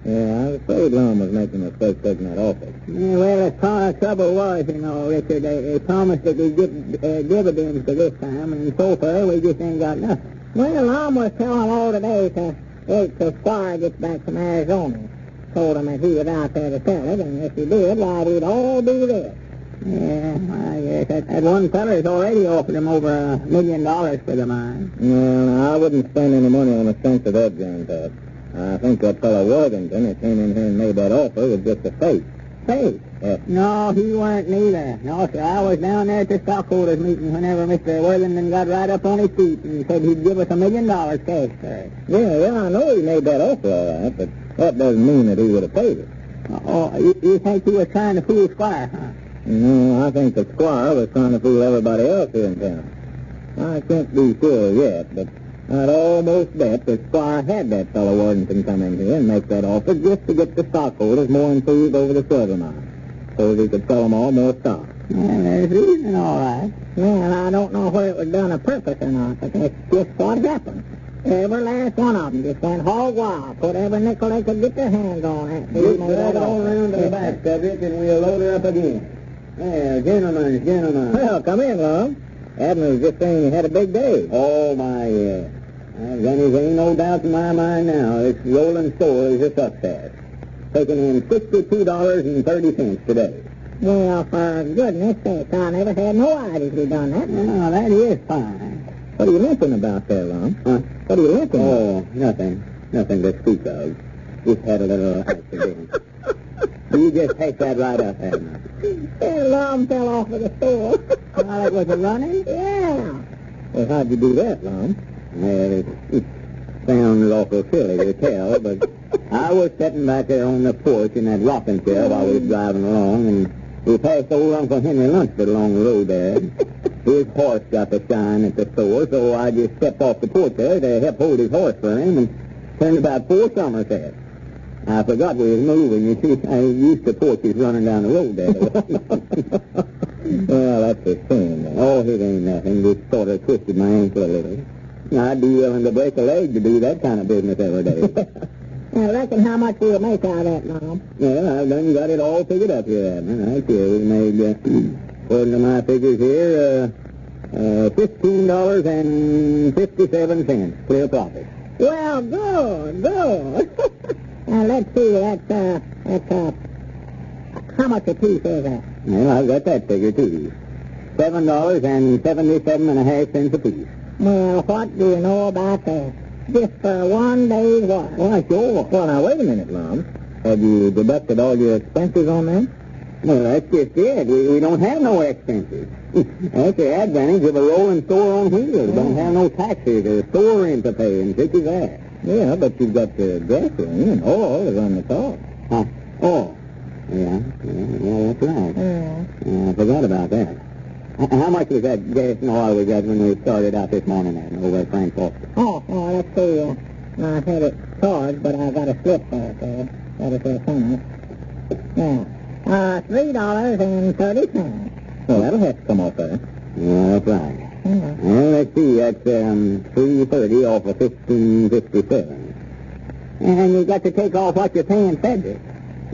Yeah, I was afraid Lum was making a mistake taking that office. Yeah, well, the trouble was, you know, Richard, they promised that they'd get dividends for this time, and so far we just ain't got nothing. Well, Lum was telling all today to wait till Squire gets back from Arizona. Told him that he was out there to tell it, and if he did, why, we'd all be there. Yeah, I guess that one feller's already offered him over $1 million for the mine. Well, I wouldn't spend any money on a cent of that, Grandpap. I think that fellow Worthington that came in here and made that offer was just a fake. Fake? Yes. No, he weren't neither. No, sir, I was down there at the stockholders meeting whenever Mr. Worthington got right up on his feet and said he'd give us $1 million cash for it. Yeah, I know he made that offer all right, but that doesn't mean that he would have paid it. Oh, you think he was trying to fool Squire, huh? No, I think the Squire was trying to fool everybody else here in town. I can't be sure yet, but I'd almost bet that Squire had that fellow Worthington come in here and make that offer just to get the stockholders more enthused over the silver mine, so that he could sell them all more stock. Well, there's reason, all right. Well, I don't know whether it was done on purpose or not, but that's just what happened. Every last one of them just went hog wild, put every nickel they could get their hands on it. We'll drag it all around to the back, Cedric, and we'll load her up again. There, gentlemen. Well, come in, Lum. Abner's just saying he had a big day. Oh, my, yeah. Then there ain't no doubt in my mind now. This rolling store is a success. Taking in $62.30 today. Well, for goodness sake, I never had no idea he'd done that. No, that is fine. What are you limping about there, Lum? Huh? What are you limping about? Oh, nothing. Nothing to speak of. Just had a little accident. You just take that right up, Abner. That Lum fell off of the store. While it was running? Yeah. Well, how'd you do that, Lum? Well, it sounds awful silly to tell, but I was sitting back there on the porch in that rocking chair while we was driving along, and we passed old Uncle Henry Lunsford along the road there. His horse got the shine at the store, so I just stepped off the porch there to help hold his horse for him and turned about 4 somersaults. I forgot we was moving. You see, I used to porches running down the road there. Well, that's a shame. Oh, it ain't nothing. Just sort of twisted my ankle a little. I'd be willing to break a leg to do that kind of business every day. I reckon how much we'll make out of that, Lum. Yeah, I've done got it all figured up here, Abner. I see we made, according to my figures here, $15.57 clear profit. Well, good. Now, let's see, that's, how much a piece is that? Well, I've got that figure, too. $7.77.5 apiece. Well, what do you know about that? Just for one day's work. Why, sure. Well, now, wait a minute, Lum. Have you deducted all your expenses on that? Well, that's just it. We don't have no expenses. That's the advantage of a rolling store on wheels. Don't have no taxes or store rent to pay and such as that. Yeah, but you've got the gasoline and oil is on the car. Huh? Oh. Yeah, that's right. Yeah, I forgot about that. How much was that gas and oil we got when we started out this morning over at Frank Foster? Oh, let's see. I had it charged, but I got a slip there, so that is somewhere. Yeah. $3.30. Well, that'll have to come off there. Yeah, that's right. Yeah. Well, let's see. That's $3.30 off of $15.57. And you've got to take off what you're paying Cedric.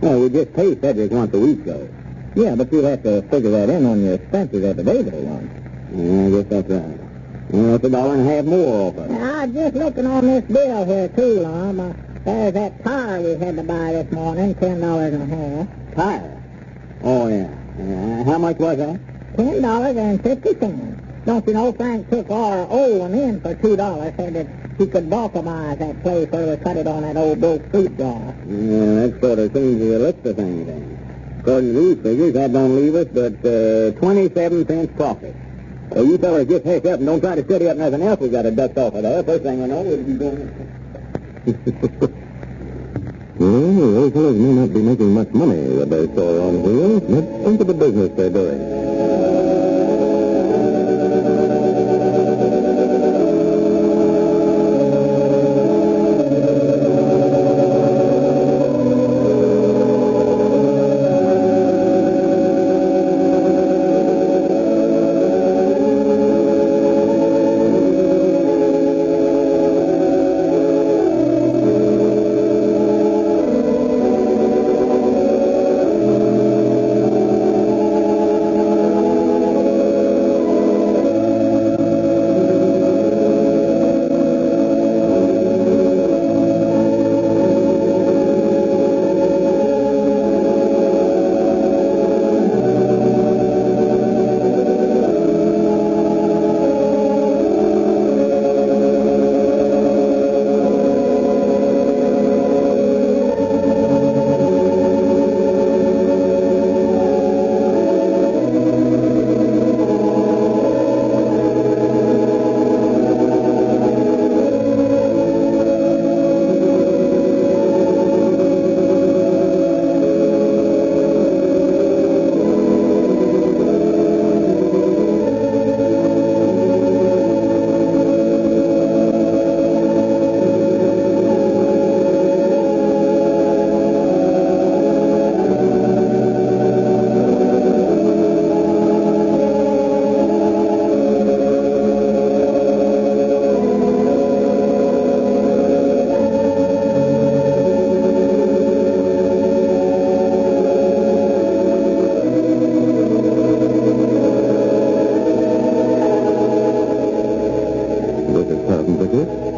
Well, we just pay Cedric once a week, though. Yeah, but you'll have to figure that in on your expenses every day, though, Lum. Yeah, I guess that's right. Well, that's $1.50 more off of it. Now, I'm just looking on this bill here, too, Lum. There's that tire we had to buy this morning, $10.50. Tire? Oh, yeah. How much was that? $10.50. Don't you know Frank took our old one in for $2, said that he could balkamize that place where we cut it on that old broke fruit jar. Yeah, that sort of changes the list of things, then. According to these figures, that don't leave us but 27 cents profit. So you fellas just heck up and don't try to study up nothing else we got to dust off of there. First thing we know, we'll be going... Well, those fellows may not be making much money with their store on wheels, but think of the business they're doing.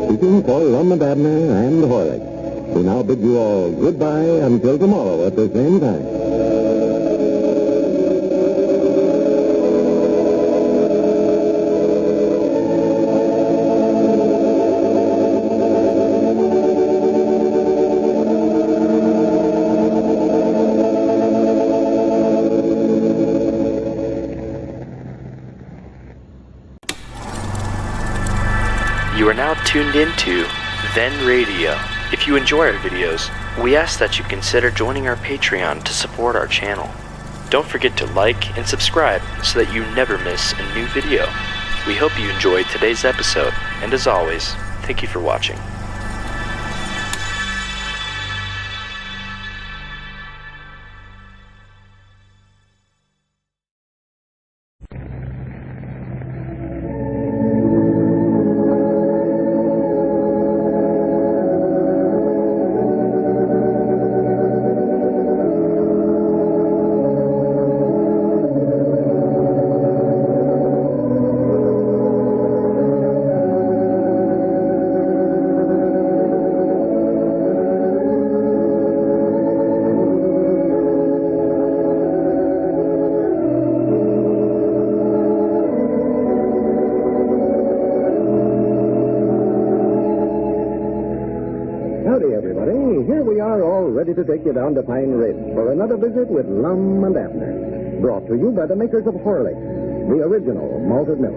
Speaking for Lum and Abner and Horlicks, who now bid you all goodbye until tomorrow at the same time. You are now tuned into Then Radio. If you enjoy our videos, we ask that you consider joining our Patreon to support our channel. Don't forget to like and subscribe so that you never miss a new video. We hope you enjoyed today's episode, and as always, thank you for watching. Howdy, everybody. Here we are, all ready to take you down to Pine Ridge for another visit with Lum and Abner. Brought to you by the makers of Horlicks, the original malted milk.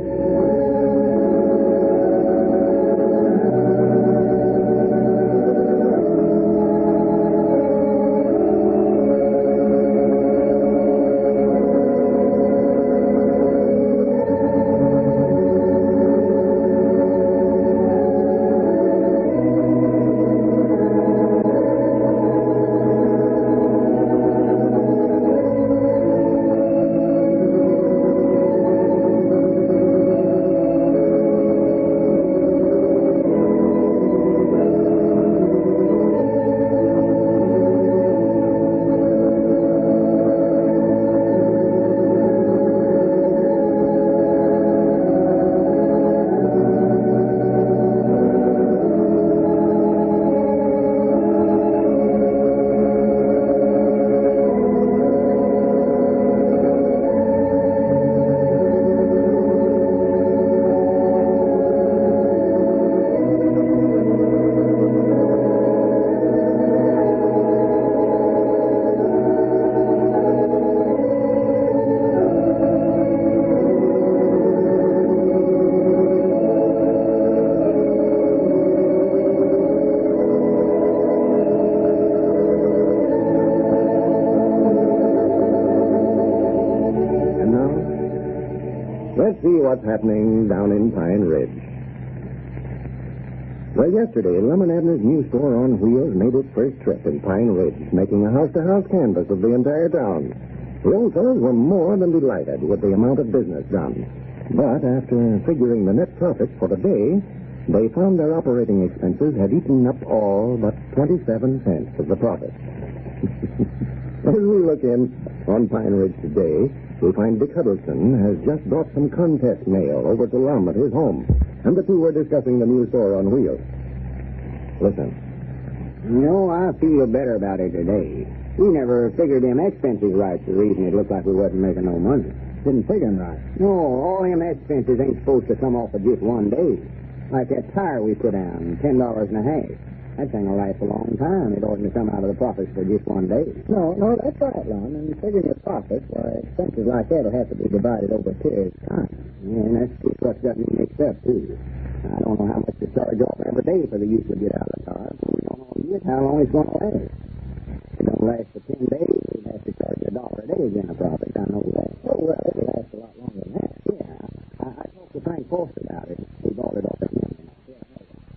Let's see what's happening down in Pine Ridge. Well, yesterday, Lum and Abner's new store on wheels made its first trip in Pine Ridge, making a house-to-house canvass of the entire town. The old fellows were more than delighted with the amount of business done. But after figuring the net profit for the day, they found their operating expenses had eaten up all but 27 cents of the profit. As we look in on Pine Ridge today, we find Dick Huddleston has just brought some contest mail over to Lum at his home, and the two were discussing the new store on wheels. Listen. No, I feel better about it today. We never figured them expenses right, the reason it looked like we wasn't making no money. Didn't figure them right. No, all them expenses ain't supposed to come off of just one day. Like that tire we put down, $10.50. That thing will last a long time. It oughtn't to come out of the profits for just one day. No, that's right, Lum. And figuring your profits, why, expenses like that will have to be divided over a period of time. Yeah, and that's just what's got me mixed up, too. I don't know how much to charge off every day for the use we get out of the car, but we don't know yet how long it's going to last. If it don't last for 10 days, we'd have to charge $1 a day again a profit. I know that. Oh, well, it'll last a lot longer than that. Yeah, I talked to Frank Forster about it. We bought it off of him.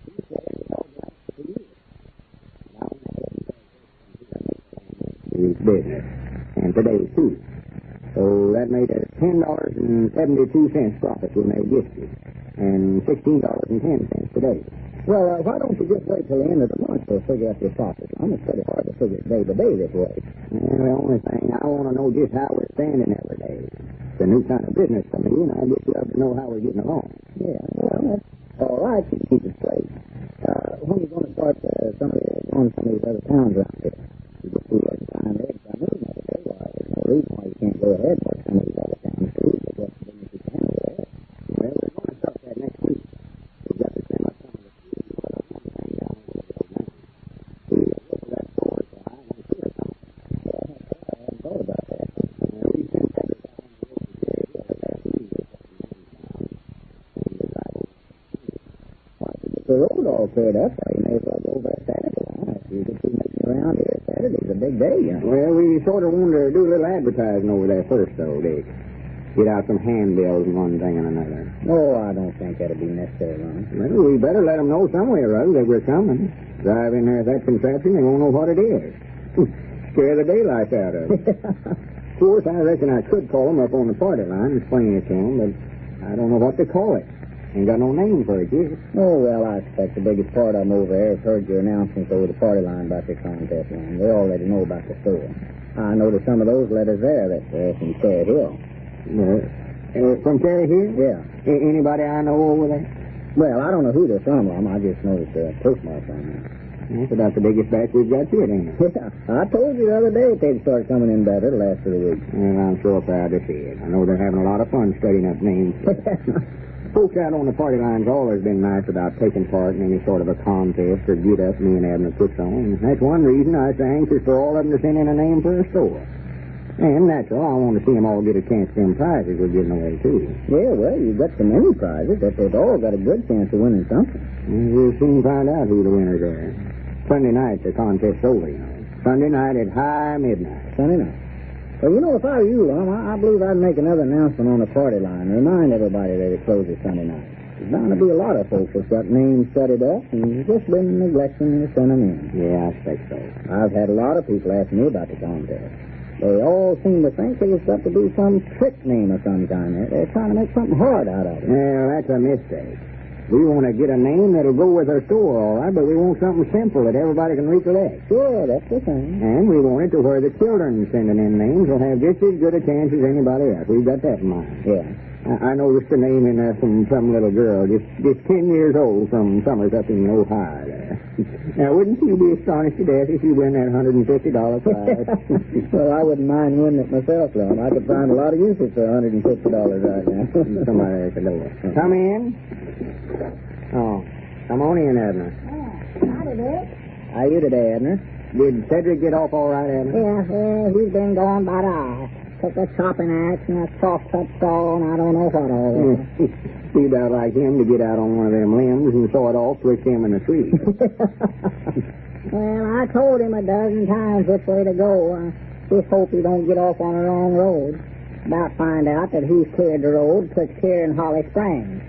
He said it all lasts for years. His business, and today, too. So that made it $10.72 profit we made yesterday, and $16.10 today. Well, why don't you just wait till the end of the month to figure out your profit? It's pretty hard to figure it day by day this way. And the only thing, I want to know just how we're standing every day. It's a new kind of business for me, and I just love to know how we're getting along. Yeah, well, that's all right. You keep it straight. When are you going to start some of these other towns around here? You just see what time it is. I know another day. Why, there's no reason why you can't go ahead for some of these other towns, too. But what business you can go ahead. Well, we're going to start that next week. We've got to send up some of the food down we look at that store, so I ain't sure something. Yeah, I hadn't thought about that. We sent that down on the road today. The road all cleared up, so you may as well go over Saturday. You can see me around here. Saturday's a big day, you know. Well, we sort of wanted to do a little advertising over there first, though, Dick. Get out some handbills and one thing and another. Oh, I don't think that'll be necessary, Ron. Well, we better let them know somewhere or other that we're coming. Drive in there with that contraption, they won't know what it is. Scare the daylights out of them. Of course, I reckon I could call them up on the party line and explain it to them, but I don't know what to call it. Ain't got no name for it yet. Oh, well, I expect the biggest part of them over there has heard your announcements over the party line about your contest line. They already know about the store. I noticed some of those letters there that from Cherry Hill. From Cherry Hill? Yeah. Anybody I know over there? Well, I don't know who they're from, Lum. I just noticed the postmarks on there. That's about the biggest batch we've got yet, ain't it? Yeah. I told you the other day that they'd start coming in better the last of the week. Well, I'm sure proud to see it. I know they're having a lot of fun studying up names. Folks out on the party line's always been nice about taking part in any sort of a contest or get-up me and Abner puts on. That's one reason I was so anxious for all of them to send in a name for a store. And natural, I want to see them all get a chance to them prizes we're giving away, too. Yeah, well, you've got so many prizes that they've all got a good chance of winning something. We'll soon find out who the winners are. Sunday night, the contest's over, you know. Sunday night at high midnight. Sunday night. Well, you know, if I were you, Lum, I believe I'd make another announcement on the party line. Remind everybody that it closes Sunday night. There's bound to be a lot of folks that's got names studied up and just been neglecting to send them in. Yeah, I expect so. I've had a lot of people ask me about the contest. They all seem to think that it's got to be some trick name of some kind. They're trying to make something hard out of it. Well, that's a mistake. We want to get a name that'll go with our store, all right, but we want something simple that everybody can recollect. Sure, that's the thing. And we want it to where the children sending in names will have just as good a chance as anybody else. We've got that in mind. Yeah. I noticed a name in there from some little girl, just 10 years old, from Summers up in Ohio there. Now, wouldn't you be astonished to death if you win that $150 prize? Well, I wouldn't mind winning it myself, Lum. I could find a lot of uses for $150 right now. Somebody at the door. Come in. Oh, come on in, Abner. Howdy, Dick. How are you today, Abner? Did Cedric get off all right, Abner? Yeah, he's been gone about an hour. Took a chopping axe and a soft-cut saw and I don't know what all. Be about like him to get out on one of them limbs and saw it off, twist him in a tree. Well, I told him a dozen times which way to go. I just hope he don't get off on the wrong road. About find out that he's cleared the road betwixt here and Holly Springs.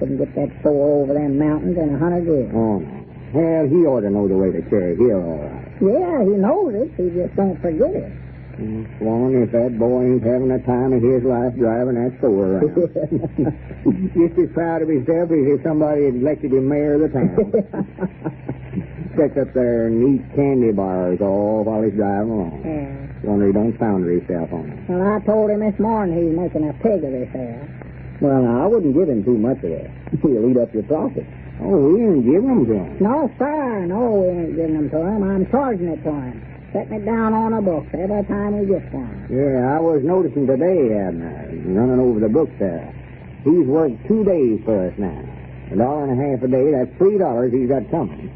Couldn't get that store over them mountains in 100 years. Oh, no. Well, he ought to know the way to Cherry Hill, all right. Yeah, he knows it. He just don't forget it. Swan, if that boy ain't having a time of his life driving that store around. Just as proud of himself as if somebody had elected him mayor of the town. Sets up there and eats candy bars all while he's driving along. Yeah. Wonder he don't founder himself on it. Well, I told him this morning he's making a pig of himself. Well, now, I wouldn't give him too much of that. He'll eat up your profit. Oh, we ain't giving them to him. No, sir. No, we ain't giving them to him. I'm charging it to him. Setting it down on a book every time he gets one. Yeah, I was noticing today, running over the books there. He's worked 2 days for us now. $1.50 a day, that's $3 he's got coming.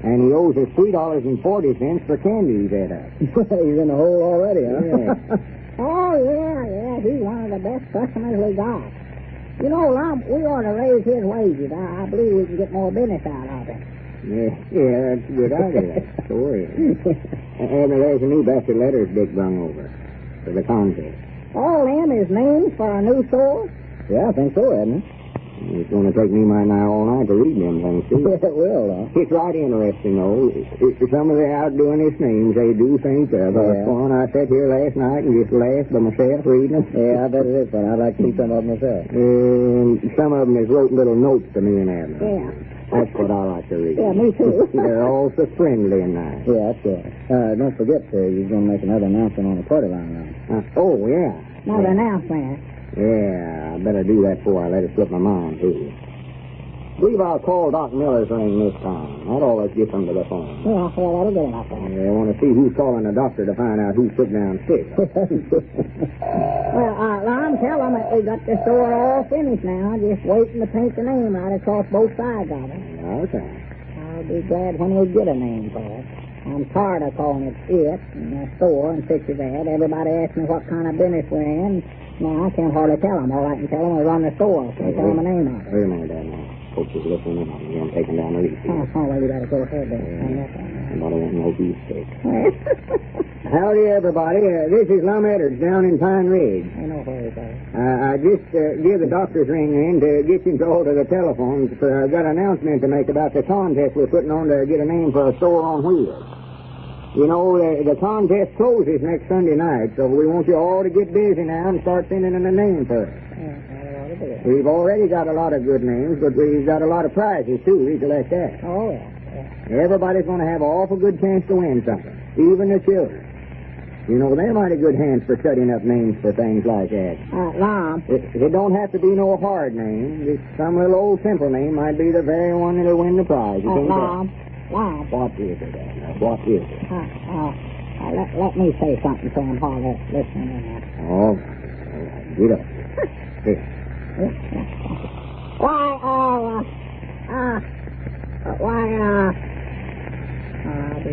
And he owes us $3.40 for candy he's had up. He's in the hole already, huh? Yeah. Oh, yeah. He's one of the best customers we got. You know, Lum, we ought to raise his wages. I believe we can get more business out of him. Yeah, that's a good idea. Sure is. And there's a new batch of letters Dick brung over for the contest. All them is names for a new store? Yeah, I think so, Edna. It's going to take me my night all night to read them things, too. Yeah, it will, It's right interesting, though. Some of the outdoing his names, they do think of. Fun. I sat here last night and just laughed by myself reading them. Yeah, I bet it is fun. I'd like to see some of them myself. Some of them has wrote little notes to me and Abner. Yeah. That's what I like to read. Yeah, me too. They're all so friendly and nice. Yeah, that's right. Don't forget, you're going to make another announcement on the party line now. Oh, yeah. Another announcement. Yeah, I better do that before I let it slip my mind, too. Believe I'll call Doc Miller's ring this time. That always gets them to the phone. Yeah, that'll get enough. They want to see who's calling the doctor to find out who's put down sick. Well, Lum, tell them that we got the store all finished now, just waiting to paint the name right across both sides of it. Okay. I'll be glad when we get a name for it. I'm tired of calling it and the store and such as that. Everybody asks me what kind of business we're in. Now, I can't hardly tell them. All I can tell them is run the store. Can't tell them a name of it. Wait a minute, Dad. Now. Folks is listening in on me. I'm taking down the leaf. Oh, well, you better go ahead then. Somebody won't know who's sick. Howdy, everybody. This is Lum Edwards down in Pine Ridge. I know where he's at. I just give the doctor's ring in to get you hold of the telephones. I've got an announcement to make about the contest we're putting on to get a name for a store on wheels. You know, the contest closes next Sunday night, so we want you all to get busy now and start sending in a name for it. We've already got a lot of good names, but we've got a lot of prizes, too. Recollect that. Oh, yeah. Everybody's going to have an awful good chance to win something, even the children. You know, they're mighty good hands for setting up names for things like that. Lum. It don't have to be no hard name. Just some little old simple name might be the very one that'll win the prize. Lum. What is it, Anna? What is it? Let me say something to him while they're listening in there. All right. Get up. Here.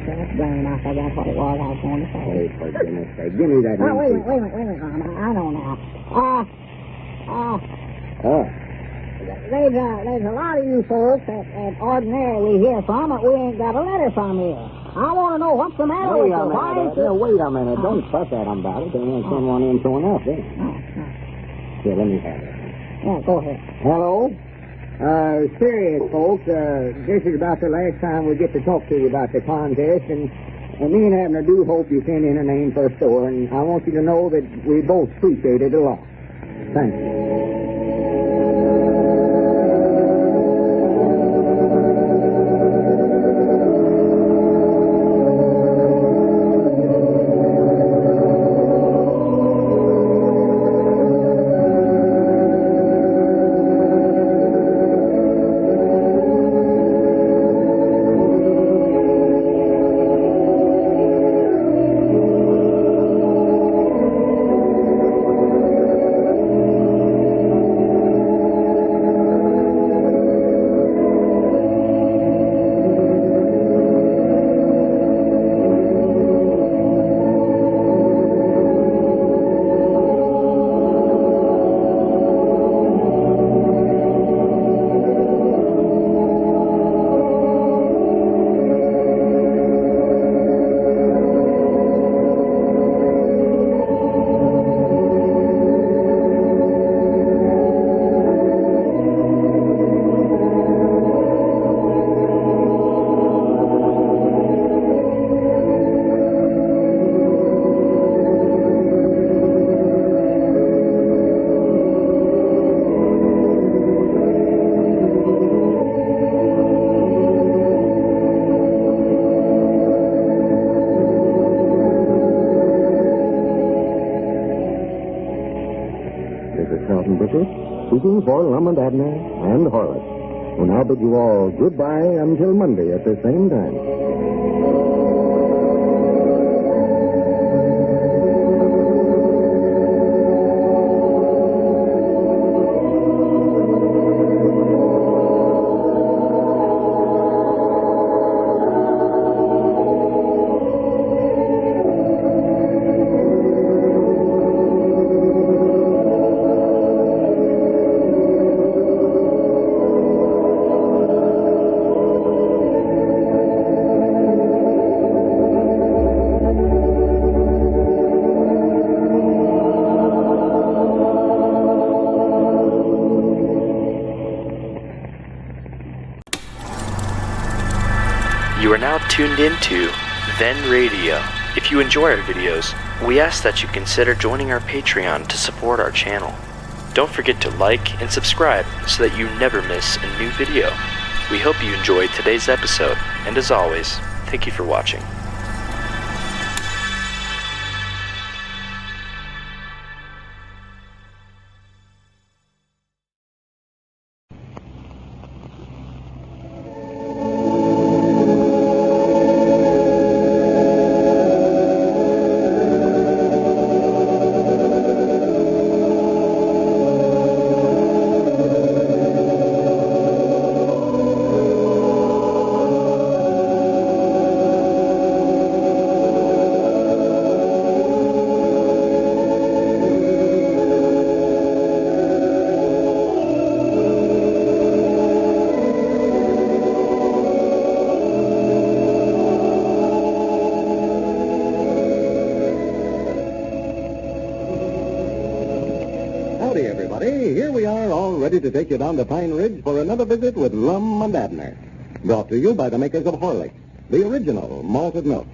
That's brain. I forgot what it was I was going to say. Oh, for goodness sake. Give me that. Oh, wait a minute, Mama. I know now. There's a lot of you folks that ordinarily we hear from that we ain't got a letter from here. I want to know what's the matter with you. Wait a minute. Don't fuss at them about it. They won't send one in soon enough, then. Here, let me have it. Yeah, go ahead. Hello? Serious, folks. This is about the last time we get to talk to you about the contest, and me and Abner do hope you send in a name for a store, and I want you to know that we both appreciate it a lot. Thank you. Speaking for Lum and Abner and Horlick. We'll now bid you all goodbye until Monday at the same time. You are now tuned into Then Radio. If you enjoy our videos, we ask that you consider joining our Patreon to support our channel. Don't forget to like and subscribe so that you never miss a new video. We hope you enjoyed today's episode, and as always, thank you for watching. Here we are, all ready to take you down to Pine Ridge for another visit with Lum and Abner. Brought to you by the makers of Horlicks, the original malted milk.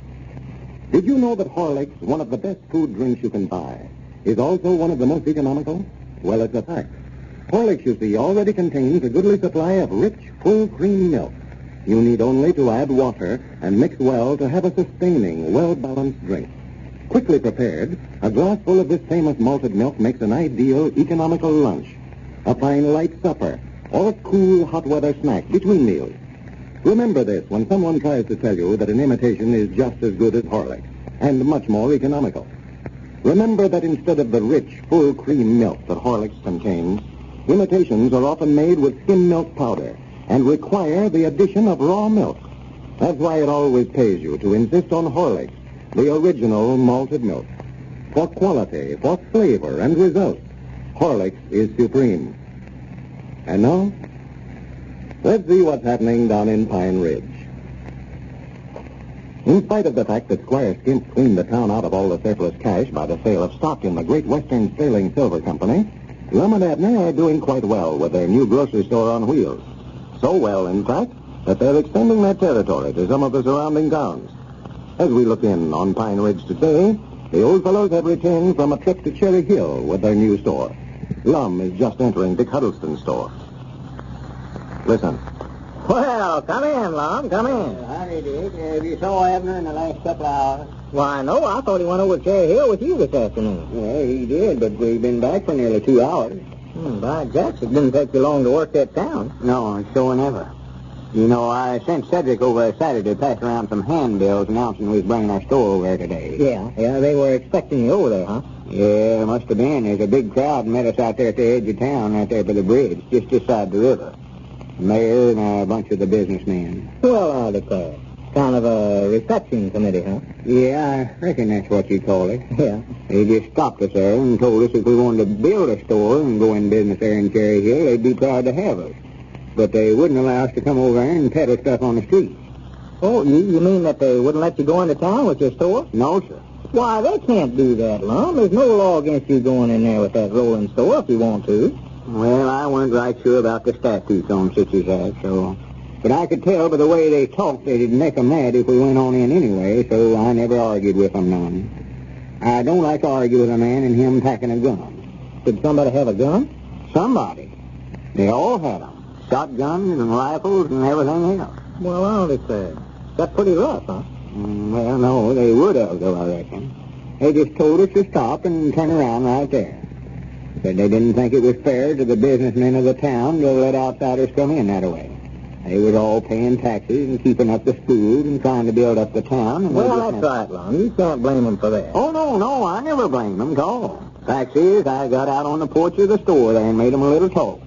Did you know that Horlicks, one of the best food drinks you can buy, is also one of the most economical? Well, it's a fact. Horlicks, you see, already contains a goodly supply of rich, full cream milk. You need only to add water and mix well to have a sustaining, well-balanced drink. Quickly prepared, a glass full of this famous malted milk makes an ideal, economical lunch, a fine light supper, or a cool hot weather snack between meals. Remember this when someone tries to tell you that an imitation is just as good as Horlicks, and much more economical. Remember that instead of the rich, full cream milk that Horlicks contains, Imitations are often made with skim milk powder and require the addition of raw milk. That's why it always pays you to insist on Horlicks, the original malted milk. For quality, for flavor, and results, Horlicks is supreme. And now, let's see what's happening down in Pine Ridge. In spite of the fact that Squire Skimp cleaned the town out of all the surplus cash by the sale of stock in the Great Western Sterling Silver Company, Lum and Abner are doing quite well with their new grocery store on wheels. So well, in fact, that they're extending their territory to some of the surrounding towns. As we look in on Pine Ridge today, the old fellows have returned from a trip to Cherry Hill with their new store. Lum is just entering Dick Huddleston's store. Listen. Well, come in, Lum, come in. Howdy, Dick. Have you saw Abner in the last couple of hours? Why, no, I thought he went over to Cherry Hill with you this afternoon. Yeah, he did, but we've been back for nearly 2 hours. By jacks, it didn't take you long to work that town. No, sure never. You know, I sent Cedric over Saturday to pass around some handbills announcing we was bringing our store over there today. Yeah, they were expecting you over there, huh? Yeah, must have been. There's a big crowd met us out there at the edge of town, right there by the bridge, just this side the river. The mayor and a bunch of the businessmen. Well, I declare. Kind of a reception committee, huh? Yeah, I reckon that's what you call it. Yeah. They just stopped us there and told us if we wanted to build a store and go in business there in Cherry Hill, they'd be proud to have us. But they wouldn't allow us to come over there and peddle stuff on the street. Oh, you mean that they wouldn't let you go into town with your store? No, sir. Why, they can't do that, Lum. There's no law against you going in there with that rolling store if you want to. Well, I wasn't right sure about the statutes on such as that, so... But I could tell by the way they talked they'd make 'em mad if we went on in anyway, so I never argued with 'em none. I don't like to argue with a man and him packing a gun. Did somebody have a gun? Somebody. They all had 'em. Shotguns and rifles and everything else. Well, I'll declare. That's pretty rough, huh? Well, no, they would have, though, I reckon. They just told us to stop and turn around right there. Said they didn't think it was fair to the businessmen of the town to let outsiders come in that way. They was all paying taxes and keeping up the schools and trying to build up the town. And well, that's right, Lum. You can't blame them for that. Oh, no, I never blame them at all. Fact is, I got out on the porch of the store there and made them a little talk.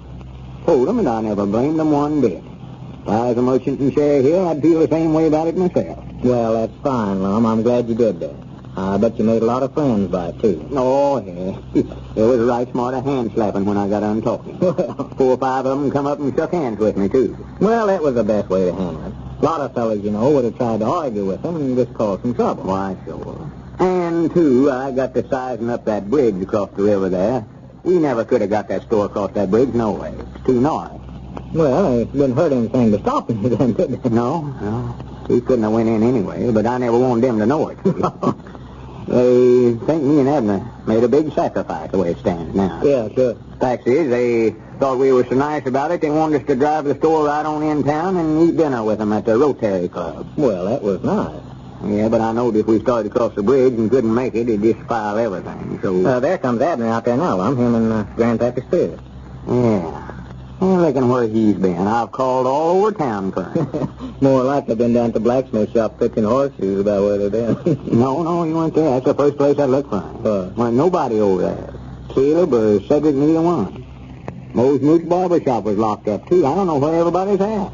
Told them that I never blamed them one bit. If I was a merchant in Cherry Hill, I'd feel the same way about it myself. Well, that's fine, Lum. I'm glad you did that. I bet you made a lot of friends by it, too. Oh, yeah. It was right smart of hand-slapping when I got done talking. 4 or 5 of them come up and shook hands with me, too. Well, that was the best way to handle it. A lot of fellas, you know, would have tried to argue with them and just cause some trouble. Why, sure. And, too, I got to sizing up that bridge across the river there. We never could have got that store across that bridge, no way. It's too narrow. Well, it didn't hurt anything to stop you then, did it? No. We couldn't have went in anyway, but I never wanted them to know it. They think me and Abner made a big sacrifice the way it stands now. Yeah, sure. Fact is, they thought we were so nice about it, they wanted us to drive the store right on in town and eat dinner with them at the Rotary Club. Well, that was nice. Yeah, but I knowed if we started across the bridge and couldn't make it, it'd just spoil everything, so... there comes Abner out there now, Lum, him and Grandpappy Spears. Yeah. I reckon where he's been. I've called all over town for him. More like I've been down to the blacksmith shop fixing horseshoes about where they've been. No, you weren't there. That's the first place I looked for him. Wasn't nobody over there. Caleb or Cedric, neither one. Moe's Moose Barber Shop was locked up, too. I don't know where everybody's at.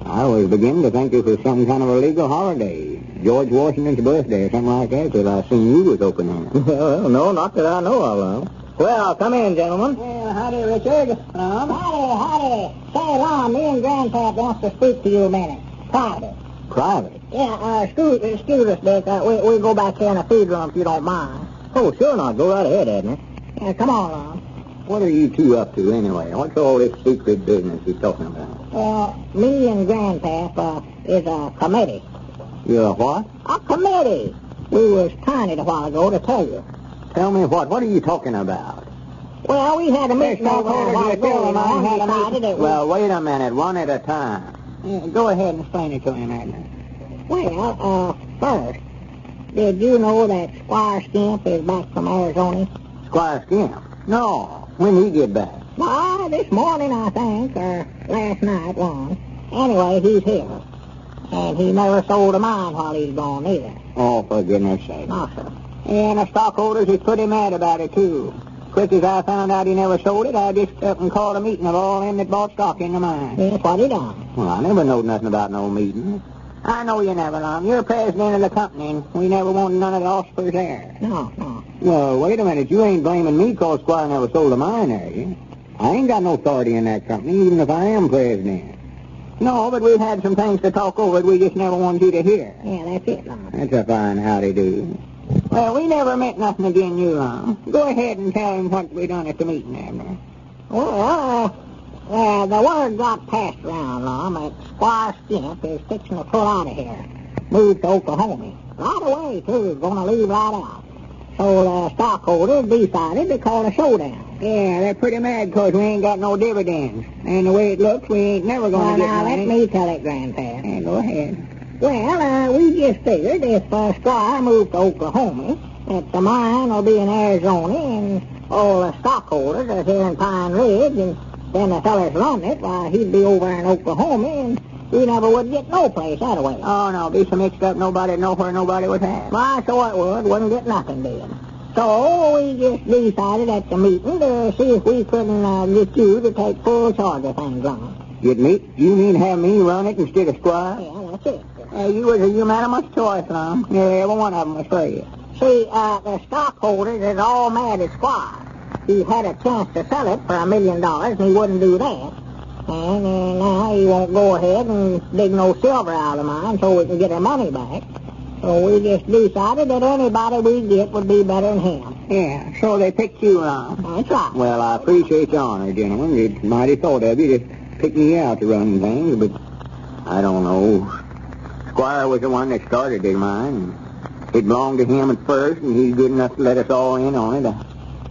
I was beginning to think this was some kind of a legal holiday. George Washington's birthday or something like that, till I seen you was open there. Well, no, not that I know of, Lum. Well, come in, gentlemen. Well, howdy, Richard. Howdy. Say, Lum, me and Grandpa wants to speak to you a minute. Private. Private? Yeah, excuse us, Dick. We'll go back here in the feed room if you don't mind. Oh, sure not. Go right ahead, Abner. Yeah, come on, Lum. What are you two up to, anyway? What's all this secret business you're talking about? Well, me and Grandpa is a committee. You're a what? A committee. We was planning a while ago to tell you. Tell me what? What are you talking about? Well, we had a meeting over a while ago, and decided it was... Well, wait a minute. One at a time. Yeah, go ahead and explain it to him, Abner. Well, first, did you know that Squire Skimp is back from Arizona? Squire Skimp? No. When he get back? Why, this morning, I think, or last night, one. Anyway, he's here. And he never sold a mine while he's gone, either. Oh, for goodness sake. No, sir. And the stockholders is pretty mad about it, too. Quick as I found out he never sold it, I just up and called a meeting of all them that bought stock in the mine. That's what he done. Well, I never knowed nothing about no meeting. I know you never, Lum. You're president of the company, and we never wanted none of the officers there. No. Well, wait a minute. You ain't blaming me 'cause Squire never sold a mine, are you? I ain't got no authority in that company, even if I am president. No, but we've had some things to talk over that we just never wanted you to hear. Yeah, that's it, Lum. That's a fine howdy-do. Well, we never meant nothing against you, Lum. Go ahead and tell him what we done at the meeting, Abner. Well, the word got passed around, Lum, that Squire Skimp is fixing to pull out of here. Move to Oklahoma. Right away, too. He's going to leave right out. So the stockholders decided to call a showdown. Yeah, they're pretty mad 'cause we ain't got no dividends. And the way it looks, we ain't never going to get Now, money. let me tell it, Grandpa. Yeah, go ahead. Well, we just figured if Squire moved to Oklahoma, that the mine will be in Arizona, and all the stockholders are here in Pine Ridge, and then the fellas run it, why, he'd be over in Oklahoma, and we never would get no place that way. Oh, no, be so mixed up nobody'd know where nobody was at. Why, so it wouldn't get nothing did. So we just decided at the meeting to see if we couldn't get you to take full charge of things, Lum. Get me? You mean have me run it instead of Squire? Yeah, that's it. You was a unanimous choice, Lum. Yeah, every one of them was for you. See, the stockholders is all mad at Squire. He had a chance to sell it for $1 million, and he wouldn't do that. And now he won't go ahead and dig no silver out of the mine so we can get our money back. So we just decided that anybody we get would be better than him. Yeah, so they picked you, Lum. That's right. Well, I appreciate your honor, gentlemen. It's mighty thought of you to pick me out to run things, but I don't know. Squire was the one that started the mine. It belonged to him at first, and he's good enough to let us all in on it.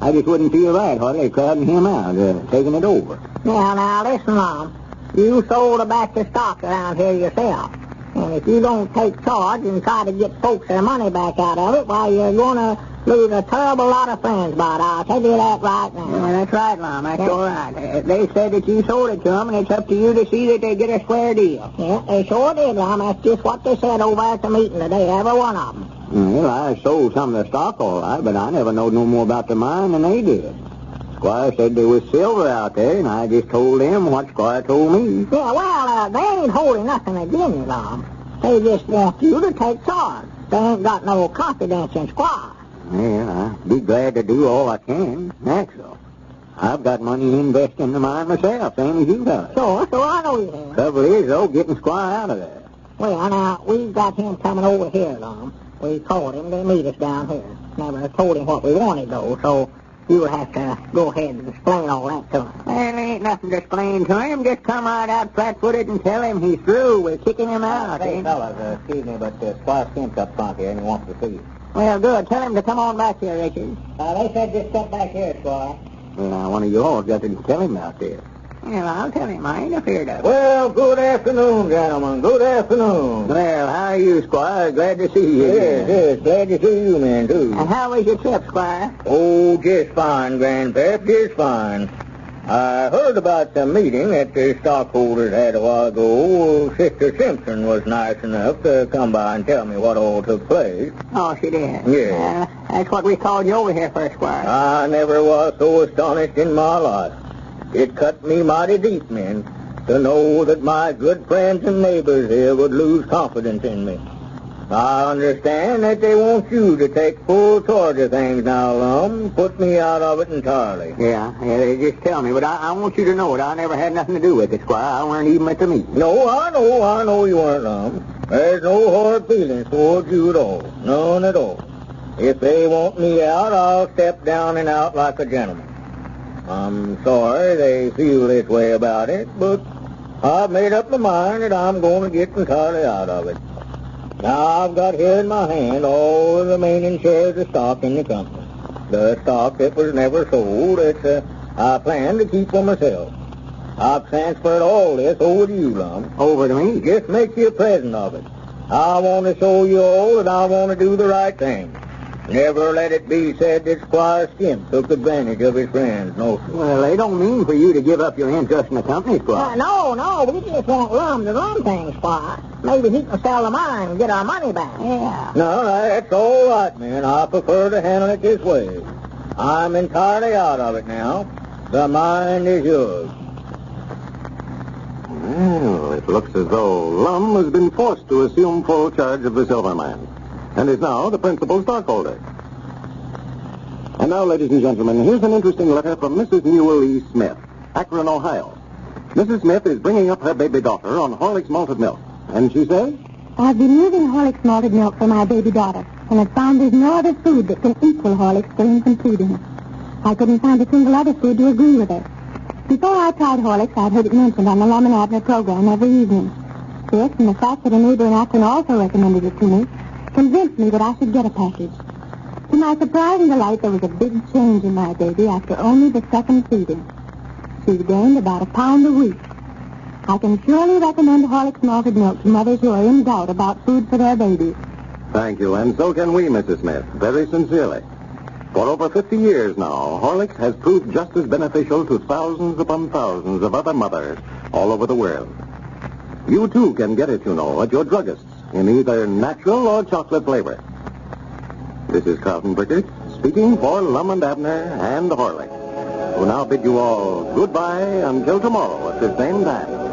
I just wouldn't feel right hardly crowding him out, taking it over. Now, listen, Lum. You sold a batch of stock around here yourself. And if you don't take charge and try to get folks their money back out of it, why, you're going to lose a terrible lot of friends by it. I'll tell you that right now. Yeah, that's right, Lum. That's all right. They said that you sold it to them, and it's up to you to see that they get a square deal. Yeah, they sure did, Lum. That's just what they said over at the meeting today, every one of them. Well, I sold some of the stock all right, but I never knowed no more about the mine than they did. Squire said there was silver out there, and I just told them what Squire told me. Yeah, well, they ain't holding nothing against you, Lum. They just want you to take charge. They ain't got no confidence in Squire. Well, I'd be glad to do all I can. That's all. I've got money invested in the mine myself, same as you got. So I know you have. Trouble is, though, getting Squire out of there. Well, now, we've got him coming over here, Lum. We called him to meet us down here. Never told him what we wanted, though, so you'll have to go ahead and explain all that to him. Well, ain't nothing to explain to him. Just come right out flat-footed and tell him he's through. We're kicking him out. Hey, fellas, excuse me, but Squire Skimp's up front here, and he wants to see you. Well, good. Tell him to come on back here, Richard. They said just step back here, Squire. Well, now, one of you all got to tell him out there. Well, I'll tell him. I ain't afraid of it. Well, good afternoon, gentlemen. Good afternoon. Well, how are you, Squire? Glad to see you. Yes, glad to see you, man, too. And how was your trip, Squire? Oh, just fine, Grandpap, just fine. I heard about the meeting that the stockholders had a while ago. Sister Simpson was nice enough to come by and tell me what all took place. Oh, she did? Yes. That's what we called you over here for, Squire. I never was so astonished in my life. It cut me mighty deep, men, to know that my good friends and neighbors here would lose confidence in me. I understand that they want you to take full charge of things now, Lum. Put me out of it entirely. Yeah, they just tell me. But I want you to know it. I never had nothing to do with it, Squire. I weren't even at the meeting. No, I know you weren't, Lum. There's no hard feelings towards you at all. None at all. If they want me out, I'll step down and out like a gentleman. I'm sorry they feel this way about it, but I've made up my mind that I'm going to get entirely out of it. Now, I've got here in my hand all the remaining shares of stock in the company. The stock that was never sold, I plan to keep for myself. I've transferred all this over to you, Lum. Over to me? Just make you a present of it. I want to show you all that I want to do the right thing. Never let it be said that Squire Skimp took advantage of his friends, no, sir. Well, they don't mean for you to give up your interest in the company, Squire. No, we just want Lum to run things, Squire. Maybe he can sell the mine and get our money back. Yeah. No, that's all right, man. I prefer to handle it this way. I'm entirely out of it now. The mine is yours. Well, it looks as though Lum has been forced to assume full charge of the silver mine and is now the principal stockholder. And now, ladies and gentlemen, here's an interesting letter from Mrs. Newell E. Smith, Akron, Ohio. Mrs. Smith is bringing up her baby daughter on Horlick's malted milk. And she says, I've been using Horlick's malted milk for my baby daughter, and I've found there's no other food that can equal Horlick's for infant feeding. I couldn't find a single other food to agree with her. Before I tried Horlick's, I'd heard it mentioned on the Lum and Abner program every evening. This, and the fact that a neighbor in Akron also recommended it to me, convinced me that I should get a package. To my surprise and delight, there was a big change in my baby after only the second feeding. She's gained about a pound a week. I can surely recommend Horlick's malted milk to mothers who are in doubt about food for their babies. Thank you, and so can we, Mrs. Smith, very sincerely. For over 50 years now, Horlicks has proved just as beneficial to thousands upon thousands of other mothers all over the world. You, too, can get it, you know, at your druggist's in either natural or chocolate flavor. This is Carlton Brickert, speaking for Lum and Abner and Horlicks, who now bid you all goodbye until tomorrow at the same time.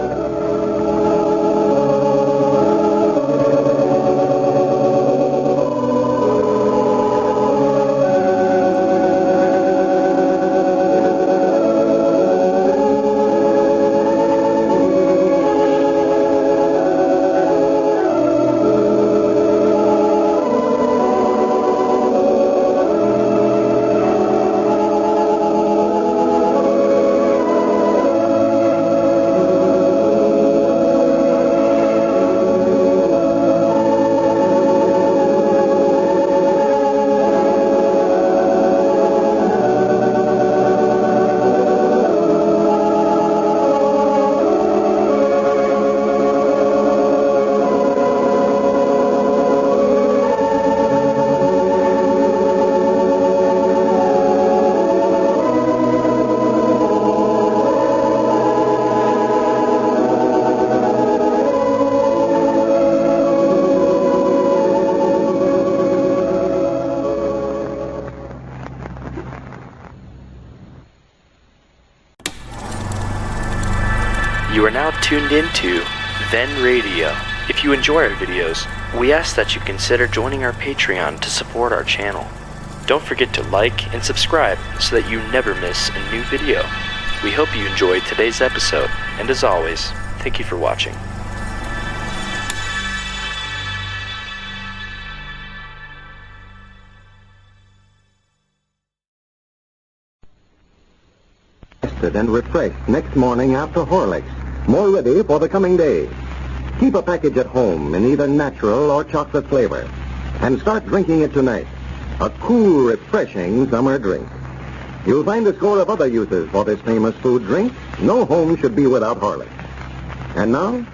You are now tuned into Then Radio. If you enjoy our videos, we ask that you consider joining our Patreon to support our channel. Don't forget to like and subscribe so that you never miss a new video. We hope you enjoyed today's episode, and as always, thank you for watching. Rested and refreshed next morning after Horlicks, more ready for the coming day. Keep a package at home in either natural or chocolate flavor, and start drinking it tonight. A cool, refreshing summer drink. You'll find a score of other uses for this famous food drink. No home should be without Horlicks. And now,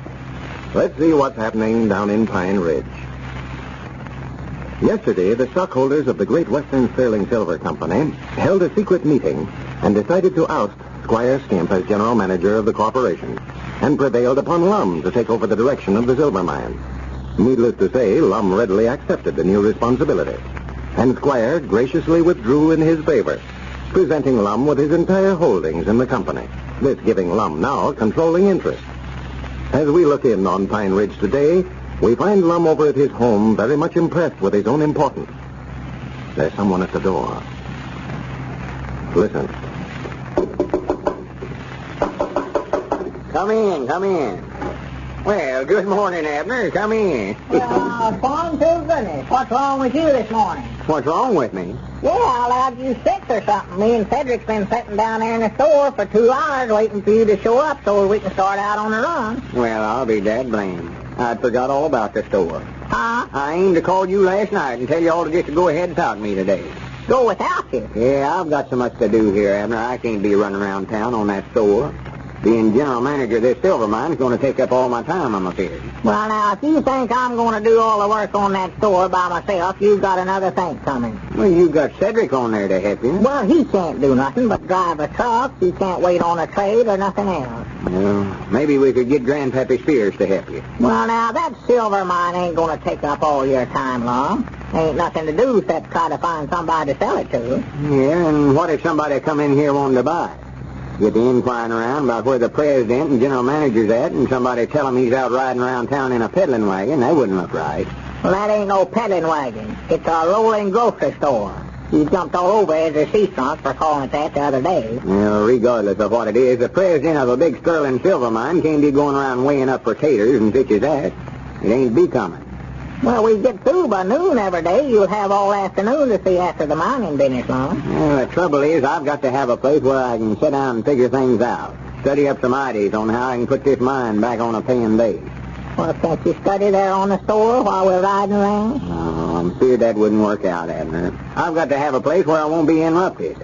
let's see what's happening down in Pine Ridge. Yesterday, the stockholders of the Great Western Sterling Silver Company held a secret meeting and decided to oust Squire Skimp as general manager of the corporation, and prevailed upon Lum to take over the direction of the silver mine. Needless to say, Lum readily accepted the new responsibility, and Squire graciously withdrew in his favor, presenting Lum with his entire holdings in the company, this giving Lum now controlling interest. As we look in on Pine Ridge today, we find Lum over at his home very much impressed with his own importance. There's someone at the door. Listen. Come in, come in. Well, good morning, Abner. Come in. Well, Tom, to goodness. What's wrong with you this morning? What's wrong with me? Yeah, I allowed you sick or something. Me and Cedric's been sitting down there in the store for 2 hours waiting for you to show up so we can start out on the run. Well, I'll be dad blamed. I'd forgot all about the store. Huh? I aimed to call you last night and tell you all to just to go ahead and talk to me today. Go without you. Yeah, I've got so much to do here, Abner. I can't be running around town on that store. Being general manager of this silver mine is going to take up all my time, I'm afraid. Well, now, if you think I'm going to do all the work on that store by myself, you've got another thing coming. Well, you've got Cedric on there to help you. Well, he can't do nothing but drive a truck. He can't wait on a trade or nothing else. Well, maybe we could get Grandpappy Spears to help you. Well, now, that silver mine ain't going to take up all your time long. Ain't nothing to do except try to find somebody to sell it to. Yeah, and what if somebody come in here wanting to buy it? Get the inquiring around about where the president and general manager's at, and somebody tell him he's out riding around town in a peddling wagon. That wouldn't look right. Well, that ain't no peddling wagon. It's a rolling grocery store. You jumped all over as a seafront for calling it that the other day. Well, regardless of what it is, the president of a big sterling silver mine can't be going around weighing up potatoes and such as that. It ain't becoming. Well, we get through by noon every day. You'll have all afternoon to see after the mining business, Lum. Well, the trouble is I've got to have a place where I can sit down and figure things out. Study up some ideas on how I can put this mine back on a paying base. Well, can't you study there on the store while we're riding around? Oh, I'm feared that wouldn't work out, Abner. I've got to have a place where I won't be interrupted.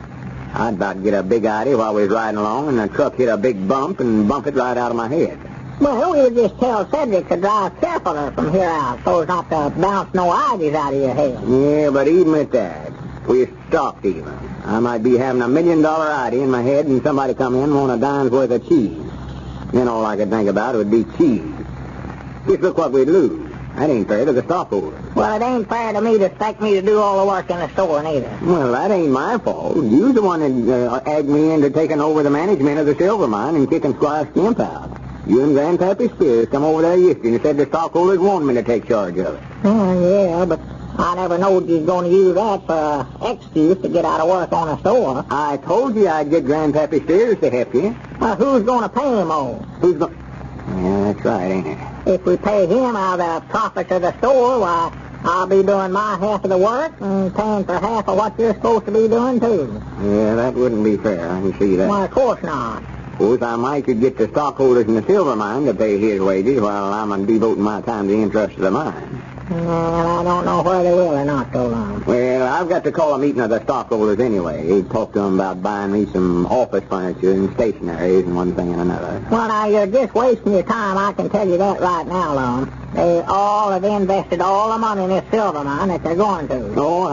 I'd about get a big idea while we was riding along, and the truck hit a big bump and bump it right out of my head. Well, we'll just tell Cedric to drive carefuler from here out so as not to bounce no ideas out of your head. Yeah, but even at that, we're stopped even. I might be having $1 million idea in my head, and somebody come in and want a dime's worth of cheese. Then all I could think about would be cheese. Just look what we'd lose. That ain't fair to the stockholders. Well, it ain't fair to me to expect me to do all the work in the store, neither. Well, that ain't my fault. You're the one that egged me into taking over the management of the silver mine and kicking Squire Skimp out. You and Grandpappy Spears come over there yesterday and said the stockholders wanted me to take charge of it. Yeah, but I never knowed you was going to use that for an excuse to get out of work on the store. I told you I'd get Grandpappy Spears to help you. Well, who's going to pay him all? Who's going... Yeah, that's right, ain't it? If we pay him out of the profits of the store, why, I'll be doing my half of the work and paying for half of what you're supposed to be doing, too. Yeah, that wouldn't be fair. I can see that. Well, of course not. Of course, I might could get the stockholders in the silver mine to pay his wages while I'm devoting my time to the interest of the mine. Well, I don't know whether they will or not, so long. Well, I've got to call a meeting of the stockholders anyway. Talk to them about buying me some office furniture and stationaries and one thing and another. Well, now, you're just wasting your time. I can tell you that right now, Lum. They all have invested all the money in this silver mine that they're going to. Oh,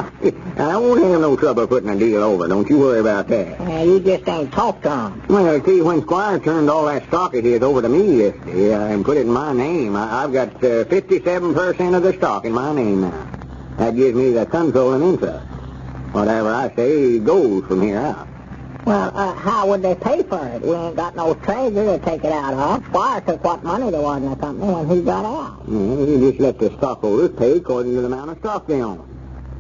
I won't have no trouble putting a deal over. Don't you worry about that. Yeah, you just ain't talked to them. Well, see, when Squire turned all that stock of his over to me yesterday and put it in my name, I've got 57% of the stock in my name now. That gives me the control and interest. Whatever I say goes from here out. Well, how would they pay for it? We ain't got no treasury to take it out of. Squire took what money there was in the company when he got out. Yeah, you just let the stockholders pay according to the amount of stock they own.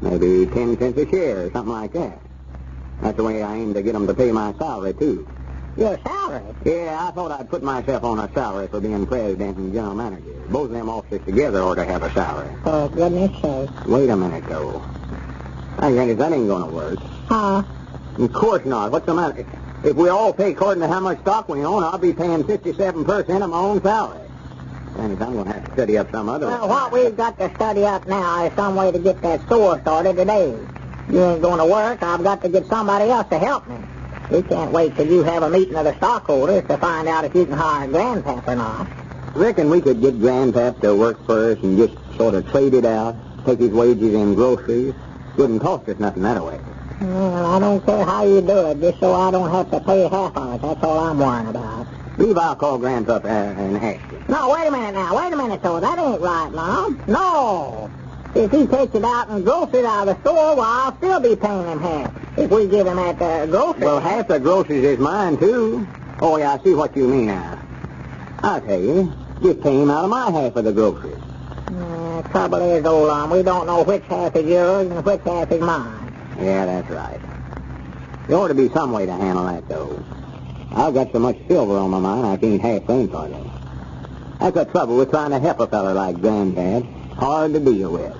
Maybe 10 cents a share or something like that. That's the way I aim to get them to pay my salary, too. Your salary? Yeah, I thought I'd put myself on a salary for being president and general manager. Both of them officers together ought to have a salary. For goodness sake. Wait a minute, though. I guess that ain't going to work. Huh? Of course not. What's the matter? If we all pay according to how much stock we own, I'll be paying 57% of my own salary. And I'm going to have to study up some other... Well, what we've got to study up now is some way to get that store started today. You ain't going to work. I've got to get somebody else to help me. We can't wait till you have a meeting of the stockholders to find out if you can hire Grandpap or not. Reckon we could get Grandpap to work for us and just sort of trade it out, take his wages in groceries. Wouldn't cost us nothing that way. Well, I don't care how you do it, just so I don't have to pay half of it. That's all I'm worrying about. Leave, I'll call Grandpap and ask him. No, wait a minute now. Wait a minute, though. That ain't right, Lum. No. If he takes it out and groceries out of the store, well, I'll still be paying him half. If we give him at the grocery. Well, half the groceries is mine, too. Oh, yeah, I see what you mean now. I'll tell you. Just pay him out of my half of the groceries. Trouble is, old Lum, we don't know which half is yours and which half is mine. Yeah, that's right. There ought to be some way to handle that, though. I've got so much silver on my mind, I can't half think on it. That's the trouble with trying to help a feller like Granddad. Hard to deal with.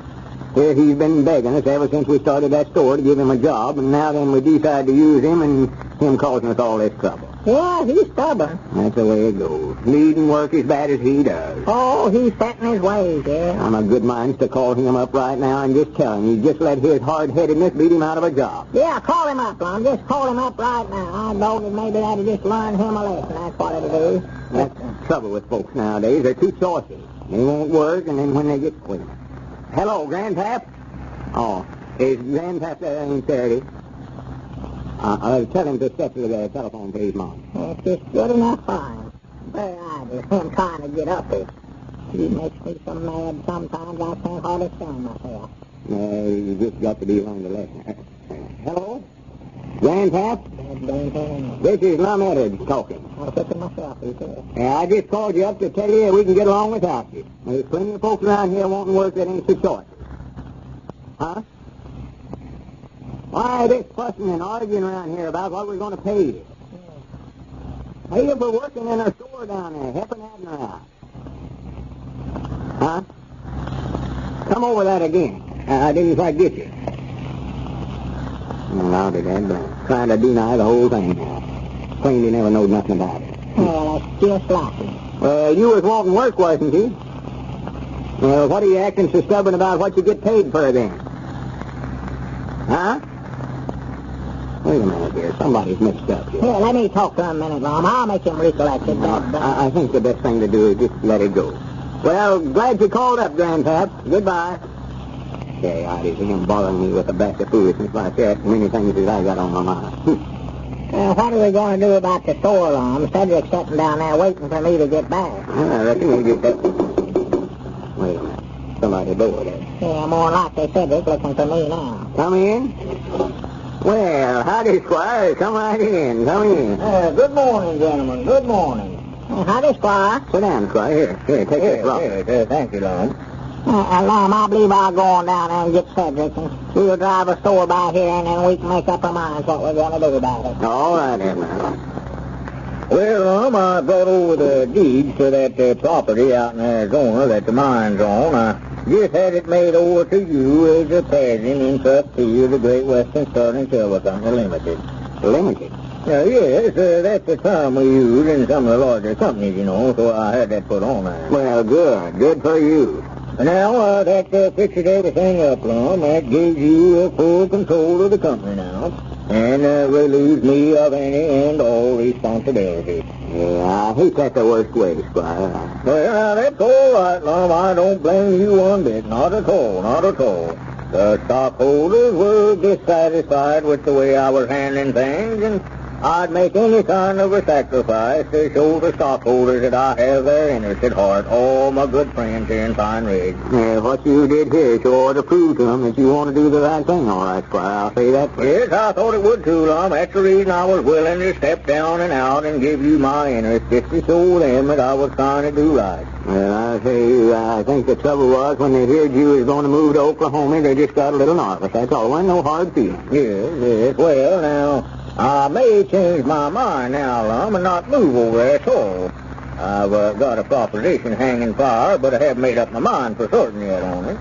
Here he's been begging us ever since we started that store to give him a job, and now then we decide to use him, and him causing us all this trouble. Yeah, he's stubborn. That's the way it goes. Needing work as bad as he does. Oh, he's set in his ways, yeah. I'm a good mind to call him up right now and just tell him he just let his hard-headedness beat him out of a job. Yeah, call him up, Lum. Just call him up right now. I know that maybe that'll just learn him a lesson. That's what it'll do. That's the trouble with folks nowadays. They're too saucy. They won't work, and then when they get... Wait a minute. Hello, Grandpap? Oh, is Grandpap in Saturday? Tell him to step to the telephone, please, Mom. It's just good enough fine. Very idle. Him trying to get up it. He makes me so mad sometimes I can't hardly stand myself. You just got to be learned a lesson. Hello? Grandpap? This is Lum and Abner talking. I'll fix it myself, you see. I just called you up to tell you we can get along without you. There's plenty of folks around here wanting work that ain't so short. Huh? Why this fussing and arguing around here about what we're going to pay you? Pay you for working in our store down there, helping Abner out. Huh? Come over that again. I didn't quite get you. Now did that trying to deny the whole thing. Claimed he never knowed nothing about it. Well, that's just like him. Well, you was wanting work, wasn't you? Well, what are you acting so stubborn about what you get paid for then? Huh? Wait a minute here. Somebody's mixed up here. Here, let me talk to him a minute, Lum. I'll make him recollect it. I think the best thing to do is just let it go. Well, glad you called up, Grandpap. Goodbye. Say, I didn't see him bothering me with a batch of foolishness like that. Many things that I got on my mind. What are we going to do about the store, Lum? Cedric's sitting down there waiting for me to get back. I reckon we'll get that. Wait a minute. Somebody door there. Yeah, more likely Cedric looking for me now. Come in. Well, howdy, Squire. Come right in. Come in. Good morning, gentlemen. Good morning. Howdy, Squire. Sit down, Squire. Here, take this rock. Thank you, Lum. Lum, I believe I'll go on down there and get Cedric, and we'll drive a store by here, and then we can make up our minds what we're going to do about it. All right, Abner. Well, Lum, I brought over the deeds to that property out in Arizona that the mine's on. I just had it made over to you as a present in trustee of the Great Western Sterling Silver Company Limited. Limited? Yes, that's the term we use in some of the larger companies, you know, so I had that put on there. Well, good. Good for you. Now, that fixes everything up, Lum. That gives you full control of the company now, and relieves me of any and all responsibility. Yeah, I hate that the worst way, Squire. Well, that's all right, Lum. I don't blame you one bit. Not at all, not at all. The stockholders were dissatisfied with the way I was handling things, and I'd make any kind of a sacrifice to show the stockholders that I have their interest at heart, all my good friends here in Pine Ridge. Yeah, what you did here sure to prove to them that you want to do the right thing, all right, Squire. I'll say that for you. Yes, I thought it would too, Lum. That's the reason I was willing to step down and out and give you my interest, just to show them that I was trying to do right. Well, I tell you, I think the trouble was when they heard you was going to move to Oklahoma, they just got a little nervous. That's all. There wasn't no hard feeling. Yes. Well, now, I may change my mind now, Lum, and not move over there at all. I've got a proposition hanging fire, but I haven't made up my mind for certain yet on it.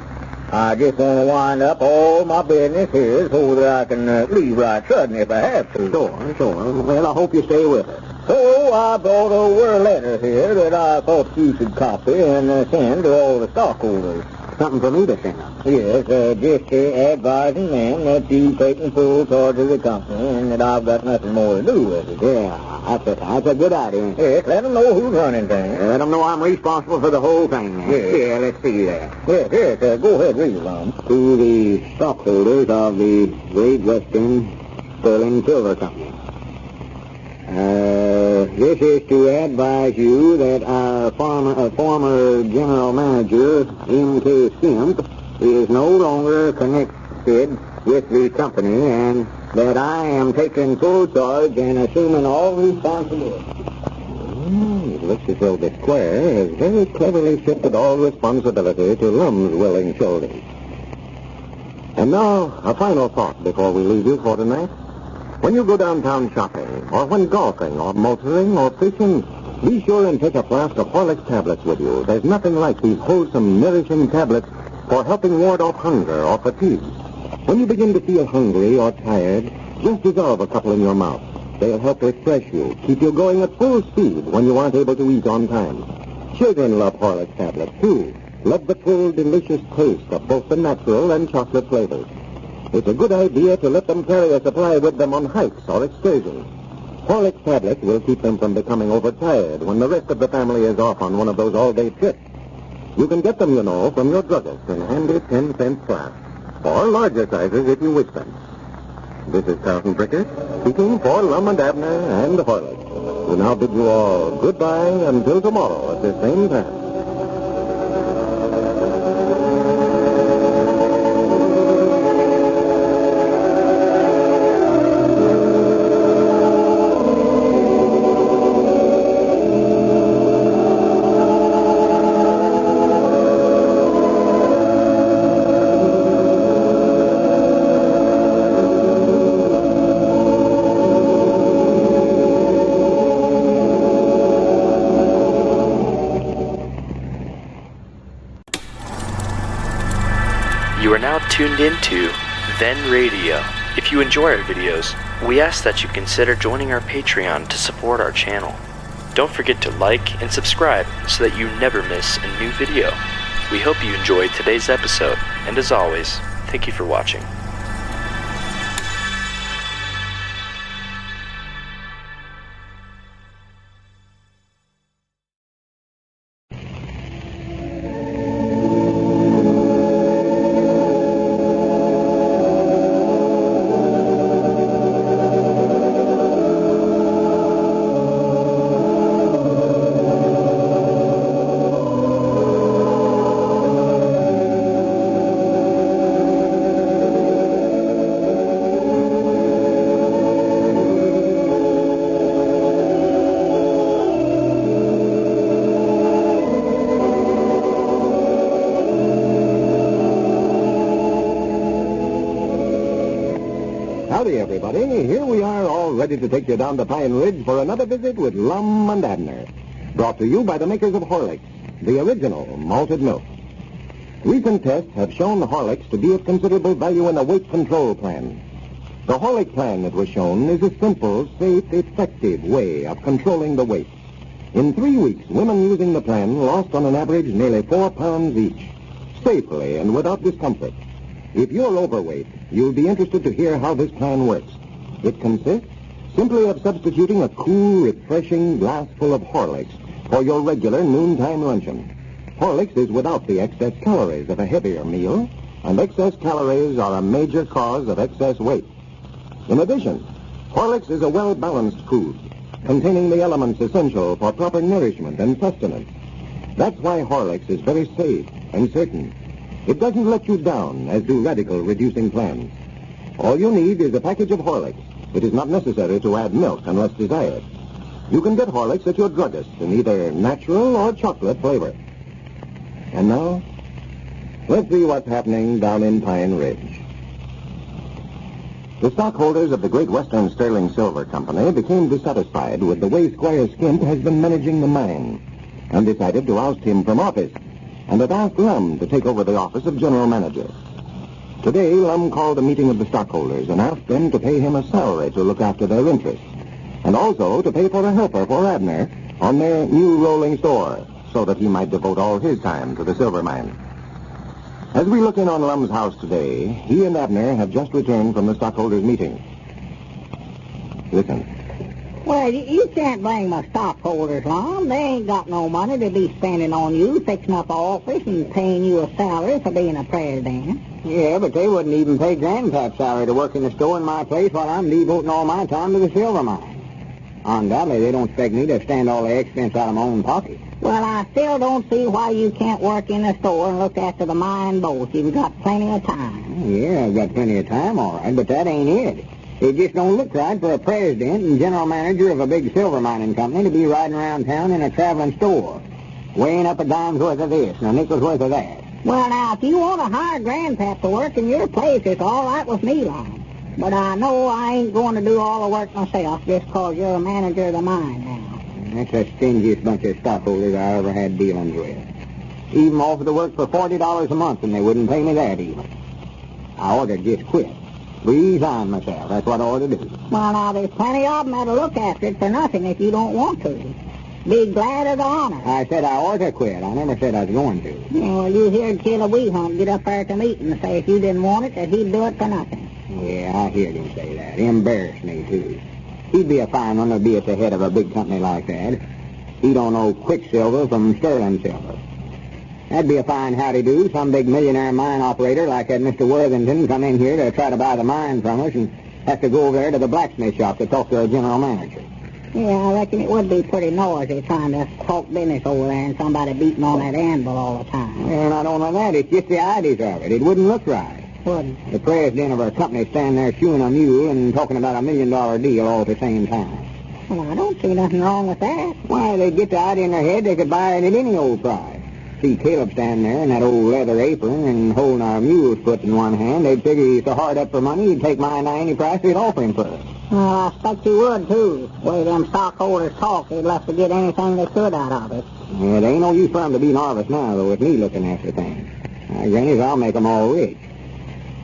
I just want to wind up all my business here so that I can leave right sudden if I have to. Sure. Well, I hope you stay with us. So I brought over a letter here that I thought you should copy and send to all the stockholders. Something for me to send them? Yes, just advising them that you've taken full charge of the company and that I've got nothing more to do with it. Yeah, that's a good idea. Yes, let them know who's running things. Let them know I'm responsible for the whole thing. Yes. Yeah, let's see that. Yes, go ahead, read it, Lum. To the stockholders of the Great Western Sterling Silver Company. This is to advise you that our former general manager, M.K. Skimp, is no longer connected with the company and that I am taking full charge and assuming all responsibility. It looks as though the Squire has very cleverly shifted all responsibility to Lum's willing shoulders. And now, a final thought before we leave you for tonight. When you go downtown shopping, or when golfing, or motoring, or fishing, be sure and take a flask of Horlicks tablets with you. There's nothing like these wholesome, nourishing tablets for helping ward off hunger or fatigue. When you begin to feel hungry or tired, just dissolve a couple in your mouth. They'll help refresh you, keep you going at full speed when you aren't able to eat on time. Children love Horlicks tablets, too. Love the full, delicious taste of both the natural and chocolate flavors. It's a good idea to let them carry a supply with them on hikes or excursions. Horlicks tablets will keep them from becoming overtired when the rest of the family is off on one of those all-day trips. You can get them, you know, from your druggist in handy 10-cent flasks, or larger sizes if you wish them. This is Carlton Bricker, speaking for Lum and Abner and the Horlicks, who now bid you all goodbye until tomorrow at the same time. tuned in to Then Radio. If you enjoy our videos, we ask that you consider joining our Patreon to support our channel. Don't forget to like and subscribe so that you never miss a new video. We hope you enjoyed today's episode, and as always, thank you for watching. Howdy, everybody. Here we are, all ready to take you down to Pine Ridge for another visit with Lum and Abner. Brought to you by the makers of Horlicks, the original malted milk. Recent tests have shown Horlicks to be of considerable value in a weight control plan. The Horlick plan that was shown is a simple, safe, effective way of controlling the weight. In 3 weeks, women using the plan lost on an average nearly 4 pounds each, safely and without discomfort. If you're overweight, you'll be interested to hear how this plan works. It consists simply of substituting a cool, refreshing glass full of Horlicks for your regular noontime luncheon. Horlicks is without the excess calories of a heavier meal, and excess calories are a major cause of excess weight. In addition, Horlicks is a well-balanced food, containing the elements essential for proper nourishment and sustenance. That's why Horlicks is very safe and certain. It doesn't let you down, as do radical reducing plans. All you need is a package of Horlicks. It is not necessary to add milk unless desired. You can get Horlicks at your druggist in either natural or chocolate flavor. And now, let's see what's happening down in Pine Ridge. The stockholders of the Great Western Sterling Silver Company became dissatisfied with the way Squire Skimp has been managing the mine, and decided to oust him from office, and had asked Lum to take over the office of general manager. Today, Lum called a meeting of the stockholders and asked them to pay him a salary to look after their interests, and also to pay for a helper for Abner on their new rolling store, so that he might devote all his time to the silver mine. As we look in on Lum's house today, he and Abner have just returned from the stockholders' meeting. Listen. Well, you can't blame my stockholders, Lum. They ain't got no money to be spending on you, fixing up an office and paying you a salary for being a president. Yeah, but they wouldn't even pay Grandpap's salary to work in the store in my place while I'm devoting all my time to the silver mine. Undoubtedly, they don't expect me to stand all the expense out of my own pocket. Well, I still don't see why you can't work in the store and look after the mine both. You've got plenty of time. Yeah, I've got plenty of time, all right, but that ain't it. It just don't look right for a president and general manager of a big silver mining company to be riding around town in a traveling store, weighing up a dime's worth of this and a nickel's worth of that. Well, now, if you want to hire Grandpap to work in your place, it's all right with me, Lum. But I know I ain't going to do all the work myself just 'cause you're a manager of the mine now. That's the stingiest bunch of stockholders I ever had dealings with. Even offered to work for $40 a month, and they wouldn't pay me that even. I ought to just quit. Resign myself. That's what I ought to do. Well, now, there's plenty of them that'll look after it for nothing if you don't want to. Be glad of the honor. I said I ought to quit. I never said I was going to. Yeah, well, you heard Killer Weehunt get up there at the meeting and say if you didn't want it, that he'd do it for nothing. Yeah, I heard him say that. He embarrassed me, too. He'd be a fine one to be at the head of a big company like that. He don't know Quicksilver from sterling silver. That'd be a fine howdy-do. Some big millionaire mine operator like that Mr. Worthington come in here to try to buy the mine from us and have to go over there to the blacksmith shop to talk to our general manager. Yeah, I reckon it would be pretty noisy trying to talk business over there and somebody beating on that anvil all the time. Well, not only that, it's just the ideas of it. It wouldn't look right. Wouldn't. The president of our company standing there shoeing a mule and talking about $1 million deal all at the same time. Well, I don't see nothing wrong with that. Why, they'd get the idea in their head they could buy it at any old price. See Caleb standing there in that old leather apron and holding our mule's foot in one hand. They'd figure he's so hard up for money he'd take mine to any price they'd offer him for it. Well, I expect he would, too. The way them stockholders talk, they'd love to get anything they could out of it. Yeah, there ain't no use for 'em to be nervous now, though, with me looking after things. Granny's, I'll make 'em all rich.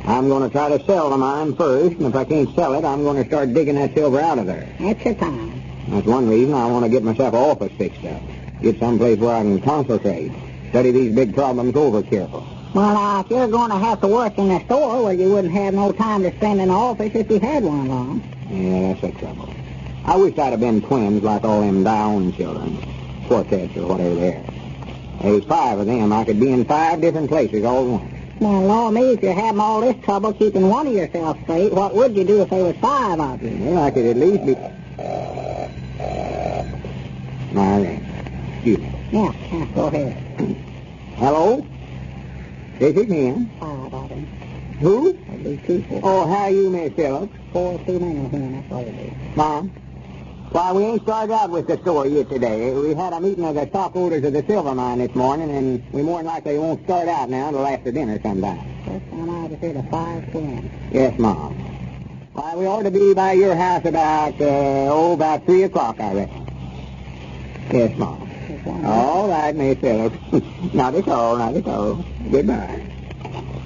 I'm going to try to sell the mine first, and if I can't sell it, I'm going to start digging that silver out of there. That's your time. That's one reason I want to get myself an office fixed up. Get someplace where I can concentrate. Study these big problems over careful. Well, now, if you're going to have to work in the store, well, you wouldn't have no time to spend in the office if you had one long. Yeah, that's the trouble. I wish I'd have been twins like all them Down children. Quartets or whatever they are. There's 5 of them. I could be in 5 different places all at once. Well, Lord me, if you're having all this trouble keeping one of yourself straight, what would you do if there was 5 of you? Well, I could at least be... Excuse me. Yeah, go ahead. Hello? This is him. 5 of them. Who? That'd be 2 for. Oh, how are you, Miss Phillips? 4 too many here, that's all it is. Mom? Why, we ain't started out with the store yet today. We had a meeting of the stockholders of the silver mine this morning, and we more than likely won't start out now until after dinner sometime. First time I was here to 5 p.m. Yes, Mom. Why, we ought to be by your house about 3 o'clock, I reckon. Yes, Mom. All right, Miss Phillips. Not at all, not at all. Goodbye.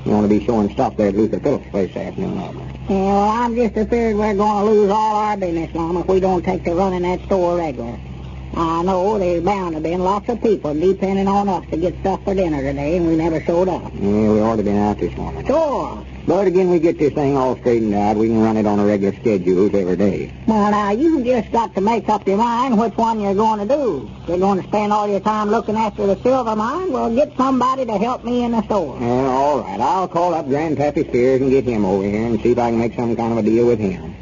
You want to be showing stock there at Luther Phillips' place this afternoon, Abner? Yeah, well, I'm just afraid we're going to lose all our business, Mom, if we don't take to running that store regular. I know there's bound to be lots of people depending on us to get stuff for dinner today, and we never showed up. Yeah, we ought to been out this morning. Sure. But again, we get this thing all straightened out. We can run it on a regular schedule every day. Well, now, you just got to make up your mind which one you're going to do. You're going to spend all your time looking after the silver mine? Well, get somebody to help me in the store. Well, all right. I'll call up Grandpappy Spears and get him over here and see if I can make some kind of a deal with him.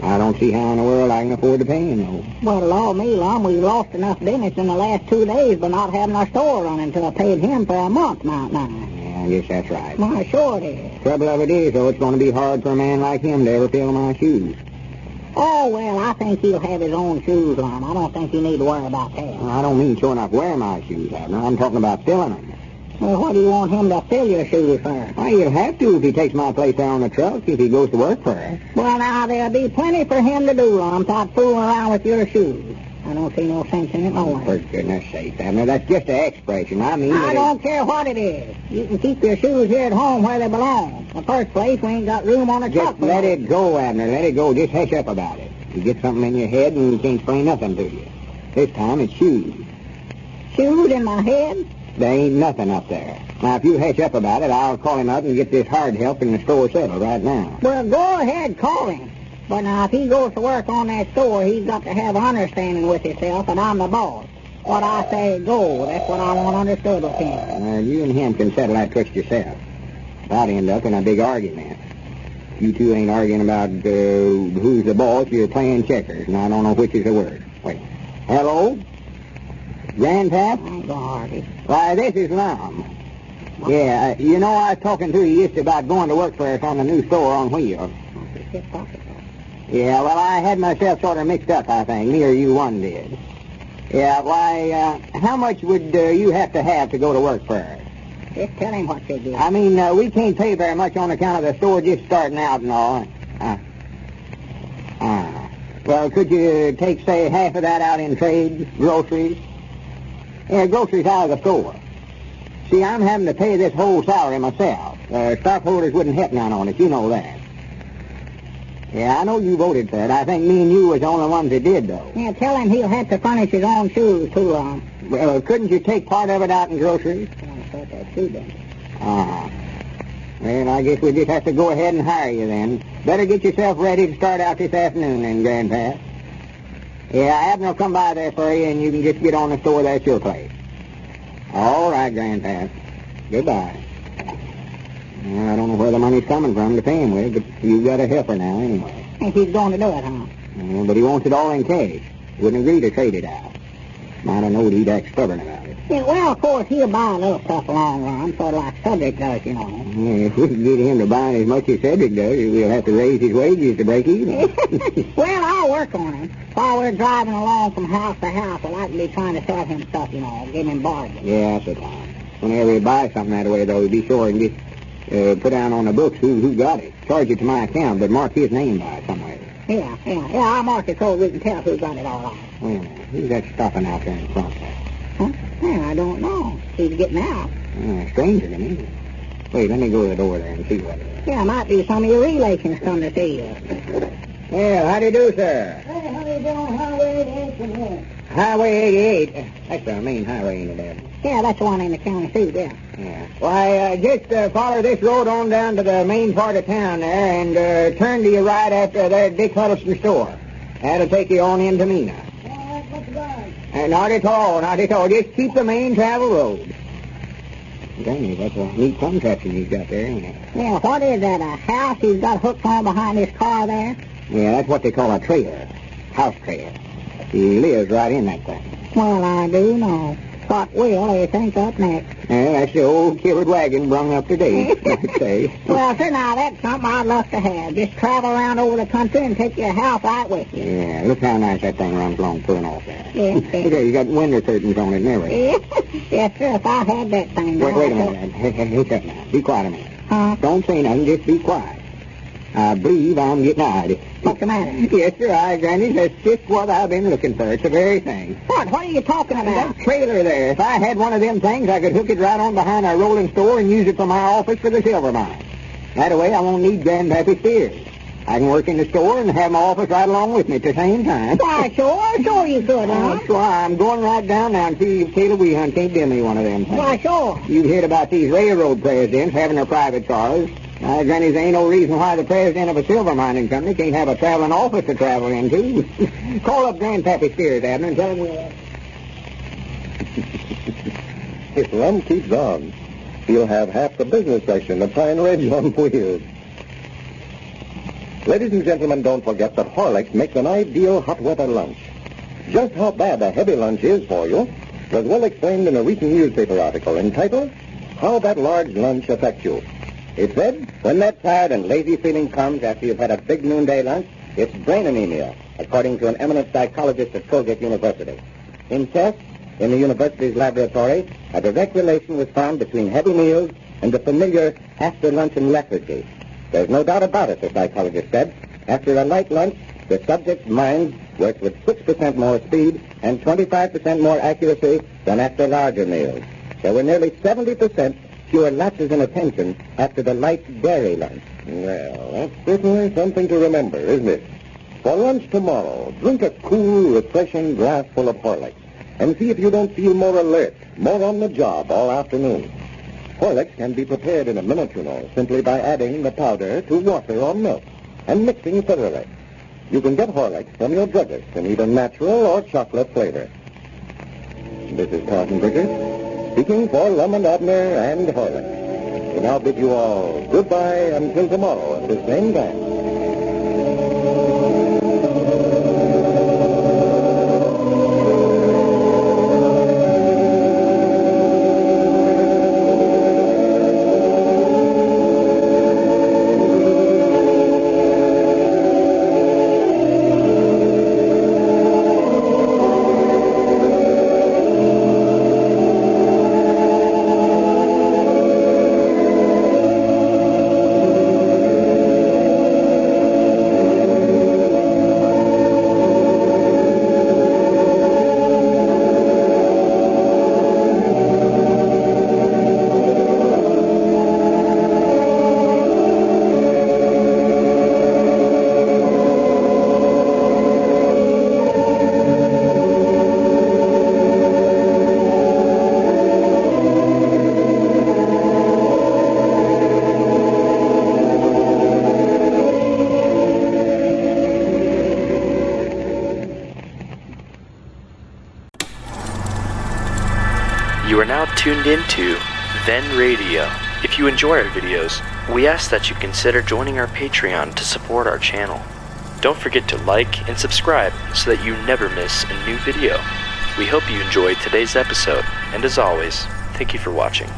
I don't see how in the world I can afford to pay him, though. Well, Lord me, Lum, we've lost enough business in the last 2 days by not having our store running until I paid him for a month, now. I guess that's right. Why, sure it is. Trouble of it is, though, it's going to be hard for a man like him to ever fill my shoes. Oh, well, I think he'll have his own shoes on. I don't think you need to worry about that. Well, I don't mean sure enough wear my shoes, Abner. I'm talking about filling them. Well, what do you want him to fill your shoes for? Well, he'll have to if he takes my place there on the truck, if he goes to work for us. Well, now, there'll be plenty for him to do, Lum, without fooling around with your shoes. I don't see no sense in it, no way. For goodness sake, Abner, that's just an expression. I mean... I don't care what it is. You can keep your shoes here at home where they belong. In the first place, we ain't got room on the truck. Just let it go, Abner. Let it go. Just hush up about it. You get something in your head and you can't explain nothing to you. This time it's shoes. Shoes in my head? There ain't nothing up there. Now, if you hush up about it, I'll call him up and get this hard help in the store settled right now. Well, go ahead, call him. But now, if he goes to work on that store, he's got to have an understanding with himself, and I'm the boss. What I say, go. That's what I want understood with him. You and him can settle that twist yourself. I'd end up in a big argument. You two ain't arguing about who's the boss. You're playing checkers, and I don't know which is the word. Wait. Hello? Grandpap? I ain't gonna argue. Why, this is Lum. Yeah, you know, I was talking to you just about going to work for us on the new store on wheels. Yeah, well, I had myself sort of mixed up, I think. Me or you one did. Yeah, why, how much would you have to go to work for us? Just tell him what you do. I mean, we can't pay very much on account of the store just starting out and all. Well, could you take, say, half of that out in trade, groceries? Yeah, groceries out of the store. See, I'm having to pay this whole salary myself. Stockholders wouldn't help none on it, you know that. Yeah, I know you voted for it. I think me and you was the only ones that did, though. Yeah, tell him he'll have to furnish his own shoes, too, Lum. Well, couldn't you take part of it out in groceries? Well, I guess we'll just have to go ahead and hire you then. Better get yourself ready to start out this afternoon then, Grandpa. Yeah, Abner will come by there for you, and you can just get on the store there at your place. All right, Grandpa. Goodbye. Well, I don't know where the money's coming from to pay him with, but you've got a helper now anyway. Think he's going to do it, huh? Well, but he wants it all in cash. Wouldn't agree to trade it out. Might have known he'd act stubborn about it. Yeah, well, of course, he'll buy a little stuff along run, sort of like Cedric does, you know. Yeah, if we can get him to buy as much as Cedric does, we'll have to raise his wages to break even. Well, I'll work on him. While we're driving along from house to house, I'll like to be trying to sell him stuff, you know, give him bargains. Yeah, that's the time. Whenever you buy something that way, though, be sure and get put down on the books who got it. Charge it to my account, but mark his name by it somewhere. Yeah, I'll mark it so we can tell who got it all right. Wait a minute. Who's that stopping out there in front there? Huh? Well, I don't know. He's getting out. Stranger to me. Wait, let me go to the door there and see what it is. Yeah, might be some of your relations come to see you. Well, how do you do, sir? Hey, how you doing? Highway 88 from here. Highway 88. That's the main highway, ain't it, there? Yeah, that's the one in the county seat, yeah. Yeah. Why, just follow this road on down to the main part of town there and turn to your right after that Dick Huddleston store. That'll take you on into Mina. Not at all, not at all. Just keep the main travel road. Granny, that's a neat contraption you've got there, ain't it? Yeah, what is that, a house he's got hooked on behind his car there? Yeah, that's what they call a trailer. House trailer. He lives right in that thing. Well, I do know. What will they think up next? Yeah, that's the old covered wagon brung up to date, I could say. Well, sir, now, that's something I'd love to have. Just travel around over the country and take your house right with you. Yeah, look how nice that thing runs along pulling off there. Yes, Look sir. there, you got window curtains on it and everything. Yes, sir, if I had that thing. Wait a minute. Hey, shut now. Be quiet a minute. Huh? Don't say nothing, just be quiet. I believe I'm getting eyed. What's the matter? Yes, sir, Granny. That's just what I've been looking for. It's the very thing. What? What are you talking about? That trailer there. If I had one of them things, I could hook it right on behind our rolling store and use it for my office for the silver mine. That way I won't need Grandpappy Steers. I can work in the store and have my office right along with me at the same time. Why, sure you could, huh? That's why I'm going right down now and see if Caleb Weehunt can't give me one of them things. Why, sure. You've heard about these railroad presidents having their private cars. Granny, there ain't no reason why the president of a silver mining company can't have a traveling office to travel into. Call up Grandpappy Steers, Abner, and tell him we'll... If Lum keeps on, he'll have half the business section of Pine Ridge on wheels. Ladies and gentlemen, don't forget that Horlicks makes an ideal hot weather lunch. Just how bad a heavy lunch is for you was well explained in a recent newspaper article entitled, How That Large Lunch Affects You. It said, when that tired and lazy feeling comes after you've had a big noonday lunch, it's brain anemia, according to an eminent psychologist at Colgate University. In tests in the university's laboratory, a direct relation was found between heavy meals and the familiar after-luncheon lethargy. There's no doubt about it, the psychologist said. After a light lunch, the subject's mind works with 6% more speed and 25% more accuracy than after larger meals. There were nearly 70% fewer lapses in attention after the light dairy lunch. Well, that's certainly something to remember, isn't it? For lunch tomorrow, drink a cool, refreshing glass full of Horlicks and see if you don't feel more alert, more on the job all afternoon. Horlicks can be prepared in a minute, you know, simply by adding the powder to water or milk and mixing thoroughly. You can get Horlicks from your druggist in either natural or chocolate flavor. This is Carlton Bridger, speaking for Lum and Abner and Horlicks. We now bid you all goodbye until tomorrow at the same time. You are now tuned into Then Radio. If you enjoy our videos, we ask that you consider joining our Patreon to support our channel. Don't forget to like and subscribe so that you never miss a new video. We hope you enjoyed today's episode, and as always, thank you for watching.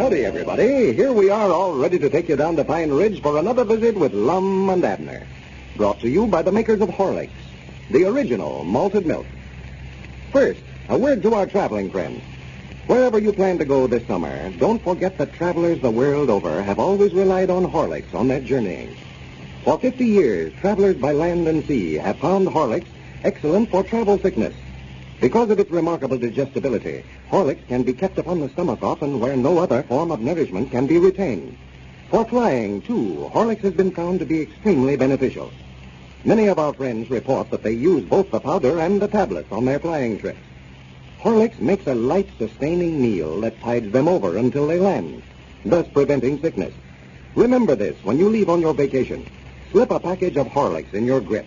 Howdy, everybody. Here we are all ready to take you down to Pine Ridge for another visit with Lum and Abner. Brought to you by the makers of Horlicks, the original malted milk. First, a word to our traveling friends. Wherever you plan to go this summer, don't forget that travelers the world over have always relied on Horlicks on their journeying. For 50 years, travelers by land and sea have found Horlicks excellent for travel sickness. Because of its remarkable digestibility, Horlicks can be kept upon the stomach often where no other form of nourishment can be retained. For flying, too, Horlicks has been found to be extremely beneficial. Many of our friends report that they use both the powder and the tablets on their flying trips. Horlicks makes a light, sustaining meal that tides them over until they land, thus preventing sickness. Remember this when you leave on your vacation. Slip a package of Horlicks in your grip.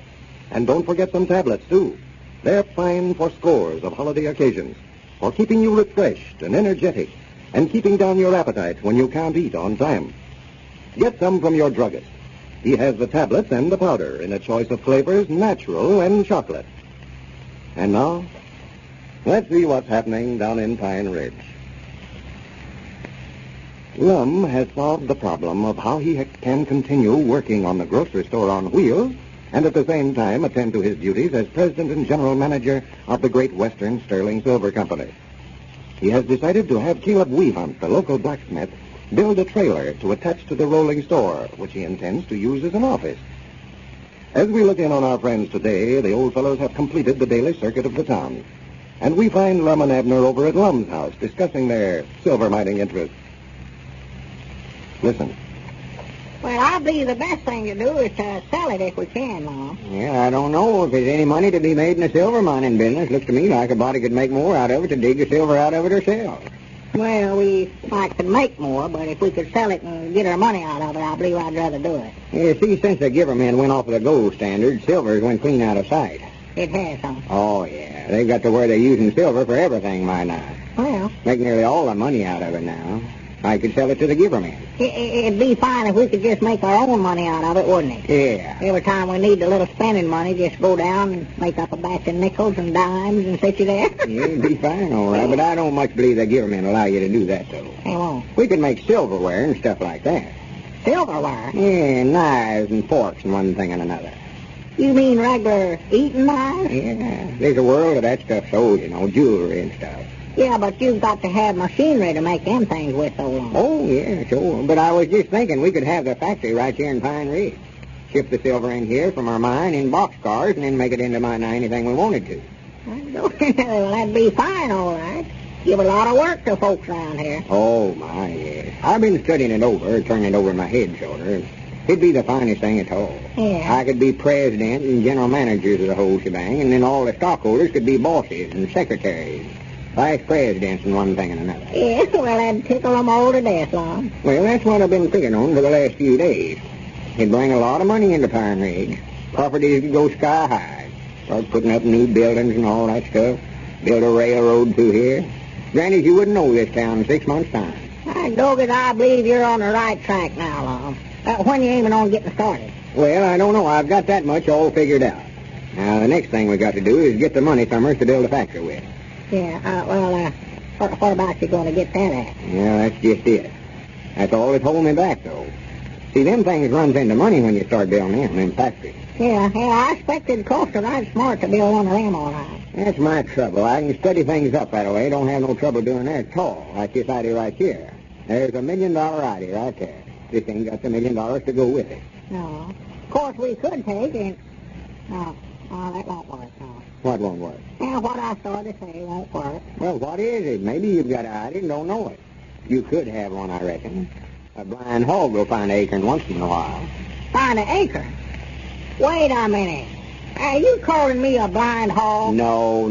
And don't forget some tablets, too. They're fine for scores of holiday occasions, for keeping you refreshed and energetic, and keeping down your appetite when you can't eat on time. Get some from your druggist. He has the tablets and the powder in a choice of flavors, natural and chocolate. And now, let's see what's happening down in Pine Ridge. Lum has solved the problem of how he can continue working on the grocery store on wheels and at the same time attend to his duties as president and general manager of the Great Western Sterling Silver Company. He has decided to have Caleb Weehunt, the local blacksmith, build a trailer to attach to the rolling store, which he intends to use as an office. As we look in on our friends today, the old fellows have completed the daily circuit of the town. And we find Lum and Abner over at Lum's house discussing their silver mining interests. Listen. Well, I believe the best thing to do is to sell it if we can, Mom. Yeah, I don't know if there's any money to be made in the silver mining business. Looks to me like a body could make more out of it to dig the silver out of it herself. Well, we might could make more, but if we could sell it and get our money out of it, I believe I'd rather do it. Yeah, see, since the Givermen went off of the gold standard, silver's went clean out of sight. It has, huh? Oh, yeah. They've got to where they're using silver for everything by now. Well, Make nearly all the money out of it now. I could sell it to the Givermen. it'd be fine if we could just make our own money out of it, wouldn't it? Yeah. Every time we need a little spending money, just go down and make up a batch of nickels and dimes and sit you there. Yeah, it'd be fine, all right, but I don't much believe the Givermen allow you to do that, though. They won't. We could make silverware and stuff like that. Silverware? Yeah, knives and forks and one thing and another. You mean regular eating knives? Yeah, there's a world of that stuff sold, jewelry and stuff. Yeah, but you've got to have machinery to make them things with so long. Oh, yeah, sure. But I was just thinking we could have the factory right here in Pine Ridge. Ship the silver in here from our mine in boxcars and then make it into mine anything we wanted to. Well, that'd be fine, all right. Give a lot of work to folks around here. Oh, my, yes. I've been studying it over, turning it over in my head, sort of. It'd be the finest thing at all. Yeah. I could be president and general managers of the whole shebang, and then all the stockholders could be bosses and secretaries. Vice presidents and one thing and another. Yeah, well, that'd tickle them all to death, Lum. Well, that's what I've been thinking on for the last few days. It'd bring a lot of money into Pine Ridge. Properties would go sky high. Start putting up new buildings and all that stuff. Build a railroad through here. Granted, you wouldn't know this town in 6 months' time. Dogged, I believe you're on the right track now, Lum. When you aiming on getting started? Well, I don't know. I've got that much all figured out. Now, the next thing we got to do is get the money somewhere to build a factory with. Yeah, what about you going to get that at? Yeah, that's just it. That's all that's holding me back, though. See, them things runs into money when you start building them factories. Yeah, I expect it'd cost a right smart to build one of them, all right. That's my trouble. I can study things up that way. Don't have no trouble doing that at all, like this idea right here. There's $1 million idea right there. This thing got the $1 million to go with it. No. Of course, we could take it. No, that won't work, no. What won't work? Yeah, what I started to say won't work. Well, what is it? Maybe you've got an idea and don't know it. You could have one, I reckon. A blind hog will find an acorn once in a while. Find an acorn? Wait a minute. Are you calling me a blind hog? No.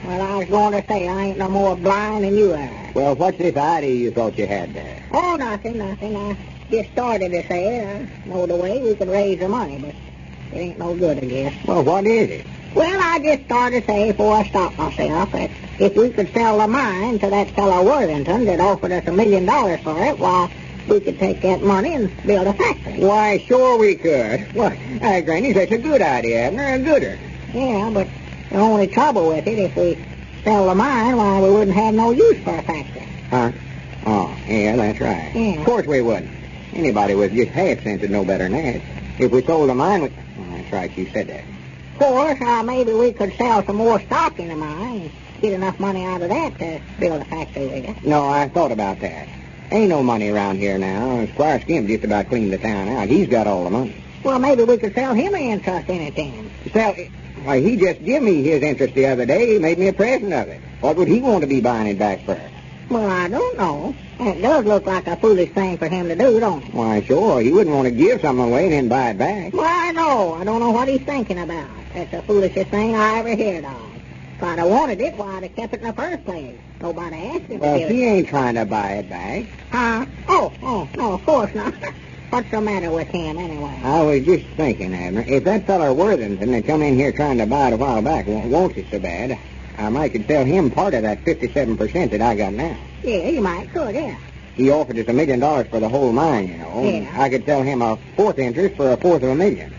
Well, I was going to say I ain't no more blind than you are. Well, what's this idea you thought you had there? Oh, nothing. I just started to say it. I know the way we could raise the money, but it ain't no good, I guess. Well, what is it? Well, I just started to say before I stopped myself that if we could sell the mine to that fellow Worthington that offered us $1 million for it, why, we could take that money and build a factory. Why, sure we could. Why, Granny, that's a good idea, Abner, a gooder. Yeah, but the only trouble with it, if we sell the mine, why, we wouldn't have no use for a factory. Huh? Oh, yeah, that's right. Yeah. Of course we wouldn't. Anybody with just half sense would know better than that. If we sold the mine, that's right, you said that. Of course, maybe we could sell some more stock in the mine and get enough money out of that to build a factory with it. No, I thought about that. Ain't no money around here now. Squire Skimp just about cleaned the town out. He's got all the money. Well, maybe we could sell him an interest in it then. Why, he just gave me his interest the other day. He made me a present of it. What would he want to be buying it back for? Well, I don't know. It does look like a foolish thing for him to do, don't it? Why, sure. He wouldn't want to give something away and then buy it back. Well, I know. I don't know what he's thinking about. That's the foolishest thing I ever heard of. If I'd have wanted it, why, I'd have kept it in the first place. Nobody asked him Well, to give he it. ain't trying to buy it back. Huh? Oh, no, of course not. What's the matter with him, anyway? I was just thinking, Abner, if that feller Worthington had come in here trying to buy it a while back wants it so bad, I might could sell him part of that 57% that I got now. Yeah, you might could, yeah. He offered us $1 million for the whole mine, you know. Yeah. I could sell him a fourth interest for $250,000.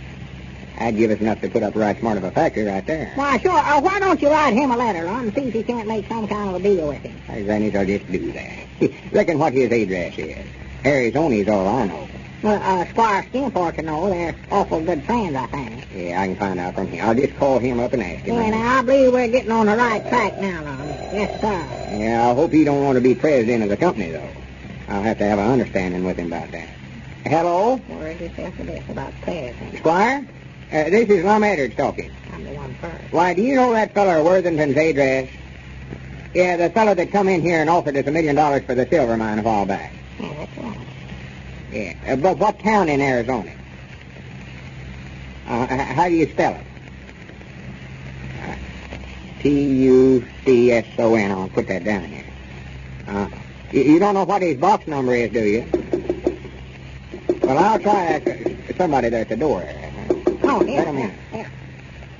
That'd give us enough to put up right smart of a factory right there. Why, sure. Why don't you write him a letter, Lum, and see if you can't make some kind of a deal with him? I reckon I'll just do that. Reckon what his address is. Arizona's all I know. Well, Squire Skimp ought to know. They're awful good friends, I think. Yeah, I can find out from him. I'll just call him up and ask him. Yeah, now, I believe we're getting on the right track now, Lum. Yes, sir. Yeah, I hope he don't want to be president of the company, though. I'll have to have an understanding with him about that. Hello? Where's this after this about president? Squire? This is Lum Eddard talking. I'm the one first. Why, do you know that feller Worthington's address? Yeah, the fellow that come in here and offered us $1 million for the silver mine a while back. Yeah, that's right. Yeah, but what town in Arizona? How do you spell it? Tucson. I'll put that down here. You don't know what his box number is, do you? Well, I'll try somebody there at the door. Oh, yeah. Let him in. Yeah.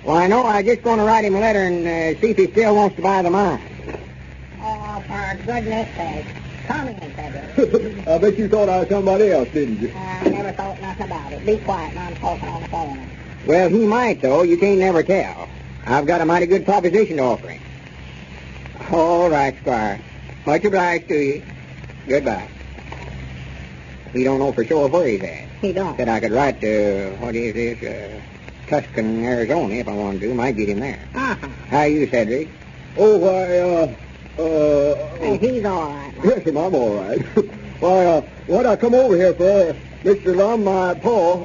Well, I know. I'm just going to write him a letter and see if he still wants to buy the mine. Oh, for goodness sake. Come in, Cedric. I bet you thought I was somebody else, didn't you? I never thought nothing about it. Be quiet, I'm talking on the phone. Well, he might, though. You can't never tell. I've got a mighty good proposition to offer him. All right, Squire. Much obliged to you. Goodbye. He don't know for sure where he's at. He don't. Said I could write to, what is this, Tuscan, Arizona, if I wanted to. Might get him there. Uh-huh. How you, Cedric? Oh, why, Hey, he's all right. yes, I'm all right. Why, what I come over here for, Mr. Lum, my Paul,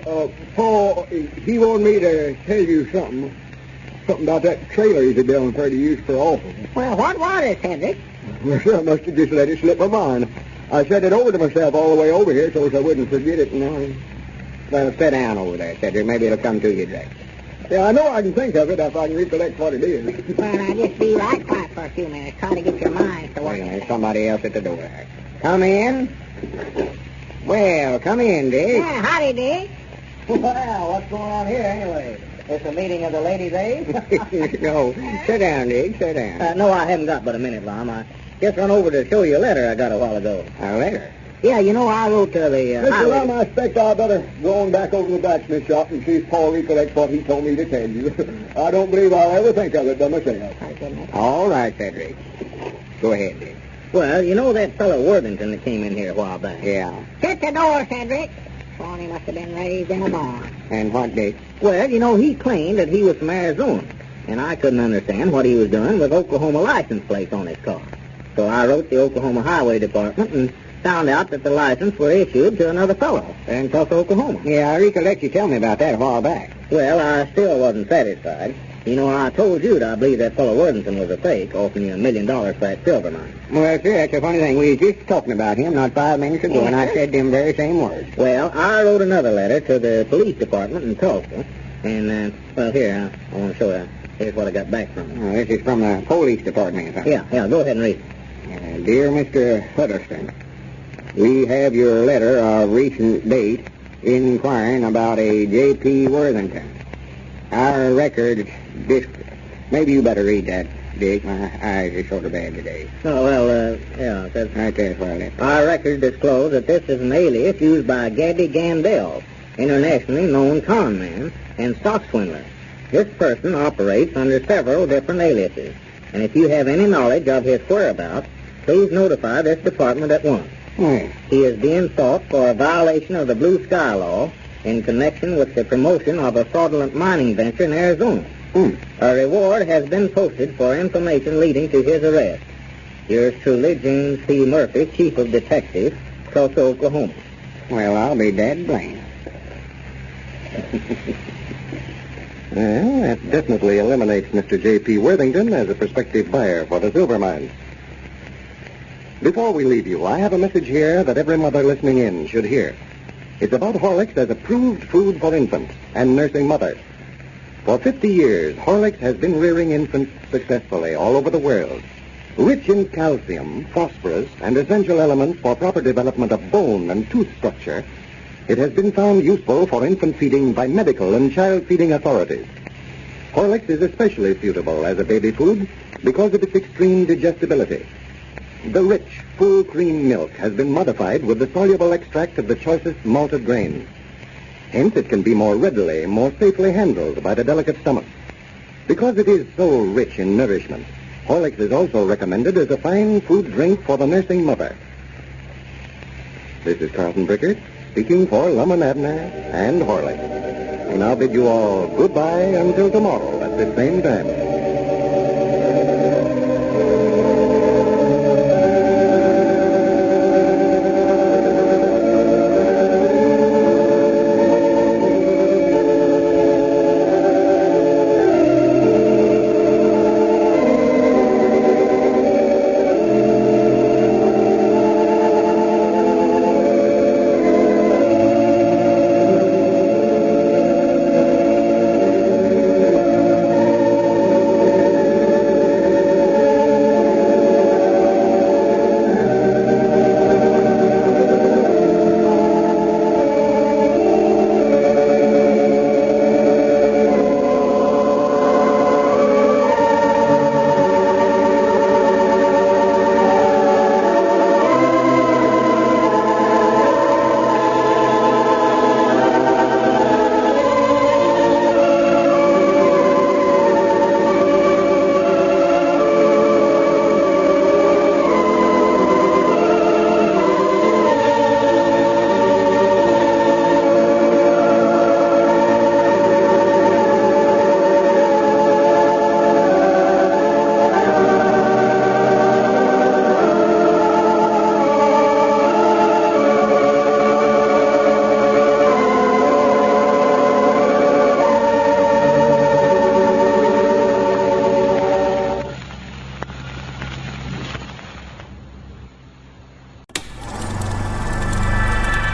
he wanted me to tell you something about that trailer he's been for to use for office. Well, what was it, Cedric? Well, sure, I must have just let it slip my mind. I said it over to myself all the way over here so as I wouldn't forget it, you know. Well, sit down over there, Cedric. Maybe it'll come to you directly. Yeah, I know I can think of it if I can recollect what it is. Well, now, just be right quiet for a few minutes. Try to get your mind to work. Well, there's somebody else at the door. Come in. Well, come in, Dick. Yeah, howdy, Dick. Well, what's going on here anyway? It's a meeting of the ladies, eh? No. Sit down, Dick. Sit down. No, I haven't got but a minute, Lum. I just run over to show you a letter I got a while ago. A letter? Yeah, you know, I wrote to the... Mr. Lum, I expect I better go on back over to the blacksmith shop and see if Paul recollects what he told me to tell you. I don't believe I'll ever think of it by myself. All right, Cedric. Go ahead, Dick. Well, you know that fellow Worthington that came in here a while back? Yeah. Shut the door, Cedric. Well, he must have been raised in a barn. And what, Dick? Well, you know, he claimed that he was from Arizona, and I couldn't understand what he was doing with Oklahoma license plates on his car. So I wrote the Oklahoma Highway Department and found out that the license were issued to another fellow in Tulsa, Oklahoma. Yeah, I recollect you telling me about that a while back. Well, I still wasn't satisfied. You know, I told you that I believe that fellow Worthington was a fake, offering you $1 million for that silver mine. Well, sir, that's a funny thing. We were just talking about him not 5 minutes ago, and I said them very same words. Well, I wrote another letter to the police department in Tulsa, and, well, here, I want to show you. Here's what I got back from them. This is from the police department, huh? Yeah, go ahead and read it. Dear Mr. Huddleston, we have your letter of recent date inquiring about a J.P. Worthington. Our record... Maybe you better read that, Dick. My eyes are sort of bad today. Oh, well, yeah, that's... Right there's where I left it. Our records disclose that this is an alias used by Gabby Gandell, internationally known con man and stock swindler. This person operates under several different aliases, and if you have any knowledge of his whereabouts, please notify this department at once. He is being sought for a violation of the Blue Sky Law in connection with the promotion of a fraudulent mining venture in Arizona. A reward has been posted for information leading to his arrest. Yours truly, James C. Murphy, Chief of Detectives, Tulsa, Oklahoma. Well, I'll be dead blamed. Well, that definitely eliminates Mr. J.P. Worthington as a prospective buyer for the silver mines. Before we leave you, I have a message here that every mother listening in should hear. It's about Horlicks as approved food for infants and nursing mothers. For 50 years, Horlicks has been rearing infants successfully all over the world. Rich in calcium, phosphorus, and essential elements for proper development of bone and tooth structure, it has been found useful for infant feeding by medical and child feeding authorities. Horlicks is especially suitable as a baby food because of its extreme digestibility. The rich, full cream milk has been modified with the soluble extract of the choicest malted grains. Hence, it can be more readily, more safely handled by the delicate stomach. Because it is so rich in nourishment, Horlicks is also recommended as a fine food drink for the nursing mother. This is Carlton Brickert, speaking for Lum and Abner and Horlicks. We now bid you all goodbye until tomorrow at the same time.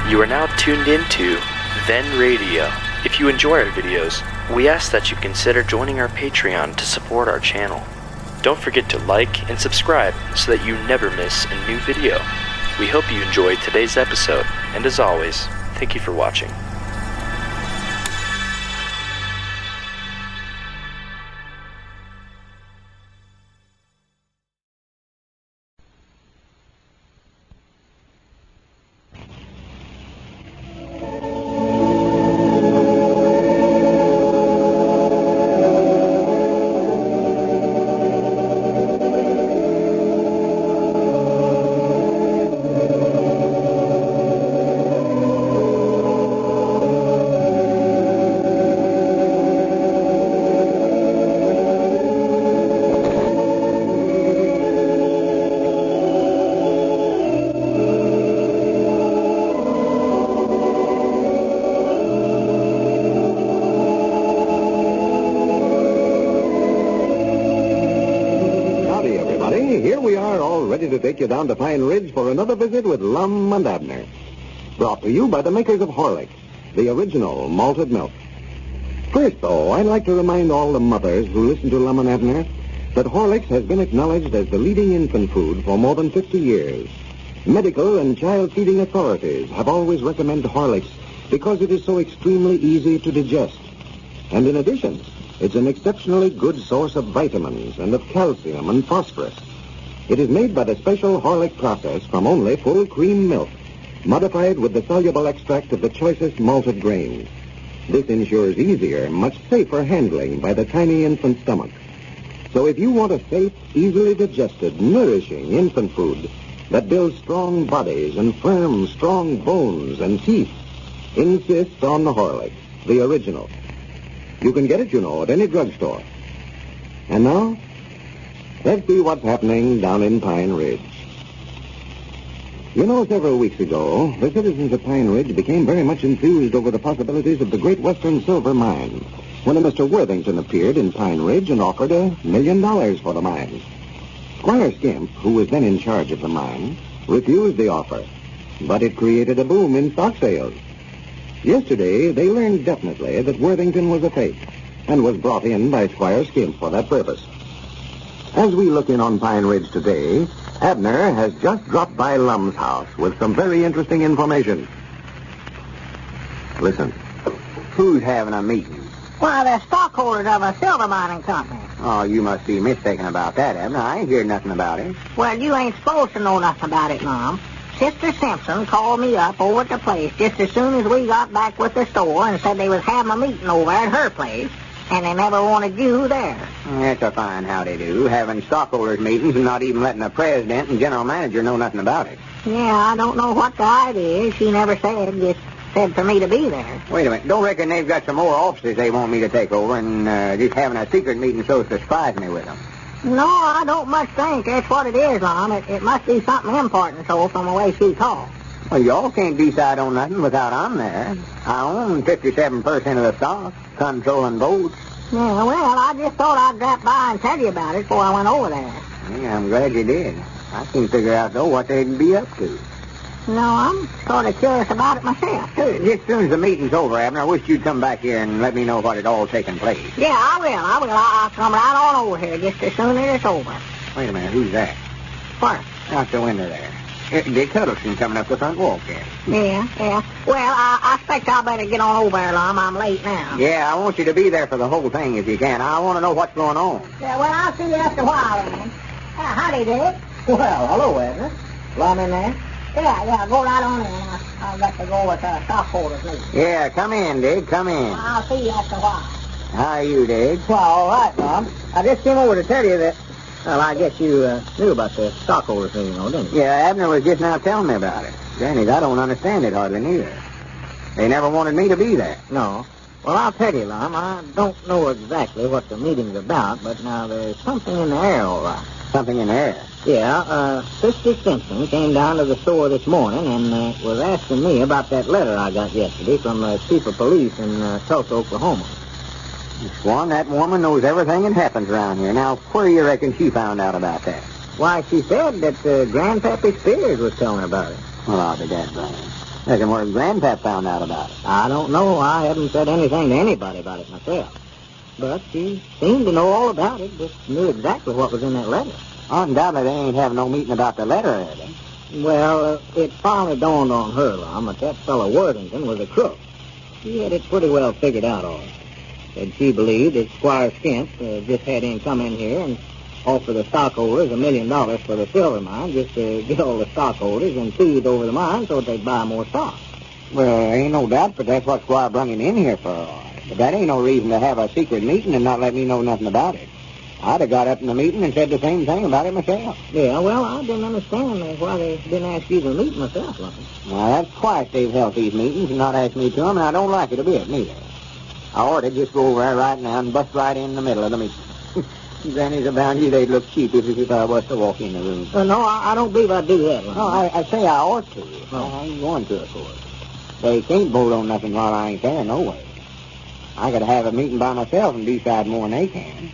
You are now tuned into Then Radio. If you enjoy our videos, we ask that you consider joining our Patreon to support our channel. Don't forget to like and subscribe so that you never miss a new video. We hope you enjoyed today's episode, and as always, thank you for watching. Ready to take you down to Pine Ridge for another visit with Lum and Abner. Brought to you by the makers of Horlicks, the original malted milk. First, though, I'd like to remind all the mothers who listen to Lum and Abner that Horlicks has been acknowledged as the leading infant food for more than 50 years. Medical and child feeding authorities have always recommended Horlicks because it is so extremely easy to digest. And in addition, it's an exceptionally good source of vitamins and of calcium and phosphorus. It is made by the special Horlick process from only full cream milk, modified with the soluble extract of the choicest malted grains. This ensures easier, much safer handling by the tiny infant stomach. So if you want a safe, easily digested, nourishing infant food that builds strong bodies and firm, strong bones and teeth, insist on the Horlicks, the original. You can get it, you know, at any drugstore. And now, let's see what's happening down in Pine Ridge. You know, several weeks ago, the citizens of Pine Ridge became very much enthused over the possibilities of the Great Western Silver Mine when a Mr. Worthington appeared in Pine Ridge and offered $1 million for the mine. Squire Skimp, who was then in charge of the mine, refused the offer, but it created a boom in stock sales. Yesterday, they learned definitely that Worthington was a fake and was brought in by Squire Skimp for that purpose. As we look in on Pine Ridge today, Abner has just dropped by Lum's house with some very interesting information. Listen. Who's having a meeting? Why, the stockholders of a silver mining company. Oh, you must be mistaken about that, Abner. I ain't heard nothing about it. Well, you ain't supposed to know nothing about it, Mom. Sister Simpson called me up over at the place just as soon as we got back with the store and said they was having a meeting over at her place, and they never wanted you there. That's a fine howdy do, having stockholders meetings and not even letting the president and general manager know nothing about it. Yeah, I don't know what the idea is. She never said, just said for me to be there. Wait a minute. Don't reckon they've got some more offices they want me to take over and just having a secret meeting so as to surprise me with them? No, I don't much think that's what it is, Mom. It must be something important, so from the way she talks. Well, y'all can't decide on nothing without I'm there. I own 57% of the stock, controlling votes. Yeah, well, I just thought I'd drop by and tell you about it before I went over there. Yeah, I'm glad you did. I can't figure out, though, what they'd be up to. No, I'm sort of curious about it myself, too. Just as soon as the meeting's over, Abner, I wish you'd come back here and let me know what had all taken place. Yeah, I will. I'll come right on over here just as soon as it's over. Wait a minute, who's that? What? Out the window there. Dick Huddleston coming up the front walk there. Yeah. Well, I expect I better get on over there, Lum. I'm late now. Yeah, I want you to be there for the whole thing if you can. I want to know what's going on. Yeah, well, I'll see you after a while, then. Howdy, Dick. Well, hello, Abner. Lum in there? Yeah, go right on in. I've got to go with stockholders meeting. Yeah, come in, Dick, come in. I'll see you after a while. How are you, Dick? Well, all right, Mom. I just came over to tell you that, well, I guess you knew about the stockholders meeting, though, didn't you? Yeah, Abner was just now telling me about it. Granny, I don't understand it hardly neither. They never wanted me to be there. No. Well, I'll tell you, Lum, I don't know exactly what the meeting's about, but now there's something in the air, all right. Something in the air? Yeah, Sister Simpson came down to the store this morning and was asking me about that letter I got yesterday from the chief of police in Tulsa, Oklahoma. Swan, that woman knows everything that happens around here. Now, where do you reckon she found out about that? Why, she said that Grandpappy Spears was telling her about it. Well, I'll be dead, Brian. Reckon where Grandpap found out about it. I don't know. I haven't said anything to anybody about it myself. But she seemed to know all about it, just knew exactly what was in that letter. Undoubtedly, they ain't having no meeting about the letter, are they? Well, it finally dawned on her, Lum, that fellow Worthington was a crook. She had it pretty well figured out, all right. Said she believed that Squire Skimp just had him come in here and offer the stockholders $1 million for the silver mine just to get all the stockholders enthused over the mine so that they'd buy more stock. Well, ain't no doubt, but that's what Squire brung him in here for. But that ain't no reason to have a secret meeting and not let me know nothing about it. I'd have got up in the meeting and said the same thing about it myself. Yeah, well, I didn't understand why they didn't ask you to meet myself, Lum. Well, that's twice they've held these meetings and not asked me to them, and I don't like it a bit, neither. I ought to just go over there right now and bust right in the middle of the meeting. Grannies about you, they'd look cheap if I was to walk in the room. No, I don't believe I'd do that, Lum. No, I say I ought to. I ain't going to, of course. They can't vote on nothing while I ain't there, no way. I got to have a meeting by myself and decide more than they can.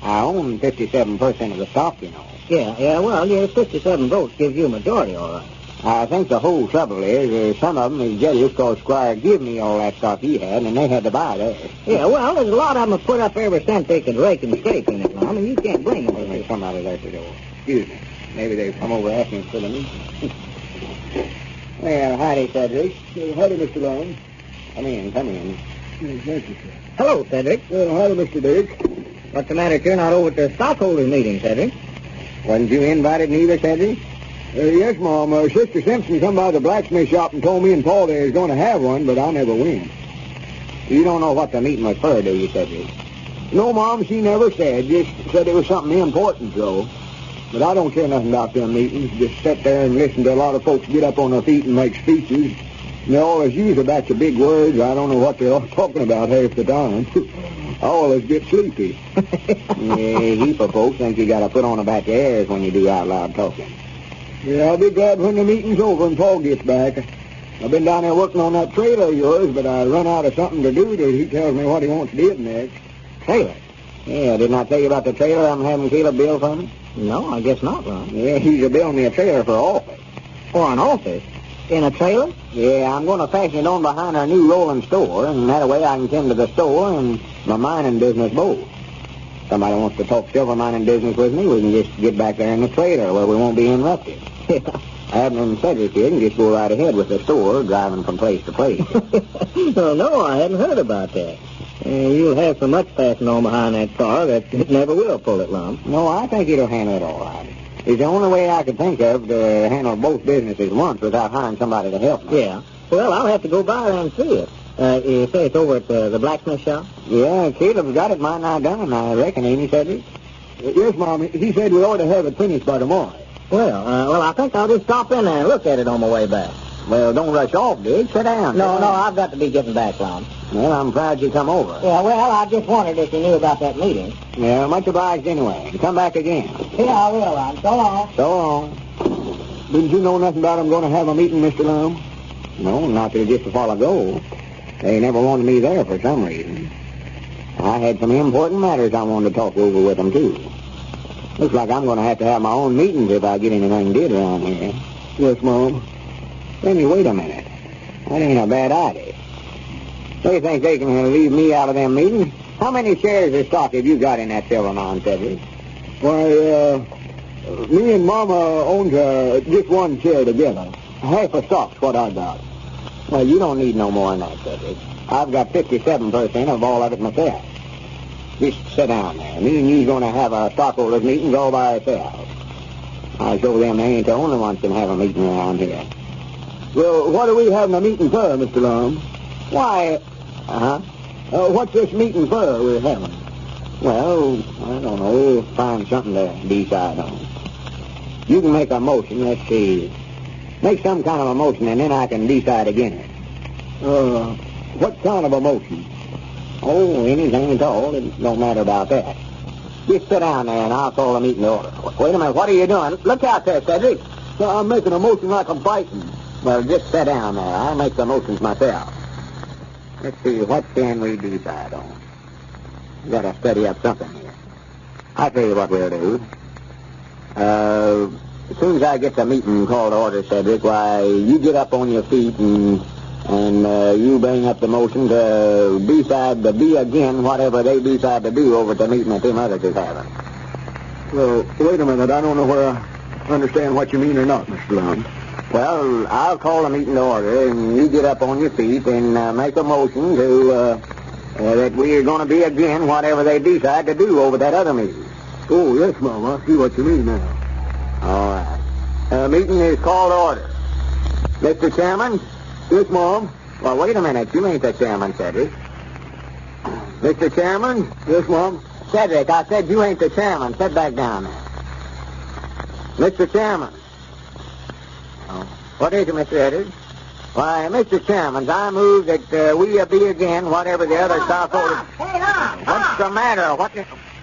I own 57% of the stock, you know. Yeah, well, 57 votes gives you a majority, all right. I think the whole trouble is some of them is jealous because Squire give me all that stock he had, and they had to buy theirs. Yeah, well, there's a lot of them have put up every cent they could rake and scrape in it, Lum, and you can't blame them. There's somebody there at the door. Excuse me. Maybe they've come over asking for the meeting. Well, howdy, Cedric. Howdy, Mr. Lum. Come in. Thank you, sir. Hello, Cedric. Well, howdy, Mr. Dick. What's the matter if you're not over at the stockholders meeting, Cedric? Wasn't you invited neither, Cedric? Yes, Mom. Sister Simpson come by the blacksmith shop and told me and Paul they was going to have one, but I never went. You don't know what the meeting was for, do you, Cedric? No, Mom, she never said. Just said it was something important, though. But I don't care nothing about them meetings. Just sit there and listen to a lot of folks get up on their feet and make speeches. And they always use a batch of big words. I don't know what they're all talking about half the time. I always get sleepy. Yeah, a heap of folks think you got to put on a batch of airs when you do out loud talking. Yeah, I'll be glad when the meeting's over and Paul gets back. I've been down there working on that trailer of yours, but I run out of something to do till he tells me what he wants did next. Trailer? Yeah, didn't I tell you about the trailer I'm having Caleb build for me? No, I guess not, Lum. Yeah, he's a building me a trailer for office. For an office? In a trailer? Yeah, I'm going to fasten it on behind our new rolling store, and that way I can tend to the store and my mining business both. Somebody wants to talk silver mining business with me, we can just get back there in the trailer where we won't be interrupted. Abner and Cedric here can just go right ahead with the store, driving from place to place. No, I hadn't heard about that. You'll have so much passing on behind that car that it never will pull it, Lum. No, I think it'll handle it all right. It's the only way I could think of to handle both businesses once without hiring somebody to help me. Yeah. Well, I'll have to go by there and see it. You say it's over at the blacksmith shop? Yeah, Caleb's got it might not done, I reckon, ain't he, Cedric? Yes, Mom. He said we ought to have it finished by tomorrow. Well, I think I'll just stop in there and look at it on my way back. Well, don't rush off, Dig. Sit down. No, I've got to be getting back, Lum. Well, I'm proud you come over. Yeah, well, I just wondered if you knew about that meeting. Yeah, much obliged anyway. Come back again. Yeah, I will, Lum. So long. So long. Didn't you know nothing about him going to have a meeting, Mr. Lum? No, not till just a while ago. They never wanted me there for some reason. I had some important matters I wanted to talk over with them, too. Looks like I'm going to have my own meetings if I get anything did around here. Yes, Mom. Then wait a minute. That ain't a bad idea. They think they can leave me out of them meetings? How many shares of stock have you got in that silver mine, Cedric? Why, me and Mama owns just one share together. Half a stock's what I got. Well, you don't need no more than that, Cedric. I've got 57% of all of it myself. Just sit down there. Me and you's going to have our stockholders meetings all by ourselves. I show them they ain't the only ones can have a meeting around here. Well, what are we having a meeting for, Mr. Lum? Why, what's this meeting for we're having? Well, I don't know. Find something to decide on. You can make a motion. Let's see. Make some kind of a motion, and then I can decide again it. What kind of a motion? Oh, anything at all. It don't matter about that. Just sit down there, and I'll call the meeting to order. Wait a minute. What are you doing? Look out there, Cedric. I'm making a motion like I'm fighting. Well, just sit down there. I'll make the motions myself. Let's see, what can we decide on? We got to study up something here. I'll tell you what we'll do. As soon as I get the meeting called to order, Cedric, why, you get up on your feet and you bring up the motion to decide to be again whatever they decide to do over at the meeting that them others is having. Well, wait a minute. I don't know where I understand what you mean or not, Mr. Lum. Well, I'll call the meeting to order, and you get up on your feet and make a motion to that we're going to be again whatever they decide to do over that other meeting. Oh, yes, Mom. I see what you mean now. All right. The meeting is called to order. Mr. Chairman? Yes, Mom. Well, wait a minute. You ain't the chairman, Cedric. Mr. Chairman? Yes, Mom. Cedric, I said you ain't the chairman. Sit back down there. Mr. Chairman. What is it, Mr. Edwards? Why, Mr. Chairman, I move that we be again whatever the other stockholders... Hey, Lum! What's the matter?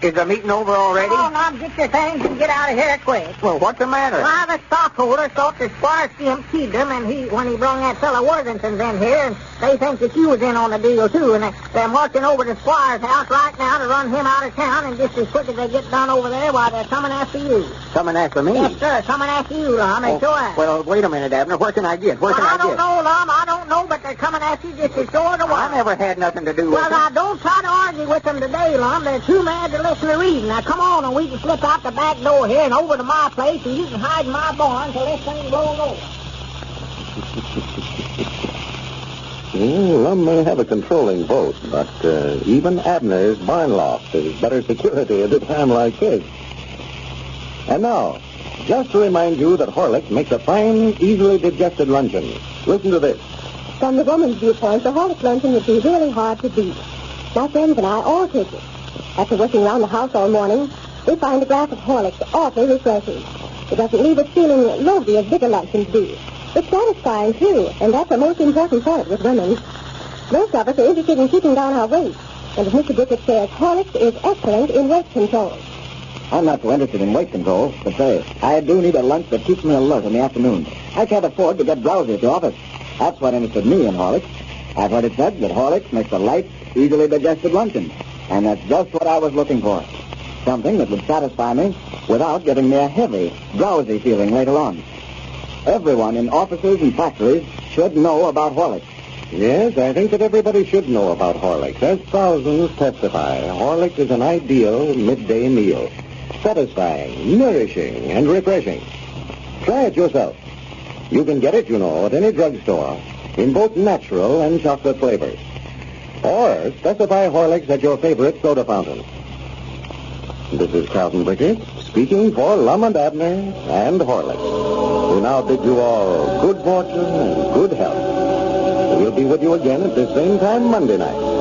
Is the meeting over already? Come on, Lum, get your things and get out of here quick. Well, what's the matter? Why, the stockholders thought the Squire skimp cheated them, and when he brought that fellow Worthington's in here, and they think that you was in on the deal, too, and they're marching over to Squire's house right now to run him out of town, and just as quick as they get done over there, why, they're coming after you. Coming after me? Yes, sir, coming after you, Lum, and sure as. Well, wait a minute, Abner. Where can I get? I don't know, Lum, I don't know, but they're coming after you just as sure as the I never had nothing to do with Well, now, don't try to argue with them today, Lum. They're too mad to listen to reason. Now, come on, and we can slip out the back door here and over to my place, and you can hide in my barn till this thing blows over. Lum may have a controlling vote, but even Abner's barn loft is better security at a time like this. And now, just to remind you that Horlicks makes a fine, easily digested luncheon. Listen to this. From the woman's viewpoint, the Horlicks luncheon would be really hard to beat. My friends and I all take it. After working around the house all morning, we find a glass of Horlicks awfully refreshing. It doesn't leave us feeling loathly as bigger luncheons do. It's satisfying, too, and that's the most important point with women. Most of us are interested in keeping down our weight. And as Mr. Dickett says, Horlicks is excellent in weight control. I'm not so interested in weight control, but say, I do need a lunch that keeps me alert in the afternoon. I can't afford to get drowsy at the office. That's what interested me in Horlicks. I've heard it said that Horlicks makes a light, easily digested luncheon. And that's just what I was looking for. Something that would satisfy me without giving me a heavy, drowsy feeling later on. Everyone in offices and factories should know about Horlicks. Yes, I think that everybody should know about Horlicks. As thousands testify, Horlicks is an ideal midday meal. Satisfying, nourishing, and refreshing. Try it yourself. You can get it, you know, at any drugstore in both natural and chocolate flavors. Or specify Horlicks at your favorite soda fountain. This is Carlton Bricker speaking for Lum and Abner and Horlicks. We now bid you all good fortune and good health. We'll be with you again at the same time Monday night.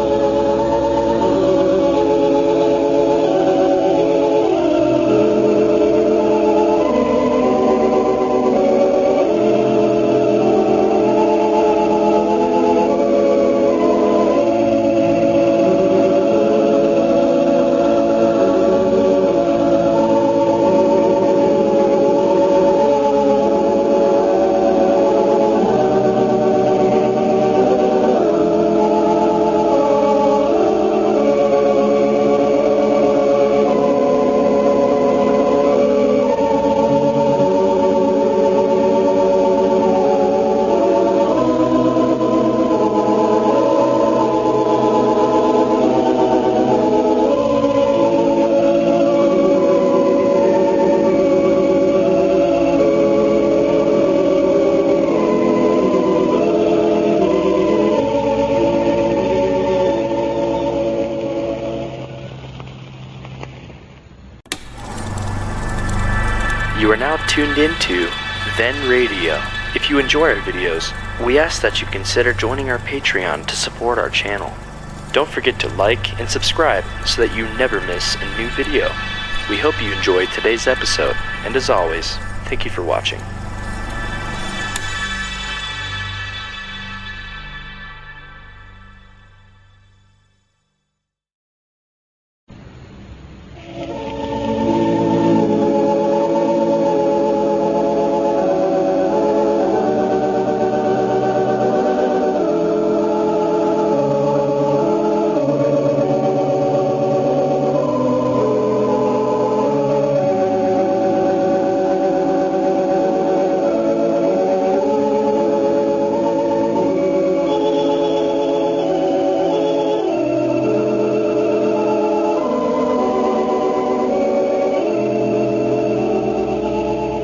You are now tuned into Then Radio. If you enjoy our videos, we ask that you consider joining our Patreon to support our channel. Don't forget to like and subscribe so that you never miss a new video. We hope you enjoyed today's episode, and as always, thank you for watching.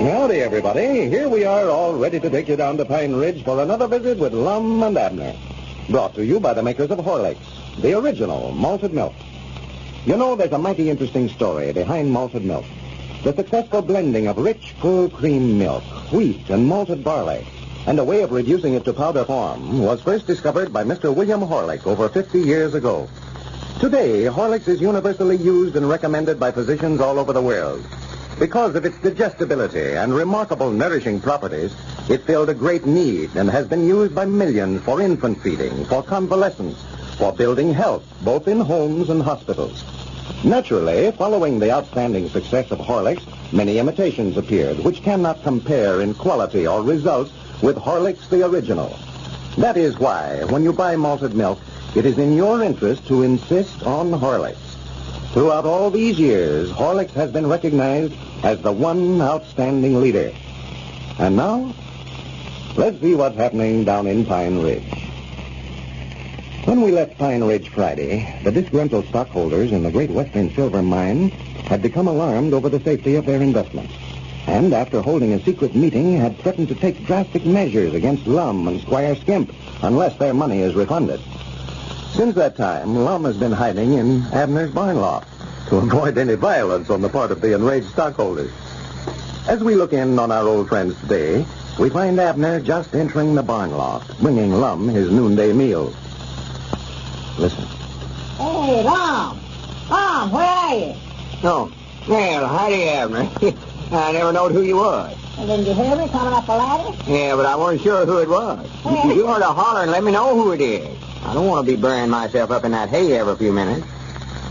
Howdy, everybody. Here we are, all ready to take you down to Pine Ridge for another visit with Lum and Abner. Brought to you by the makers of Horlicks, the original malted milk. You know, there's a mighty interesting story behind malted milk. The successful blending of rich, full cream milk, wheat, and malted barley, and a way of reducing it to powder form, was first discovered by Mr. William Horlick over 50 years ago. Today, Horlicks is universally used and recommended by physicians all over the world. Because of its digestibility and remarkable nourishing properties, it filled a great need and has been used by millions for infant feeding, for convalescence, for building health, both in homes and hospitals. Naturally, following the outstanding success of Horlicks, many imitations appeared, which cannot compare in quality or results with Horlicks the original. That is why, when you buy malted milk, it is in your interest to insist on Horlicks. Throughout all these years, Horlicks has been recognized as the one outstanding leader. And now, let's see what's happening down in Pine Ridge. When we left Pine Ridge Friday, the disgruntled stockholders in the Great Western Silver Mine had become alarmed over the safety of their investments. And after holding a secret meeting, had threatened to take drastic measures against Lum and Squire Skimp unless their money is refunded. Since that time, Lum has been hiding in Abner's barn loft to avoid any violence on the part of the enraged stockholders. As we look in on our old friends today, we find Abner just entering the barn loft, bringing Lum his noonday meal. Listen. Hey, Lum, Lum, where are you? Oh, well, howdy, Abner. I never knowed who you was. Well, didn't you hear me coming up the ladder? Yeah, but I wasn't sure who it was. Well, You ought to holler and let me know who it is. I don't want to be burying myself up in that hay every few minutes.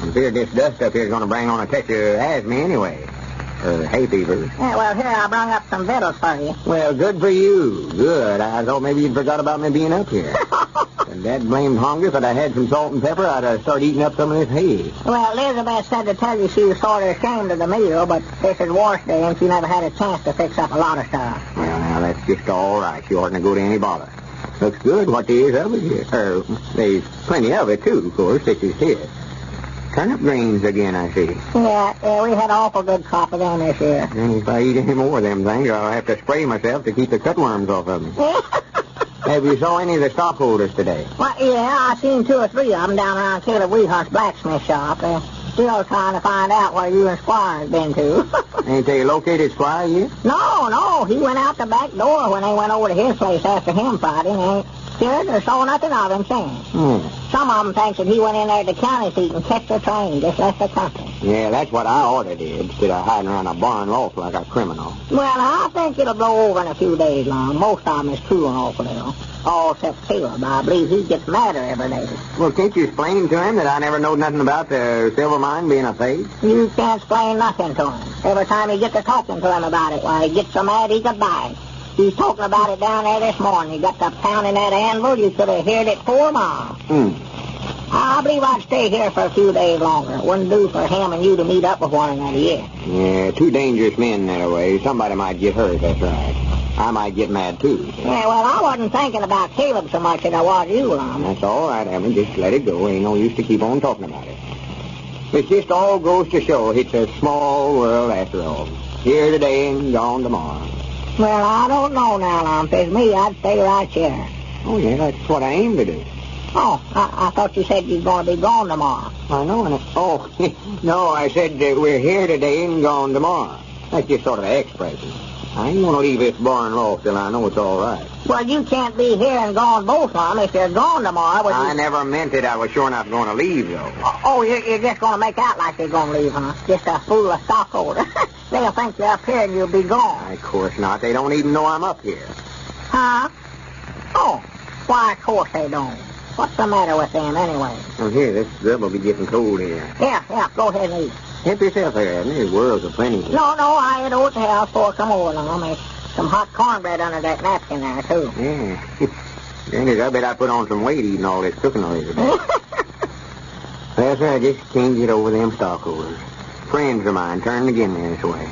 I'm feared this dust up here is going to bring on a touch of asthma anyway. Or hay fever. Yeah, well, here, I brung up some victuals for you. Well, good for you. Good. I thought maybe you'd forgot about me being up here. And that blamed hunger, if I'd had some salt and pepper, I'd start eating up some of this hay. Well, Elizabeth said to tell you she was sort of ashamed of the meal, but this is wash day, and she never had a chance to fix up a lot of stuff. Well, now, that's just all right. You oughtn't to go to any bother. Looks good what there is of it here. There's plenty of it, too, of course. This is it. Turnip greens again, I see. Yeah, we had an awful good crop of them this year. And if I eat any more of them things, I'll have to spray myself to keep the cutworms off of them. Have you saw any of the stockholders today? Well, yeah, I seen 2 or 3 of them down around Caleb Weehart's blacksmith shop. They're still trying to find out where you and Squire has been to. Ain't they located Squire yet? No, he went out the back door when they went over to his place after him Friday, and ain't seen or saw nothing of him since. Some of them thinks that he went in there at the county seat and catch the train, just left the country. Yeah, that's what I ought to do, instead of hiding around a barn loft like a criminal. Well, I think it'll blow over in a few days, Lum. Most of them is cooling awful ill. All except Caleb. I believe he gets madder every day. Well, can't you explain to him that I never knowed nothing about the silver mine being a fake? You can't explain nothing to him. Every time you get to talking to him about it, why, he gets so mad he could bite. He's talking about it down there this morning. He got to pounding that anvil. You could have heard it 4 miles. I believe I'd stay here for a few days longer. It wouldn't do for him and you to meet up with one another yet. Yeah, 2 dangerous men that way. Somebody might get hurt, that's right. I might get mad, too. Yeah, well, I wasn't thinking about Caleb so much as I was you, Lum. That's all right, Evan. Just let it go. Ain't no use to keep on talking about it. It just all goes to show it's a small world after all. Here today and gone tomorrow. Well, I don't know now, Lum. If it's me, I'd stay right here. Oh, yeah, that's what I aim to do. Oh, I thought you said you're going to be gone tomorrow. I know, no, I said we're here today and gone tomorrow. That's just sort of an expression. I ain't going to leave this barn loft till I know it's all right. Well, you can't be here and gone both, Lum. If you're gone tomorrow... I never meant it. I was sure not going to leave, though. Oh, you're just going to make out like you're going to leave, huh? Just a fool of stockholder. They'll think you're up here and you'll be gone. Of course not. They don't even know I'm up here. Huh? Oh, why, of course they don't. What's the matter with them, anyway? Oh, here, this grub will be getting cold here. Yeah, go ahead and eat. Help yourself there, Abner. There's worlds of plenty. No, I had over to the house before I come over, Lum. There's some hot cornbread under that napkin there, too. Yeah. Dang, I bet I put on some weight eating all this cooking lately. That's right, I just can't get over them stockholders. Friends of mine turned again this way.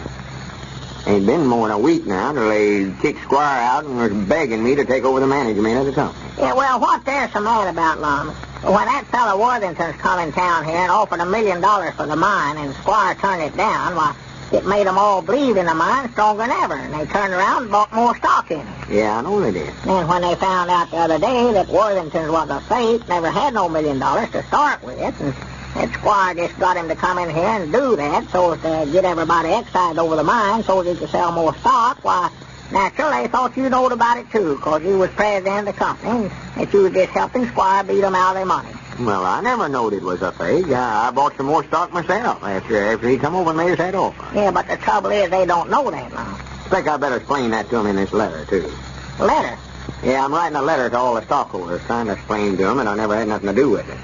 Ain't been more than a week now till they kicked Squire out and was begging me to take over the management of the company. Yeah, well, what they're so mad about, Lum? When that fellow Worthington's come in town here and offered $1 million for the mine and Squire turned it down, why, it made them all believe in the mine stronger than ever, and they turned around and bought more stock in it. Yeah, I know they did. And when they found out the other day that Worthington's was a fake, never had no $1 million to start with, and that Squire just got him to come in here and do that so as to get everybody excited over the mine so that he could sell more stock, why, naturally, they thought you knowed about it, too, because you was president of the company, and that you was just helping Squire beat them out of their money. Well, I never knowed it was a fake. I bought some more stock myself after he come over and made us that offer. Yeah, but the trouble is they don't know that now. I think I better explain that to him in this letter, too. Letter? Yeah, I'm writing a letter to all the stockholders, trying to explain to them that I never had nothing to do with it.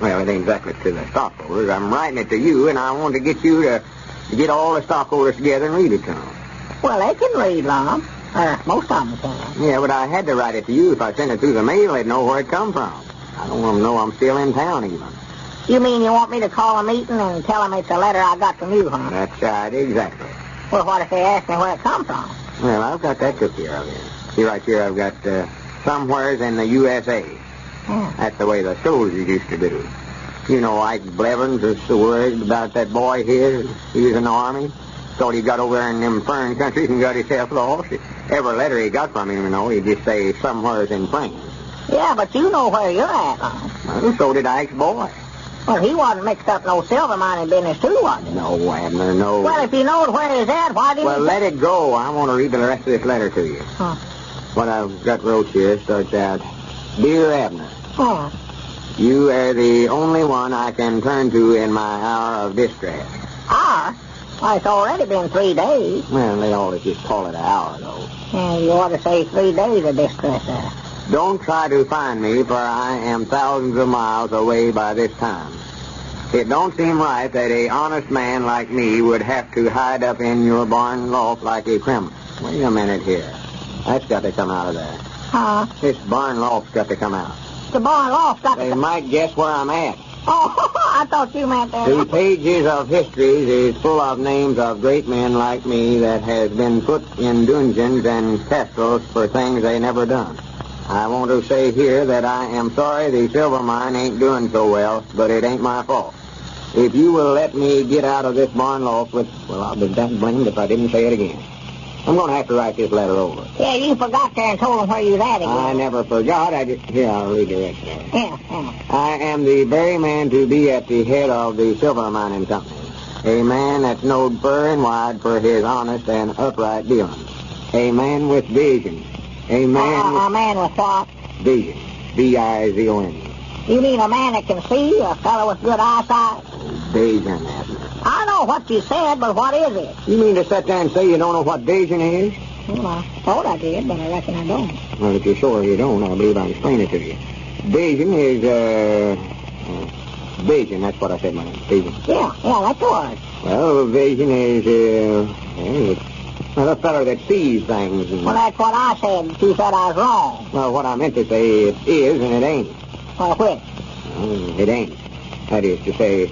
Well, it ain't exactly to the stockholders. I'm writing it to you, and I want to get you to get all the stockholders together and read it to them. Well, they can read, Lum. Most of them can. Yeah, but I had to write it to you. If I sent it through the mail, they'd know where it come from. I don't want them to know I'm still in town, even. You mean you want me to call a meeting and tell them it's a letter I got from you, huh? That's right, exactly. Well, what if they ask me where it come from? Well, I've got that took care of here. See, right here, I've got somewheres in the USA. Yeah. That's the way the soldiers used to do. You know, Ike Blevins was so worried about that boy here. He was in the Army. Thought he got over there in them foreign countries and got himself lost. Every letter he got from him, you know, he'd just say somewheres in France. Yeah, but you know where you're at, huh? Well, so did Ike's boy. Well, he wasn't mixed up no silver mining business, too, was he? No, Abner, no. Well, if you knowed where he's at, why didn't Well, you... let it go. I want to read the rest of this letter to you. Huh. What I've got wrote here starts out, Dear Abner, You are the only one I can turn to in my hour of distress. Hour? Why, it's already been 3 days. Well, they always just call it an hour, though. Yeah, you ought to say 3 days of distress there. Don't try to find me, for I am thousands of miles away by this time. It don't seem right that a honest man like me would have to hide up in your barn loft like a criminal. Wait a minute here. That's got to come out of there. Huh? This barn loft's got to come out. The barn loft got to They come... might guess where I'm at. Oh, I thought you meant that. The pages of histories is full of names of great men like me that has been put in dungeons and castles for things they never done. I want to say here that I am sorry the silver mine ain't doing so well, but it ain't my fault. If you will let me get out of this barn loft with... Well, I'll be that blamed if I didn't say it again. I'm going to have to write this letter over. Yeah, you forgot there and told them where you was at again. I never forgot. I just... Here, I'll read the rest of it. Yeah. I am the very man to be at the head of the silver mining company. A man that's knowed fur and wide for his honest and upright dealings. A man with vision. A man A man with what? Vision. V-I-Z-O-N. You mean a man that can see? A fellow with good eyesight? Vision, Abner. I know what you said, but what is it? You mean to sit there and say you don't know what vision is? Well, I thought I did, but I reckon I don't. Well, if you're sure you don't, I believe I'll explain it to you. Vision is, vision. That's what I said, man. Vision. Yeah, that's yours. Well, vision is, well, a fellow that sees things. And, Well, that's what I said. You said I was wrong. well, what I meant to say, it is and it ain't. Well, which? It ain't. That is to say,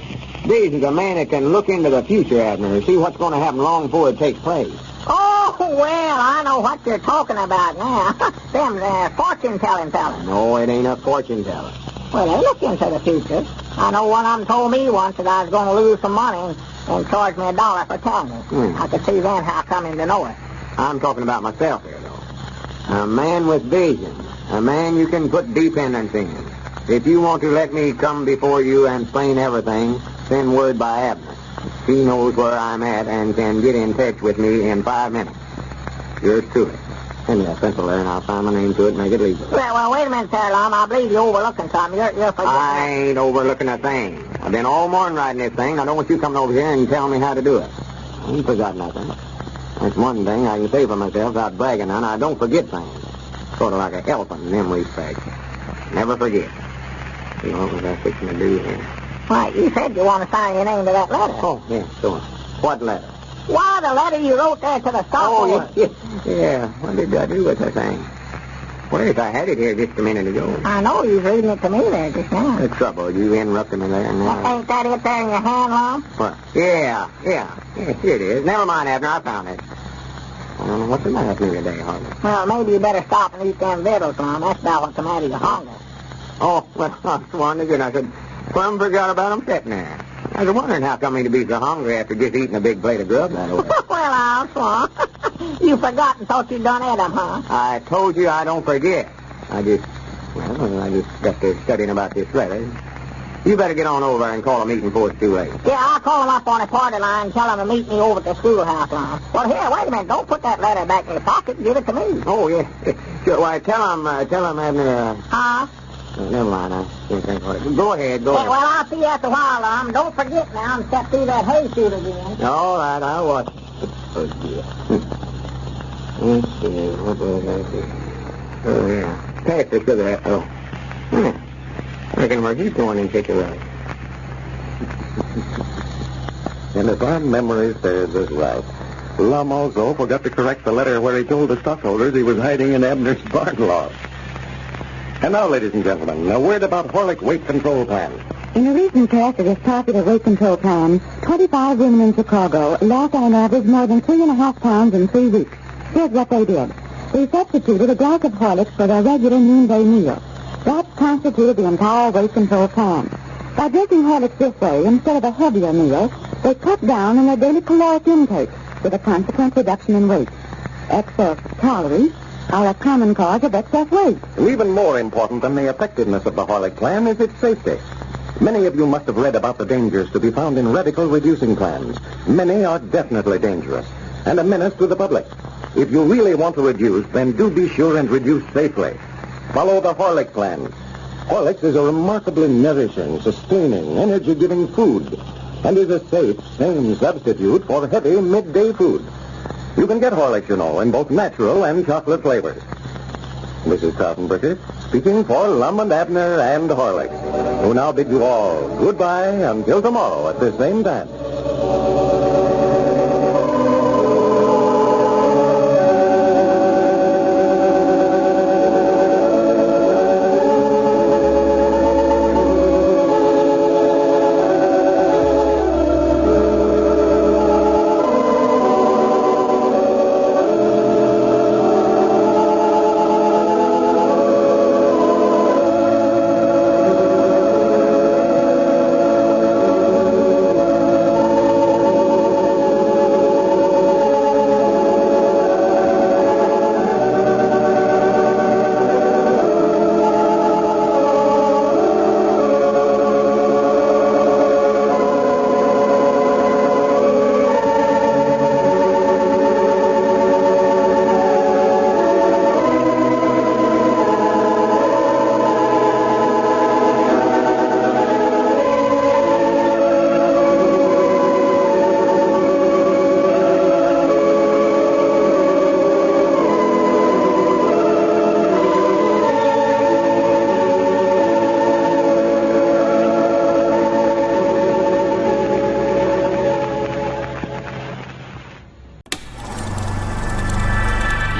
vision's a man that can look into the future, Abner, and see what's going to happen long before it takes place. Oh, well, I know what you're talking about now. Them fortune-telling fellas. No, it ain't a fortune teller. Well, they look into the future. I know one of them told me once that I was going to lose some money and charged me $1 for telling me. I could see then how come him to know it. I'm talking about myself here, though. A man with vision. A man you can put dependence in. If you want to let me come before you and explain everything, send word by Abner. He knows where I'm at and can get in touch with me in 5 minutes. Yours truly. Send me that pencil there and I'll sign my name to it and make it legal. Well, wait a minute there, Lum. I believe you're overlooking something. You're forgetting. I ain't overlooking a thing. I've been all morning writing this thing. I don't want you coming over here and telling me how to do it. I ain't forgot nothing. That's one thing I can say for myself without bragging on. I don't forget things. Sort of like an elephant in them respects. Never forget. You know what was I fixing to do here? Why, you said you want to sign your name to that letter. Oh, yeah, sure. What letter? Why, the letter you wrote there to the stockholders. Oh, yeah. What did I do with the thing? Well, if I had it here just a minute ago. I know you was reading it to me there just now. The trouble, you interrupted me there. Ain't that it there in your hand, Lum? What? Yeah, here it is. Never mind, Abner, I found it. I don't know what's the matter with me today, Harvey. Well, maybe you better stop and eat them victuals, Lum. That's about what's the matter with your hunger. Oh, well, I was wondering, and I said, plumb forgot about him sitting there. I was wondering how come he'd be so hungry after just eating a big plate of grub that way. Well, I'll swan. You forgot and thought you'd done Adam, huh? I told you I don't forget. I just got to studying about this letter. You better get on over and call a meeting before it's too late. Yeah, I'll call him up on the party line and tell him to meet me over at the schoolhouse, Lum. Well, here, wait a minute. Don't put that letter back in your pocket. Give it to me. Oh, yeah. Sure, why, tell him, Abner, Huh? never mind, I can't think what it. Go ahead. Well, I'll see you after a while, Lum. Don't forget now and step through that hay chute again. All right, I'll watch it. Oh, dear. Let's see, what was I see? Oh, yeah. Pass the cigarette. Oh. I reckon where he's going in such a rush. And if our memory serves us right, Lum also forgot to correct the letter where he told the stockholders he was hiding in Abner's barn loft. And now, ladies and gentlemen, a word about Horlick weight control plan. In a recent test of this popular weight control plan, 25 women in Chicago lost on average more than 3.5 pounds in 3 weeks. Here's what they did. They substituted a glass of Horlicks for their regular noonday meal. That constituted the entire weight control plan. By drinking Horlicks this way, instead of a heavier meal, they cut down on their daily caloric intake, with a consequent reduction in weight. Excess calories are a common cause of excess weight. Even more important than the effectiveness of the Horlick plan is its safety. Many of you must have read about the dangers to be found in radical reducing plans. Many are definitely dangerous and a menace to the public. If you really want to reduce, then do be sure and reduce safely. Follow the Horlick plan. Horlicks is a remarkably nourishing, sustaining, energy-giving food and is a safe, sane substitute for heavy midday food. You can get Horlicks, you know, in both natural and chocolate flavors. This is Carlton Burkett speaking for Lum and Abner and Horlicks, who now bid you all goodbye until tomorrow at the same time.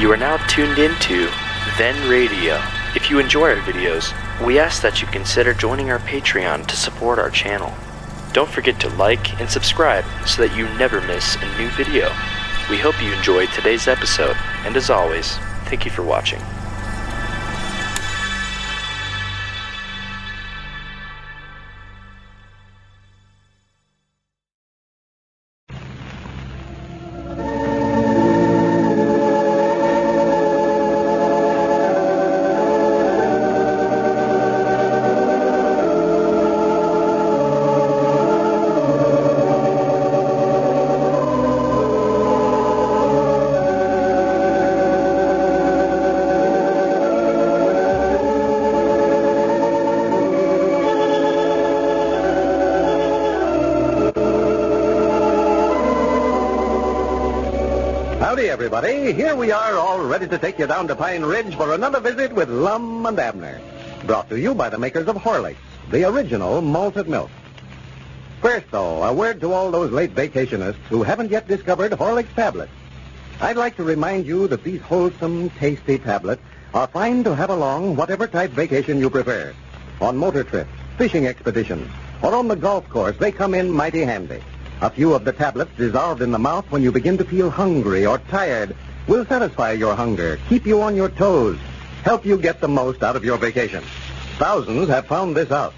You are now tuned into Then Radio. If you enjoy our videos, we ask that you consider joining our Patreon to support our channel. Don't forget to like and subscribe so that you never miss a new video. We hope you enjoyed today's episode, and as always, thank you for watching. Howdy, everybody. Here we are, all ready to take you down to Pine Ridge for another visit with Lum and Abner. Brought to you by the makers of Horlicks, the original malted milk. First, though, a word to all those late vacationists who haven't yet discovered Horlicks tablets. I'd like to remind you that these wholesome, tasty tablets are fine to have along whatever type vacation you prefer. On motor trips, fishing expeditions, or on the golf course, they come in mighty handy. A few of the tablets dissolved in the mouth when you begin to feel hungry or tired will satisfy your hunger, keep you on your toes, help you get the most out of your vacation. Thousands have found this out.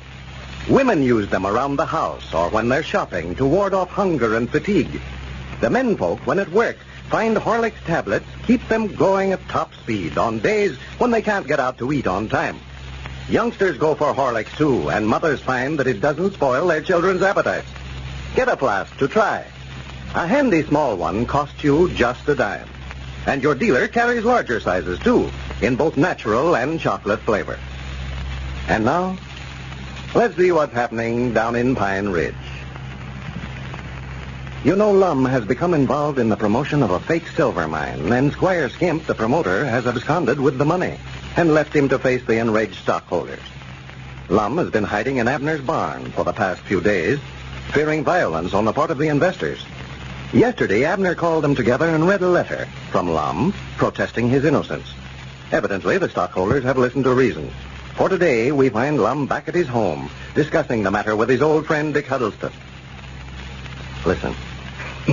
Women use them around the house or when they're shopping to ward off hunger and fatigue. The menfolk, when at work, find Horlicks tablets keep them going at top speed on days when they can't get out to eat on time. Youngsters go for Horlicks, too, and mothers find that it doesn't spoil their children's appetites. Get a flask to try. A handy small one costs you just a dime. And your dealer carries larger sizes, too, in both natural and chocolate flavor. And now, let's see what's happening down in Pine Ridge. You know, Lum has become involved in the promotion of a fake silver mine, and Squire Skimp, the promoter, has absconded with the money and left him to face the enraged stockholders. Lum has been hiding in Abner's barn for the past few days, fearing violence on the part of the investors. Yesterday, Abner called them together and read a letter from Lum protesting his innocence. Evidently, the stockholders have listened to reason. For today, we find Lum back at his home, discussing the matter with his old friend Dick Huddleston. Listen.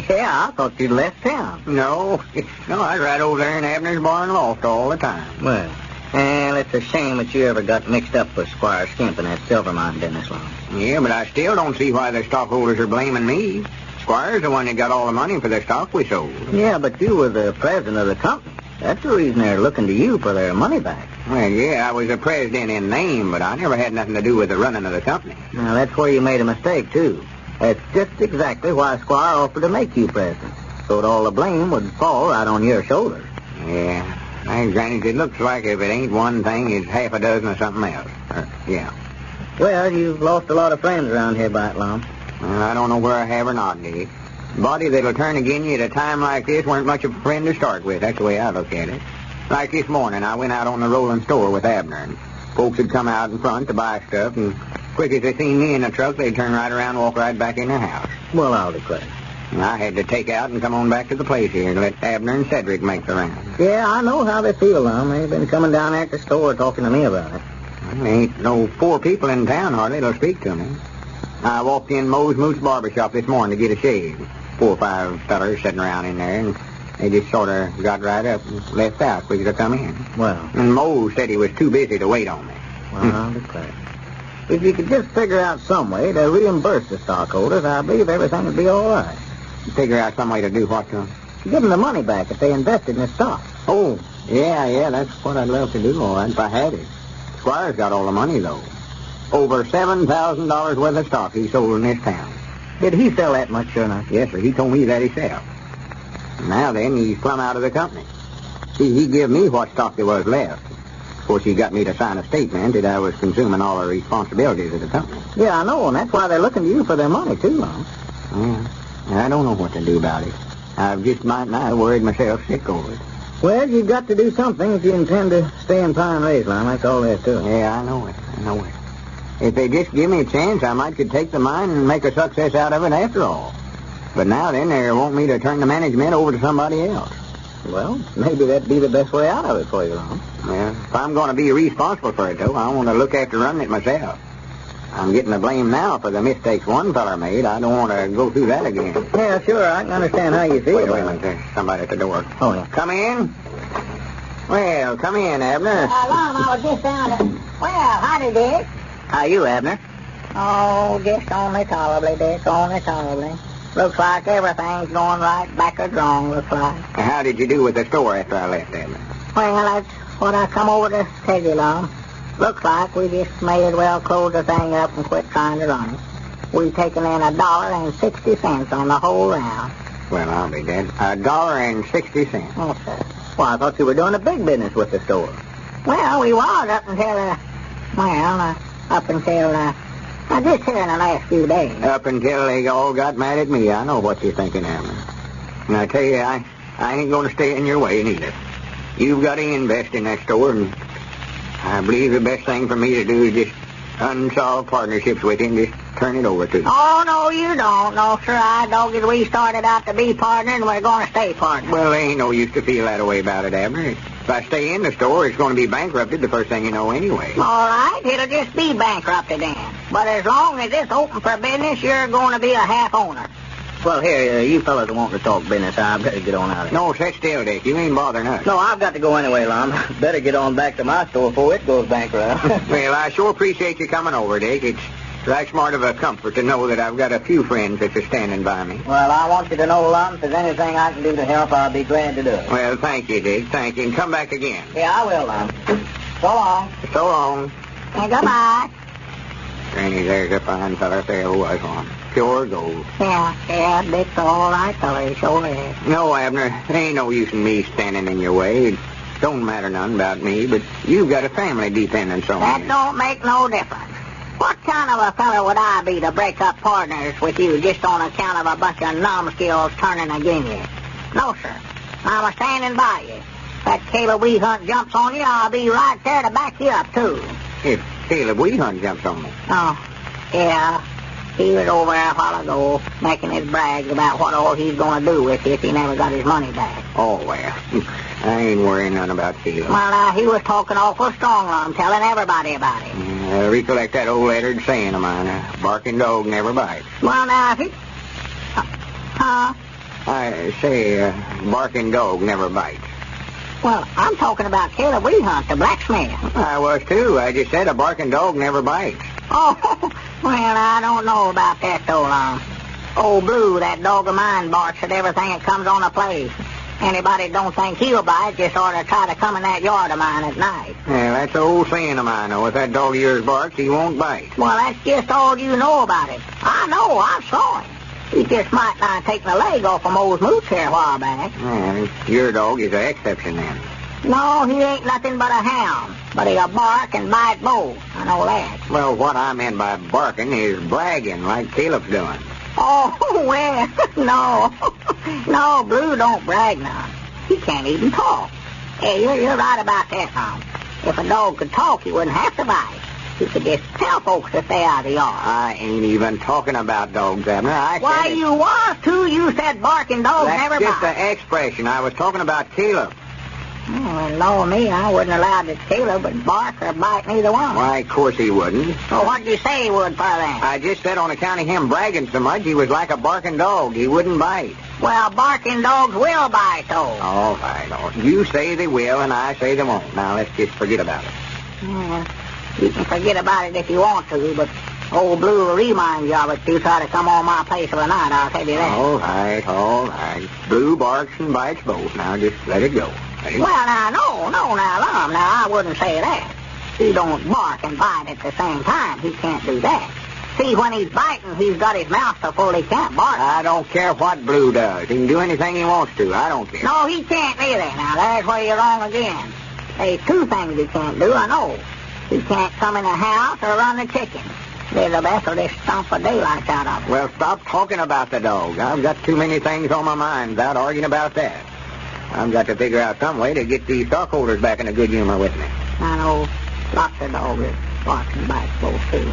Yeah, I thought you'd left town. No, I was right over there in Abner's barn loft all the time. Well, it's a shame that you ever got mixed up with Squire Skimp in that silver mine business, Lum. Yeah, but I still don't see why the stockholders are blaming me. Squire's the one that got all the money for the stock we sold. Yeah, but you were the president of the company. That's the reason they're looking to you for their money back. Well, yeah, I was the president in name, but I never had nothing to do with the running of the company. Now, that's where you made a mistake, too. That's just exactly why Squire offered to make you president, so that all the blame would fall right on your shoulders. Yeah, thanks, Granny. It looks like if it ain't one thing, it's half a dozen of something else. Yeah. Well, you've lost a lot of friends around here by it, Lum. Well, I don't know where I have or not, Dick. Body that'll turn again you at a time like this weren't much of a friend to start with. That's the way I look at it. Like this morning, I went out on the rolling store with Abner, and folks had come out in front to buy stuff, and quick as they seen me in the truck, they'd turn right around and walk right back in their house. Well, I'll declare. And I had to take out and come on back to the place here and let Abner and Cedric make the round. Yeah, I know how they feel, Lum. They've been coming down there at the store talking to me about it. Well, there ain't no poor people in town hardly that'll speak to me. I walked in Moe's Moose Barber Shop this morning to get a shave. 4 or 5 fellers sitting around in there, and they just sort of got right up and left out quick as I come in. Well. And Moe said he was too busy to wait on me. Well, I'll declare. If you could just figure out some way to reimburse the stockholders, I believe everything would be all right. Figure out some way to do what to them? Give them the money back if they invested in the stock. Oh, yeah, that's what I'd love to do, all right, if I had it. Squire's got all the money, though. Over $7,000 worth of stock he sold in this town. Did he sell that much, sure enough? Yes, sir. He told me that himself. Now then, he's plumb out of the company. See, he give me what stock there was left. Of course, he got me to sign a statement that I was consuming all the responsibilities of the company. Yeah, I know, and that's why they're looking to you for their money, too, Lum. Yeah, I don't know what to do about it. I've just might not worried myself sick over it. Well, you've got to do something if you intend to stay in Pine Ridge, Lum. That's all there is to it. Yeah, I know it. If they just give me a chance, I might could take the mine and make a success out of it after all. But now then, they want me to turn the management over to somebody else. Well, maybe that'd be the best way out of it for you, Lum. Well, if I'm going to be responsible for it, though, I want to look after running it myself. I'm getting the blame now for the mistakes one feller made. I don't want to go through that again. Yeah, sure. I can understand how you feel. Wait a minute. There's somebody at the door. Oh, yeah. Come in. Well, come in, Abner. Lum, I was just down to... Well, howdy, Dick. How you, Abner? Oh, just only tolerably, Dick, only tolerably. Looks like everything's going right backwards wrong, looks like. How did you do with the store after I left, Abner? Well, that's what I come over to tell you, Lum. Looks like we just may as well close the thing up and quit trying to run it. We've taken in $1.60 on the whole round. Well, I'll be dead. $1.60. Yes, sir. Well, I thought you were doing a big business with the store. Well, we was up until, just here in the last few days. Up until they all got mad at me. I know what you're thinking, Abner. And I tell you, I ain't going to stay in your way neither. You've got to invest in that store, and I believe the best thing for me to do is just unsolve partnerships with him, just turn it over to him. Oh, no, you don't. No, sir, I dogged we started out to be partners, and we're going to stay partners. Well, there ain't no use to feel that way about it, Abner. If I stay in the store, it's going to be bankrupted the first thing you know anyway. All right, it'll just be bankrupted then. But as long as it's open for business, you're going to be a half owner. Well, here, you fellas want to talk business. I've got to get on out of here. No, sit still, Dick. You ain't bothering us. No, I've got to go anyway, Lum. Better get on back to my store before it goes bankrupt. Well, I sure appreciate you coming over, Dick. It's that smart of a comfort to know that I've got a few friends that are standing by me. Well, I want you to know, Lum, if there's anything I can do to help, I'll be glad to do it. Well, thank you, Dick. Thank you. And come back again. Yeah, I will, Lum. So long. So long. And goodbye. Granny, there's a fine feller if there ever was one. Pure gold. Yeah, Dick's all right, fella. He sure is. No, Abner, there ain't no use in me standing in your way. It don't matter none about me, but you've got a family dependence on That you. don't make no difference. What kind of a fella would I be to break up partners with you just on account of a bunch of numbskulls turning against you? No, sir. I'm standing by you. If that Caleb Weehunt jumps on you, I'll be right there to back you up, too. If Caleb Weehunt jumps on me. Oh, yeah. He was over there a while ago making his brags about what all he's going to do with you if he never got his money back. Oh, well. I ain't worrying none about Caleb. Well, he was talking awful strong on him, telling everybody about it. I recollect that old lettered saying of mine, a barking dog never bites. Well, now, if he... Huh? I say, barking dog never bites. Well, I'm talking about Caleb Weehunt, the blacksmith. I was, too. I just said a barking dog never bites. Oh, well, I don't know about that, though, Lum. Old Blue, that dog of mine, barks at everything that comes on the place. Anybody that don't think he'll bite just ought to try to come in that yard of mine at night. Yeah, that's the old saying of mine, though. If that dog of yours barks, he won't bite. Well, that's just all you know about it. I know, I saw him. He just might not have taken a leg off of Moe's Mooch here a while back. Yeah, your dog is an exception, then. No, he ain't nothing but a hound. But he'll bark and bite both. I know that. Well, what I meant by barking is bragging like Caleb's doing. Oh, well, no. No, Blue don't brag none. He can't even talk. Hey, you're right about that, Tom. If a dog could talk, he wouldn't have to bite. He could just tell folks to stay out of the yard. I ain't even talking about dogs, Abner. Why, you was, too. You said barking dogs never bite. That's just an expression. I was talking about Caleb. Well, no, me, I wouldn't allow that Caleb would bark or bite neither one. Why, of course he wouldn't. Well, what'd you say he would, then? I just said on account of him bragging so much, he was like a barking dog. He wouldn't bite. Well, barking dogs will bite, though. All right, all right. You say they will, and I say they won't. Now, let's just forget about it. Yeah, you can forget about it if you want to, but old Blue will remind you of it if you try to come on my place of a night, I'll tell you that. All right, all right. Blue barks and bites both. Now, just let it go. Well, now, no, now, Lum, now, I wouldn't say that. He don't bark and bite at the same time. He can't do that. See, when he's biting, he's got his mouth so full he can't bark. I don't care what Blue does. He can do anything he wants to. I don't care. No, he can't either. Now, there's where you're wrong again. There's two things he can't do, I know. He can't come in the house or run the chickens. They're the best of this stomp of daylight out of it. Well, stop talking about the dog. I've got too many things on my mind without arguing about that. I've got to figure out some way to get these stockholders back in a good humor with me. I know lots of dogs bark and bite both, too.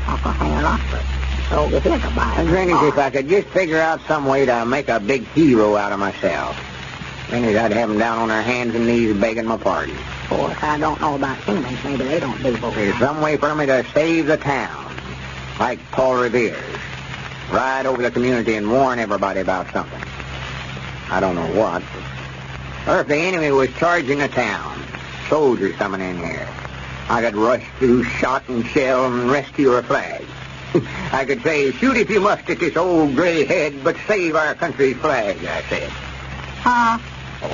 Uncle Henry lots of dogs is a bite. And Granny, if I could just figure out some way to make a big hero out of myself. Then I'd have them down on their hands and knees begging my pardon. Of course, I don't know about humans. Maybe they don't do both. There's some way for me to save the town, like Paul Revere's. Ride over the community and warn everybody about something. I don't know what. Or if the enemy was charging the town, soldiers coming in here, I could rush through shot and shell and rescue her flag. I could say, shoot if you must at this old gray head, but save our country's flag, I said.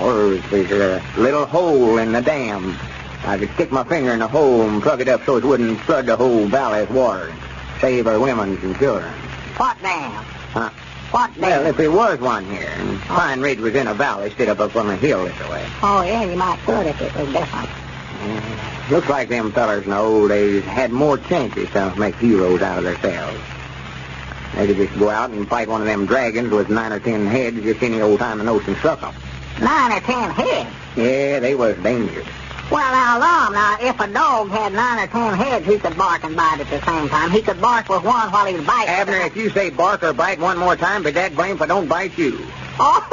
Or if there's a little hole in the dam, I could stick my finger in the hole and plug it up so it wouldn't flood the whole valley with water and save our women and children. What dam? Huh? What dam? Well, if there was one here, and Pine Ridge was in a valley, stood up on a hill this way. Oh, yeah, you might could if it was different. Looks like them fellers in the old days had more chances to make heroes out of themselves. They could just go out and fight one of them dragons with 9 or 10 heads just any old time the notion struck them. 9 or 10 heads? Yeah, they was dangerous. Well, now, Lum, now, if a dog had 9 or 10 heads, he could bark and bite at the same time. He could bark with one while he was biting. Abner, if you say bark or bite one more time, but that blame if I don't bite you. Oh,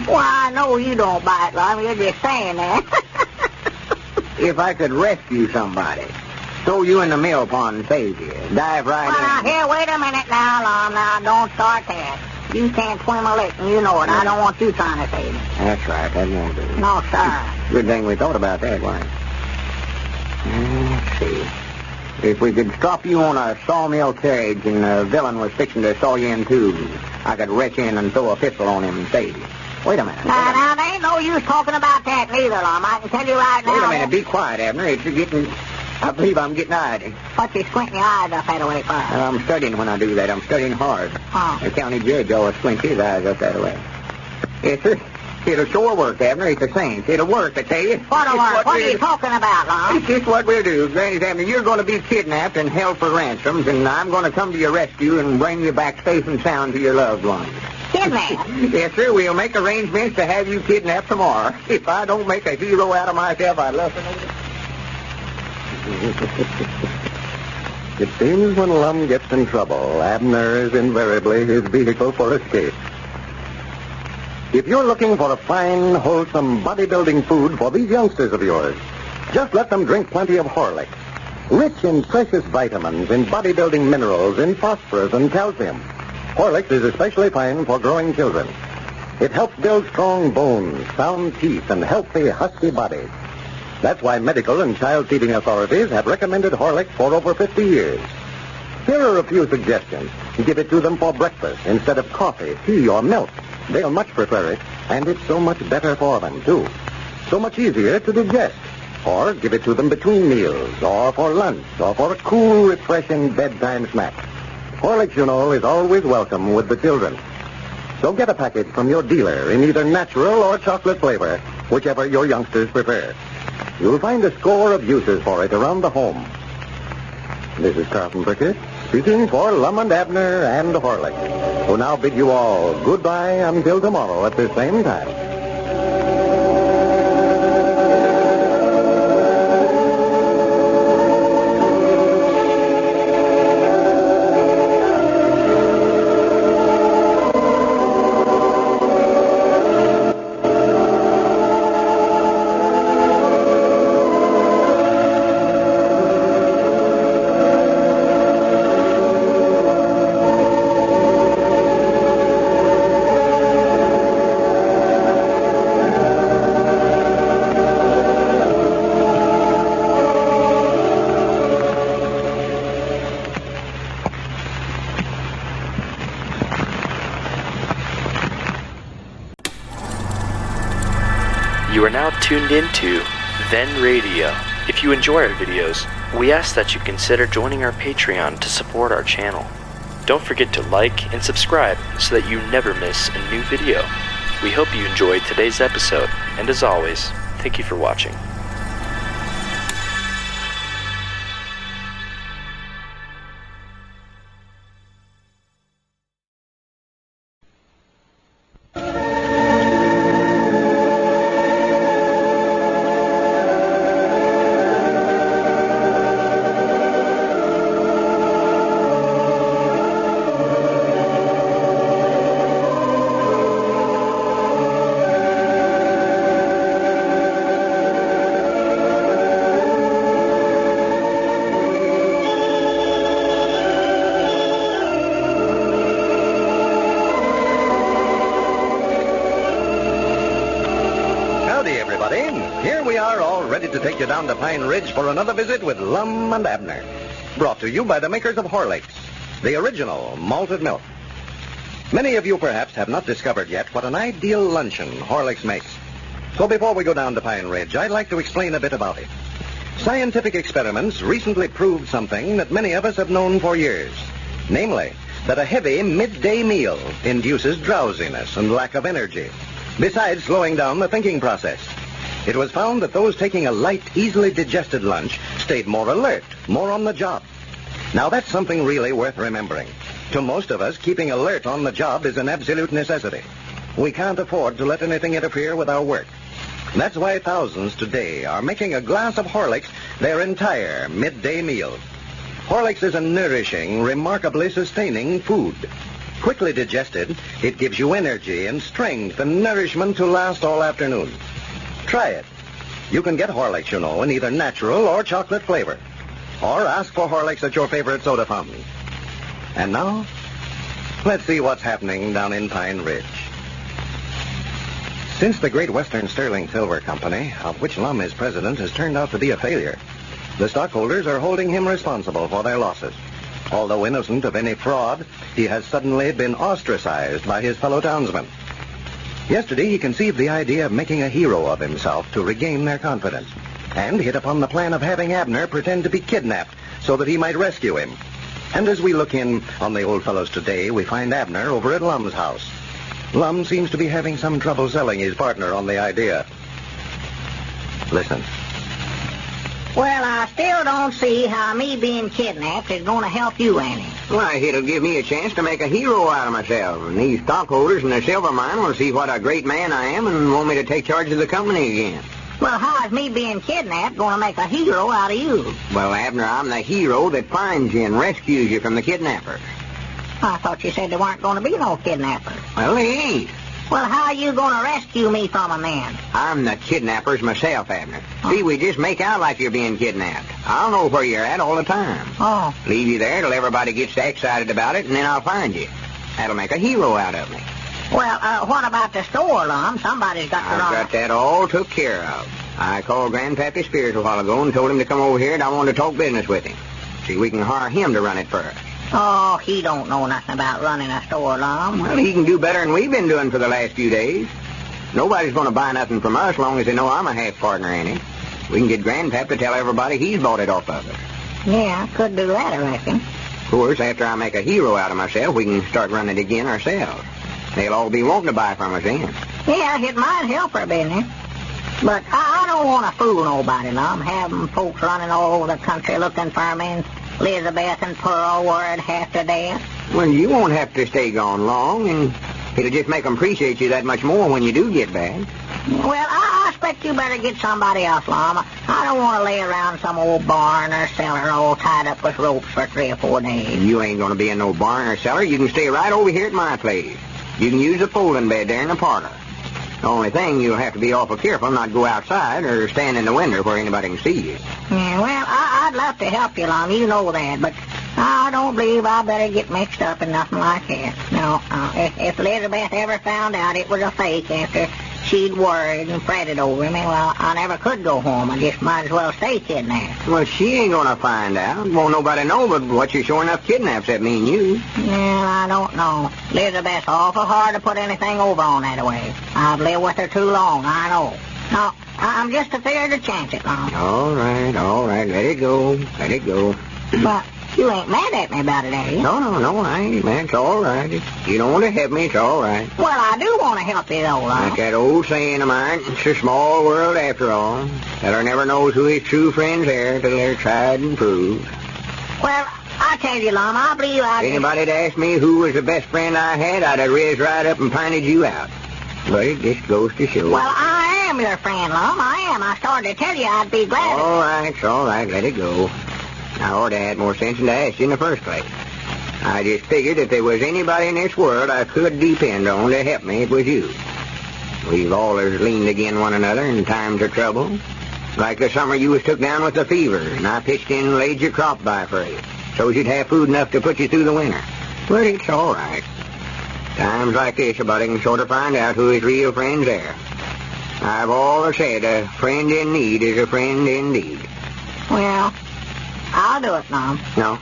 well, I know you don't bite, Lum. You're just saying that. If I could rescue somebody, throw you in the mill pond and save you, dive right in. Now, here, wait a minute now, Lum. Now, don't start that. You can't swim a lick, and you know it. I don't want you trying to save me. That's right, that won't do. No, sir. Good thing we thought about that, wasn't it? Let's see. If we could stop you on a sawmill carriage and the villain was fixing to saw you in two, I could reach in and throw a pistol on him and save you. Wait a minute. Now, there ain't no use talking about that neither, Lum. I can tell you right now. Wait a minute. Be quiet, Abner. It's getting... I believe I'm getting eyed. What you squinting your eyes up that way for? I'm studying when I do that. I'm studying hard. Oh. The county judge always squints his eyes up that way. Yes, sir. It'll sure work, Abner. It's a saint. It'll work, I tell you. What'll work? What are you talking about, Lum? It's just what we'll do. Granny Abner, you're going to be kidnapped and held for ransoms, and I'm going to come to your rescue and bring you back safe and sound to your loved ones. Kidnapped? Yes, sir. We'll make arrangements to have you kidnapped tomorrow. If I don't make a hero out of myself, I'd love to know it. It seems when Lum gets in trouble, Abner is invariably his vehicle for escape. If you're looking for a fine, wholesome, bodybuilding food for these youngsters of yours, just let them drink plenty of Horlicks. Rich in precious vitamins, in bodybuilding minerals, in phosphorus and calcium. Horlicks is especially fine for growing children. It helps build strong bones, sound teeth, and healthy, husky bodies. That's why medical and child feeding authorities have recommended Horlicks for over 50 years. Here are a few suggestions. Give it to them for breakfast instead of coffee, tea, or milk. They'll much prefer it, and it's so much better for them, too. So much easier to digest. Or give it to them between meals, or for lunch, or for a cool, refreshing bedtime snack. Horlicks, you know, is always welcome with the children. So get a package from your dealer in either natural or chocolate flavor, whichever your youngsters prefer. You'll find a score of uses for it around the home. This is Carlton Prickett, speaking for Lum and Abner and Horlicks, who now bid you all goodbye until tomorrow at the same time. You are now tuned into Then Radio. If you enjoy our videos, we ask that you consider joining our Patreon to support our channel. Don't forget to like and subscribe so that you never miss a new video. We hope you enjoyed today's episode, and as always, thank you for watching. Here we are, all ready to take you down to Pine Ridge for another visit with Lum and Abner. Brought to you by the makers of Horlicks, the original malted milk. Many of you perhaps have not discovered yet what an ideal luncheon Horlicks makes. So before we go down to Pine Ridge, I'd like to explain a bit about it. Scientific experiments recently proved something that many of us have known for years. Namely, that a heavy midday meal induces drowsiness and lack of energy, besides slowing down the thinking process. It was found that those taking a light, easily digested lunch stayed more alert, more on the job. Now, that's something really worth remembering. To most of us, keeping alert on the job is an absolute necessity. We can't afford to let anything interfere with our work. That's why thousands today are making a glass of Horlicks their entire midday meal. Horlicks is a nourishing, remarkably sustaining food. Quickly digested, it gives you energy and strength and nourishment to last all afternoon. Try it. You can get Horlicks, you know, in either natural or chocolate flavor. Or ask for Horlicks at your favorite soda fountain. And now, let's see what's happening down in Pine Ridge. Since the Great Western Sterling Silver Company, of which Lum is president, has turned out to be a failure, the stockholders are holding him responsible for their losses. Although innocent of any fraud, he has suddenly been ostracized by his fellow townsmen. Yesterday, he conceived the idea of making a hero of himself to regain their confidence, and hit upon the plan of having Abner pretend to be kidnapped so that he might rescue him. And as we look in on the old fellows today, we find Abner over at Lum's house. Lum seems to be having some trouble selling his partner on the idea. Listen. Well, I still don't see how me being kidnapped is going to help you any. Why, it'll give me a chance to make a hero out of myself. And these stockholders in the silver mine will see what a great man I am and want me to take charge of the company again. Well, how is me being kidnapped going to make a hero out of you? Well, Abner, I'm the hero that finds you and rescues you from the kidnappers. I thought you said there weren't going to be no kidnappers. Well, they ain't. Well, how are you going to rescue me from them then? I'm the kidnappers myself, Abner. See, we just make out like you're being kidnapped. I'll know where you're at all the time. Oh. Leave you there till everybody gets excited about it, and then I'll find you. That'll make a hero out of me. Well, what about the store, Lum? Somebody's got the I've got that all took care of. I called Grandpappy Spears a while ago and told him to come over here, and I wanted to talk business with him. See, we can hire him to run it for us. Oh, he don't know nothing about running a store, Lum. Well, he can do better than we've been doing for the last few days. Nobody's going to buy nothing from us as long as they know I'm a half partner in it. We can get Grandpap to tell everybody he's bought it off of us. Yeah, could do that, I reckon. Of course, after I make a hero out of myself, we can start running it again ourselves. They'll all be wanting to buy from us then. Yeah, it might help our business. But I don't want to fool nobody, Lum. Having folks running all over the country looking for me, and Elizabeth and Pearl worried half to death. Well, you won't have to stay gone long, and it'll just make 'em appreciate you that much more when you do get back. Well, I expect you better get somebody else, Lum. I don't want to lay around some old barn or cellar all tied up with ropes for 3 or 4 days. You ain't going to be in no barn or cellar. You can stay right over here at my place. You can use the folding bed there in the parlor. The only thing, you'll have to be awful careful not to go outside or stand in the window where anybody can see you. Yeah, well, I'd love to help you, Lum. You know that, but I don't believe I better get mixed up in nothing like that. No, if Elizabeth ever found out it was a fake after she'd worried and fretted over me, well, I never could go home. I just might as well stay kidnapped. Well, she ain't going to find out. Won't nobody know but what you sure enough kidnaps that mean you. Well, I don't know. Elizabeth's awful hard to put anything over on that way. I've lived with her too long, I know. No, I'm just afraid to chance it, Lum. All right. Let it go. But you ain't mad at me about it, are you? No, I ain't, man. It's all right. If you don't want to help me, it's all right. Well, I do want to help you, though, Lum. Like that old saying of mine, it's a small world after all. Feller never knows who his true friends are till they're tried and proved. Well, I tell you, Lum, I believe I... If anybody'd asked me who was the best friend I had, I'd have riz right up and pinted you out. But it just goes to show. Well, I am your friend, Lum. I am. I started to tell you I'd be glad. All right, it's all right. Let it go. I ought to have had more sense than to ask you in the first place. I just figured if there was anybody in this world I could depend on to help me, it was you. We've always leaned against one another in times of trouble. Like the summer you was took down with the fever, and I pitched in and laid your crop by for you, so you'd have food enough to put you through the winter. But it's all right. Times like this, a buddy can sort of find out who his real friends are. I've always said a friend in need is a friend indeed. Well, I'll do it, Lum. No,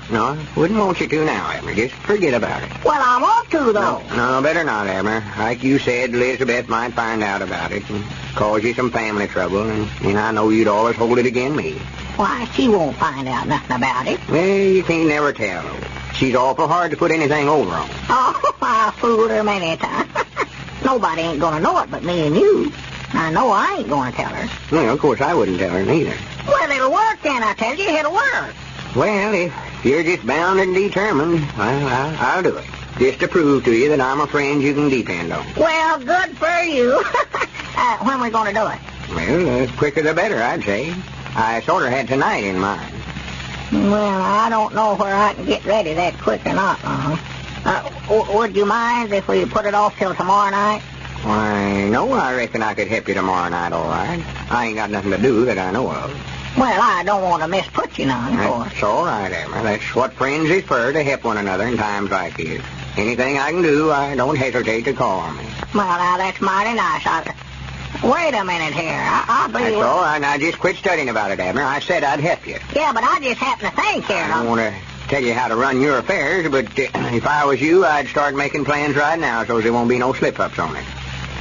wouldn't want you to now, Abner. Just forget about it. Well, I want to, though. No, better not, Abner. Like you said, Elizabeth might find out about it and cause you some family trouble, and I know you'd always hold it against me. Why, she won't find out nothing about it. Well, you can't never tell. She's awful hard to put anything over on. Oh, I fooled her many times. Nobody ain't gonna know it but me and you. I know I ain't gonna tell her. Well, of course I wouldn't tell her neither. Well, it'll work then, I tell you. It'll work. Well, if you're just bound and determined, well, I'll do it. Just to prove to you that I'm a friend you can depend on. Well, good for you. When we gonna do it? Well, the quicker the better, I'd say. I sort of had tonight in mind. Well, I don't know where I can get ready that quick or not, Lum. Would you mind if we put it off till tomorrow night? Why, no, I reckon I could help you tomorrow night, all right. I ain't got nothing to do that I know of. Well, I don't want to misput you none, of course. That's all right, Emma. That's what friends is for, to help one another in times like this. Anything I can do, I don't hesitate to call on me. Well, now, that's mighty nice. Wait a minute here. I believe... That's all right. Now, just quit studying about it, Abner. I said I'd help you. Yeah, but I just happen to think here. I don't want to tell you how to run your affairs, but if I was you, I'd start making plans right now so there won't be no slip-ups on it.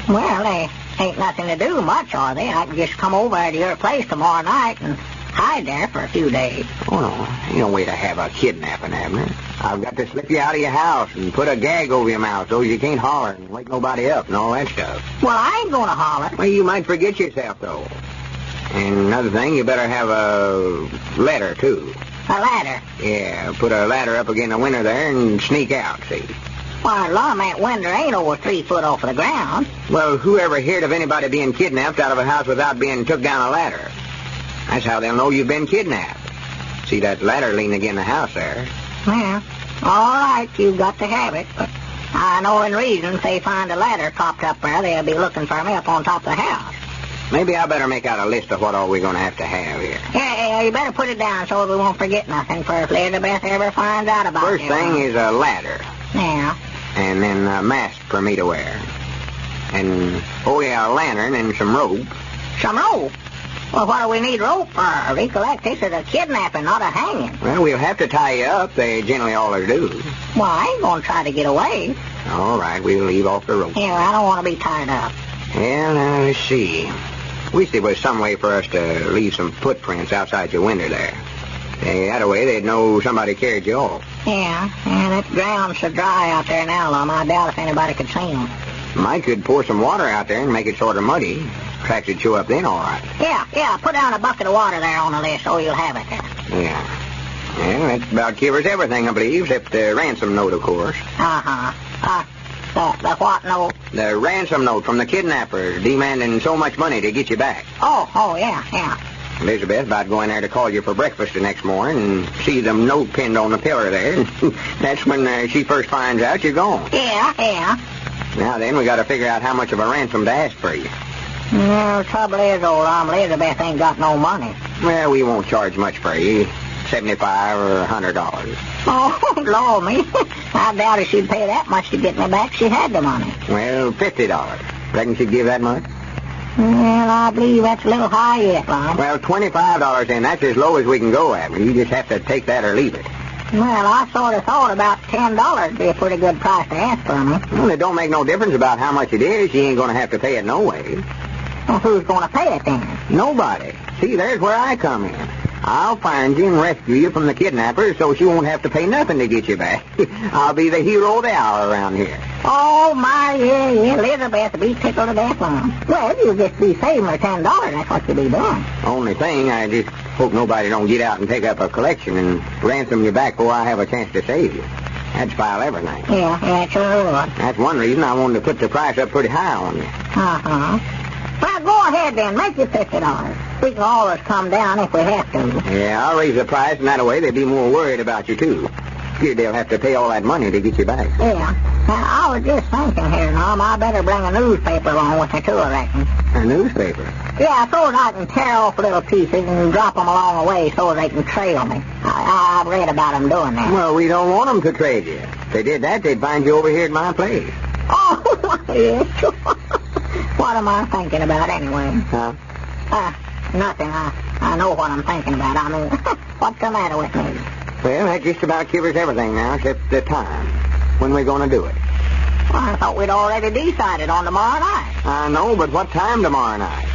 Well, they ain't nothing to do much, are they? I can just come over to your place tomorrow night and hide there for a few days. Oh, no. Ain't no way to have a kidnapping, Abner. I've got to slip you out of your house and put a gag over your mouth so you can't holler and wake nobody up and all that stuff. Well, I ain't going to holler. Well, you might forget yourself, though. And another thing, you better have a ladder, too. A ladder? Yeah, put a ladder up against the window there and sneak out, see? Why, Lum, that window ain't over 3 foot off of the ground. Well, who ever heard of anybody being kidnapped out of a house without being took down a ladder? That's how they'll know you've been kidnapped. See that ladder leaning against the house there? Yeah, all right, you've got to have it, but I know in reason if they find a ladder propped up there, they'll be looking for me up on top of the house. Maybe I better make out a list of what all we're going to have here. Yeah, you better put it down so we won't forget nothing for if Elizabeth ever finds out about it. First thing is a ladder. Yeah. And then a mask for me to wear. And, a lantern and some rope. Some rope? Well, what do we need rope for? Recollect, this is a kidnapping, not a hanging. Well, we'll have to tie you up. They generally always do. Well, I ain't going to try to get away. All right, we'll leave off the rope. Yeah, I don't want to be tied up. Well, now, let's see. Wish there was some way for us to leave some footprints outside your window there. That way they'd know somebody carried you off. Yeah, that ground's so dry out there now, Lum. I doubt if anybody could see them. Might could pour some water out there and make it sort of muddy. Tracks would show up then, all right. Yeah. Put down a bucket of water there on the list so you'll have it there. Yeah. Well, that about covers everything, I believe, except the ransom note, of course. The what note? The ransom note from the kidnappers demanding so much money to get you back. Oh, yeah. Elizabeth about going there to call you for breakfast the next morning and see the note pinned on the pillar there. That's when she first finds out you're gone. Yeah. Now then, we got to figure out how much of a ransom to ask for you. The trouble is, old Aunt Elizabeth ain't got no money. Well, we won't charge much for you. $75 or $100. Oh, Lord, me. I doubted she'd pay that much to get me back. She had the money. Well, $50. Reckon she'd give that much? Well, I believe that's a little high yet, Lum. Well, $25 then. That's as low as we can go at. You just have to take that or leave it. Well, I sort of thought about $10 would be a pretty good price to ask for me. Well, it don't make no difference about how much it is. She ain't going to have to pay it no way. Well, who's going to pay it then? Nobody. See, there's where I come in. I'll find you and rescue you from the kidnappers so she won't have to pay nothing to get you back. I'll be the hero of the hour around here. Oh, my, yeah. Elizabeth will be tickled to death, Lum. Well, you'll just be saving her $10. That's what you'll be doing. Only thing, I just hope nobody don't get out and take up a collection and ransom you back before I have a chance to save you. That'd spoil everything. Yeah, sure would. That's one reason I wanted to put the price up pretty high on you. Well, go ahead then. Make it $50. We can always come down if we have to. Yeah, I'll raise the price, and that way they'll be more worried about you, too. Feared they'll have to pay all that money to get you back. Yeah. Now, I was just thinking here, Lum, I better bring a newspaper along with me, too, I reckon. A newspaper? Yeah, so that I can tear off little pieces and drop them along the way so they can trail me. I've read about them doing that. Well, we don't want them to trail you. If they did that, they'd find you over here at my place. Oh, yeah, sure. What am I thinking about anyway? Huh? Nothing. I know what I'm thinking about. I mean, what's the matter with me? Well, that just about covers everything now, except the time. When we're going to do it. Well, I thought we'd already decided on tomorrow night. I know, but what time tomorrow night?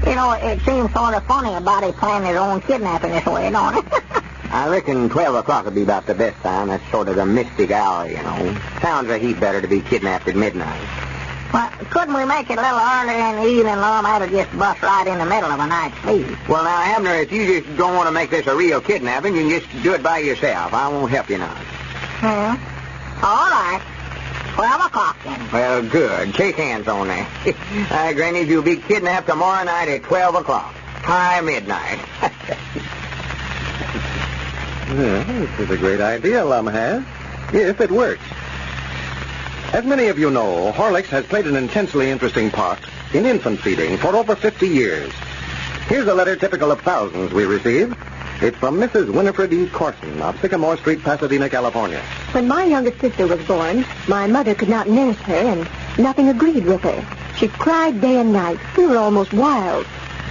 You know, it seems sort of funny about it planning his own kidnapping this way, don't it? I reckon 12 o'clock would be about the best time. That's sort of the mystic hour, you know. Sounds a heap better to be kidnapped at midnight. Well, couldn't we make it a little earlier in the evening, Lum? That'll just bust right in the middle of a night's sleep. Well, now, Abner, if you just don't want to make this a real kidnapping, you can just do it by yourself. I won't help you none. Yeah. All right. 12 o'clock, then. Well, good. Shake hands on that. Granny, you'll be kidnapped tomorrow night at 12 o'clock. High midnight. Well, this is a great idea Lum has, if it works. As many of you know, Horlicks has played an intensely interesting part in infant feeding for over 50 years. Here's a letter typical of thousands we received. It's from Mrs. Winifred E. Corson of Sycamore Street, Pasadena, California. When my youngest sister was born, my mother could not nurse her, and nothing agreed with her. She cried day and night. We were almost wild.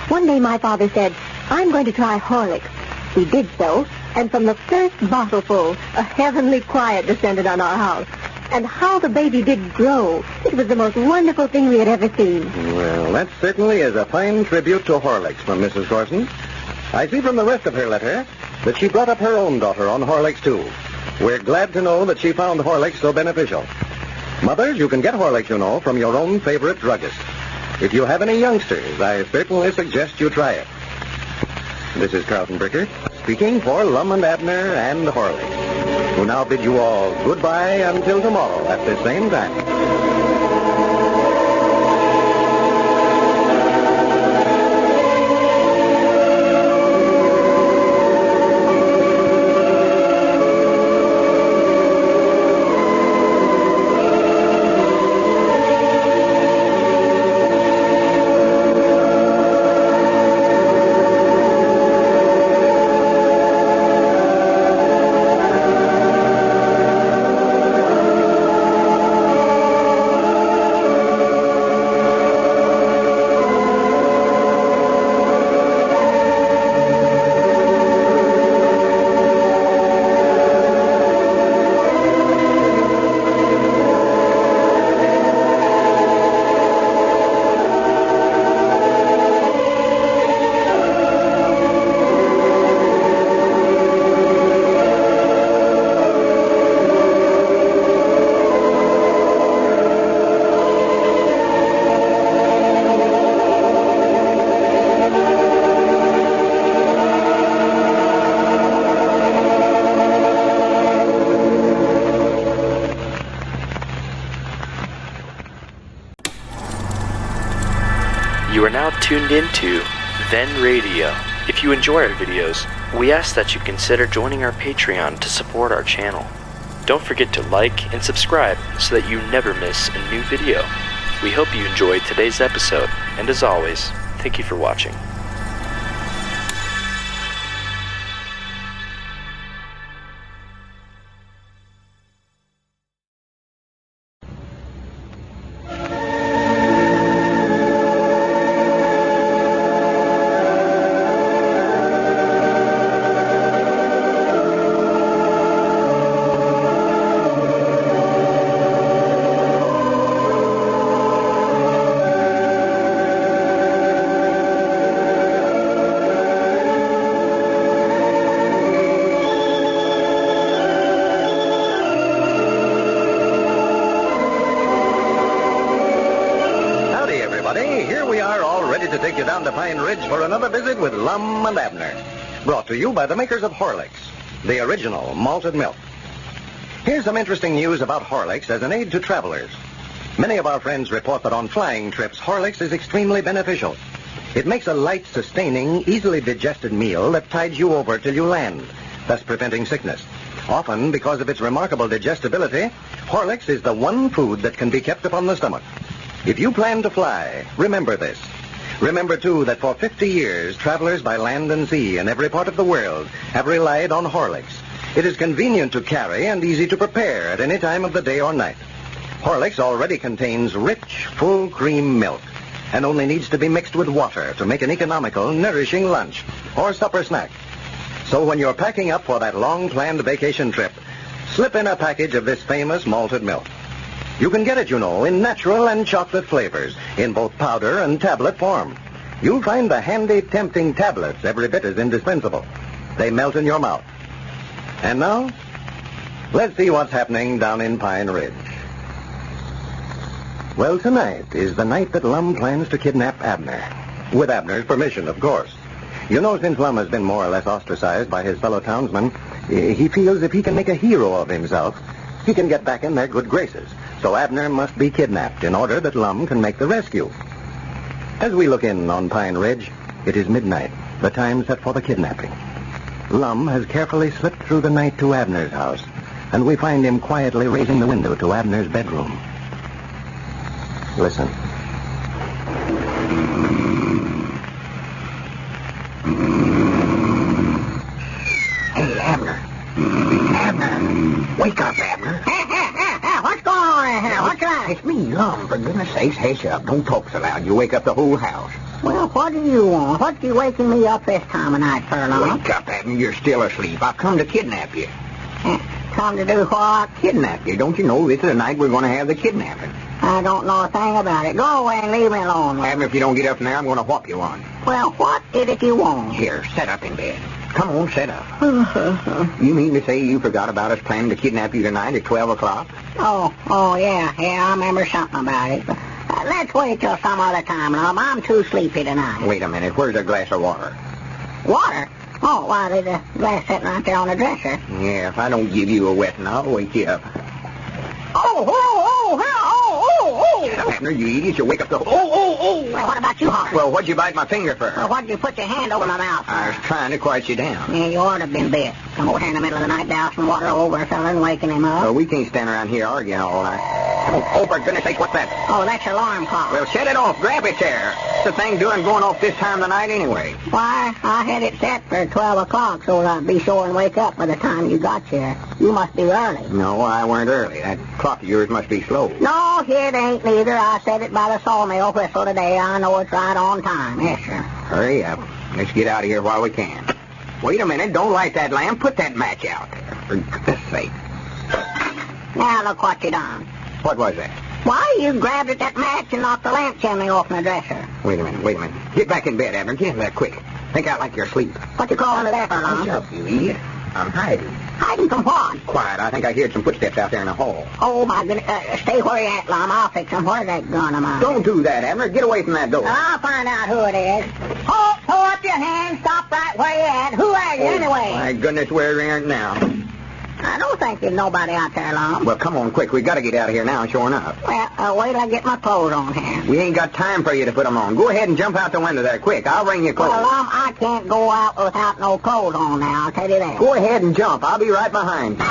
One day my father said, "I'm going to try Horlicks." We did so, and from the first bottleful, a heavenly quiet descended on our house. And how the baby did grow. It was the most wonderful thing we had ever seen. Well, that certainly is a fine tribute to Horlicks from Mrs. Corson. I see from the rest of her letter that she brought up her own daughter on Horlicks, too. We're glad to know that she found Horlicks so beneficial. Mothers, you can get Horlicks, you know, from your own favorite druggist. If you have any youngsters, I certainly suggest you try it. This is Carlton Bricker, speaking for Lum and Abner and Horlicks, who now bid you all goodbye until tomorrow at the same time. tuned into Then Radio. If you enjoy our videos, we ask that you consider joining our Patreon to support our channel. Don't forget to like and subscribe so that you never miss a new video. We hope you enjoyed today's episode, and as always, thank you for watching. To take you down to Pine Ridge for another visit with Lum and Abner. Brought to you by the makers of Horlicks, the original malted milk. Here's some interesting news about Horlicks as an aid to travelers. Many of our friends report that on flying trips, Horlicks is extremely beneficial. It makes a light, sustaining, easily digested meal that tides you over till you land, thus preventing sickness. Often, because of its remarkable digestibility, Horlicks is the one food that can be kept upon the stomach. If you plan to fly, remember this. Remember, too, that for 50 years, travelers by land and sea in every part of the world have relied on Horlicks. It is convenient to carry and easy to prepare at any time of the day or night. Horlicks already contains rich, full cream milk and only needs to be mixed with water to make an economical, nourishing lunch or supper snack. So when you're packing up for that long-planned vacation trip, slip in a package of this famous malted milk. You can get it, you know, in natural and chocolate flavors, in both powder and tablet form. You'll find the handy, tempting tablets every bit as indispensable. They melt in your mouth. And now, let's see what's happening down in Pine Ridge. Well, tonight is the night that Lum plans to kidnap Abner. With Abner's permission, of course. You know, since Lum has been more or less ostracized by his fellow townsmen, he feels if he can make a hero of himself, he can get back in their good graces. So Abner must be kidnapped in order that Lum can make the rescue. As we look in on Pine Ridge, it is midnight, the time set for the kidnapping. Lum has carefully slipped through the night to Abner's house, and we find him quietly raising the window to Abner's bedroom. Listen. Hey, Abner. Abner. Wake up, Abner. What's going on in here? What's that? It's me, Lum. For goodness sakes, hush up. Don't talk so loud. You wake up the whole house. Well, what do you want? What's you waking me up this time of night for, Lum? Wake up, Abner. You're still asleep. I've come to kidnap you. Come to do what? Kidnap you. Don't you know this is the night we're going to have the kidnapping? I don't know a thing about it. Go away and leave me alone. Abner, if you don't get up from there, I'm going to whop you on. Well, what is it you want? Here, sit up in bed. Come on, sit up. You mean to say you forgot about us planning to kidnap you tonight at 12 o'clock? Oh, yeah, I remember something about it. But, let's wait till some other time, Lum. I'm too sleepy tonight. Wait a minute. Where's a glass of water? Water? Oh, why, there's a glass sitting right there on the dresser. Yeah, if I don't give you a wetting, I'll wake you up. Abner, you idiot, you'll wake up the... Well, what about you, Horace? Well, what'd you bite my finger for? Well, what'd you put your hand over my mouth for? I was trying to quiet you down. Yeah, you ought to have been bit. Come over here in the middle of the night, dousing water all over a fella and waking him up. Well, we can't stand around here arguing all night. Oh, for goodness sake, what's that? Oh, that's your alarm clock. Well, shut it off. Grab it there. What's the thing going off this time of the night anyway? Why, I had it set for 12 o'clock so I'd be sure and wake up by the time you got here. You must be early. No, I weren't early. That clock of yours must be slow. No, it ain't neither. I set it by the sawmill whistle today. I know it's right on time. Yes, sir. Hurry up. Let's get out of here while we can. Wait a minute. Don't light that lamp. Put that match out there. For goodness sake. Now look what you done. What was that? Why, you grabbed at that match and knocked the lamp chimney off my dresser. Wait a minute. Get back in bed, Abner. Get in there quick. Think out like you're asleep. What you calling it for, Lum? Hush up, you idiot. I'm hiding. Hiding from what? Quiet. I think I heard some footsteps out there in the hall. Oh, my goodness. Stay where you at, Lum. I'll fix him. Where's that gun of mine? Don't do that, Abner. Get away from that door. I'll find out who it is. Oh, pull up your hands. Stop right where you at. Who are you, anyway? My goodness, where we aren't now. I don't think there's nobody out there, Lum. Well, come on, quick. We got to get out of here now, sure enough. Well, wait till I get my clothes on here. We ain't got time for you to put them on. Go ahead and jump out the window there, quick. I'll bring you clothes. Well, Lum, I can't go out without no clothes on now, I'll tell you that. Go ahead and jump. I'll be right behind you.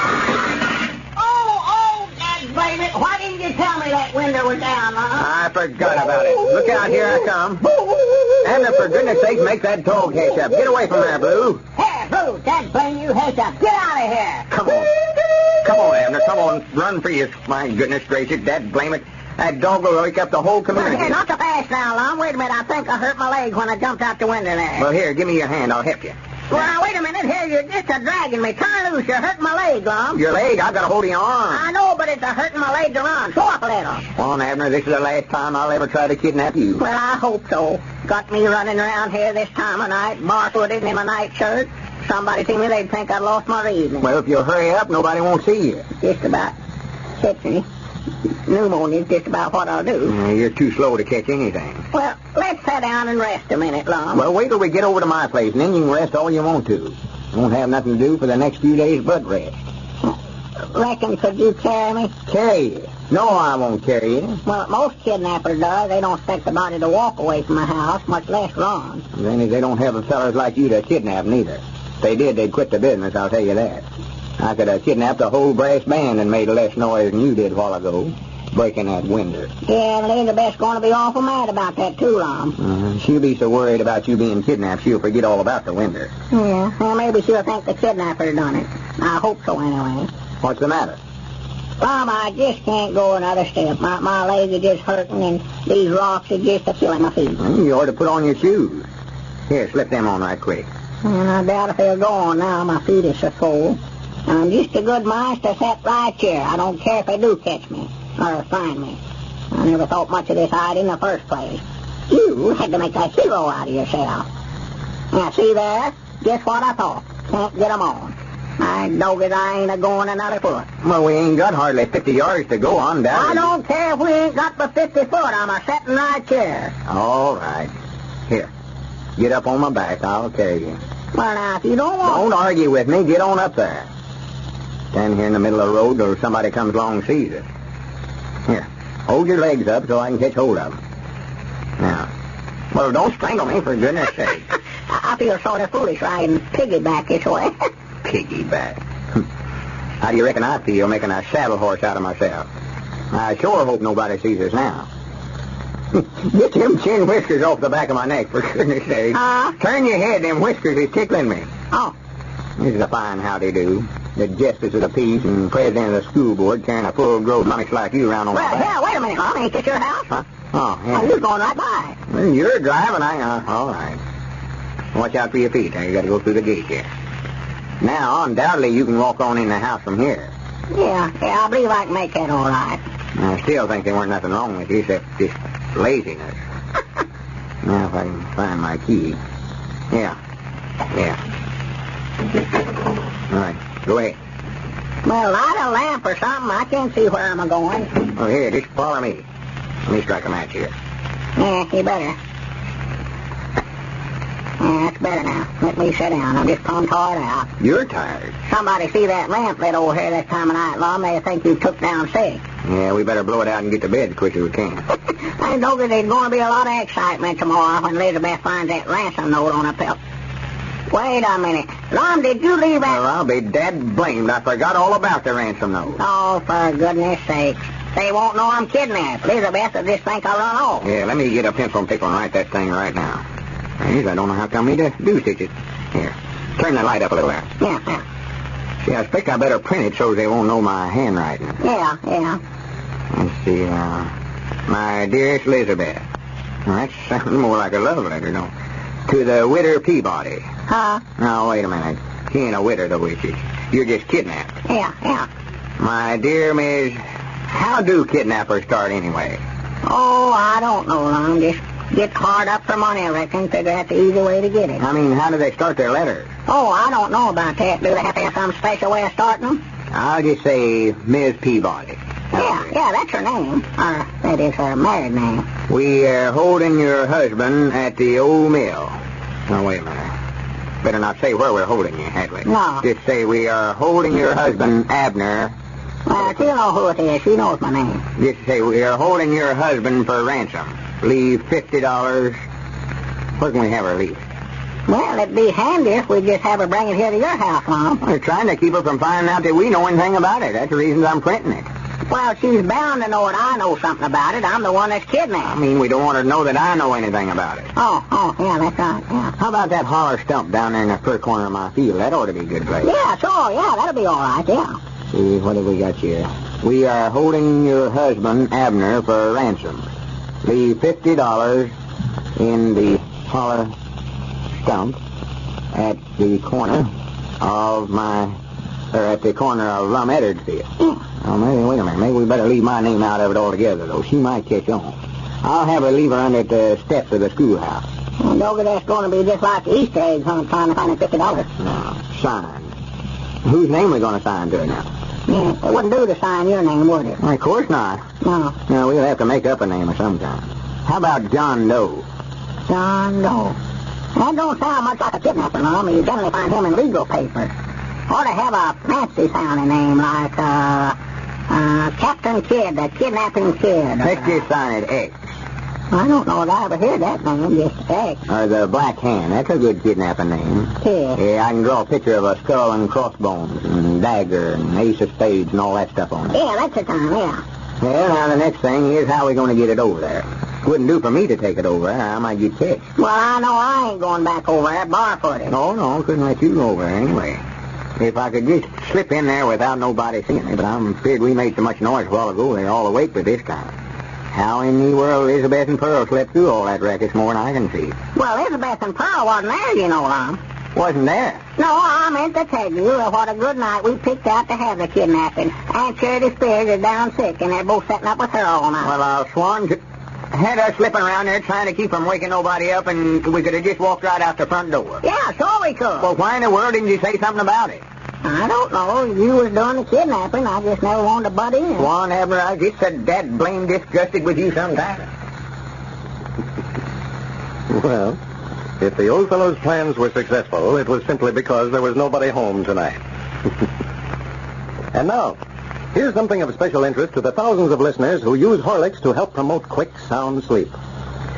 Oh, Dad, baby, why didn't you tell me that window was down, Lum? I forgot about it. Look out, here I come. Abner, for goodness sake, make that dog hitch up. Get away from there, Blue. Hey, Blue, Dad, blame you, hitch up. Get out of here. Come on. Come on, Abner. Come on. Run for you. My goodness gracious, Dad, blame it. That dog will wake up the whole community. Hey, not so fast now, Lum. Wait a minute. I think I hurt my leg when I jumped out the window there. Well, here, give me your hand. I'll help you. Well, now, wait a minute. Here, you're just a-dragging me. Turn loose. You're hurting my leg, Lum. Your leg? I've got a hold of your arm. I know, but it's a-hurting my leg to run. Go up a little. Come on, Abner. This is the last time I'll ever try to kidnap you. Well, I hope so. Got me running around here this time of night, barefooted in my nightshirt. Somebody see me, they'd think I'd lost my reason. Well, if you hurry up, nobody won't see you. Just about. Catch me. Pneumonia's just about what I'll do. You're too slow to catch anything. Well, let's sit down and rest a minute, Lum. Well, wait till we get over to my place, and then you can rest all you want to. You won't have nothing to do for the next few days but rest. Reckon could you carry me? Carry you? No, I won't carry you. Well, most kidnappers do. They don't expect the body to walk away from the house, much less run. Then they don't have fellas like you to kidnap neither. If they did, they'd quit the business, I'll tell you that. I could have kidnapped a whole brass band and made less noise than you did a while ago, breaking that window. Yeah, and Elizabeth's going to be awful mad about that, too, Lum. She'll be so worried about you being kidnapped, she'll forget all about the window. Yeah, well, maybe she'll think the kidnapper done it. I hope so, anyway. What's the matter? Lum, I just can't go another step. My legs are just hurting, and these rocks are just killing my feet. You ought to put on your shoes. Here, slip them on right quick. And I doubt if they'll go on now. My feet are so cold. And I'm just a good mind to sit right here. I don't care if they do catch me or find me. I never thought much of this hiding in the first place. You had to make a hero out of yourself. Now, see there? Guess what I thought? Can't get 'em on. My dogged, I ain't a-going another foot. Well, we ain't got hardly 50 yards to go on down. I don't care if we ain't got but 50 foot. I'm a-sitting right here. All right. Here. Get up on my back. I'll carry you. Well, now, if you don't want... Don't argue with me. Get on up there. Stand here in the middle of the road till somebody comes along and sees us. Here. Hold your legs up so I can catch hold of them. Now. Well, don't strangle me, for goodness sake. I feel sort of foolish riding piggyback this way. Piggyback. How do you reckon I feel making a saddle horse out of myself? I sure hope nobody sees us now. Get them chin whiskers off the back of my neck, for goodness sake. Turn your head, them whiskers is tickling me. Oh. This is a fine howdy-do. The justice of the peace and president of the school board carrying a full-grown mummy like you around on my back. Well, yeah, wait a minute, Lum. Ain't this your house? Huh? Oh, yeah. Oh, you're going right by. Well, you're driving, all right. Watch out for your feet. Now, you got to go through the gate here. Now, undoubtedly, you can walk on in the house from here. Yeah, I believe I can make that all right. I still think there weren't nothing wrong with you except just laziness. Now, if I can find my key. Yeah. All right, go ahead. Well, light a lamp or something. I can't see where I'm going. Oh, here, just follow me. Let me strike a match here. Yeah, you better. Yeah, that's better now. Let me sit down. I'm just plumb tired out. You're tired? Somebody see that lamp lit over here this time of night, Lum. They think you took down sick. Yeah, we better blow it out and get to bed as quick as we can. I know that there's going to be a lot of excitement tomorrow when Elizabeth finds that ransom note on her belt. Wait a minute. Lum, did you leave that... Well, I'll be dead blamed. I forgot all about the ransom note. Oh, for goodness sakes. They won't know I'm kidnapped. Elizabeth will just think I run off. Yeah, let me get a pencil and paper and write that thing right now. I don't know how come me to do stitches. Here, turn the light up a little there. Yeah. See, I expect I better print it so they won't know my handwriting. Yeah. Let's see, my dearest Elizabeth. Well, that sounds more like a love letter, don't it? To the widder Peabody. Huh? Now, wait a minute. She ain't a widder, though, is she? You're just kidnapped. Yeah. My dear Miss, how do kidnappers start anyway? Oh, I don't know, Lum. Just get hard up for money, I reckon. Figure that's the easy way to get it. I mean, how do they start their letters? Oh, I don't know about that. Do they have to have some special way of starting them? I'll just say Miss Peabody. Yeah, that's her name. Or, that is her married name. We are holding your husband at the old mill. Now, wait a minute. Better not say where we're holding you, Hadley. No. Just say we are holding your husband, Abner. Well, she'll know who it is. She knows my name. Just say we are holding your husband for ransom. Leave $50. Where can we have her leave? Well, it'd be handy if we just have her bring it here to your house, Lum. We're trying to keep her from finding out that we know anything about it. That's the reason I'm printing it. Well, she's bound to know that I know something about it. I'm the one that's kidnapped. I mean, we don't want her to know that I know anything about it. Oh, yeah, that's right, yeah. How about that holler stump down there in the fur corner of my field? That ought to be a good place. Yeah, sure, yeah, that'll be all right, yeah. See, what have we got here? We are holding your husband, Abner, for ransom. Leave $50 in the holler stump at the corner of Lum Eddard's field. Oh, maybe, wait a minute. Maybe we better leave my name out of it altogether, though. She might catch on. I'll have her leave her under the steps of the schoolhouse. Well, Doggy, that's going to be just like the Easter eggs on trying to find $50. No, signed. Whose name are we going to sign to her now? Yeah, it wouldn't do to sign your name, would it? Well, of course not. No. No, we'll have to make up a name of some kind. How about John Doe? John Doe. That don't sound much like a kidnapper, Lum. You generally find him in legal papers. Ought to have a fancy-sounding name like, Captain Kidd, the Kidnapping Kid. Let's just sign it X. I don't know if I ever heard that name, just X. Or the Black Hand. That's a good kidnapping name. Yeah. Yeah, I can draw a picture of a skull and crossbones and dagger and ace of spades and all that stuff on it. Yeah, that's the time, yeah. Well, now the next thing is how we going to get it over there. Wouldn't do for me to take it over there. I might get catched. Well, I know I ain't going back over there barefooted. No, couldn't let you go over there anyway. If I could just slip in there without nobody seeing me, but I'm afraid we made so much noise a while ago they're all awake with this kind. How in the world Elizabeth and Pearl slept through all that racket more than I can see. Well, Elizabeth and Pearl wasn't there, you know, Lum. Wasn't there? No, I meant to tell you what a good night we picked out to have the kidnapping. Aunt Charity Spears is down sick, and they're both sitting up with her all night. Well, I'll swan had us slipping around there trying to keep from waking nobody up, and we could have just walked right out the front door. Yeah, sure we could. Well, why in the world didn't you say something about it? I don't know. You was doing the kidnapping. I just never wanted to butt in. Swan, Abner, I just said that blame disgusted with you sometime. Well, if the old fellow's plans were successful, it was simply because there was nobody home tonight. And now, here's something of special interest to the thousands of listeners who use Horlicks to help promote quick, sound sleep.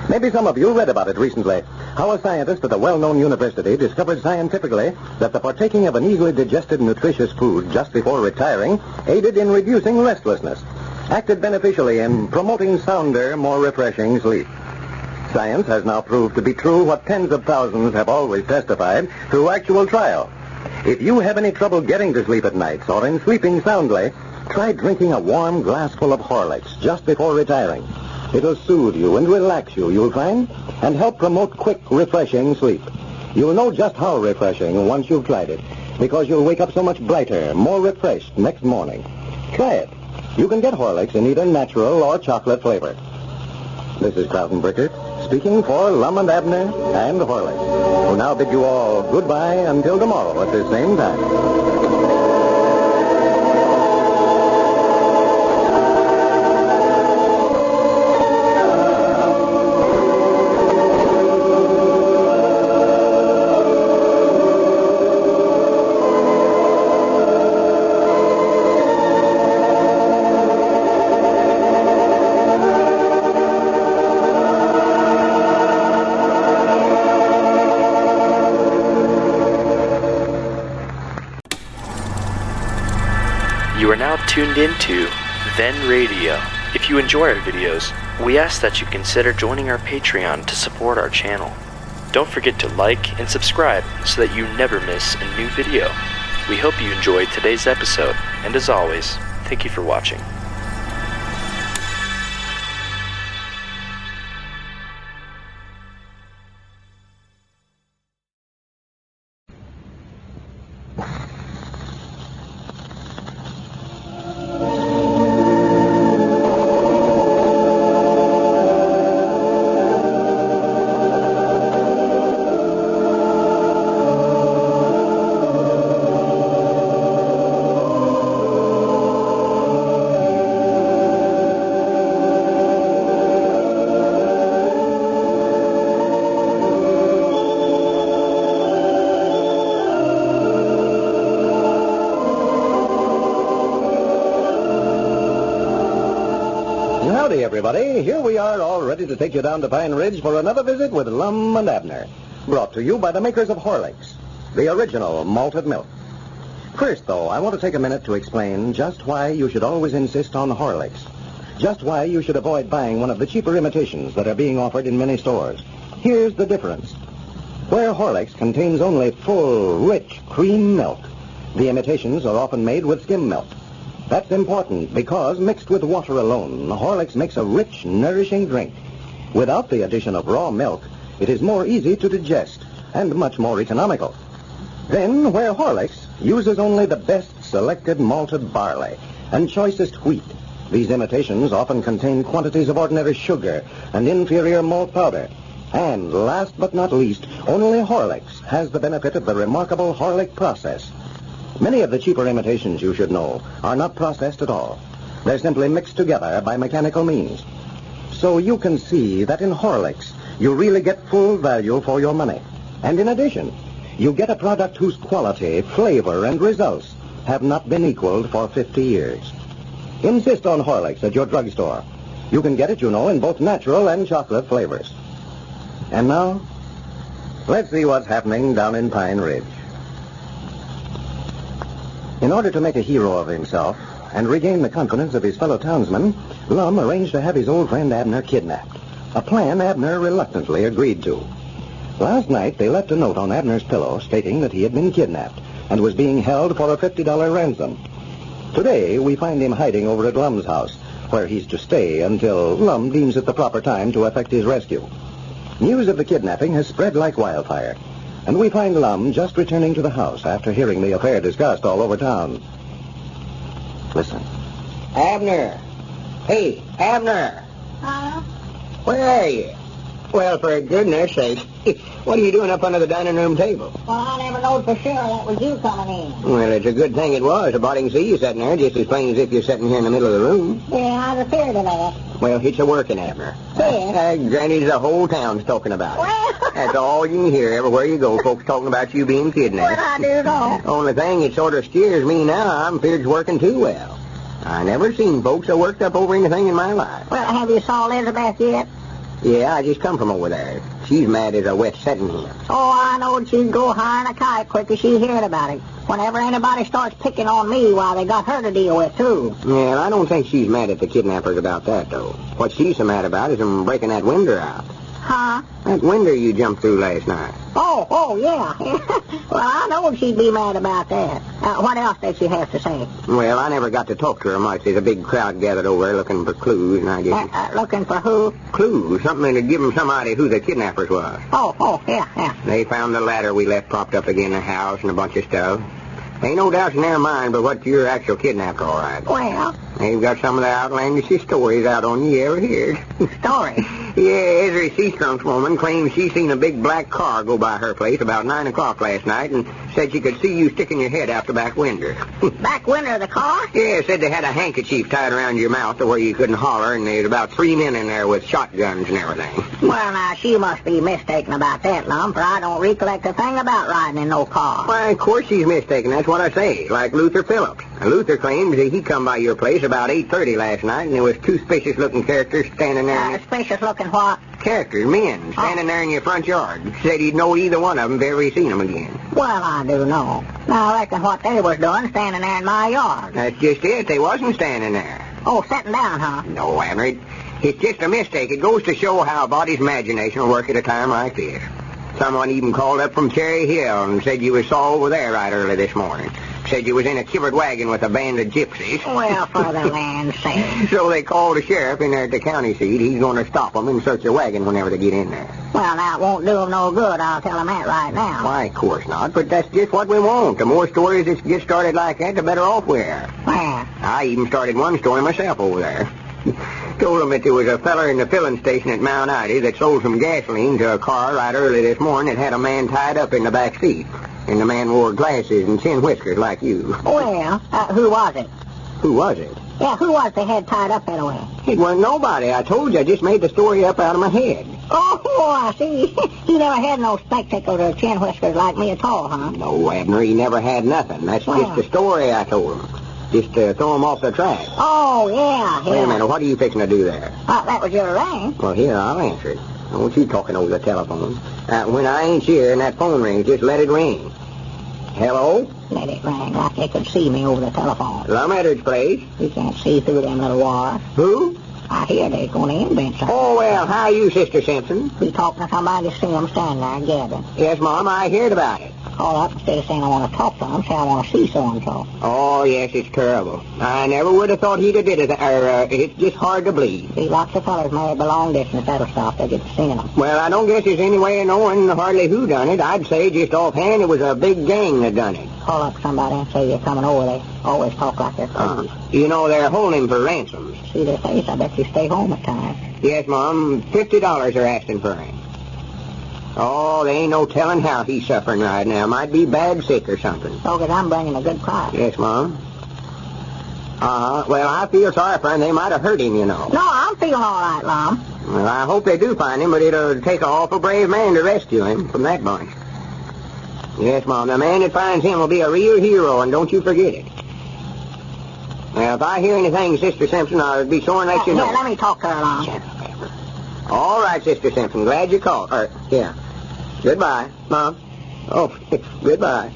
Maybe some of you read about it recently, how a scientist at a well-known university discovered scientifically that the partaking of an easily digested, nutritious food just before retiring aided in reducing restlessness, acted beneficially in promoting sounder, more refreshing sleep. Science has now proved to be true what tens of thousands have always testified through actual trial. If you have any trouble getting to sleep at nights or in sleeping soundly, try drinking a warm glassful of Horlicks just before retiring. It'll soothe you and relax you, you'll find, and help promote quick, refreshing sleep. You'll know just how refreshing once you've tried it, because you'll wake up so much brighter, more refreshed next morning. Try it. You can get Horlicks in either natural or chocolate flavor. This is Carlton Burkert, speaking for Lum and Abner and Horlicks, who now bid you all goodbye until tomorrow at the same time. You are now tuned into Then Radio. If you enjoy our videos, we ask that you consider joining our Patreon to support our channel. Don't forget to like and subscribe so that you never miss a new video. We hope you enjoyed today's episode, and as always, thank you for watching. Howdy, everybody. Here we are, all ready to take you down to Pine Ridge for another visit with Lum and Abner. Brought to you by the makers of Horlicks, the original malted milk. First, though, I want to take a minute to explain just why you should always insist on Horlicks. Just why you should avoid buying one of the cheaper imitations that are being offered in many stores. Here's the difference. Where Horlicks contains only full, rich cream milk, the imitations are often made with skim milk. That's important because mixed with water alone, Horlicks makes a rich, nourishing drink. Without the addition of raw milk, it is more easy to digest and much more economical. Then, where Horlicks uses only the best selected malted barley and choicest wheat, these imitations often contain quantities of ordinary sugar and inferior malt powder. And last but not least, only Horlicks has the benefit of the remarkable Horlick process. Many of the cheaper imitations, you should know, are not processed at all. They're simply mixed together by mechanical means. So you can see that in Horlicks, you really get full value for your money. And in addition, you get a product whose quality, flavor, and results have not been equaled for 50 years. Insist on Horlicks at your drugstore. You can get it, you know, in both natural and chocolate flavors. And now, let's see what's happening down in Pine Ridge. In order to make a hero of himself and regain the confidence of his fellow townsmen, Lum arranged to have his old friend Abner kidnapped, a plan Abner reluctantly agreed to. Last night, they left a note on Abner's pillow stating that he had been kidnapped and was being held for a $50 ransom. Today, we find him hiding over at Lum's house, where he's to stay until Lum deems it the proper time to effect his rescue. News of the kidnapping has spread like wildfire, and we find Lum just returning to the house after hearing the affair discussed all over town. Listen. Abner. Hey, Abner. Huh? Where are you? Well, for goodness sake, what are you doing up under the dining room table? Well, I never knowed for sure that was you coming in. Well, it's a good thing it was. I didn't see you sitting there just as plain as if you're sitting here in the middle of the room. Yeah, I was afraid of that. Well, it's a working, Abner. Yeah. Granny's the whole town's talking about it. Well, That's all you can hear everywhere you go, folks talking about you being kidnapped. well, I do know. Only thing that sort of scares me now, I'm feared it's working too well. I never seen folks so worked up over anything in my life. Well, have you saw Elizabeth yet? Yeah, I just come from over there. She's mad as a wet setting here. Oh, I knowed she'd go higher than a kite quick as she heard about it. Whenever anybody starts picking on me, why, they got her to deal with, too. Well, I don't think she's mad at the kidnappers about that, though. What she's so mad about is them breaking that window out. Huh? That window you jumped through last night. Oh, yeah. Well, I knowed she'd be mad about that. What else did she have to say? Well, I never got to talk to her much. There's a big crowd gathered over there looking for clues, and I just... Looking for who? Clues, something to give them some idea who the kidnappers was. Oh, yeah. They found the ladder we left propped up again in the house and a bunch of stuff. Ain't no doubt in their mind but what you're actual kidnapped, all right. Well? They've got some of the outlandishest stories out on you ever heard. Story? Yeah, Ezra Seastrump's woman claims she seen a big black car go by her place about 9 o'clock last night and said she could see you sticking your head out the back window. Back window of the car? Yeah, said they had a handkerchief tied around your mouth to where you couldn't holler, and there's about 3 men in there with shotguns and everything. Well, now, she must be mistaken about that, Lum, for I don't recollect a thing about riding in no car. Why, of course she's mistaken. That's what I say. Like Luther Phillips. Now, Luther claims that he come by your place about 8:30 last night, and there was 2 suspicious-looking characters standing there. Suspicious-looking what? Characters, men, standing there in your front yard. Said he'd know either one of them if ever he seen them again. Well, I do know. Now, I reckon what they was doing standing there in my yard. That's just it. They wasn't standing there. Oh, sitting down, huh? No, Abner. It's just a mistake. It goes to show how a body's imagination will work at a time like this. Someone even called up from Cherry Hill and said you was saw over there right early this morning. Said you was in a covered wagon with a band of gypsies. Well, for the land's sake. So they called the sheriff in there at the county seat. He's going to stop them and search the wagon whenever they get in there. Well, now, it won't do them no good. I'll tell them that right now. Why, of course not. But that's just what we want. The more stories that get started like that, the better off we are. Where? I even started one story myself over there. Told them that there was a feller in the filling station at Mount Ida that sold some gasoline to a car right early this morning that had a man tied up in the back seat. And the man wore glasses and chin whiskers like you. Well, who was it? Who was it? Yeah, who was they had tied up that way? It wasn't nobody. I told you. I just made the story up out of my head. Oh, I see. He never had no spectacles or chin whiskers like me at all, huh? No, Abner, he never had nothing. That's just the story I told him. Just throw 'em off the track. Oh, yeah. Wait a minute, what are you fixing to do there? That was your ring. Well, here, I'll answer it. Don't you talking over the telephone. When I ain't here and that phone rings, just let it ring. Hello? Let it ring like they could see me over the telephone. Lum Edwards, please. You can't see through them little wires. Who? I hear they're going to invent something. Oh, well, how are you, Sister Simpson? We talking to somebody to see them standing there gabbing. Yes, Mom, I heard about it. Call up instead of saying I want to talk to them, say I want to see so-and-so. Oh, yes, it's terrible. I never would have thought he'd have did it. It's just hard to believe. See, lots of fellas married by long distance. That'll stop. They get to seeing them. Well, I don't guess there's any way of knowing hardly who done it. I'd say just offhand it was a big gang that done it. Call up somebody and say you're coming over. They always talk like they're crazy. You know, they're holding him for ransoms. See their face? I bet you stay home at times. Yes, Mom. $50 are asking for him. Oh, they ain't no telling how he's suffering right now. Might be bad sick or something. So, 'cause I'm bringing a good price. Yes, Mom. Well, I feel sorry for him. They might have hurt him, you know. No, I'm feeling all right, Lum. Well, I hope they do find him, but it'll take an awful brave man to rescue him from that bunch. Yes, Mom. The man that finds him will be a real hero, and don't you forget it. Now, if I hear anything, Sister Simpson, I'll be sure and let you know. Yeah, let me talk to her, Lum. All right, Sister Simpson. Glad you called. Yeah. Goodbye, Mom. Oh, goodbye.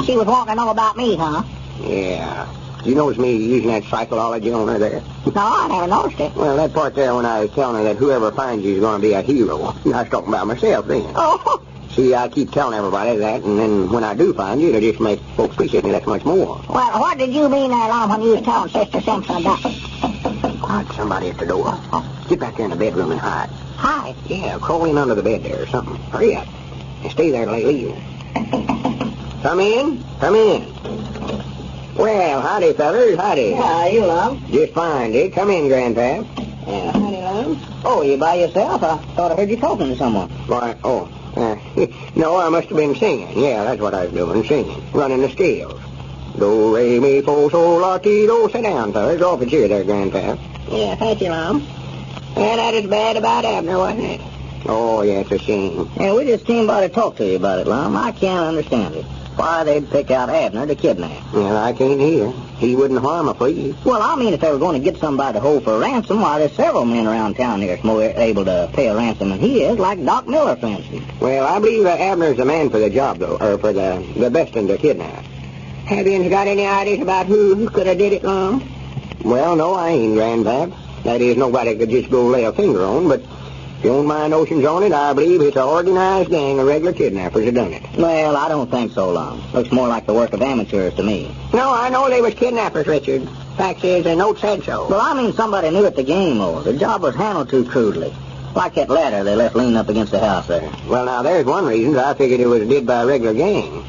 She was wanting to know about me, huh? Yeah. You notice me using that psychology on her there? No, I never noticed it. Well, that part there when I was telling her that whoever finds you is going to be a hero. I was talking about myself then. Oh. See, I keep telling everybody that, and then when I do find you, it'll just make folks appreciate me that much more. Well, what did you mean there, Lum, when you was telling Sister Simpson about it? Somebody at the door. Get back there in the bedroom and hide. Hide? Yeah, crawl in under the bed there or something. Hurry up. And stay there till they leave. Come in. Come in. Well, howdy, fellas. Howdy. How are you, Lum? Just fine, Dick. Come in, Grandpa. Yeah, howdy, Lum. Oh, you by yourself? I thought I heard you talking to someone. Why, no, I must have been singing. Yeah, that's what I was doing, singing. Running the scales. Do, re, mi, fo, sol, la, ti, do. Sit down, fellas. Off a chair there, Grandpa. Yeah, thank you, Lum. Yeah, that is bad about Abner, wasn't it? Oh, yeah, it's a shame. Yeah, we just came by to talk to you about it, Lum. I can't understand it. Why they'd pick out Abner to kidnap. Well, I can't either. He wouldn't harm a flea. Well, I mean, if they were going to get somebody to hold for ransom, why, there's several men around town here that's more able to pay a ransom than he is, like Doc Miller, for instance. Well, I believe Abner's the man for the job, though, or for the best one to kidnap. Have you got any ideas about who could have did it, Lum? Well, no, I ain't, Grandpap. That is, nobody could just go lay a finger on, but if you don't mind notions on it, I believe it's an organized gang of regular kidnappers that done it. Well, I don't think so, Lum. Looks more like the work of amateurs to me. No, I know they was kidnappers, Richard. Fact is, the note said so. Well, I mean somebody knew at the game, though. The job was handled too crudely. Like that ladder they left leaning up against the house there. Well, now, there's one reason I figured it was did by a regular gang.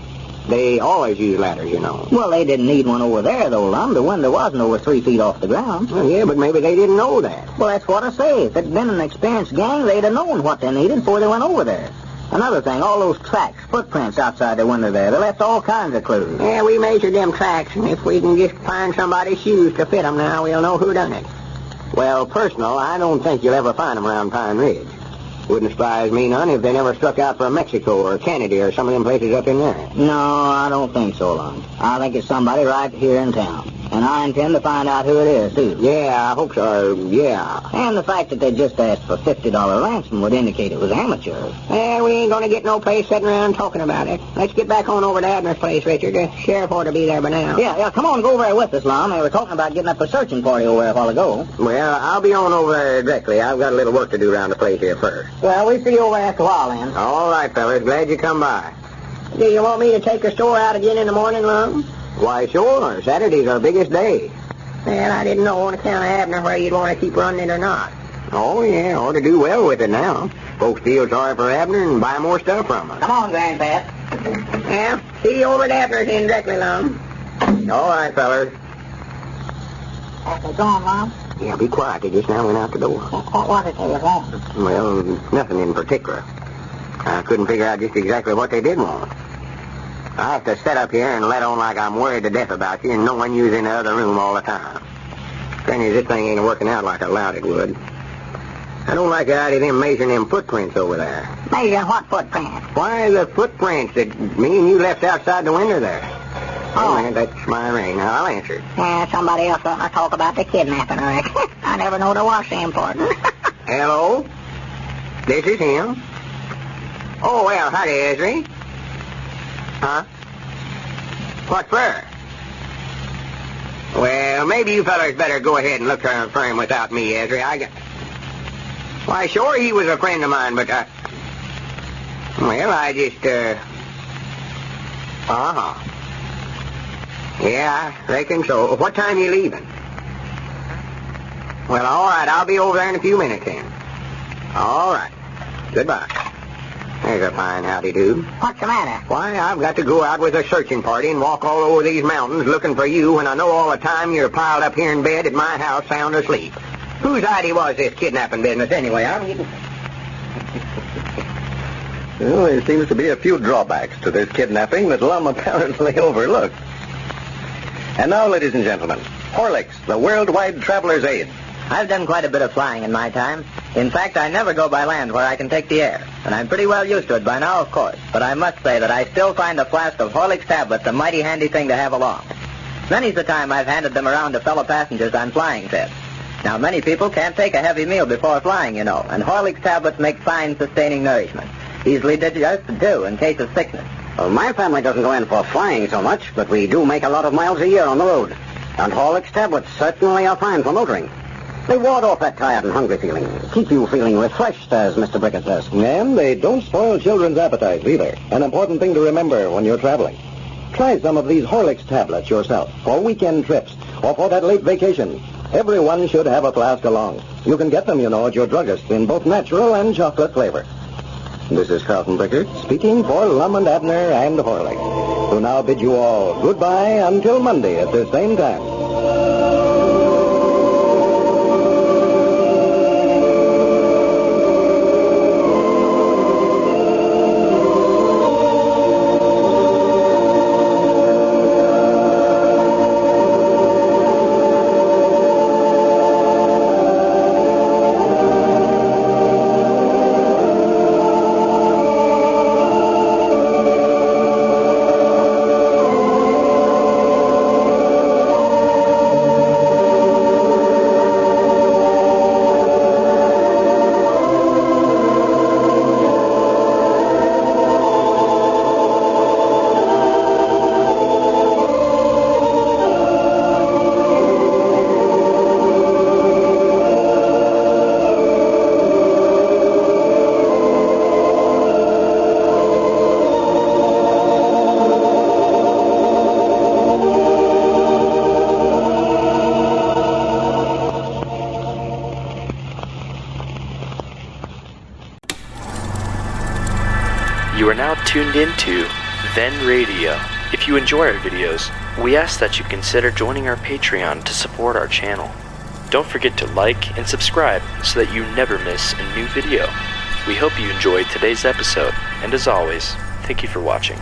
They always use ladders, you know. Well, they didn't need one over there, though, Lum. The window wasn't over 3 feet off the ground. Well, yeah, but maybe they didn't know that. Well, that's what I say. If it'd been an experienced gang, they'd have known what they needed before they went over there. Another thing, all those tracks, footprints outside the window there, they left all kinds of clues. Yeah, we measured them tracks, and if we can just find somebody's shoes to fit them now, we'll know who done it. Well, personal, I don't think you'll ever find them around Pine Ridge. Wouldn't surprise me none if they never struck out for Mexico or Canada or some of them places up in there. No, I don't think so, Lum. I think it's somebody right here in town. And I intend to find out who it is, too. Yeah, I hope so, yeah. And the fact that they just asked for $50 ransom would indicate it was amateurs. Yeah, we ain't gonna get no place sitting around talking about it. Let's get back on over to Abner's place, Richard. The sheriff ought to be there by now. Yeah, come on, go over there with us, Lum. They were talking about getting up a searching party over there a while ago. Well, I'll be on over there directly. I've got a little work to do around the place here first. Well, we'll see you over after a while, then. All right, fellas. Glad you come by. Do you want me to take the store out again in the morning, Lum? Why, sure. Saturday's our biggest day. Well, I didn't know on account of Abner where you'd want to keep running it or not. Oh, yeah, ought to do well with it now. Folks feel sorry for Abner and buy more stuff from us. Come on, Grandpap. Yeah, see you over at Abner's in directly, Lum. All right, fellas. They gone, Lum? Yeah, be quiet. They just now went out the door. What was it they was wanting? Well, nothing in particular. I couldn't figure out just exactly what they did want. I have to sit up here and let on like I'm worried to death about you and knowing you's in the other room all the time. Thing is, this thing ain't working out like I allowed it would. I don't like the idea of them measuring them footprints over there. Measuring what footprints? Why, the footprints that me and you left outside the window there. Oh, man, that's my ring. Now, I'll answer it. Yeah, somebody else ought to talk about the kidnapping, I reckon. I never knowed it was so important. Hello? This is him. Oh, well, howdy, Ezra. Huh? What for? Well, maybe you fellas better go ahead and look for him without me, Ezra. Why, sure, he was a friend of mine, but well, I just, Yeah, I reckon so. What time you leaving? Well, all right, I'll be over there in a few minutes then. All right. Goodbye. There's a fine howdy-do. What's the matter? Why, I've got to go out with a searching party and walk all over these mountains looking for you when I know all the time you're piled up here in bed at my house sound asleep. Whose idea was this kidnapping business anyway? Well, there seems to be a few drawbacks to this kidnapping that Lum apparently overlooked. And now, ladies and gentlemen, Horlicks, the worldwide traveler's aid. I've done quite a bit of flying in my time. In fact, I never go by land where I can take the air. And I'm pretty well used to it by now, of course. But I must say that I still find a flask of Horlicks tablets a mighty handy thing to have along. Many's the time I've handed them around to fellow passengers on flying trips. Now, many people can't take a heavy meal before flying, you know, and Horlicks tablets make fine, sustaining nourishment. Easily digested, too, in case of sickness. Well, my family doesn't go in for flying so much, but we do make a lot of miles a year on the road. And Horlicks tablets certainly are fine for motoring. They ward off that tired and hungry feeling. Keep you feeling refreshed, as Mr. Brickett says. And they don't spoil children's appetites either. An important thing to remember when you're traveling. Try some of these Horlicks tablets yourself for weekend trips or for that late vacation. Everyone should have a flask along. You can get them, you know, at your druggist in both natural and chocolate flavor. This is Carlton Brickert speaking for Lum and Abner and Horlicks, who now bid you all goodbye until Monday at the same time. You are now tuned into Then Radio. If you enjoy our videos, we ask that you consider joining our Patreon to support our channel. Don't forget to like and subscribe so that you never miss a new video. We hope you enjoyed today's episode, and as always, thank you for watching.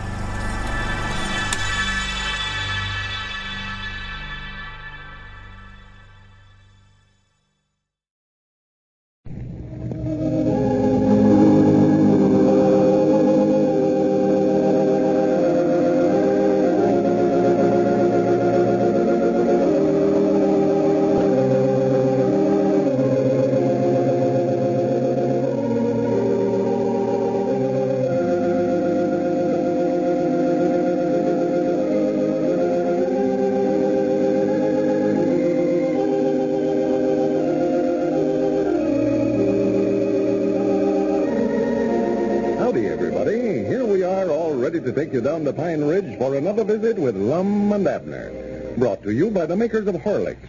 To take you down to Pine Ridge for another visit with Lum and Abner. Brought to you by the makers of Horlicks,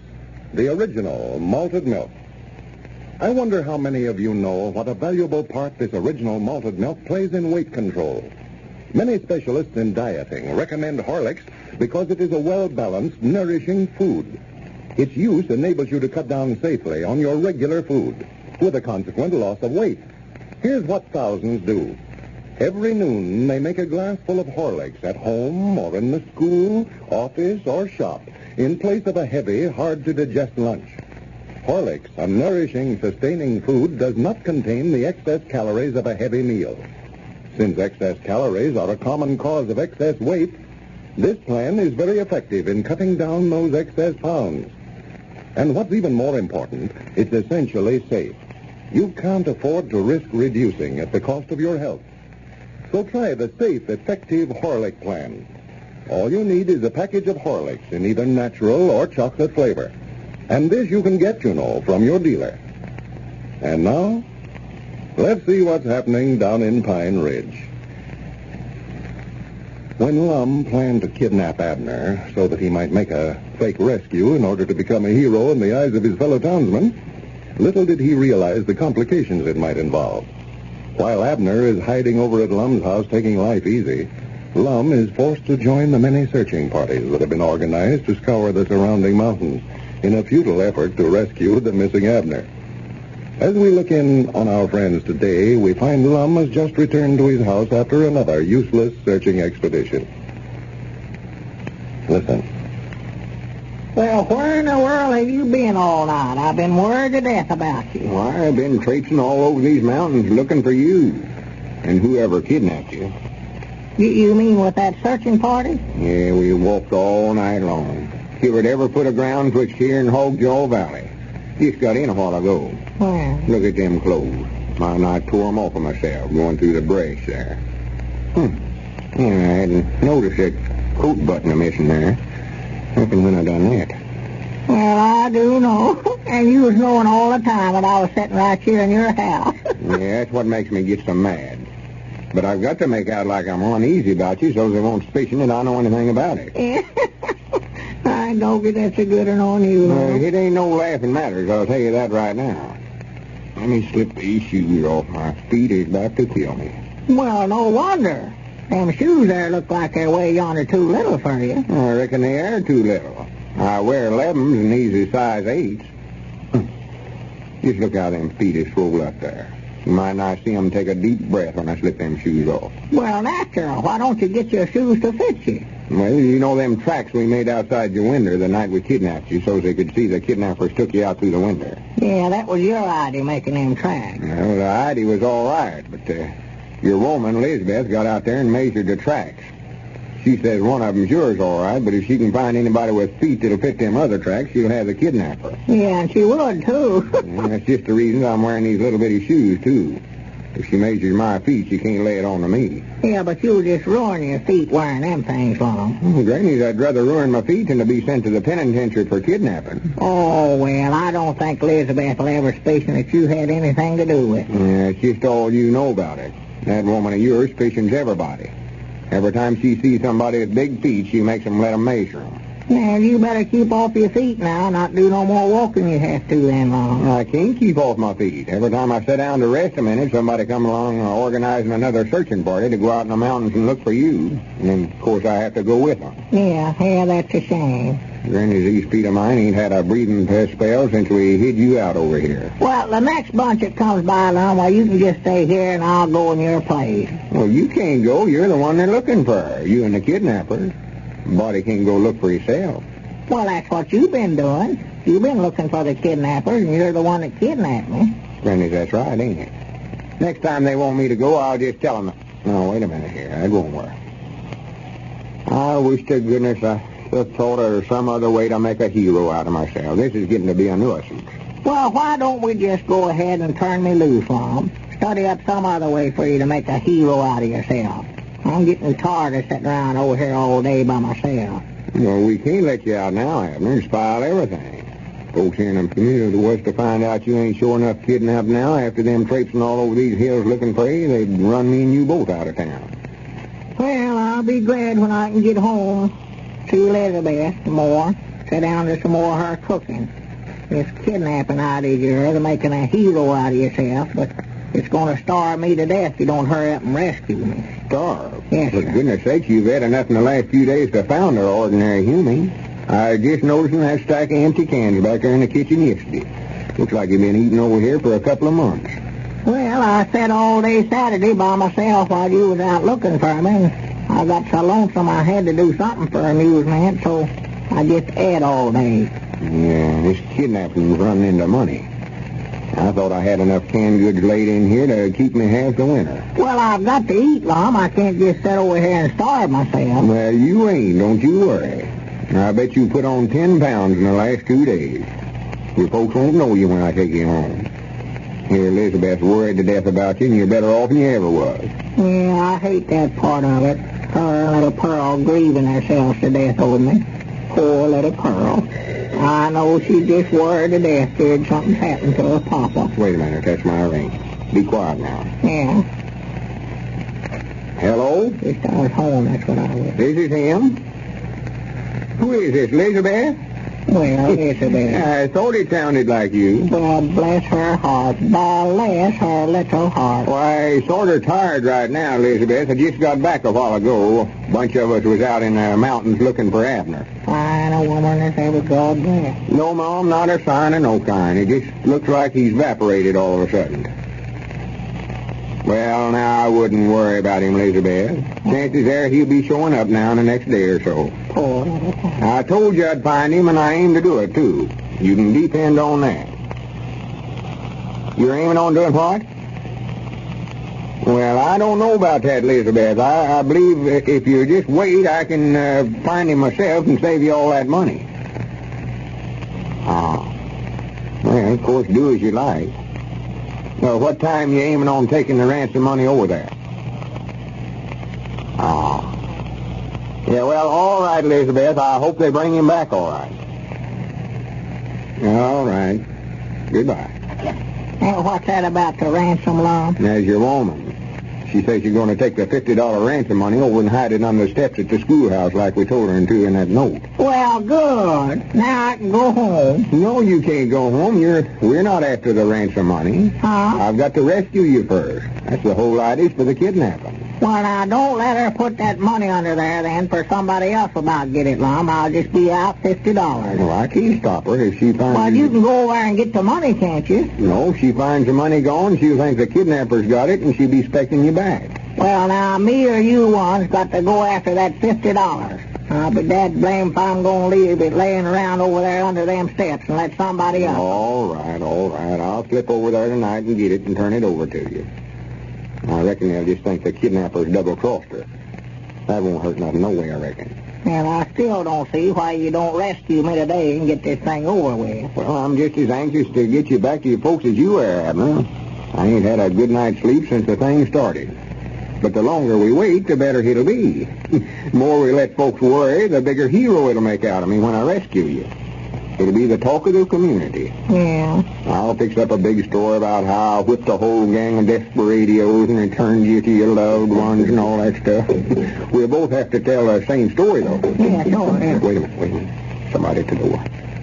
the original malted milk. I wonder how many of you know what a valuable part this original malted milk plays in weight control. Many specialists in dieting recommend Horlicks because it is a well-balanced, nourishing food. Its use enables you to cut down safely on your regular food, with a consequent loss of weight. Here's what thousands do. Every noon, they make a glass full of Horlicks at home or in the school, office, or shop in place of a heavy, hard-to-digest lunch. Horlicks, a nourishing, sustaining food, does not contain the excess calories of a heavy meal. Since excess calories are a common cause of excess weight, This plan is very effective in cutting down those excess pounds. And what's even more important, it's essentially safe. You can't afford to risk reducing at the cost of your health. So try the safe, effective Horlick plan. All you need is a package of Horlicks in either natural or chocolate flavor. And this you can get, you know, from your dealer. And now, let's see what's happening down in Pine Ridge. When Lum planned to kidnap Abner so that he might make a fake rescue in order to become a hero in the eyes of his fellow townsmen, little did he realize the complications it might involve. While Abner is hiding over at Lum's house taking life easy, Lum is forced to join the many searching parties that have been organized to scour the surrounding mountains in a futile effort to rescue the missing Abner. As we look in on our friends today, we find Lum has just returned to his house after another useless searching expedition. Listen. Well, where in the world have you been all night? I've been worried to death about you. Why, I've been traipsing all over these mountains looking for you and whoever kidnapped you. You mean with that searching party? Yeah, we walked all night long. Covered every foot of ground twixt here in Hogjaw Valley. Just got in a while ago. Where? Look at them clothes. I tore them off of myself going through the brush there. Yeah, I hadn't noticed that coat button missing there. Reckon when I done that. Well, I do know. And you was knowing all the time that I was sitting right here in your house. Yeah, that's what makes me get so mad. But I've got to make out like I'm uneasy about you so they won't suspicion that I know anything about it. I don't get that so good on you. It ain't no laughing matters, I'll tell you that right now. Let me slip these shoes off. My feet is about to kill me. Well, no wonder. Them shoes there look like they're way yonder too little for you. I reckon they are too little. I wear 11s and these is size 8s. Just look how them feet is swole up there. You might not see them take a deep breath when I slip them shoes off. Well, natural. Why don't you get your shoes to fit you? Well, you know them tracks we made outside your window the night we kidnapped you so they could see the kidnappers took you out through the window. Yeah, that was your idea, making them tracks. Well, the idea was all right, but your woman, Elizabeth, got out there and measured the tracks. She says one of them's yours, all right, but if she can find anybody with feet that'll fit them other tracks, she'll have the kidnapper. Yeah, and she would, too. Yeah, that's just the reason I'm wearing these little bitty shoes, too. If she measures my feet, she can't lay it on to me. Yeah, but you'll just ruin your feet wearing them things, Lum. Granny's, I'd rather ruin my feet than to be sent to the penitentiary for kidnapping. Oh, well, I don't think Elizabeth will ever suspicion that you had anything to do with it. Yeah, it's just all you know about it. That woman of yours suspicions everybody. Every time she sees somebody with big feet, she makes them let them measure them. Now, you better keep off your feet now, not do no more walking you have to then, Lum. I can't keep off my feet. Every time I sit down to rest a minute, somebody come along organizing another searching party to go out in the mountains and look for you. And then, of course, I have to go with them. Yeah, that's a shame. Granny, these feet of mine ain't had a breathing test spell since we hid you out over here. Well, the next bunch that comes by, Lum, well, you can just stay here and I'll go in your place. Well, you can't go. You're the one they're looking for. You and the kidnappers. Body can't go look for yourself. Well, that's what you've been doing. You've been looking for the kidnappers, and you're the one that kidnapped me. Granny, that's right, ain't it? Next time they want me to go, I'll just tell them. No, wait a minute here. That won't work. I wish to goodness I just thought of some other way to make a hero out of myself. This is getting to be a nuisance. Well, why don't we just go ahead and turn me loose, Lum? Study up some other way for you to make a hero out of yourself. I'm getting tired of sitting around over here all day by myself. Well, we can't let you out now, Abner, and spoil everything. Folks here in the community was to find out you ain't sure enough kidnapped now after them traipsing all over these hills looking for you, they'd run me and you both out of town. Well, I'll be glad when I can get home to Elizabeth some more, sit down to some more of her cooking. This kidnapping idea of yours of making a hero out of yourself, but it's going to starve me to death if you don't hurry up and rescue me. Starve? Yes, For sir. goodness sakes, you've had enough in the last few days to found an ordinary human. I just noticing that stack of empty cans back there in the kitchen yesterday. Looks like you've been eating over here for a couple of months. Well, I sat all day Saturday by myself while you was out looking for me, and I got so lonesome I had to do something for amusement, so I just ate all day. Yeah, this kidnapping's running into money. I thought I had enough canned goods laid in here to keep me half the winter. Well, I've got to eat, Lum. I can't just sit over here and starve myself. Well, you ain't, don't you worry. I bet you put on 10 pounds in the last 2 days. Your folks won't know you when I take you home. Here, Elizabeth's worried to death about you, and you're better off than you ever was. Yeah, I hate that part of it. Her and little Pearl grieving herself to death over me. Poor little Pearl. I know she's just worried to death, scared something's happened to her papa. Wait a minute, that's my ring. Be quiet now. Yeah. Hello? Just I was home, that's what I was. This is him? Who is this, Elizabeth? Well, Elizabeth. I thought it sounded like you. Well, bless her heart. Bless her little heart. Why, sort of tired right now, Elizabeth. I just got back a while ago. A bunch of us was out in the mountains looking for Abner. Fine a woman if ever God bless. No, Mom, not a sign of no kind. It just looks like he's evaporated all of a sudden. Well, now, I wouldn't worry about him, Elizabeth. Chances are he'll be showing up now in the next day or so. Poor little heart. I told you I'd find him, and I aim to do it, too. You can depend on that. You're aiming on doing what? Well, I don't know about that, Elizabeth. I believe if you just wait, I can find him myself and save you all that money. Ah. Well, of course, do as you like. Well, what time you aiming on taking the ransom money over there? Ah. Yeah, well, all right, Elizabeth. I hope they bring him back all right. All right. Goodbye. Now, what's that about the ransom, Lum? There's your woman. She says she's going to take the $50 ransom money over and hide it under the steps at the schoolhouse like we told her to in that note. Well, good. Now I can go home. No, you can't go home. We're not after the ransom money. Huh? I've got to rescue you first. That's the whole idea for the kidnapping. Well, now, don't let her put that money under there, then, for somebody else about get it, Lum. I'll just be out $50. Well, I can't stop her if she finds... Well, you can go over and get the money, can't you? No, if she finds the money gone, she'll think the kidnappers got it, and she'll be expecting you back. Well, now, me or you one's got to go after that $50. I'll be dad blame if I'm going to leave it laying around over there under them steps and let somebody else. All right. I'll slip over there tonight and get it and turn it over to you. I reckon they'll just think the kidnappers double-crossed her. That won't hurt nothing no way, I reckon. And I still don't see why you don't rescue me today and get this thing over with. Well, I'm just as anxious to get you back to your folks as you are, Abner. I ain't had a good night's sleep since the thing started. But the longer we wait, the better it'll be. The more we let folks worry, the bigger hero it'll make out of me when I rescue you. It'll be the talk of the community. Yeah. I'll fix up a big story about how I whipped a whole gang of desperados and returned you to your loved ones and all that stuff. We'll both have to tell the same story, though. Yeah, sure. Yeah. Wait a minute. Somebody at the door.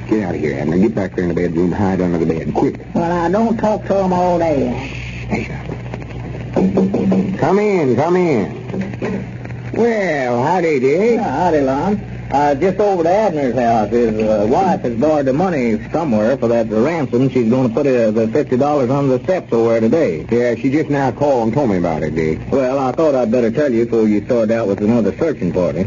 Get out of here, Abner. Get back there in the bedroom and hide under the bed, quick. Well, I don't talk to them all day. Come in. Well, howdy, Dick. Howdy, Lum. Just over to Abner's house. His wife has borrowed the money somewhere for that ransom. She's going to put the $50 on the steps over there today. Yeah, she just now called and told me about it, Dick. Well, I thought I'd better tell you before you start out with another searching party.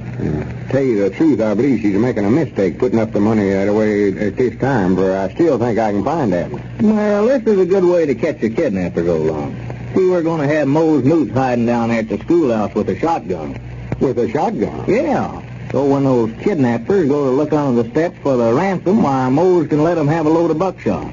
Tell you the truth, I believe she's making a mistake putting up the money that way at this time, but I still think I can find Abner. Well, this is a good way to catch the kidnappers, old Lum. See, we're going to have Mose Newt hiding down there at the schoolhouse with a shotgun. With a shotgun? Yeah. So when those kidnappers go to look under the steps for the ransom, why, Mose can let them have a load of buckshot.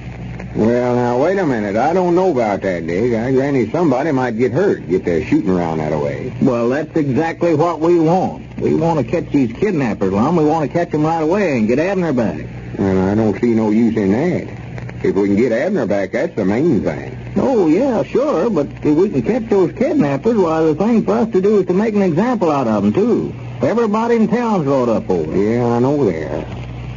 Well, now, wait a minute. I don't know about that, Dick. I granny somebody might get hurt, get their shooting around that way. Well, that's exactly what we want. We want to catch these kidnappers, Lum. We want to catch them right away and get Abner back. Well, I don't see no use in that. If we can get Abner back, that's the main thing. Oh, yeah, sure, but if we can catch those kidnappers, why, the thing for us to do is to make an example out of them, too. Everybody in town's brought up over it. Yeah, I know they are.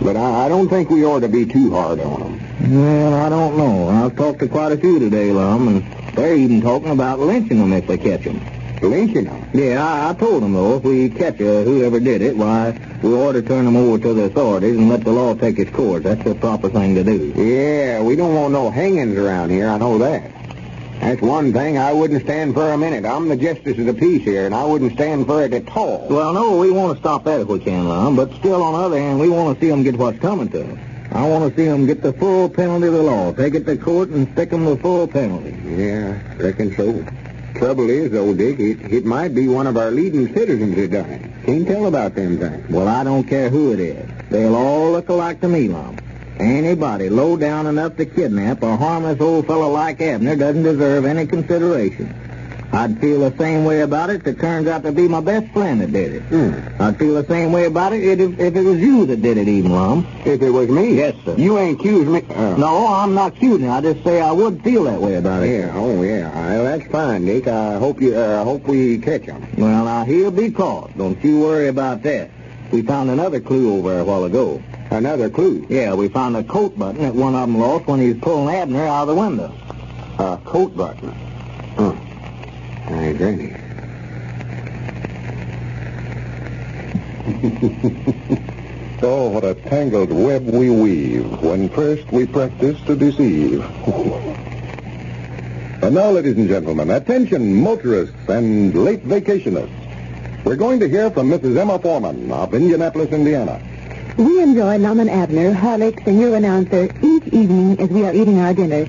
But I don't think we ought to be too hard on them. Well, I don't know. I've talked to quite a few today, Lum, and they're even talking about lynching them if they catch them. Lynching them? Yeah, I told them, though, if we catch whoever did it, why, we ought to turn them over to the authorities and let the law take its course. That's the proper thing to do. Yeah, we don't want no hangings around here, I know that. That's one thing I wouldn't stand for a minute. I'm the justice of the peace here, and I wouldn't stand for it at all. Well, no, we want to stop that if we can, Lum, but still, on the other hand, we want to see them get what's coming to them. I want to see them get the full penalty of the law. Take it to court and stick them the full penalty. Yeah, reckon so. Trouble is, old Dick, it might be one of our leading citizens that done it. Can't tell about them things. Well, I don't care who it is. They'll all look alike to me, Lum. Anybody low down enough to kidnap or harm this old fellow like Abner doesn't deserve any consideration. I'd feel the same way about it if it turns out to be my best friend that did it. I'd feel the same way about it if it was you that did it, even, Lum. If it was me? Yes, sir. You ain't accused me. No, I'm not accusing you. I just say I would feel that way about it. Yeah, oh, yeah. Well, that's fine, Dick. I hope we catch him. Well, now, he'll be caught. Don't you worry about that. We found another clue over there a while ago. Another clue? Yeah, we found a coat button that one of them lost when he was pulling Abner out of the window. A coat button? I granny. Oh, what a tangled web we weave when first we practice to deceive. And now, ladies and gentlemen, attention motorists and late vacationists. We're going to hear from Mrs. Emma Foreman of Indianapolis, Indiana. We enjoy Lum and Abner, Horlicks, and your announcer each evening as we are eating our dinner.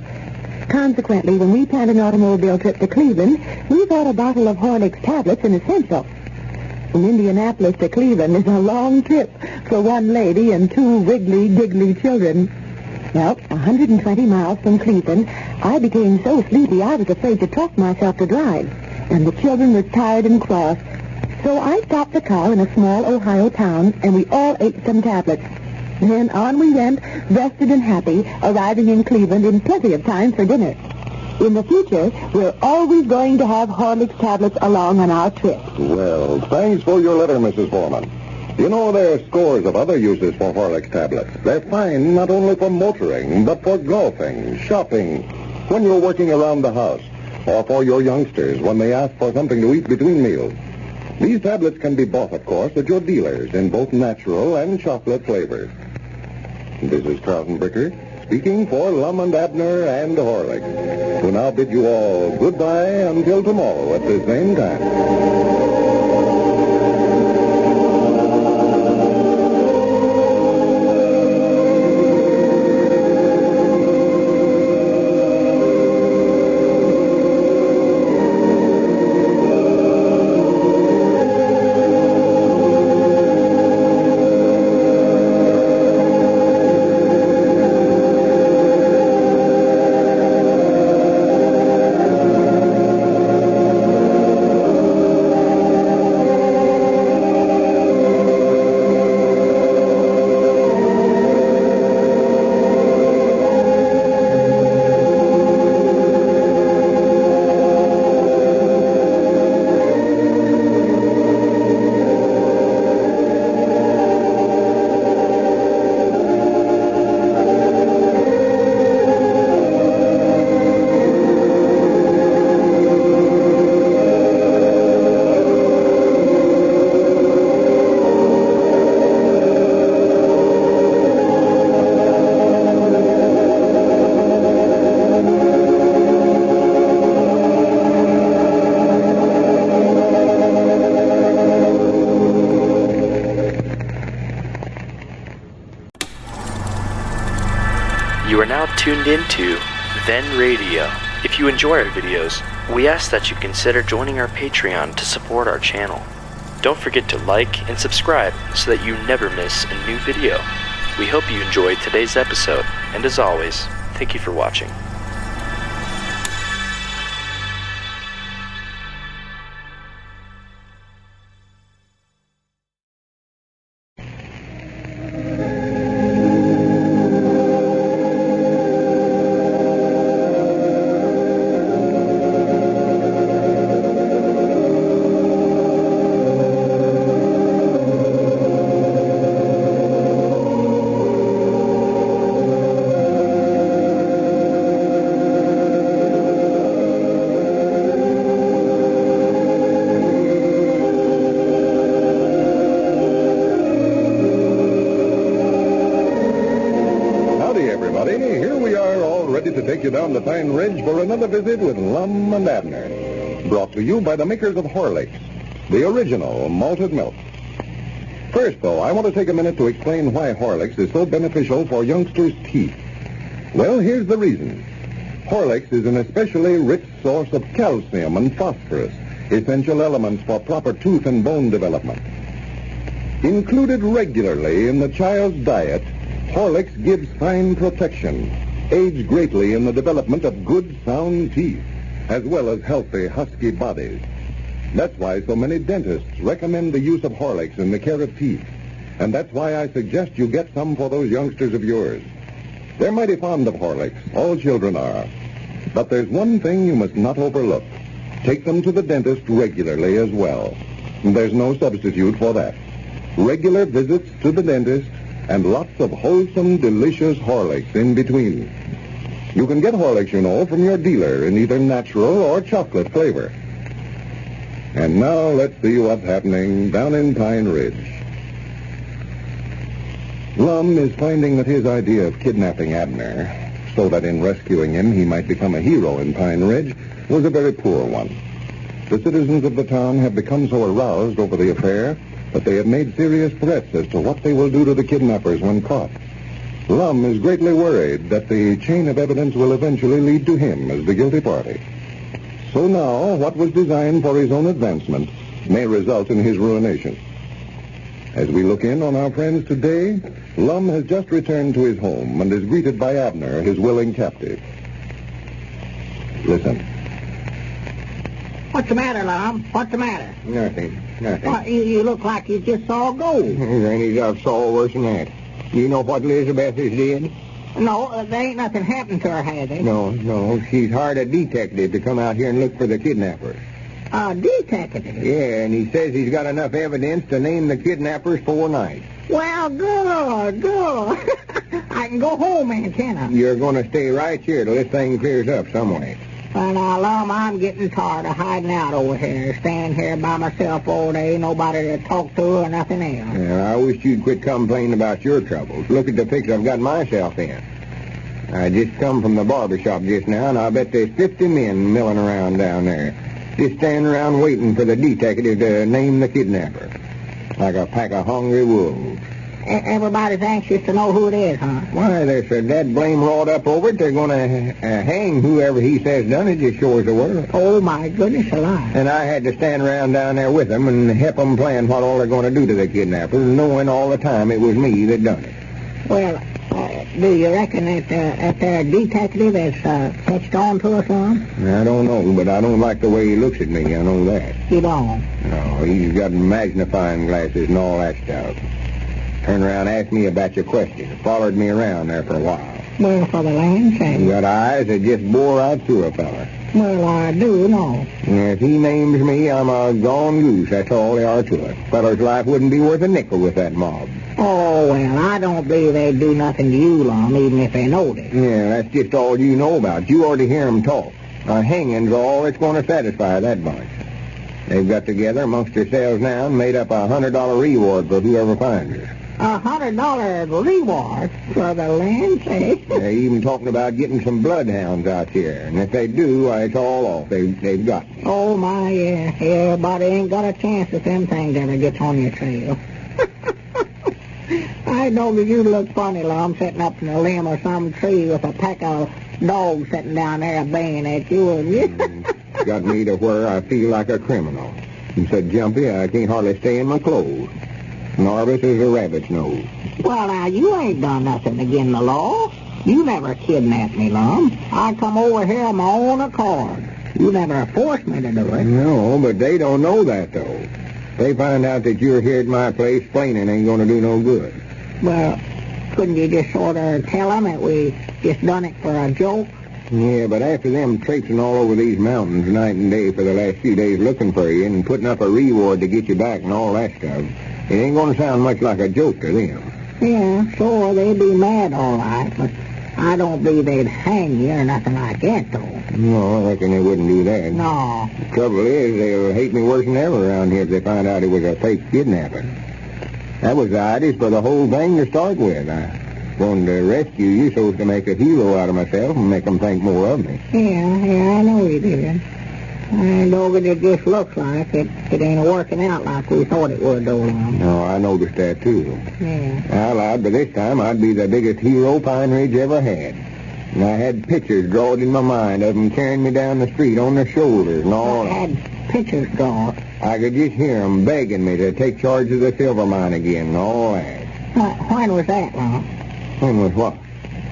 Consequently, when we planned an automobile trip to Cleveland, we thought a bottle of Horlicks tablets an essential. From Indianapolis to Cleveland is a long trip for one lady and two wiggly-diggly children. Well, 120 miles from Cleveland, I became so sleepy I was afraid to trust myself to drive, and the children were tired and cross. So I stopped the car in a small Ohio town, and we all ate some tablets. Then on we went, rested and happy, arriving in Cleveland in plenty of time for dinner. In the future, we're always going to have Horlicks tablets along on our trips. Well, thanks for your letter, Mrs. Foreman. You know, there are scores of other uses for Horlicks tablets. They're fine not only for motoring, but for golfing, shopping, when you're working around the house, or for your youngsters when they ask for something to eat between meals. These tablets can be bought, of course, at your dealers in both natural and chocolate flavors. This is Carlton Bricker, speaking for Lum and Abner and Horlicks, who now bid you all goodbye until tomorrow at the same time. You are now tuned into Then Radio. If you enjoy our videos, we ask that you consider joining our Patreon to support our channel. Don't forget to like and subscribe so that you never miss a new video. We hope you enjoyed today's episode, and as always, thank you for watching. Take you down to Pine Ridge for another visit with Lum and Abner. Brought to you by the makers of Horlicks, the original malted milk. First, though, I want to take a minute to explain why Horlicks is so beneficial for youngsters' teeth. Well, here's the reason. Horlicks is an especially rich source of calcium and phosphorus, essential elements for proper tooth and bone development. Included regularly in the child's diet, Horlicks gives fine protection, aids greatly in the development of good, sound teeth, as well as healthy, husky bodies. That's why so many dentists recommend the use of Horlicks in the care of teeth. And that's why I suggest you get some for those youngsters of yours. They're mighty fond of Horlicks. All children are. But there's one thing you must not overlook. Take them to the dentist regularly as well. There's no substitute for that. Regular visits to the dentist and lots of wholesome, delicious Horlicks in between. You can get Horlicks, you know, from your dealer in either natural or chocolate flavor. And now let's see what's happening down in Pine Ridge. Lum is finding that his idea of kidnapping Abner, so that in rescuing him he might become a hero in Pine Ridge, was a very poor one. The citizens of the town have become so aroused over the affair that they have made serious threats as to what they will do to the kidnappers when caught. Lum is greatly worried that the chain of evidence will eventually lead to him as the guilty party. So now, what was designed for his own advancement may result in his ruination. As we look in on our friends today, Lum has just returned to his home and is greeted by Abner, his willing captive. Listen. What's the matter, Lum? What's the matter? Nothing. Well, you look like you just saw gold. Granny's I've saw worse than that. You know what Elizabeth has did? No, there ain't nothing happened to her, has there? No. She's hired a detective to come out here and look for the kidnappers. A detective? Yeah, and he says he's got enough evidence to name the kidnappers 4 nights. Well, good. I can go home, man, can I? You're going to stay right here till this thing clears up some way. Well, now, Lum, I'm getting tired of hiding out over here, standing here by myself all day, nobody to talk to or nothing else. Yeah, I wish you'd quit complaining about your troubles. Look at the fix I've got myself in. I just come from the barber shop just now, and I bet there's 50 men milling around down there, just standing around waiting for the detective to name the kidnapper, like a pack of hungry wolves. Everybody's anxious to know who it is, huh? Why, they're so dead blame wrought up over it, they're going to hang whoever he says done it, just sure as the world. Oh, my goodness alive. And I had to stand around down there with them and help them plan what all they're going to do to the kidnappers, knowing all the time it was me that done it. Well, do you reckon that their detective has touched on to us, Lum? I don't know, but I don't like the way he looks at me, I know that. You don't? No, he's got magnifying glasses and all that stuff. Turned around and asked me a batch of questions. Followed me around there for a while. Well, for the land's sake. He got eyes that just bore right through a fella. Well, I do know. And if he names me, I'm a gone goose. That's all there are to it. Feller's life wouldn't be worth a nickel with that mob. Oh, well, I don't believe they'd do nothing to you, Lum, even if they knowed it. Yeah, that's just all you know about. You ought to hear 'em talk. A hanging's all that's going to satisfy that bunch. They've got together amongst themselves now and made up a $100 reward for whoever finds her. $100 reward for the land's sake? They're even talking about getting some bloodhounds out here. And if they do, why, it's all off. They've got me. Oh, my, yeah. Everybody ain't got a chance if them things ever gets on your trail. I know that you look funny, Lum, sitting up in a limb or some tree with a pack of dogs sitting down there baying at you, wouldn't you? Got me to where I feel like a criminal. And so jumpy, I can't hardly stay in my clothes. Nervous as a rabbit's nose. Well, now, you ain't done nothing against the law. You never kidnapped me, Lum. I come over here on my own accord. You never forced me to do it. No, but they don't know that, though. They find out that you're here at my place, explaining ain't going to do no good. Well, couldn't you just sort of tell them that we just done it for a joke? Yeah, but after them traipsing all over these mountains night and day for the last few days looking for you and putting up a reward to get you back and all that stuff, it ain't going to sound much like a joke to them. Yeah, sure, they'd be mad all right, but I don't believe they'd hang you or nothing like that, though. No, I reckon they wouldn't do that. No. The trouble is, they'll hate me worse than ever around here if they find out it was a fake kidnapping. That was the idea for the whole thing to start with. I wanted to rescue you so as to make a hero out of myself and make them think more of me. Yeah, I know you did. And Doggett, it just looks like it ain't working out like we thought it would, though, Lum. No, I noticed that, too. Yeah. I lied, but this time I'd be the biggest hero Pine Ridge ever had. And I had pictures drawn in my mind of them carrying me down the street on their shoulders and all I that. had pictures drawn. I could just hear them begging me to take charge of the silver mine again and all that. When was that, Lum? When was what?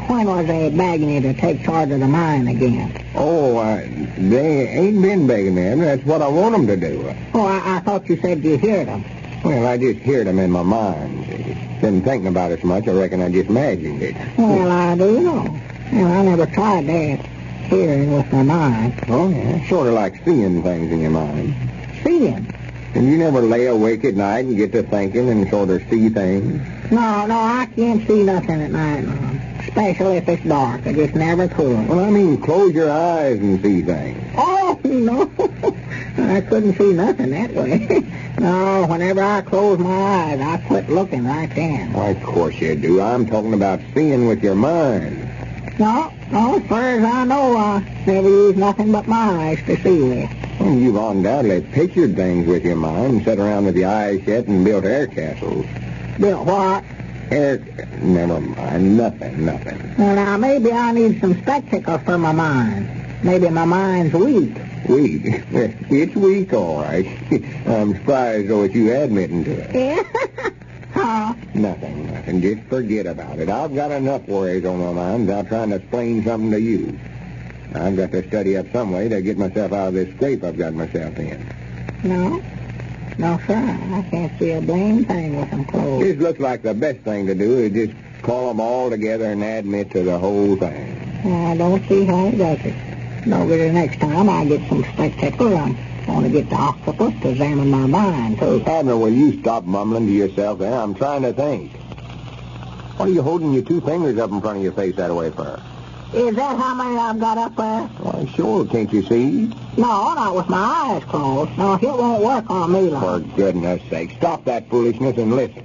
When was they begging you to take charge of the mine again? Oh, they ain't been begging me. That's what I want them to do. Oh, I thought you said you heard them. Well, I just heard them in my mind. Been thinking about it so much, I reckon I just imagined it. Well, I do know. Well, I never tried that hearing with my mind. Oh, yeah, sort of like seeing things in your mind. Seeing? And you never lay awake at night and get to thinking and sort of see things? No, I can't see nothing at night, Lum. Especially if it's dark. I just never could. Well, I mean, close your eyes and see things. Oh, no. I couldn't see nothing that way. No, whenever I close my eyes, I quit looking right then. Why, of course you do. I'm talking about seeing with your mind. No, as far as I know, I never use nothing but my eyes to see with. Well, you've undoubtedly pictured things with your mind, sat around with your eyes shut and built air castles. Built what? Never mind. Nothing. Well, now, maybe I need some spectacles for my mind. Maybe my mind's weak. Weak? It's weak, all right. I'm surprised, though, at you admitting to it. Yeah? Huh? Nothing. Just forget about it. I've got enough worries on my mind without trying to explain something to you. I've got to study up some way to get myself out of this scrape I've got myself in. No, sir. I can't see a blame thing with them closed. This looks like the best thing to do is just call them all together and admit to the whole thing. I don't see how he does it. Maybe the next time I get some spectacles, I'm going to get the octopus to examine my mind, too. Abner, will you stop mumbling to yourself there? I'm trying to think. What are you holding your two fingers up in front of your face that way for? Is that how many I've got up there? Why, sure. Can't you see? No, not with my eyes closed. No, it won't work on me, For Lum. goodness sake, stop that foolishness and listen.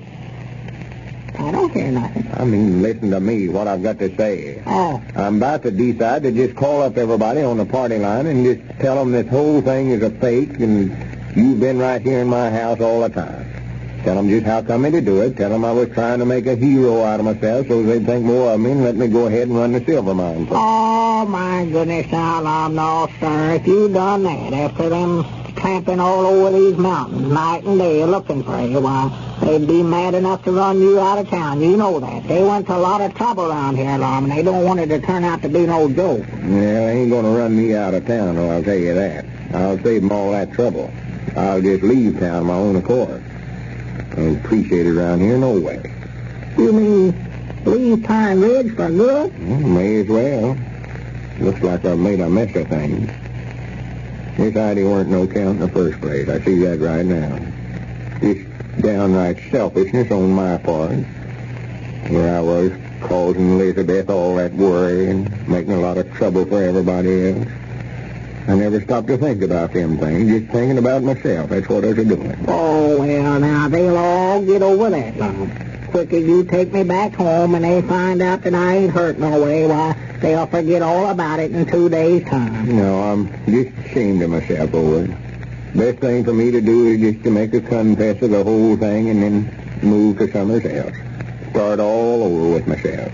I don't hear nothing. I mean, listen to me, what I've got to say. Oh. I'm about to decide to just call up everybody on the party line and just tell them this whole thing is a fake and you've been right here in my house all the time. Tell them just how come me to do it. Tell them I was trying to make a hero out of myself so they'd think more of me and let me go ahead and run the silver mine for them. Oh, my goodness, now, Lum, no, sir. If you done that after them tramping all over these mountains night and day looking for you, why, they'd be mad enough to run you out of town. You know that. They went to a lot of trouble around here, Lum, and they don't want it to turn out to be no joke. Yeah, they ain't going to run me out of town, though, I'll tell you that. I'll save them all that trouble. I'll just leave town of my own accord. I don't appreciate it around here no way. You mean leave Pine Ridge for good? Well, may as well. Looks like I've made a mess of things. This idea weren't no count in the first place. I see that right now. Just downright selfishness on my part. Where I was causing Elizabeth all that worry and making a lot of trouble for everybody else. I never stopped to think about them things, just thinking about myself. That's what I was doing. Oh, well, now, they'll all get over that, Lum. Quick as you take me back home and they find out that I ain't hurt no way, why, they'll forget all about it in 2 days' time. No, I'm just ashamed of myself over it. Best thing for me to do is just to make a confess of the whole thing and then move to somewhere else. Start all over with myself.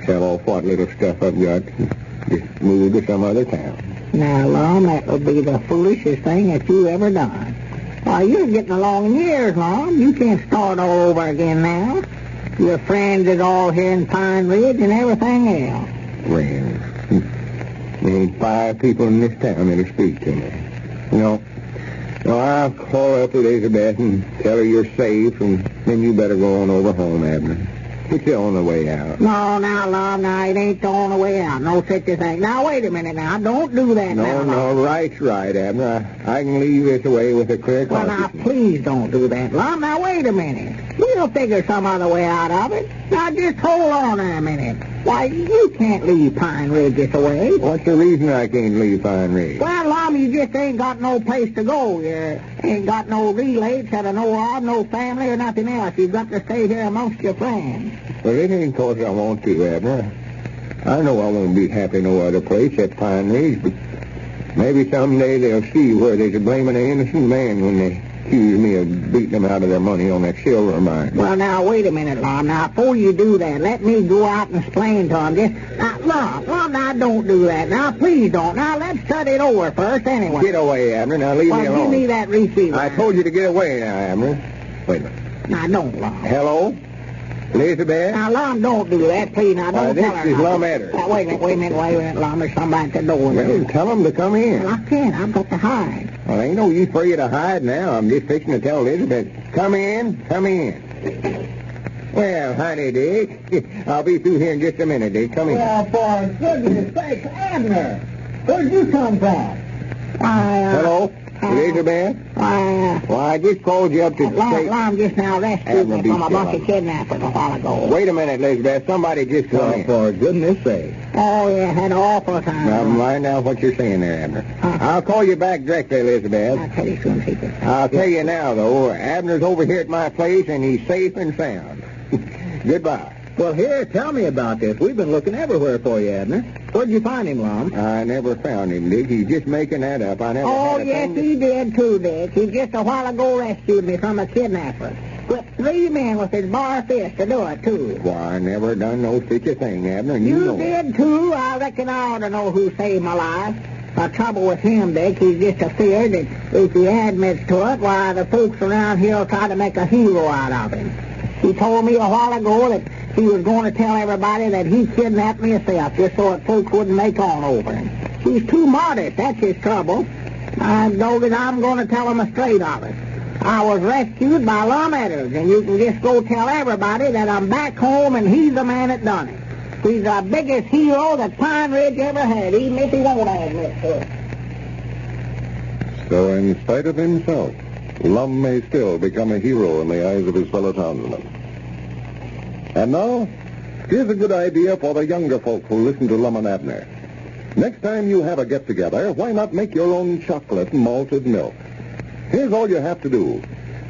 Sell off what little stuff I've got and just move to some other town. Now, Lum, that would be the foolishest thing that you ever done. Why, you're getting along in years, Lum. You can't start all over again now. Your friends is all here in Pine Ridge and everything else. Friends? There ain't 5 people in this town that'll speak to me. No, I'll call up Elizabeth and tell her you're safe, and then you better go on over home, Abner. It's the only way out. No, now, Lum, now, it ain't the only way out. No such a thing. Now, wait a minute now. Don't do that now. No, right's right, Abner. I can leave this away with a clear Well, conscience. now, please don't do that, Lum. Now, wait a minute. We'll figure some other way out of it. Now, just hold on a minute. Why, you can't leave Pine Ridge this away. What's the reason I can't leave Pine Ridge? Well, Lum, you just ain't got no place to go. You ain't got no relates that I know of, no family or nothing else. You've got to stay here amongst your friends. Well, it ain't 'cause I want to, Abner. I know I won't be happy no other place at Pine Ridge, but Maybe someday they'll see where they's a blaming an innocent man when they accuse me of beating them out of their money on that silver mine. Well, now, wait a minute, Lum. Now, before you do that, let me go out and explain to them. Lum, now, don't do that. Now, please don't. Now, let's study it over first, anyway. Get away, Abner. Now, leave me alone. Give me that receiver. I told you to get away now, Abner. Wait a minute. Now, don't, Lum. Hello? Elizabeth? Now, Lum, don't do that, please. Now, don't tell her. This is Lum Abner. Now, wait a minute, Lum. There's somebody at the door. Well, tell them to come in. Well, I can't. I've got to hide. Well, ain't no use for you to hide now. I'm just fixing to tell Elizabeth, come in. Well, honey, Dick, I'll be through here in just a minute, Dick. Come in. Well, for goodness sakes, Abner, where'd you come from? Hello? Elizabeth? Well, I just called you up to say... Lum just now rescued me from a bunch of kidnappers a while ago. Wait a minute, Elizabeth. Somebody just come in. For goodness sake. Oh, yeah, had an awful time. Now, mind now what you're saying there, Abner. I'll call you back directly, Elizabeth. I'll tell you soon, Secret. I'll tell you now, though. Abner's over here at my place, and he's safe and sound. Goodbye. Well, here, tell me about this. We've been looking everywhere for you, Abner. Where'd you find him, Lum? I never found him, Dick. He's just making that up. I never had a yes, he did too, Dick. He just a while ago rescued me from a kidnapper. Whipped 3 men with his bar fist to do it, too. Well, I never done no such a thing, Abner, and you know did, it. too. I reckon I ought to know who saved my life. The trouble with him, Dick, he's just afeard that if he admits to it, why, the folks around here will try to make a hero out of him. He told me a while ago that he was going to tell everybody that he kidnapped me himself, just so that folks wouldn't make on over him. He's too modest, that's his trouble. I know that I'm going to tell him a straight of it. I was rescued by Lum Decides, and you can just go tell everybody that I'm back home and he's the man that done it. He's the biggest hero that Pine Ridge ever had, even if he won't admit to it. So in spite of himself, Lum may still become a hero in the eyes of his fellow townsmen. And now, here's a good idea for the younger folk who listen to Lum and Abner. Next time you have a get-together, why not make your own chocolate malted milk? Here's all you have to do.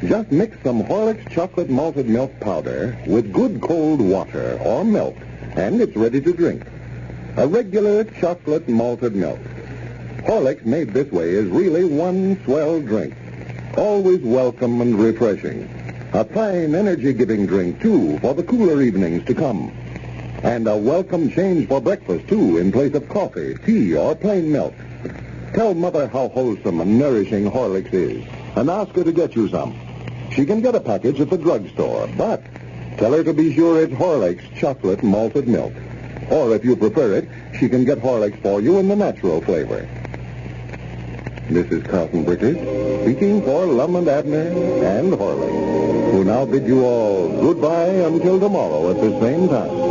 Just mix some Horlicks chocolate malted milk powder with good cold water or milk, and it's ready to drink. A regular chocolate malted milk. Horlicks made this way is really one swell drink. Always welcome and refreshing. A fine energy-giving drink, too, for the cooler evenings to come. And a welcome change for breakfast, too, in place of coffee, tea, or plain milk. Tell Mother how wholesome and nourishing Horlicks is, and ask her to get you some. She can get a package at the drugstore, but tell her to be sure it's Horlicks chocolate malted milk. Or, if you prefer it, she can get Horlicks for you in the natural flavor. This is Carlton Bricker, speaking for Lum and Abner and Horlicks, who now bid you all goodbye until tomorrow at the same time.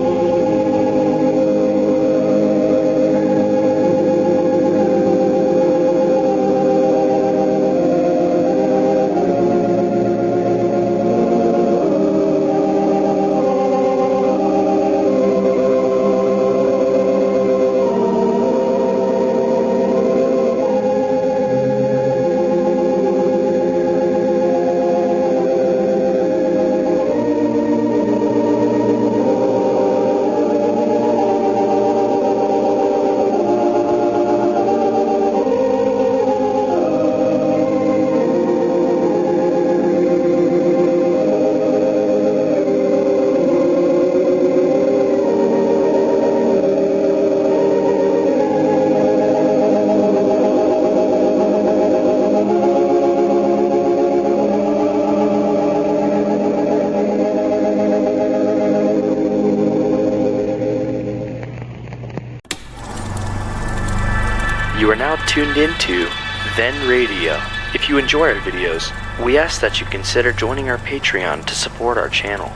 You are now tuned into Then Radio. If you enjoy our videos, we ask that you consider joining our Patreon to support our channel.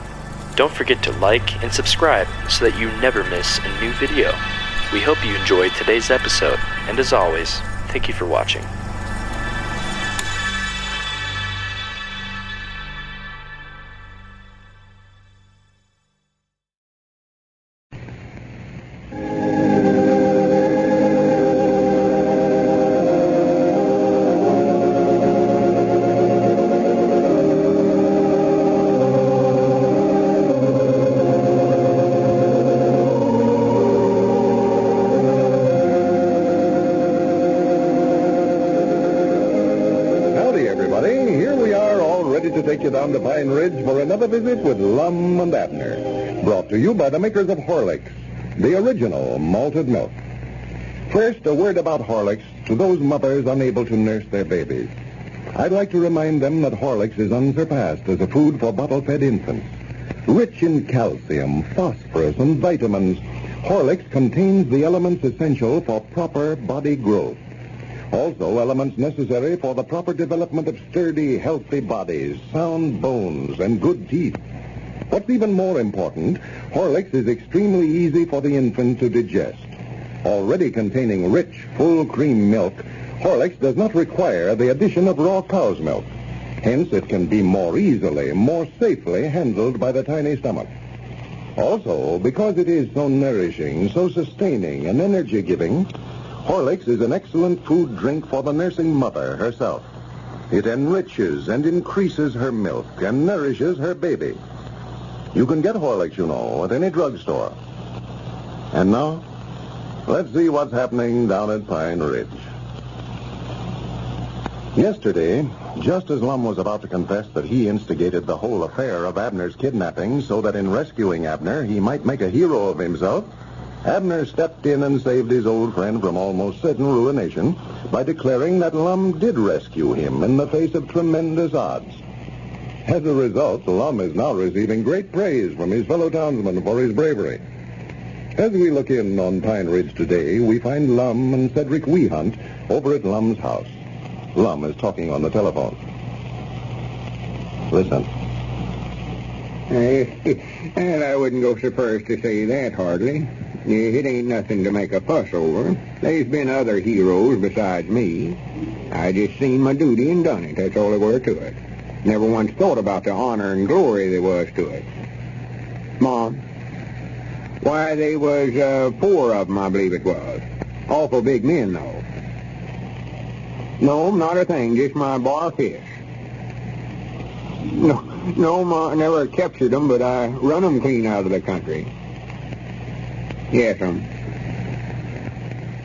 Don't forget to like and subscribe so that you never miss a new video. We hope you enjoyed today's episode, and as always, thank you for watching. to take you down to Pine Ridge for another visit with Lum and Abner. Brought to you by the makers of Horlicks, the original malted milk. First, a word about Horlicks to those mothers unable to nurse their babies. I'd like to remind them that Horlicks is unsurpassed as a food for bottle-fed infants. Rich in calcium, phosphorus, and vitamins, Horlicks contains the elements essential for proper body growth. Also, elements necessary for the proper development of sturdy, healthy bodies, sound bones, and good teeth. What's even more important, Horlicks is extremely easy for the infant to digest. Already containing rich, full cream milk, Horlicks does not require the addition of raw cow's milk. Hence, it can be more easily, more safely handled by the tiny stomach. Also, because it is so nourishing, so sustaining, and energy-giving, Horlicks is an excellent food drink for the nursing mother herself. It enriches and increases her milk and nourishes her baby. You can get Horlicks, you know, at any drugstore. And now, let's see what's happening down at Pine Ridge. Yesterday, just as Lum was about to confess that he instigated the whole affair of Abner's kidnapping so that in rescuing Abner he might make a hero of himself, Abner stepped in and saved his old friend from almost certain ruination by declaring that Lum did rescue him in the face of tremendous odds. As a result, Lum is now receiving great praise from his fellow townsmen for his bravery. As we look in on Pine Ridge today, we find Lum and Cedric Wehunt over at Lum's house. Lum is talking on the telephone. Listen. And I wouldn't go so first to say that, hardly. It ain't nothing to make a fuss over. There's been other heroes besides me. I just seen my duty and done it. That's all there were to it. Never once thought about the honor and glory there was to it. Mom, why, they was 4 of them, I believe it was. Awful big men, though. No, not a thing, just my bar fist. No, Ma never captured them, but I run them clean out of the country. Yes,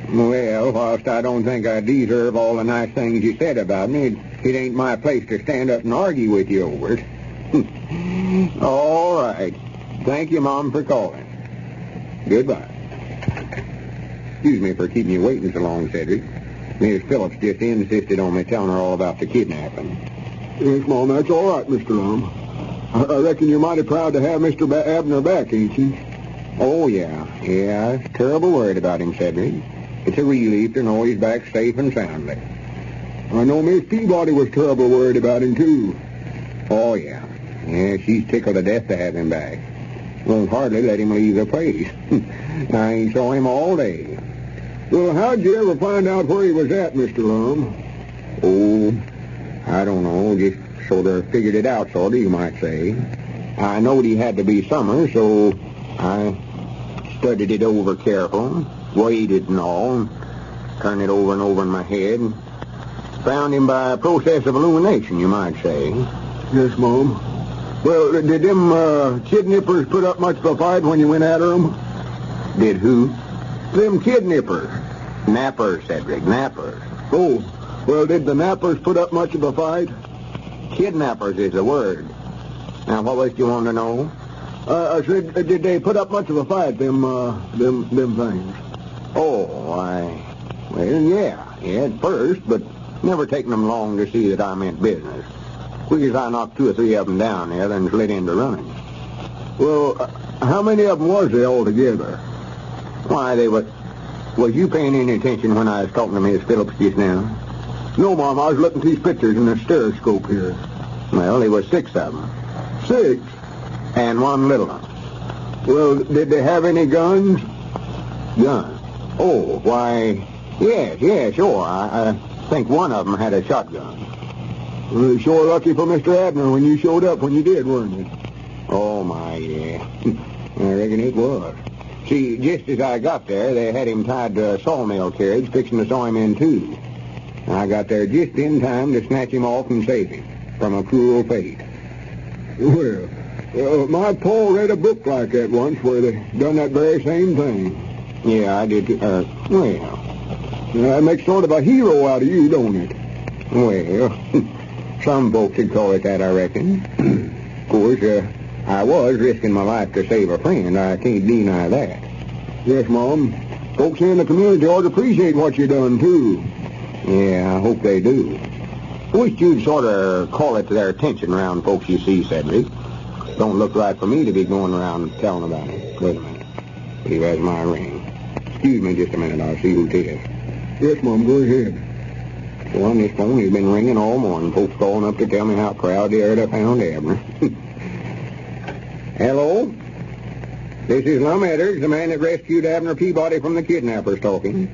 Well, whilst I don't think I deserve all the nice things you said about me, it ain't my place to stand up and argue with you over it. All right. Thank you, Mom, for calling. Goodbye. Excuse me for keeping you waiting so long, Cedric. Miss Phillips just insisted on me telling her all about the kidnapping. Yes, Mom, that's all right, Mr. Lum. I reckon you're mighty proud to have Mr. Abner back, ain't you? Oh, yeah. Yeah, I was terrible worried about him, Cedric. It's a relief to know he's back safe and soundly. I know Miss Peabody was terrible worried about him, too. Oh, yeah. Yeah, she's tickled to death to have him back. Won't hardly let him leave the place. I ain't saw him all day. Well, how'd you ever find out where he was at, Mr. Lum? Oh, I don't know. Just sort of figured it out, sort of, you might say. I knowed he had to be somewhere, so I studied it over careful, weighed it and all, turned it over and over in my head, and found him by a process of elimination, you might say. Yes, Mom. Well, did them kidnappers put up much of a fight when you went after them? Did who? Them kidnappers. Nappers, Cedric, nappers. Oh, well, did the nappers put up much of a fight? Kidnappers is the word. Now, what was you want to know? I said, did they put up much of a fight, them things? Oh, well, yeah, at first, but never taken them long to see that I meant business. Quick as I knocked 2 or 3 of them down there, then slid into running. Well, how many of them was there altogether? Why, they were... Was you paying any attention when I was talking to Miss Phillips just now? No, Mom, I was looking at these pictures in the stereoscope here. Well, there were 6 of them. 6? And 1 little one. Well, did they have any guns? Guns? Oh, why, yes, sure. I think 1 of them had a shotgun. Well, sure lucky for Mr. Abner when you showed up when you did, weren't you? Oh, my, yeah. I reckon it was. See, just as I got there, they had him tied to a sawmill carriage, fixing to saw him in 2. I got there just in time to snatch him off and save him from a cruel fate. Well, my pa read a book like that once where they done that very same thing. Yeah, I did. That makes sort of a hero out of you, don't it? Well, Some folks would call it that, I reckon. Of course, I was risking my life to save a friend. I can't deny that. Yes, Mom. Folks in the community ought to appreciate what you done, too. Yeah, I hope they do. Wish you'd sort of call it to their attention around folks you see, Cedric. Don't look right for me to be going around telling about it. Wait a minute. Believe that's my ring. Excuse me just a minute. I'll see who it is. Yes, Mom, go ahead. Well, on this phone, he's been ringing all morning. Folks calling up to tell me how proud they are that I found Abner. Hello? This is Lum Edders, the man that rescued Abner Peabody from the kidnappers, talking.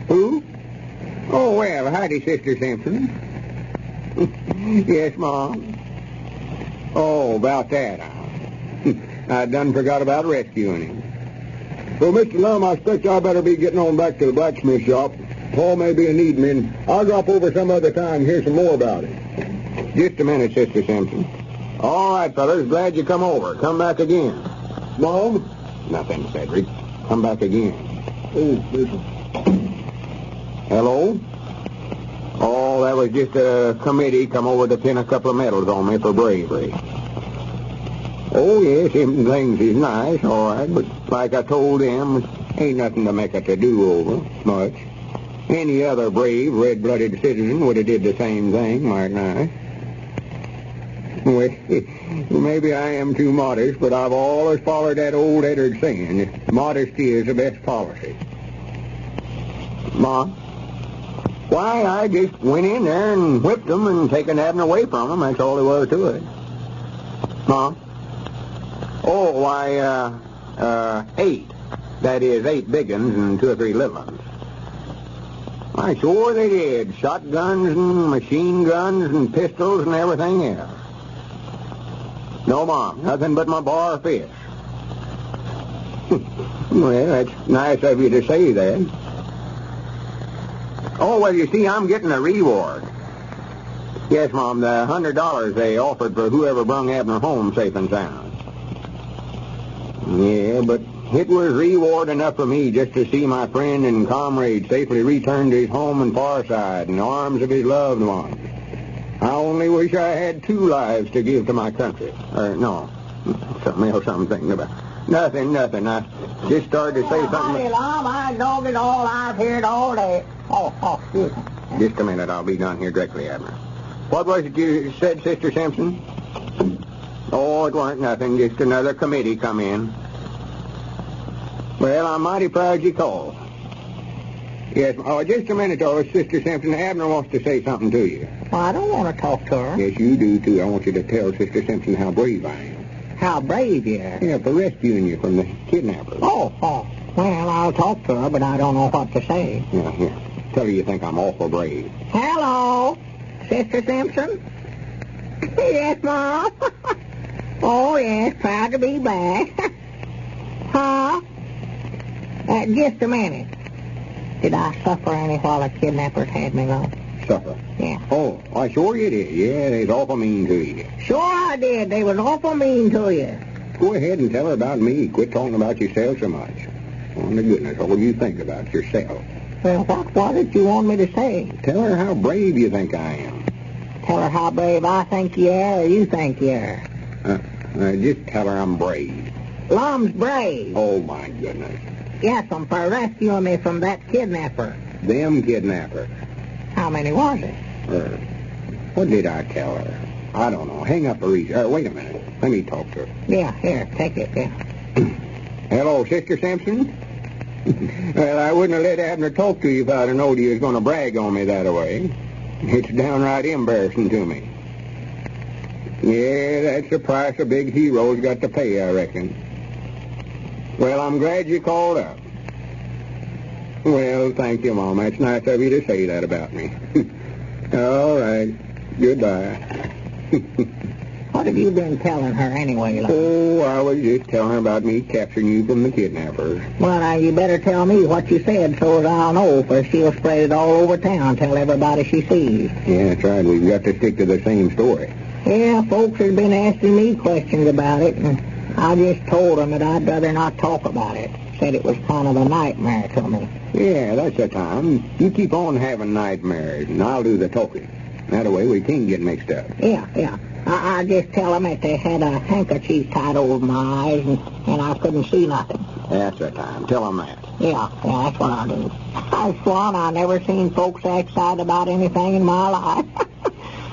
Who? Oh, well, howdy, Sister Simpson. Yes, Mom. Oh, about that. I done forgot about rescuing him. Well, Mr. Lum, I expect I better be getting on back to the blacksmith shop. Paul may be a-needing me, and I'll drop over some other time and hear some more about it. Just a minute, Sister Simpson. All right, fellas, glad you come over. Come back again. Mom? Nothing, Cedric. Come back again. Oh, listen. Hello? Oh, that was just a committee come over to pin a couple of medals on me for bravery. Oh, yes, them things is nice, all right, but like I told them, ain't nothing to make a to-do over, much. Any other brave, red-blooded citizen would have did the same thing, mightn't I? Well, maybe I am too modest, but I've always followed that old Eddard saying, modesty is the best policy. Ma? Why, I just went in there and whipped them and taken Abner away from them. That's all there was to it. Ma? Oh, why, 8. That is, 8 big ones and 2 or 3 little ones. Why, sure they did. Shotguns and machine guns and pistols and everything else. No, Mom, nothing but my bar fist. Well, that's nice of you to say that. Oh, well, you see, I'm getting a reward. Yes, Mom, the $100 they offered for whoever brung Abner home safe and sound. Yeah, but it was reward enough for me just to see my friend and comrade safely return to his home and fireside in the arms of his loved ones. I only wish I had 2 lives to give to my country. No, something else I'm thinking about. Nothing. I just started to say something. Hey, Lum, I dogged it all. I've heard all day. Oh, excuse me. Just a minute. I'll be down here directly, Abner. What was it you said, Sister Simpson? Oh, it weren't nothing. Just another committee come in. Well, I'm mighty proud you called. Yes, just a minute, though, Sister Simpson. Abner wants to say something to you. Well, I don't want to talk to her. Yes, you do, too. I want you to tell Sister Simpson how brave I am. How brave you are. Yeah, for rescuing you from the kidnappers. Oh. Well, I'll talk to her, but I don't know what to say. Yeah, here. Tell her you think I'm awful brave. Hello, Sister Simpson? Yes, Mom. Oh, yes, proud to be back. Huh? Just a minute. Did I suffer any while the kidnappers had me, Lum? Suffer? Yeah. Oh, I sure you did. Yeah, they was awful mean to you. Sure I did. They was awful mean to you. Go ahead and tell her about me. Quit talking about yourself so much. Oh, my goodness, what will you think about yourself? Well, what did you want me to say? Tell her how brave you think I am. Tell her how brave I think you are or you think you are? Just tell her I'm brave. Lum's brave. Oh, my goodness. Yes, for rescuing me from that kidnapper. Them kidnappers. How many was it? What did I tell her? I don't know. Hang up a reach. Wait a minute. Let me talk to her. Yeah, here, take it, yeah. Hello, Sister Simpson? Well, I wouldn't have let Abner talk to you if I'd have known you was going to brag on me that way. It's downright embarrassing to me. Yeah, that's the price a big hero's got to pay, I reckon. Well, I'm glad you called up. Well, thank you, Mom. That's nice of you to say that about me. All right. Goodbye. What have you been telling her anyway, Lum? Oh, I was just telling her about me capturing you from the kidnappers. Well, now, you better tell me what you said so as I'll know, for she'll spread it all over town, tell everybody she sees. Yeah, that's right. We've got to stick to the same story. Yeah, folks have been asking me questions about it, and I just told them that I'd rather not talk about it. Said it was kind of a nightmare to me. Yeah, that's the time. You keep on having nightmares, and I'll do the talking. That way we can't get mixed up. Yeah. I just tell them that they had a handkerchief tied over my eyes and I couldn't see nothing. That's the time. Tell them that. Yeah, that's what I'll do. I swan I never seen folks act excited about anything in my life.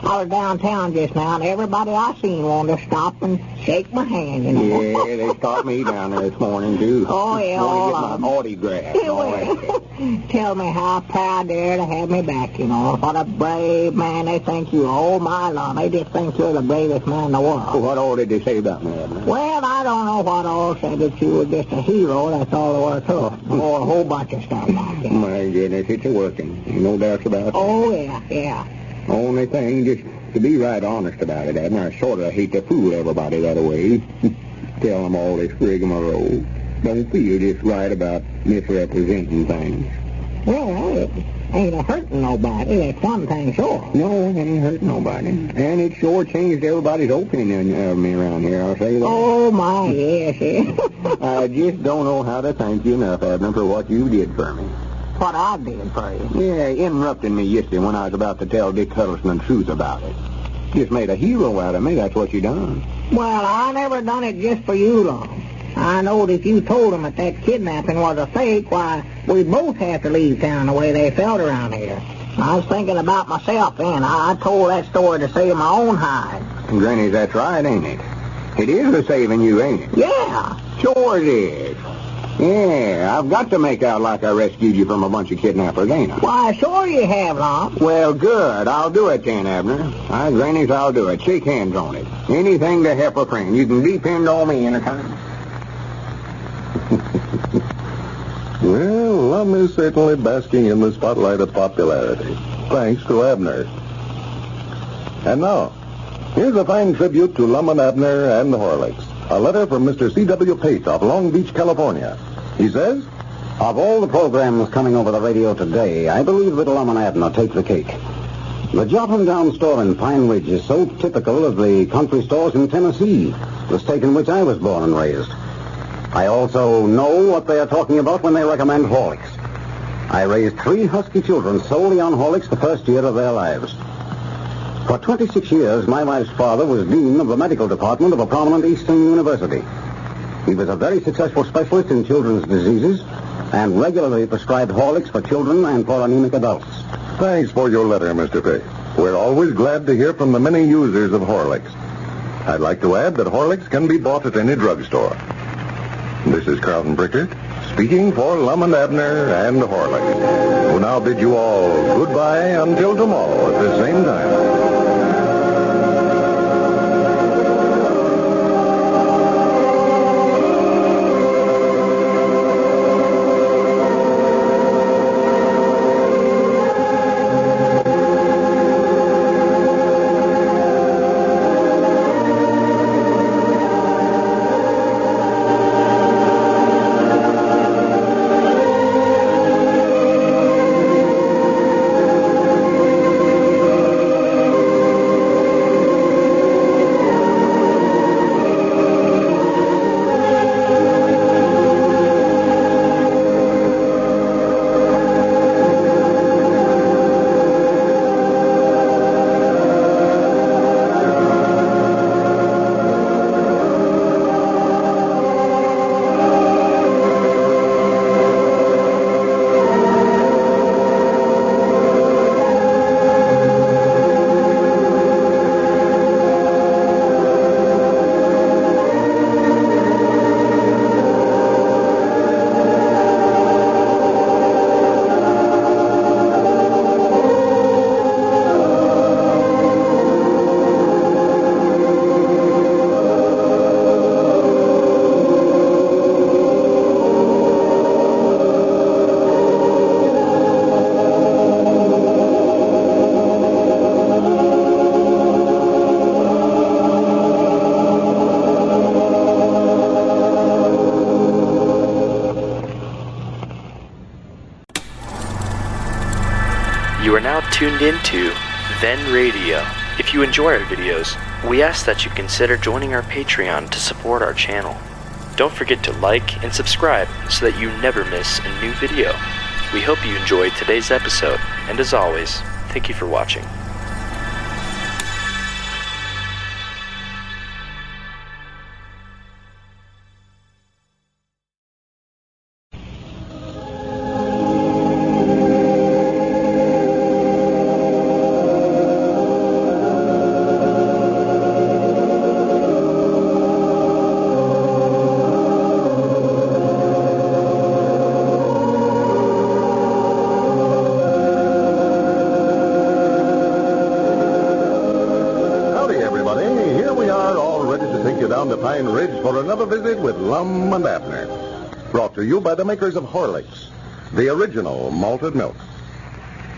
I was downtown just now, and everybody I seen wanted to stop and shake my hand, you know. Yeah, they stopped me down there this morning, too. Oh, yeah, all of to get my autograph. and all that. Tell me how proud they are to have me back, you know. What a brave man they think you are. Oh, my Lord, they just think you're the bravest man in the world. Well, what all did they say about me, Abner? Well, I don't know what all said, that you were just a hero, that's all there was to it. Oh, a whole bunch of stuff like that. My goodness, it's a-working. No doubts about it. Oh, yeah. Only thing, just to be right honest about it, Abner, I sort of hate to fool everybody that way. Tell them all this rigmarole. Don't feel just right about misrepresenting things. Well, it ain't hurting nobody. That's one thing, sure. No, it ain't hurting nobody. And it sure changed everybody's opinion of me around here, I'll say that. Oh, my, yes. I just don't know how to thank you enough, Abner, for what you did for me. What I did for you? Yeah, interrupting me yesterday when I was about to tell Dick Huddleston the truth about it. Just made a hero out of me, that's what you done. Well, I never done it just for you, Lum. I knowed if you told them that kidnapping was a fake, why, we'd both have to leave town the way they felt around here. I was thinking about myself then. I told that story to save my own hide. Granny, that's right, ain't it? It is a saving you, ain't it? Yeah. Sure it is. Yeah, I've got to make out like I rescued you from a bunch of kidnappers, ain't I? Why, sure you have, Lum. Well, good. I'll do it then, Abner. Grannies, I'll do it. Shake hands on it. Anything to help a friend. You can depend on me anytime. Well, Lum is certainly basking in the spotlight of popularity, thanks to Abner. And now, here's a fine tribute to Lum and Abner and the Horlicks. A letter from Mr. C.W. Pate of Long Beach, California. He says, Of all the programs coming over the radio today, I believe that Lum and Abner take the cake. The Jot 'em Down store in Pine Ridge is so typical of the country stores in Tennessee, the state in which I was born and raised. I also know what they are talking about when they recommend Horlicks. I raised 3 husky children solely on Horlicks the first year of their lives. For 26 years, my wife's father was dean of the medical department of a prominent Eastern university. He was a very successful specialist in children's diseases and regularly prescribed Horlicks for children and for anemic adults. thanks for your letter, Mr. Pate. We're always glad to hear from the many users of Horlicks. I'd like to add that Horlicks can be bought at any drugstore. This is Carlton Brickert, speaking for Lum and Abner and Horlicks, who now bid you all goodbye until tomorrow at the same time. You are now tuned into Then Radio. If you enjoy our videos, we ask that you consider joining our Patreon to support our channel. Don't forget to like and subscribe so that you never miss a new video. We hope you enjoyed today's episode, and as always, thank you for watching. to Pine Ridge for another visit with Lum and Abner. Brought to you by the makers of Horlicks, the original malted milk.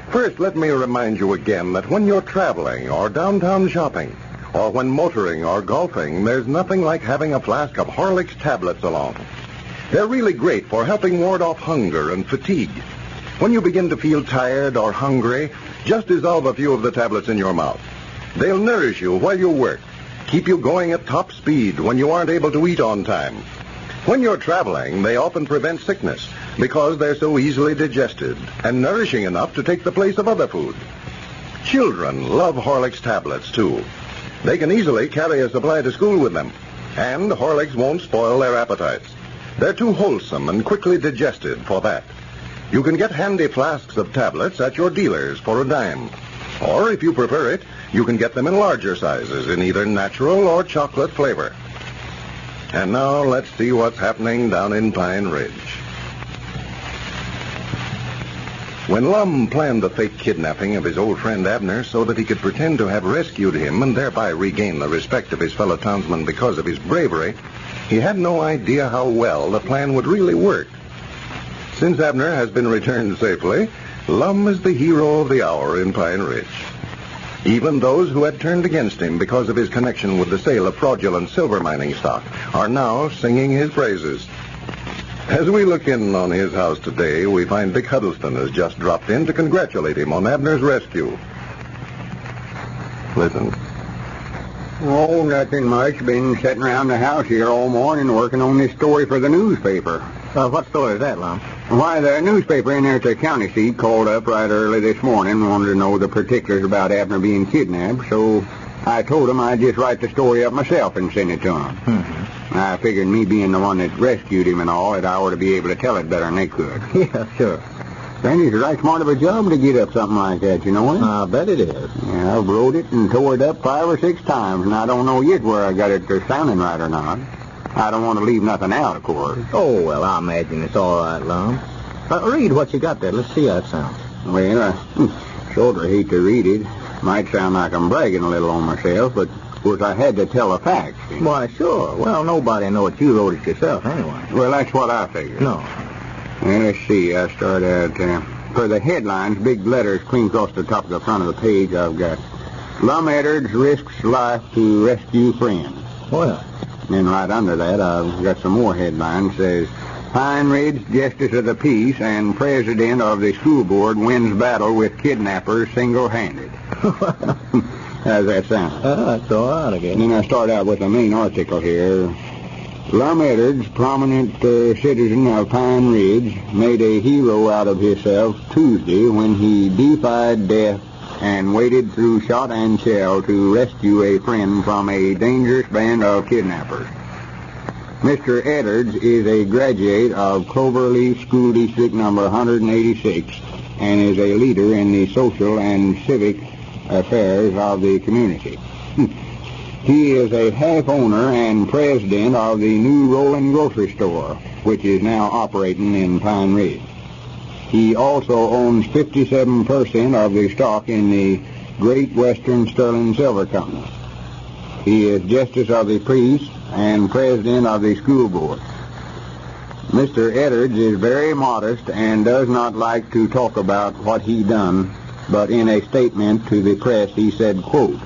First, let me remind you again that when you're traveling or downtown shopping, or when motoring or golfing, there's nothing like having a flask of Horlicks tablets along. They're really great for helping ward off hunger and fatigue. When you begin to feel tired or hungry, just dissolve a few of the tablets in your mouth. They'll nourish you while you work, keep you going at top speed when you aren't able to eat on time. When you're traveling, they often prevent sickness because they're so easily digested and nourishing enough to take the place of other food. Children love Horlicks tablets, too. They can easily carry a supply to school with them, and Horlicks won't spoil their appetites. They're too wholesome and quickly digested for that. You can get handy flasks of tablets at your dealers for a dime. Or, if you prefer it, you can get them in larger sizes in either natural or chocolate flavor. And now let's see what's happening down in Pine Ridge. When Lum planned the fake kidnapping of his old friend Abner so that he could pretend to have rescued him and thereby regain the respect of his fellow townsmen because of his bravery, he had no idea how well the plan would really work. Since Abner has been returned safely, Lum is the hero of the hour in Pine Ridge. Even those who had turned against him because of his connection with the sale of fraudulent silver mining stock are now singing his praises. As we look in on his house today, we find Dick Huddleston has just dropped in to congratulate him on Abner's rescue. Listen. Oh, nothing much. Been sitting around the house here all morning working on this story for the newspaper. What story is that, Lum? Why, the newspaper in there at the county seat called up right early this morning, wanted to know the particulars about Abner being kidnapped, so I told him I'd just write the story up myself and send it to him. Mm-hmm. I figured me being the one that rescued him and all, that I ought to be able to tell it better than they could. Yeah, sure. Randy's right smart of a job to get up something like that, you know it? I bet it is. Yeah, I've wrote it and tore it up 5 or 6 times, and I don't know yet where I got it sounding right or not. I don't want to leave nothing out, of course. Oh, well, I imagine it's all right, Lum. Read what you got there. Let's see how it sounds. Well, I sort of hate to read it. Might sound like I'm bragging a little on myself, but of course I had to tell the facts. Why, sure. Well, nobody knows you wrote it yourself anyway. Well, that's what I figured. No. Well, let's see. I start out, for the headlines, big letters clean across the top of the front of the page, I've got, Lum Edwards risks life to rescue friend. Well. Then right under that, I've got some more headlines. Says, Pine Ridge Justice of the Peace and President of the School Board wins battle with kidnappers single-handed. How's that sound? That's all right, I guess. And then I start out with the main article here. Lum Edwards, prominent citizen of Pine Ridge, made a hero out of himself Tuesday when he defied death and waded through shot and shell to rescue a friend from a dangerous band of kidnappers. Mr. Edwards is a graduate of Cloverleaf School District number 186 and is a leader in the social and civic affairs of the community. He is a half-owner and president of the new Rolling Grocery Store, which is now operating in Pine Ridge. He also owns 57% of the stock in the Great Western Sterling Silver Company. He is Justice of the Peace and President of the School Board. Mr. Edwards is very modest and does not like to talk about what he done, but in a statement to the press he said, quote,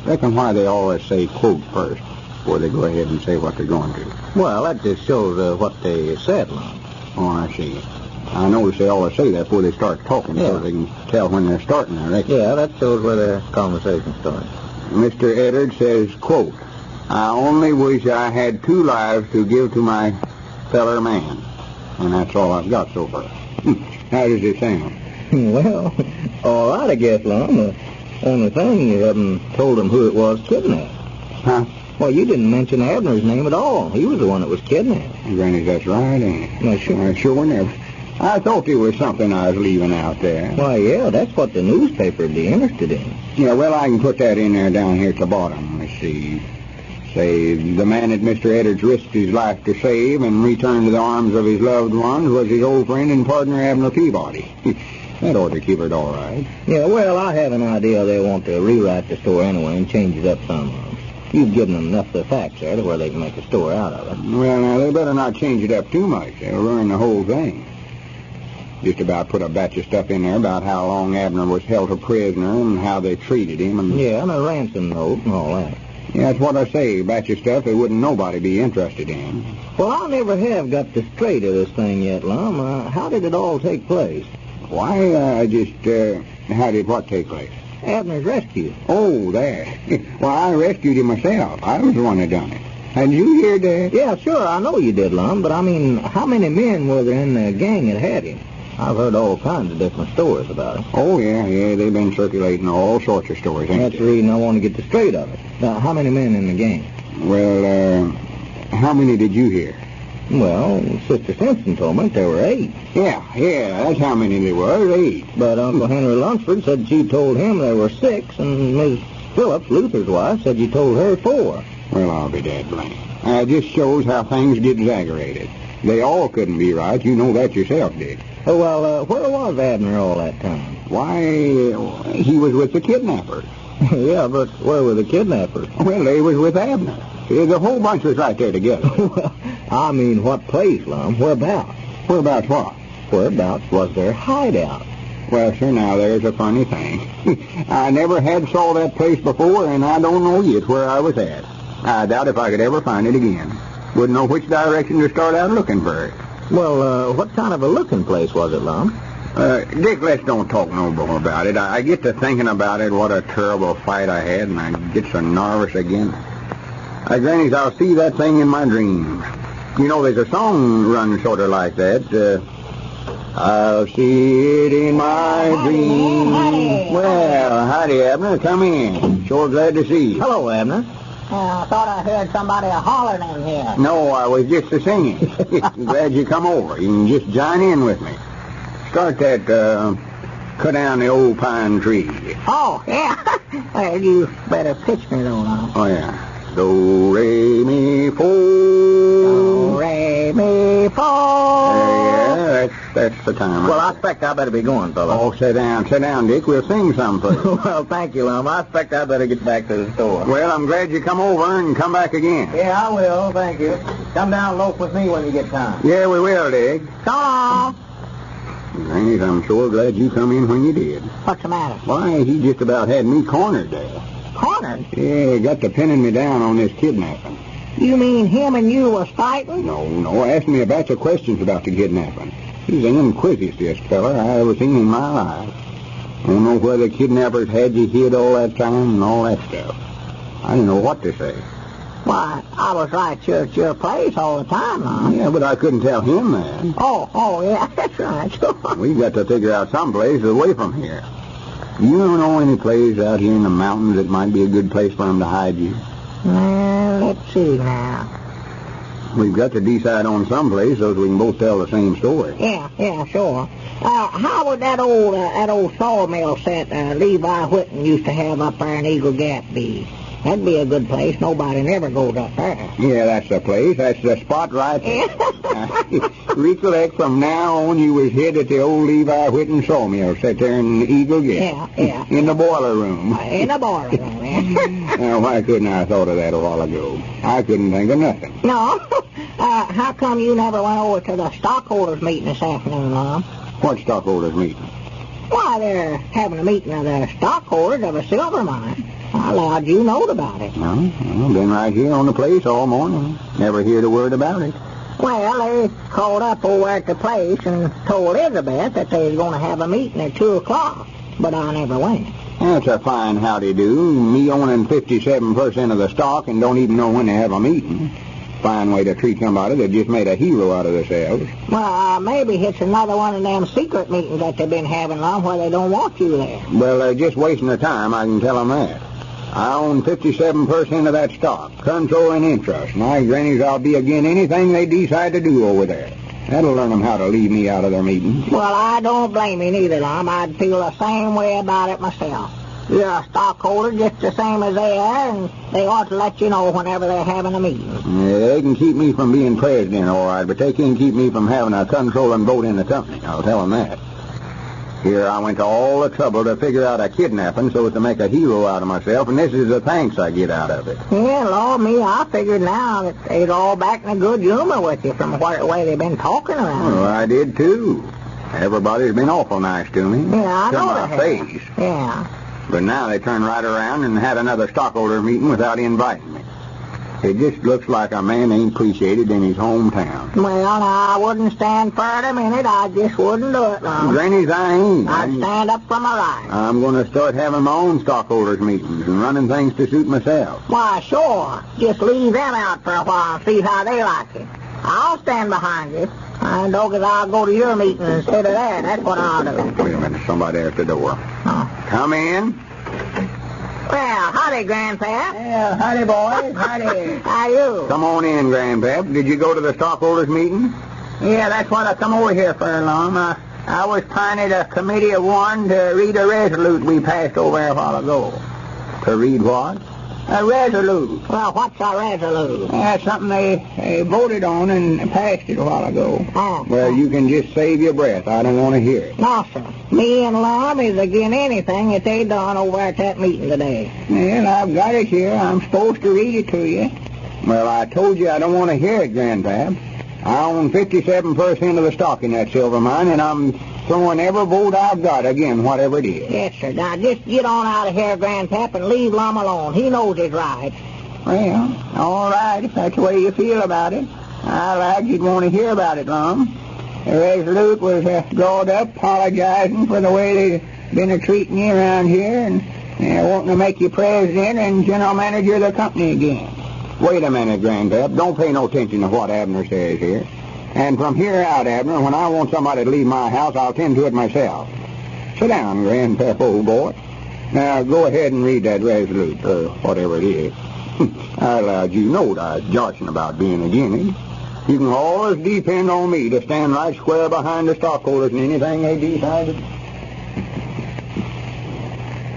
reckon why they always say quote first before they go ahead and say what they're going to. Well, that just shows what they said, Lum. Oh, I see. I notice they always say that before they start talking, so they can tell when they're starting, I reckon. Yeah, that shows where their conversation starts. Mr. Edwards says, quote, I only wish I had 2 lives to give to my feller man. And that's all I've got so far. How does it sound? Well, all right, I guess, Lum. The only thing, you haven't told them who it was kidnapped. Huh? Well, you didn't mention Abner's name at all. He was the one that was kidnapped. Granny, that's right, ain't it? No, sure. I sure never. I thought there was something I was leaving out there. Why, yeah, that's what the newspaper would be interested in. Yeah, well, I can put that in there down here at the bottom. Let's see. Say, the man that Mr. Edwards risked his life to save and return to the arms of his loved ones was his old friend and partner, Abner Peabody. That ought to keep it all right. Yeah, well, I have an idea they want to rewrite the story anyway and change it up some. You've given them enough of the facts there to where they can make a story out of it. Well, now, they better not change it up too much. They'll ruin the whole thing. Just about put a batch of stuff in there about how long Abner was held a prisoner and how they treated him. And Yeah, and a ransom note and all that. Yeah, that's what I say. A batch of stuff that wouldn't nobody be interested in. Well, I never have got the straight of this thing yet, Lum. How did it all take place? Why, how did what take place? Abner's rescue. Oh, that. Well, I rescued him myself. I was the one that done it. Had you heard that? Yeah, sure, I know you did, Lum, but I mean, how many men were there in the gang that had him? I've heard all kinds of different stories about it. Oh, yeah, they've been circulating all sorts of stories, ain't That's they? the reason I want to get the straight of it. Now, how many men in the gang? Well, how many did you hear? Well, Sister Simpson told me there were 8. Yeah, that's how many there were, 8. But Uncle Henry Lunsford said she told him there were 6, and Miss Phillips, Luther's wife, said you told her 4. Well, I'll be dead blamed. It just shows how things get exaggerated. They all couldn't be right. You know that yourself, Dick. Oh, well, where was Abner all that time? Why, he was with the kidnappers. Yeah, but where were the kidnappers? Well, they was with Abner. The whole bunch was right there together. Well, I mean, what place, Lum? Whereabouts? Whereabouts what? Whereabouts was their hideout? Well, sir, now, there's a funny thing. I never had saw that place before, and I don't know yet where I was at. I doubt if I could ever find it again. Wouldn't know which direction to start out looking for it. Well, what kind of a looking place was it, Lum? Dick, let's don't talk no more about it. I get to thinking about it, what a terrible fight I had, and I get so nervous again. Grannies, I'll see that thing in my dreams. You know, there's a song run sort of like that. I'll see it in my dreams. Well, howdy, Abner. Come in. Sure glad to see you. Hello, Abner. I thought I heard somebody a-hollering in here. No, I was just a-singing. Glad you come over. You can just join in with me. Start that, cut down the old pine tree. Oh, yeah. Well, you better pitch me, though, Lum. Oh, yeah. Do, re, mi, fo. Do, re, mi, fo. Yeah, that's the time. Well, I expect I better be going, fella. Oh, sit down, Dick. We'll sing some for you. Well, thank you, Lum. I expect I better get back to the store. Well, I'm glad you come over and come back again. Yeah, I will, thank you. Come down loaf with me when you get time. Yeah, we will, Dick. So long. Grannies, I'm sure glad you come in when you did. What's the matter? Why, he just about had me cornered there. Cornered? Yeah, got to pinning me down on this kidnapping. You mean him and you was fighting? No, asked me a batch of questions about the kidnapping. He's the inquisitiest fella I ever seen in my life. Don't know where the kidnappers had you hid all that time and all that stuff. I didn't know what to say. Why, I was right here at your place all the time, huh? Yeah, but I couldn't tell him that. Oh, yeah, that's right, sure. We've got to figure out some place away from here. You don't know any place out here in the mountains that might be a good place for him to hide you? Well, let's see now. We've got to decide on some place so that we can both tell the same story. Yeah, sure. How would that old sawmill set Levi Whitten used to have up there in Eagle Gap be? That'd be a good place. Nobody never goes up there. Yeah, that's the place. That's the spot right there. Recollect, from now on, you was hid at the old Levi Whitten sawmill set there in Eagle Gap. Yeah. In the boiler room. In the boiler room, yeah. Now, why couldn't I have thought of that a while ago? I couldn't think of nothing. No? How come you never went over to the stockholders meeting this afternoon, Lum? What stockholders meeting? Why, they're having a meeting of the stockholders of a silver mine. I allowed you knowed about it. No, I've been right here on the place all morning. Never heard a word about it. Well, they called up over at the place and told Elizabeth that they was going to have a meeting at 2 o'clock, but I never went. That's a fine howdy-do. Me owning 57% of the stock and don't even know when to have a meeting. Fine way to treat somebody that just made a hero out of themselves. Well, maybe it's another one of them secret meetings that they've been having, Lum, where they don't want you there. Well, they're just wasting their time, I can tell them that. I own 57% of that stock, controlling interest. My grannies, I'll be again anything they decide to do over there. That'll learn them how to leave me out of their meetings. Well, I don't blame you neither, Lum. I'd feel the same way about it myself. You're a stockholder just the same as they are, and they ought to let you know whenever they're having a meeting. Yeah, they can keep me from being president, all right, but they can't keep me from having a controlling vote in the company. I'll tell them that. Here I went to all the trouble to figure out a kidnapping so as to make a hero out of myself, and this is the thanks I get out of it. Yeah, Lord me, I figured now that they'd all back in a good humor with you from the way they've been talking around. Oh, I did, too. Everybody's been awful nice to me. Yeah, I know to my they have. face. Yeah. But now they turn right around and had another stockholder meeting without inviting me. It just looks like a man ain't appreciated in his hometown. Well, I wouldn't stand for it a minute. I just wouldn't do it, Lum. Granny's, I ain't. I'd stand up for my rights. I'm going to start having my own stockholders meetings and running things to suit myself. Why, sure. Just leave them out for a while and see how they like it. I'll stand behind you. I know that I'll go to your meeting instead of that. That's what I'll do. Wait a minute. Somebody at the door. Oh. Come in. Well, howdy, Grandpap. Yeah, howdy, boys. Howdy. How you? Come on in, Grandpap. Did you go to the stockholders meeting? Yeah, that's what I come over here for, Lum. I was planning a committee of one to read a resolute we passed over a while ago. To read what? A resolute. Well, what's a resolute? That's something they voted on and passed it a while ago. Oh. Well, you can just save your breath. I don't want to hear it. No, sir. Me and Lum is against anything that they done over at that meeting today. Well, I've got it here. I'm supposed to read it to you. Well, I told you I don't want to hear it, Grandpap. I own 57% of the stock in that silver mine, and I'm throwing every vote I've got again, whatever it is. Yes, sir. Now, just get on out of here, Grandpap, and leave Lum alone. He knows his rights. Well, all right, if that's the way you feel about it. I like you'd want to hear about it, Lum. The resolute was drawed up apologizing for the way they've been treating you around here and wanting to make you president and general manager of the company again. Wait a minute, Grandpap. Don't pay no attention to what Abner says here. And from here out, Abner, when I want somebody to leave my house, I'll tend to it myself. Sit down, Grandpap, old boy. Now, go ahead and read that resolute, or whatever it is. I allowed you know what I was joshing about being against it. You can always depend on me to stand right square behind the stockholders in anything they decide.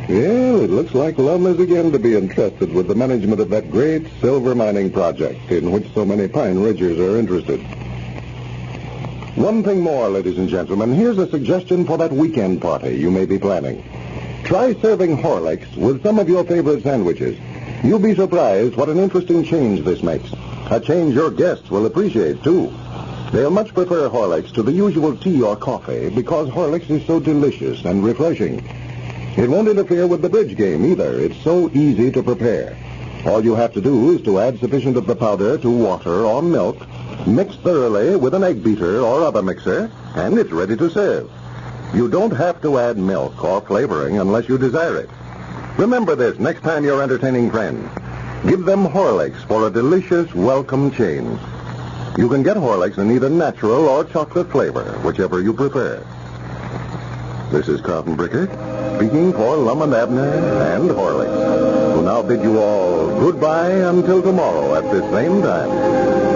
Well, it looks like Lum is again to be entrusted with the management of that great silver mining project in which so many Pine Ridgers are interested. One thing more, ladies and gentlemen. Here's a suggestion for that weekend party you may be planning. Try serving Horlicks with some of your favorite sandwiches. You'll be surprised what an interesting change this makes. A change your guests will appreciate, too. They'll much prefer Horlicks to the usual tea or coffee because Horlicks is so delicious and refreshing. It won't interfere with the bridge game, either. It's so easy to prepare. All you have to do is to add sufficient of the powder to water or milk, mix thoroughly with an egg beater or other mixer, and it's ready to serve. You don't have to add milk or flavoring unless you desire it. Remember this next time you're entertaining friends. Give them Horlicks for a delicious welcome change. You can get Horlicks in either natural or chocolate flavor, whichever you prefer. This is Carlton Bricker, speaking for Lum and Abner and Horlicks, who now bid you all goodbye until tomorrow at this same time.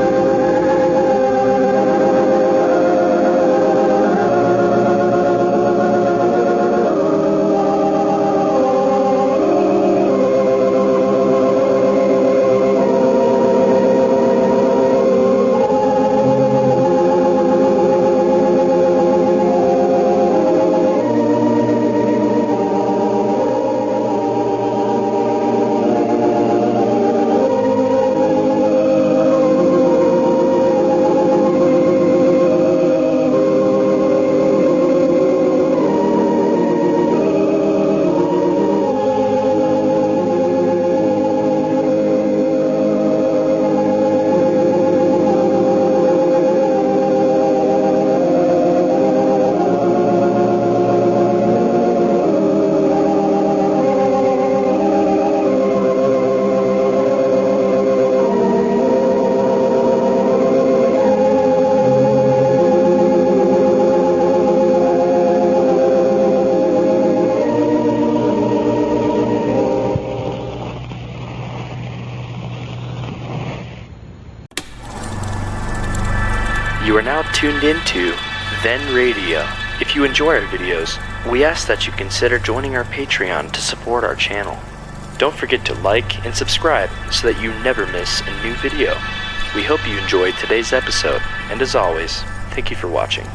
You are now tuned into Then Radio. If you enjoy our videos, we ask that you consider joining our Patreon to support our channel. Don't forget to like and subscribe so that you never miss a new video. We hope you enjoyed today's episode, and as always, thank you for watching.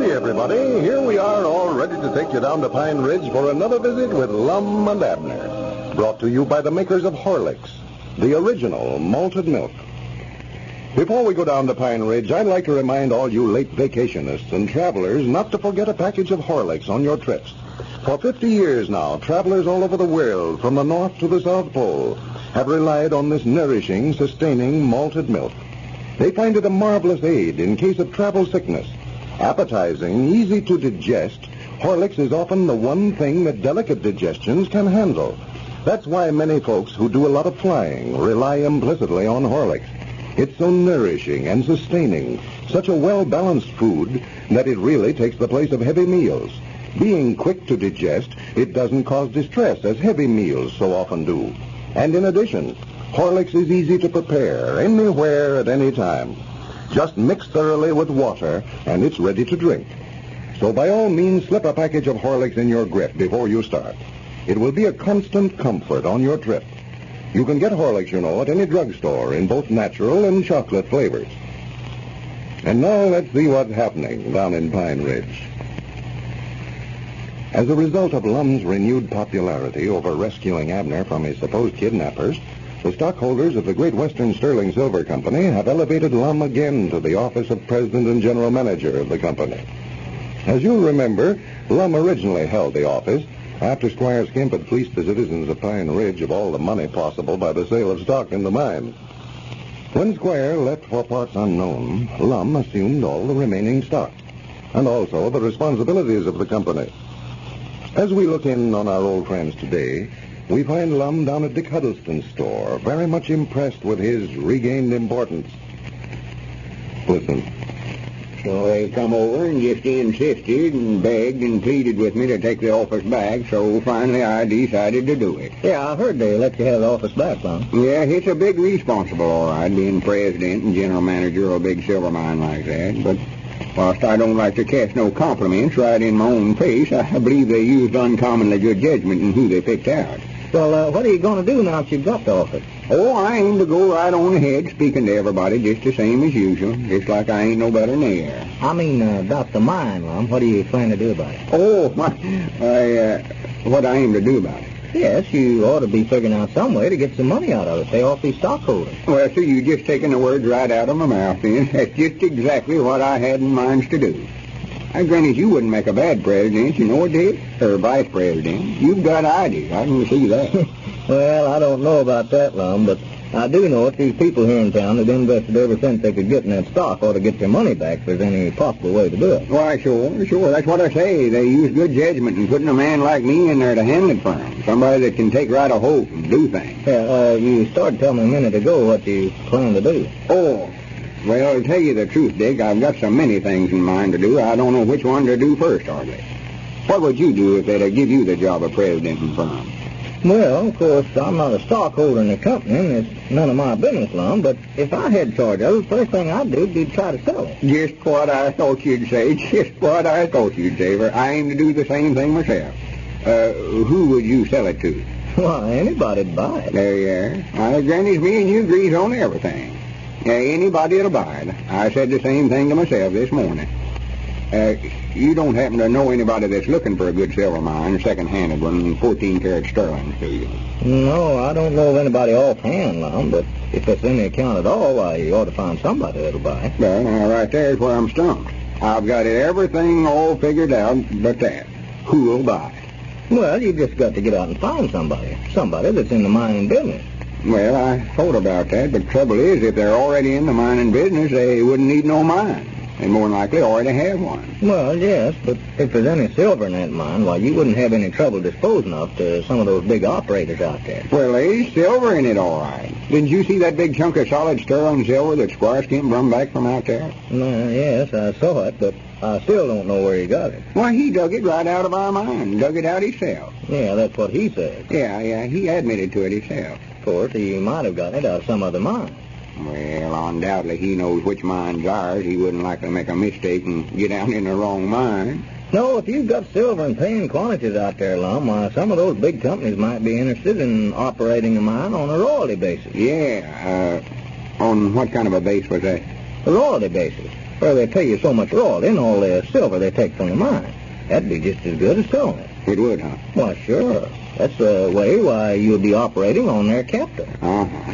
Howdy, everybody. Here we are, all ready to take you down to Pine Ridge for another visit with Lum and Abner. Brought to you by the makers of Horlicks, the original malted milk. Before we go down to Pine Ridge, I'd like to remind all you late vacationists and travelers not to forget a package of Horlicks on your trips. For 50 years now, travelers all over the world, from the North to the South Pole, have relied on this nourishing, sustaining malted milk. They find it a marvelous aid in case of travel sickness. Appetizing, easy to digest, Horlicks is often the one thing that delicate digestions can handle. That's why many folks who do a lot of flying rely implicitly on Horlicks. It's so nourishing and sustaining, such a well-balanced food that it really takes the place of heavy meals. Being quick to digest, it doesn't cause distress as heavy meals so often do. And in addition, Horlicks is easy to prepare anywhere at any time. Just mix thoroughly with water, and it's ready to drink. So by all means, slip a package of Horlicks in your grip before you start. It will be a constant comfort on your trip. You can get Horlicks, at any drugstore in both natural and chocolate flavors. And now let's see what's happening down in Pine Ridge. As a result of Lum's renewed popularity over rescuing Abner from his supposed kidnappers, the stockholders of the Great Western Sterling Silver Company have elevated Lum again to the office of President and General Manager of the company. As you'll remember, Lum originally held the office after Squire Skimp had fleeced the citizens of Pine Ridge of all the money possible by the sale of stock in the mine. When Squire left for parts unknown, Lum assumed all the remaining stock, and also the responsibilities of the company. As we look in on our old friends today, we find Lum down at Dick Huddleston's store, very much impressed with his regained importance. Listen. So they come over and just insisted and begged and pleaded with me to take the office back, so finally I decided to do it. Yeah, I heard they let you have the office back, Lum. Yeah, it's a big responsible, all right, being president and general manager of a big silver mine like that, but whilst I don't like to cast no compliments right in my own face, I believe they used uncommonly good judgment in who they picked out. Well, what are you going to do now that you've got the office? Oh, I aim to go right on ahead, speaking to everybody just the same as usual, just like I ain't no better than they are. I mean, about the mine, Lum. What do you plan to do about it? Oh, what I aim to do about it? Yes, you ought to be figuring out some way to get some money out of it, pay off these stockholders. Well, so you just taking the words right out of my mouth, then. That's just exactly what I had in mind to do. Granted, you wouldn't make a bad president, you know it, Dick? Or vice president. You've got ideas, I can see that. Well, I don't know about that, Lum, but I do know that these people here in town that invested every cent they could get in that stock ought to get their money back if there's any possible way to do it. Why, sure. That's what I say. They use good judgment in putting a man like me in there to handle it for them. Somebody that can take right a hold and do things. Yeah, you started telling me a minute ago what you plan to do. Oh, well, to tell you the truth, Dick, I've got so many things in mind to do, I don't know which one to do first, hardly. What would you do if they'd give you the job of president and firm? Well, of course, I'm not a stockholder in the company, and it's none of my business, Lum, but if I had charge of it, the first thing I'd do would be to try to sell it. Just what I thought you'd say, for I aim to do the same thing myself. Who would you sell it to? Well, anybody'd buy it. There you are. Granny's me and you agrees on everything. Anybody'll buy it. I said the same thing to myself this morning. You don't happen to know anybody that's looking for a good silver mine, second-handed one, 14-karat sterling, do you? No, I don't know of anybody offhand, Lum, but if it's any account at all, why, you ought to find somebody that'll buy it. Well, now, right there's where I'm stumped. I've got everything all figured out but that. Who'll buy it? Well, you just got to get out and find somebody that's in the mining business. Well, I thought about that, but the trouble is, if they're already in the mining business, they wouldn't need no mine. They more than likely already have one. Well, yes, but if there's any silver in that mine, why, you wouldn't have any trouble disposing of to some of those big operators out there. Well, there's silver in it, all right. Didn't you see that big chunk of solid sterling silver that Squire Skimp brought back from out there? Yes, I saw it, but I still don't know where he got it. Why, he dug it right out of our mine, dug it out himself. Yeah, that's what he said. Yeah, he admitted to it himself. Of course, he might have gotten it out of some other mine. Well, undoubtedly he knows which mine's ours. He wouldn't likely make a mistake and get out in the wrong mine. No, if you've got silver in paying quantities out there, Lum, why, some of those big companies might be interested in operating a mine on a royalty basis. Yeah, on what kind of a base was that? A royalty basis. where they pay you so much royalty and all the silver they take from the mine. That'd be just as good as selling it. It would, huh? Why, sure. That's the way why you would be operating on their capital.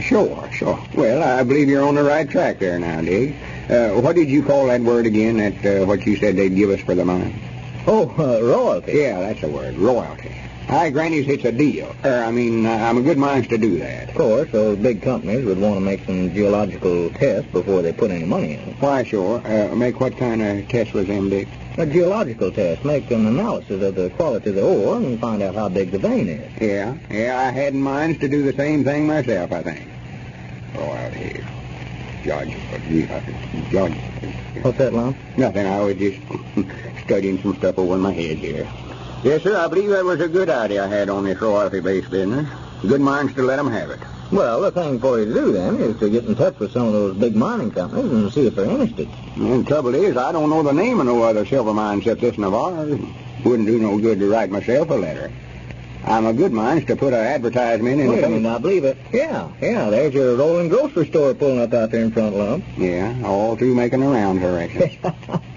Sure. Well, I believe you're on the right track there now, Dig. What did you call that word again, what you said they'd give us for the mine? Royalty. Yeah, that's the word, royalty. Aye, Granny's, it's a deal. I'm a good mind to do that. Of course, those big companies would want to make some geological tests before they put any money in. Why, sure. Make what kind of tests was them, Dick? A geological test. Make an analysis of the quality of the ore and find out how big the vein is. Yeah, I had in mind to do the same thing myself, I think. Royalty. Judge. What's that, Lum? Nothing. I was just studying some stuff over in my head here. Yes, sir, I believe that was a good idea I had on this royalty-based business. Good minds to let them have it. Well, the thing for you to do, then, is to get in touch with some of those big mining companies and see if they're interested. And the trouble is, I don't know the name of no other silver mine except this one of ours. Wouldn't do no good to write myself a letter. I'm a good mind to put an advertisement in the paper. I believe it. Yeah, there's your rolling grocery store pulling up out there in front, Lum. Yeah, all through making the rounds, I reckon.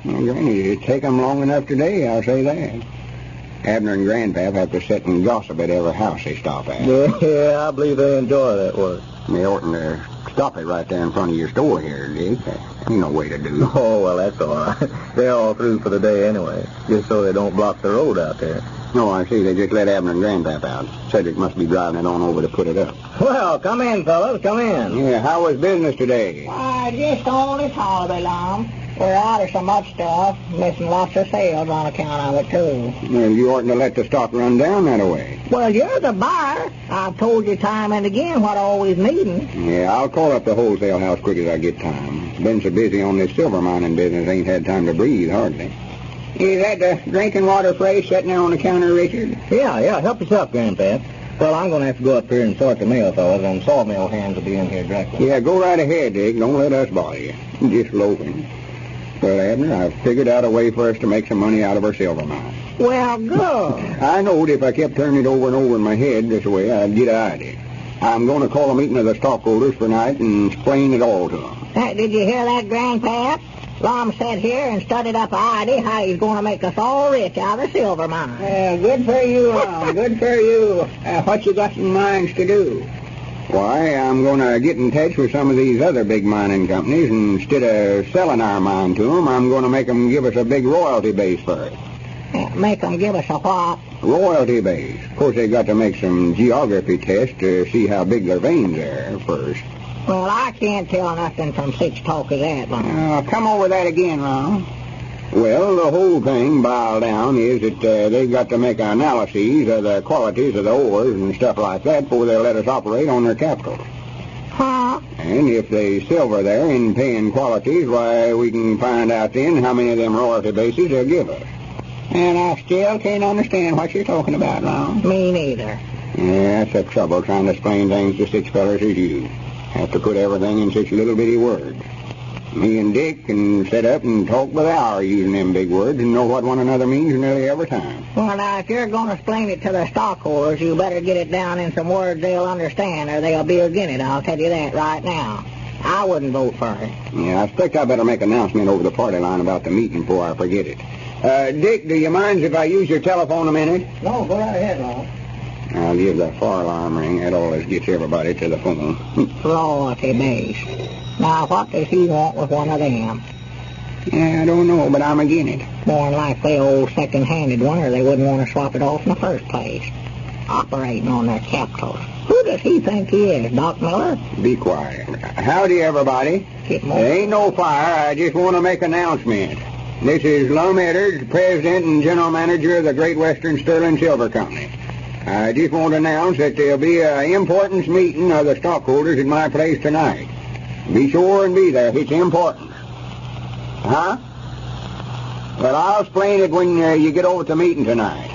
Well, Granny, it'd take them long enough today, I'll say that. Abner and Grandpap have to sit and gossip at every house they stop at. Yeah, I believe they enjoy that work. They oughtn't to stop it right there in front of your store here, Dick. Ain't no way to do. Oh, well, that's all right. They're all through for the day anyway, just so they don't block the road out there. Oh, I see. They just let Abner and Grandpap out. Cedric must be driving it on over to put it up. Well, come in, fellas, come in. Yeah, how was business today? Why, just on this holiday, Lum. We're out of so much stuff, missing lots of sales on account of it, too. Well, you oughtn't to let the stock run down that way. Well, you're the buyer. I've told you time and again what always needing. Yeah, I'll call up the wholesale house quick as I get time. Been so busy on this silver mining business, ain't had time to breathe, hardly. Is that the drinking water place sitting there on the counter, Richard? Yeah, help yourself, Grandpap. Well, I'm going to have to go up here and sort the mail, fellas, and sawmill hands will be in here directly. Yeah, go right ahead, Dick. Don't let us bother you. Just loafing. Well, Abner, I've figured out a way for us to make some money out of our silver mine. Well, good. I knowed if I kept turning it over and over in my head this way, I'd get an idea. I'm going to call a meeting of the stockholders for night and explain it all to them. Did you hear that, Grandpap? Lum sat here and studied up an idea how he's going to make us all rich out of silver mine. Good for you, Lum. Good for you. What you got in mind to do? Why, I'm going to get in touch with some of these other big mining companies, and instead of selling our mine to them, I'm going to make them give us a big royalty base for it. Make them give us a what? Royalty base. Of course, they got to make some geography tests to see how big their veins are first. Well, I can't tell nothing from such talk as that, Lum. Come over that again, Lum. Well, the whole thing, boiled down, is that they've got to make analyses of the qualities of the ores and stuff like that before they'll let us operate on their capital. Huh? And if they silver there in paying qualities, why, we can find out then how many of them royalty bases they'll give us. And I still can't understand what you're talking about, Lum. Me neither. Yeah, that's the trouble, trying to explain things to such fellas as you. Have to put everything in such little bitty words. Me and Dick can sit up and talk by the hour using them big words and know what one another means nearly every time. Well, now, if you're going to explain it to the stockholders, you better get it down in some words they'll understand, or they'll be against it. I'll tell you that right now. I wouldn't vote for it. Yeah, I expect I better make an announcement over the party line about the meeting before I forget it. Dick, do you mind if I use your telephone a minute? No, go right ahead, Lum. I'll give the fire alarm ring. That always gets everybody to the phone. Royalty base. Now, what does he want with one of them? Yeah, I don't know, but I'm against it. More than likely old second-handed one, or they wouldn't want to swap it off in the first place. Operating on their capital. Who does he think he is, Doc Miller? Be quiet. Howdy, everybody. There ain't no fire. I just want to make an announcement. This is Lum Edders, President and General Manager of the Great Western Sterling Silver Company. I just want to announce that there'll be an importance meeting of the stockholders at my place tonight. Be sure and be there. It's important. Huh? Well, I'll explain it when you get over to the meeting tonight.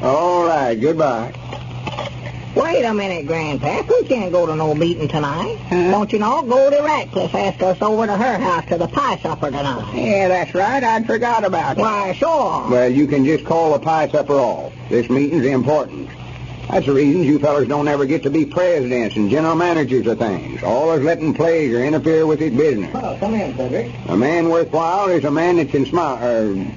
All right, goodbye. Wait a minute, Grandpap. We can't go to no meeting tonight. Don't you know? Goldie Ratcliffe asked us over to her house to the pie supper tonight. Yeah, that's right. I'd forgot about it. Why, sure. Well, you can just call the pie supper off. This meeting's important. That's the reason you fellers don't ever get to be presidents and general managers of things. Always letting pleasure interfere with his business. Oh, come in, Cedric. A man worthwhile is a man that can smile.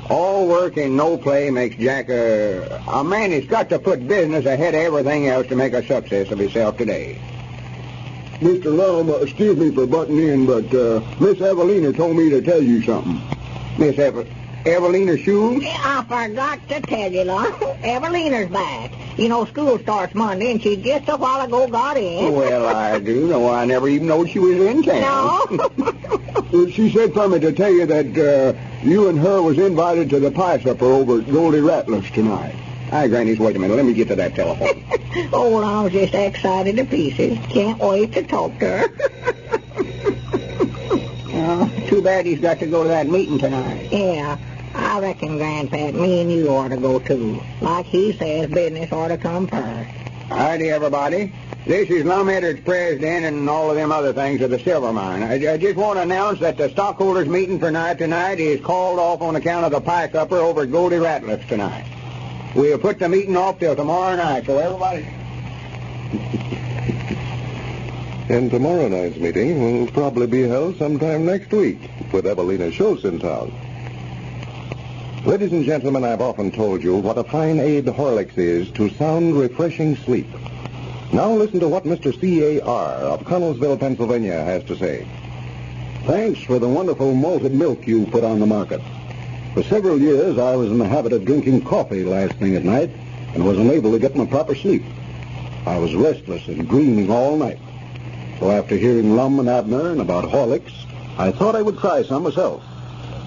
All work and no play makes Jack a man that's got to put business ahead of everything else to make a success of himself today. Mr. Lum, excuse me for butting in, but Miss Evelina told me to tell you something. Miss Evelina Shoes? I forgot to tell you, Lum. Evelina's back. You know, school starts Monday, and she just a while ago got in. Well, I do know. I never even know she was in town. No? She said for me to tell you that you and her was invited to the pie supper over at Goldie Rattlers tonight. Hi, Grannies, wait a minute. Let me get to that telephone. Oh, well, I was just excited to pieces. Can't wait to talk to her. Too bad he's got to go to that meeting tonight. Yeah, I reckon, Grandpap, me and you ought to go, too. Like he says, business ought to come first. Howdy, everybody. This is Lum Eddard's president and all of them other things of the silver mine. I just want to announce that the stockholders meeting for tonight is called off on account of the pie supper over at Goldie Rattlers tonight. We'll put the meeting off till tomorrow night, so everybody... And tomorrow night's meeting will probably be held sometime next week, with Evelina Schultz in town. Ladies and gentlemen, I've often told you what a fine aid Horlicks is to sound, refreshing sleep. Now listen to what Mr. C.A.R. of Connellsville, Pennsylvania, has to say. Thanks for the wonderful malted milk you put on the market. For several years, I was in the habit of drinking coffee last thing at night and was unable to get my proper sleep. I was restless and dreaming all night. So after hearing Lum and Abner and about Horlicks, I thought I would try some myself.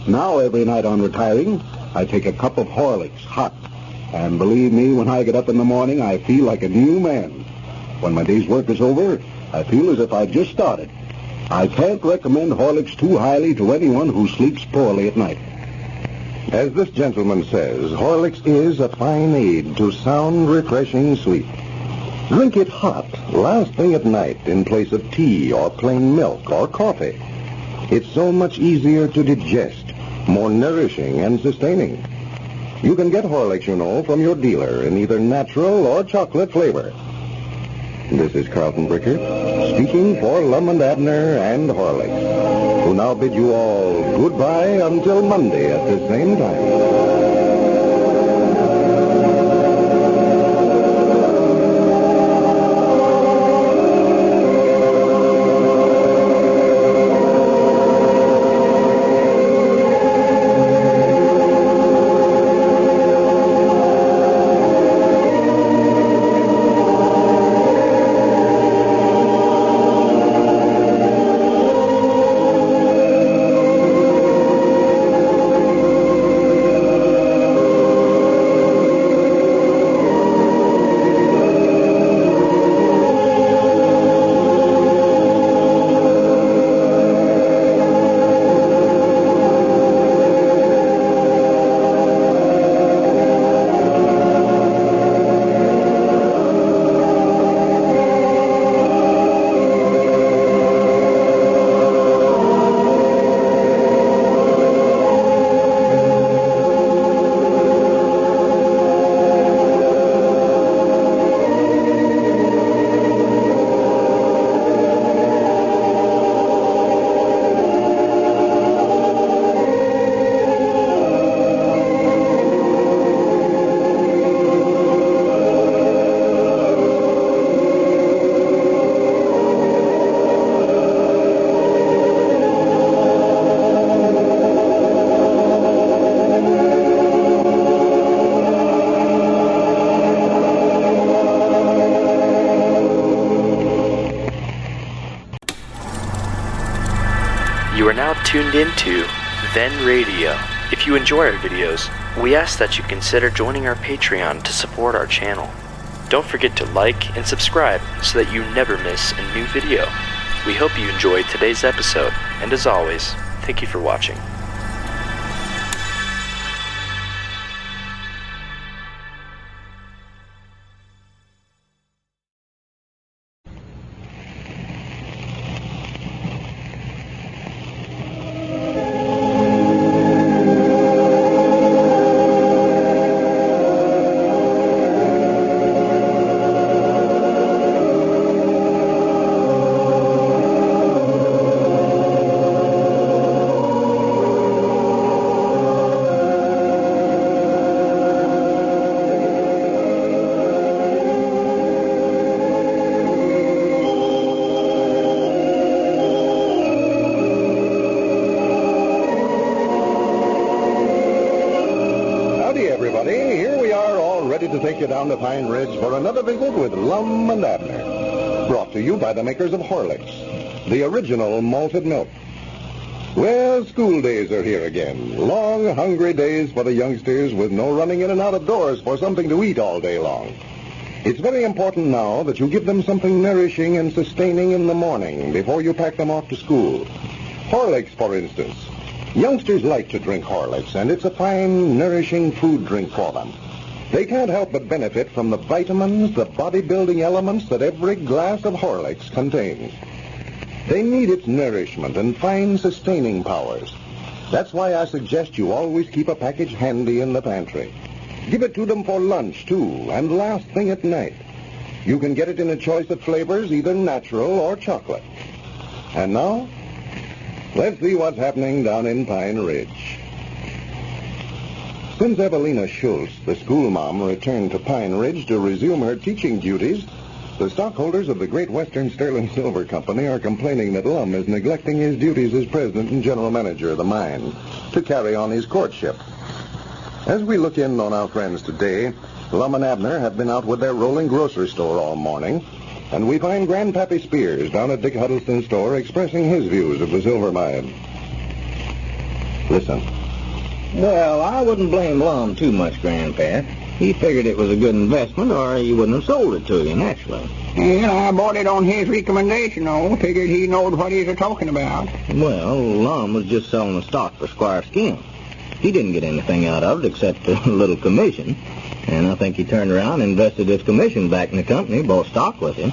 Now every night on retiring, I take a cup of Horlicks hot. And believe me, when I get up in the morning, I feel like a new man. When my day's work is over, I feel as if I just started. I can't recommend Horlicks too highly to anyone who sleeps poorly at night. As this gentleman says, Horlicks is a fine aid to sound, refreshing sleep. Drink it hot, last thing at night, in place of tea or plain milk or coffee. It's so much easier to digest, more nourishing and sustaining. You can get Horlicks, you know, from your dealer in either natural or chocolate flavor. This is Carlton Bricker, speaking for Lum and Abner and Horlicks, who now bid you all goodbye until Monday at the same time. You are now tuned into Then Radio. If you enjoy our videos, we ask that you consider joining our Patreon to support our channel. Don't forget to like and subscribe so that you never miss a new video. We hope you enjoyed today's episode, and as always, thank you for watching. everybody. Here we are, all ready to take you down to Pine Ridge for another visit with Lum and Abner. Brought to you by the makers of Horlicks, the original malted milk. Well, school days are here again. Long, hungry days for the youngsters with no running in and out of doors for something to eat all day long. It's very important now that you give them something nourishing and sustaining in the morning before you pack them off to school. Horlicks, for instance. Youngsters like to drink Horlicks, and it's a fine, nourishing food drink for them. They can't help but benefit from the vitamins, the bodybuilding elements that every glass of Horlicks contains. They need its nourishment and fine sustaining powers. That's why I suggest you always keep a package handy in the pantry. Give it to them for lunch, too, and last thing at night. You can get it in a choice of flavors, either natural or chocolate. And now, let's see what's happening down in Pine Ridge. Since Evelina Schultz, the schoolmom, returned to Pine Ridge to resume her teaching duties, the stockholders of the Great Western Sterling Silver Company are complaining that Lum is neglecting his duties as president and general manager of the mine to carry on his courtship. As we look in on our friends today, Lum and Abner have been out with their rolling grocery store all morning, and we find Grandpappy Spears down at Dick Huddleston's store expressing his views of the silver mine. Listen. Well, I wouldn't blame Lum too much, Grandpa. He figured it was a good investment, or he wouldn't have sold it to you, naturally. Well, I bought it on his recommendation, though. Figured he knowed what he's talking about. Well, Lum was just selling the stock for Squire Skim. He didn't get anything out of it except a little commission. And I think he turned around and invested his commission back in the company, bought stock with him.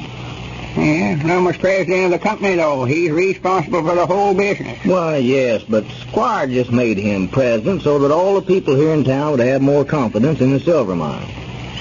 Yeah, Lum was president of the company, though. He's responsible for the whole business. Why, yes, but Squire just made him president so that all the people here in town would have more confidence in the silver mine.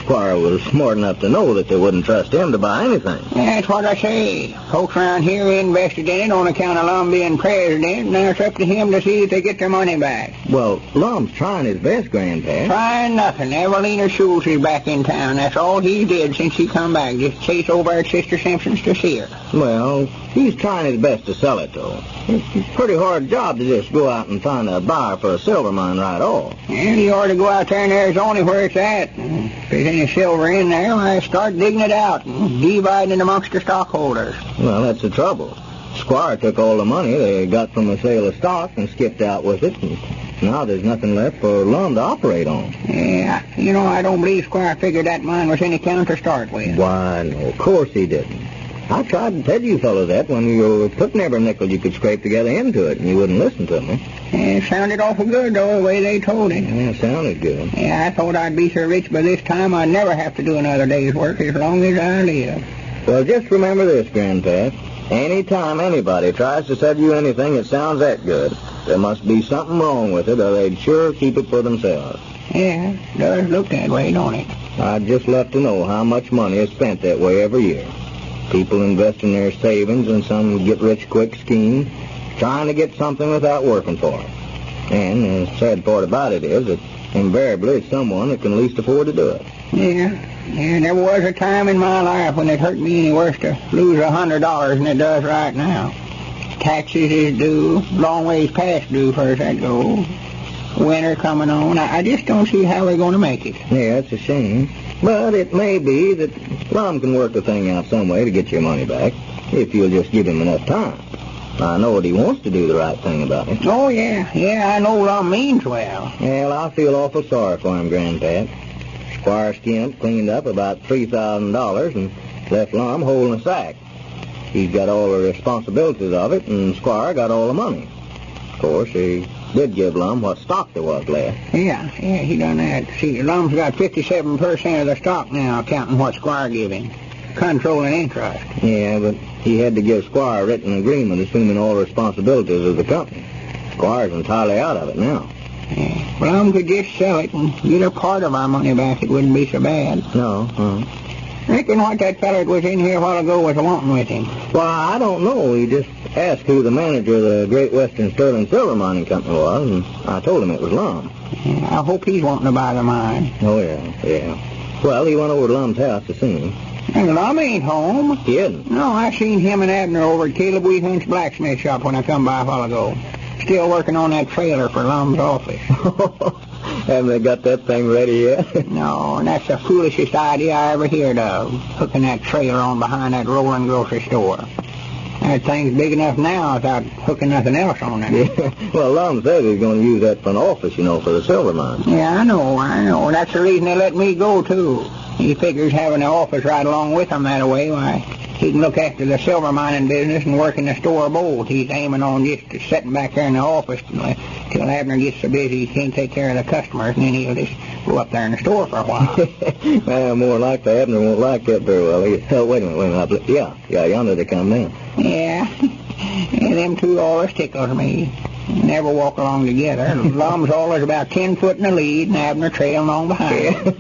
Squire was smart enough to know that they wouldn't trust him to buy anything. That's what I say. Folks around here invested in it on account of Lum being president. Now it's up to him to see if they get their money back. Well, Lum's trying his best, Grandpa. Trying nothing. Evelina Schultz is back in town. That's all he did since he come back. Just chase over at Sister Simpson's to see her. Well, he's trying his best to sell it, though. It's a pretty hard job to just go out and find a buyer for a silver mine right off. And you ought to go out there in Arizona where it's at. If there's any silver in there, I start digging it out and dividing it amongst the stockholders. Well, that's the trouble. Squire took all the money they got from the sale of stock and skipped out with it. And now there's nothing left for Lum to operate on. Yeah, you know, I don't believe Squire figured that mine was any count to start with. Why, no, of course he didn't. I tried to tell you fellows that when you were putting every nickel you could scrape together into it, and you wouldn't listen to me. Yeah, it sounded awful good, though, the way they told it. Yeah, it sounded good. Yeah, I thought I'd be so rich by this time I'd never have to do another day's work as long as I live. Well, just remember this, Grandpa. Any time anybody tries to sell you anything that sounds that good, there must be something wrong with it, or they'd sure keep it for themselves. Yeah, it does look that way, don't it? I'd just love to know how much money is spent that way every year. People investing their savings in some get-rich-quick scheme, trying to get something without working for it. And the sad part about it is that invariably it's someone that can least afford to do it. Yeah, there was a time in my life when it hurt me any worse to lose $100 than it does right now. Taxes is due, long ways past due for that goes. Winter coming on. I just don't see how we're going to make it. Yeah, it's a shame. But it may be that Lum can work the thing out some way to get your money back, if you'll just give him enough time. I know that he wants to do the right thing about it. Oh, yeah, I know Lum means well. Well, I feel awful sorry for him, Grandpap. Squire Skimp cleaned up about $3,000 and left Lum holding a sack. He's got all the responsibilities of it, and Squire got all the money. Of course, he did give Lum what stock there was left. Yeah, he done that. See, Lum's got 57% of the stock now, counting what Squire gave him. Controlling interest. Yeah, but he had to give Squire a written agreement assuming all the responsibilities of the company. Squire's entirely out of it now. Yeah, Lum could just sell it and get a part of our money back. It wouldn't be so bad. No, Reckon what that feller that was in here a while ago was wanting with him. Well, I don't know. He just asked who the manager of the Great Western Sterling Silver Mining Company was, and I told him it was Lum. Yeah, I hope he's wanting to buy the mine. Oh, yeah. Well, he went over to Lum's house to see him. And Lum ain't home. He isn't? No, I seen him and Abner over at Caleb Wheathunt's blacksmith shop when I come by a while ago. Still working on that trailer for Lum's office. Haven't they got that thing ready yet? No, and that's the foolishest idea I ever heard of, hooking that trailer on behind that rolling grocery store. That thing's big enough now without hooking nothing else on it. Yeah. Well, Lum said he's going to use that for an office, for the silver mine. Yeah, I know. That's the reason they let me go, too. He figures having the office right along with him that way, why, he can look after the silver mining business and work in the store both. He's aiming on just sitting back there in the office till Abner gets so busy he can't take care of the customers, and then he'll just go up there in the store for a while. Well, more likely Abner won't like that very well. Oh, wait a minute. Yeah, yonder they come now. Yeah, them two always tickles me. Never walk along together. Lum's always about 10 foot in the lead, and Abner trailing along behind.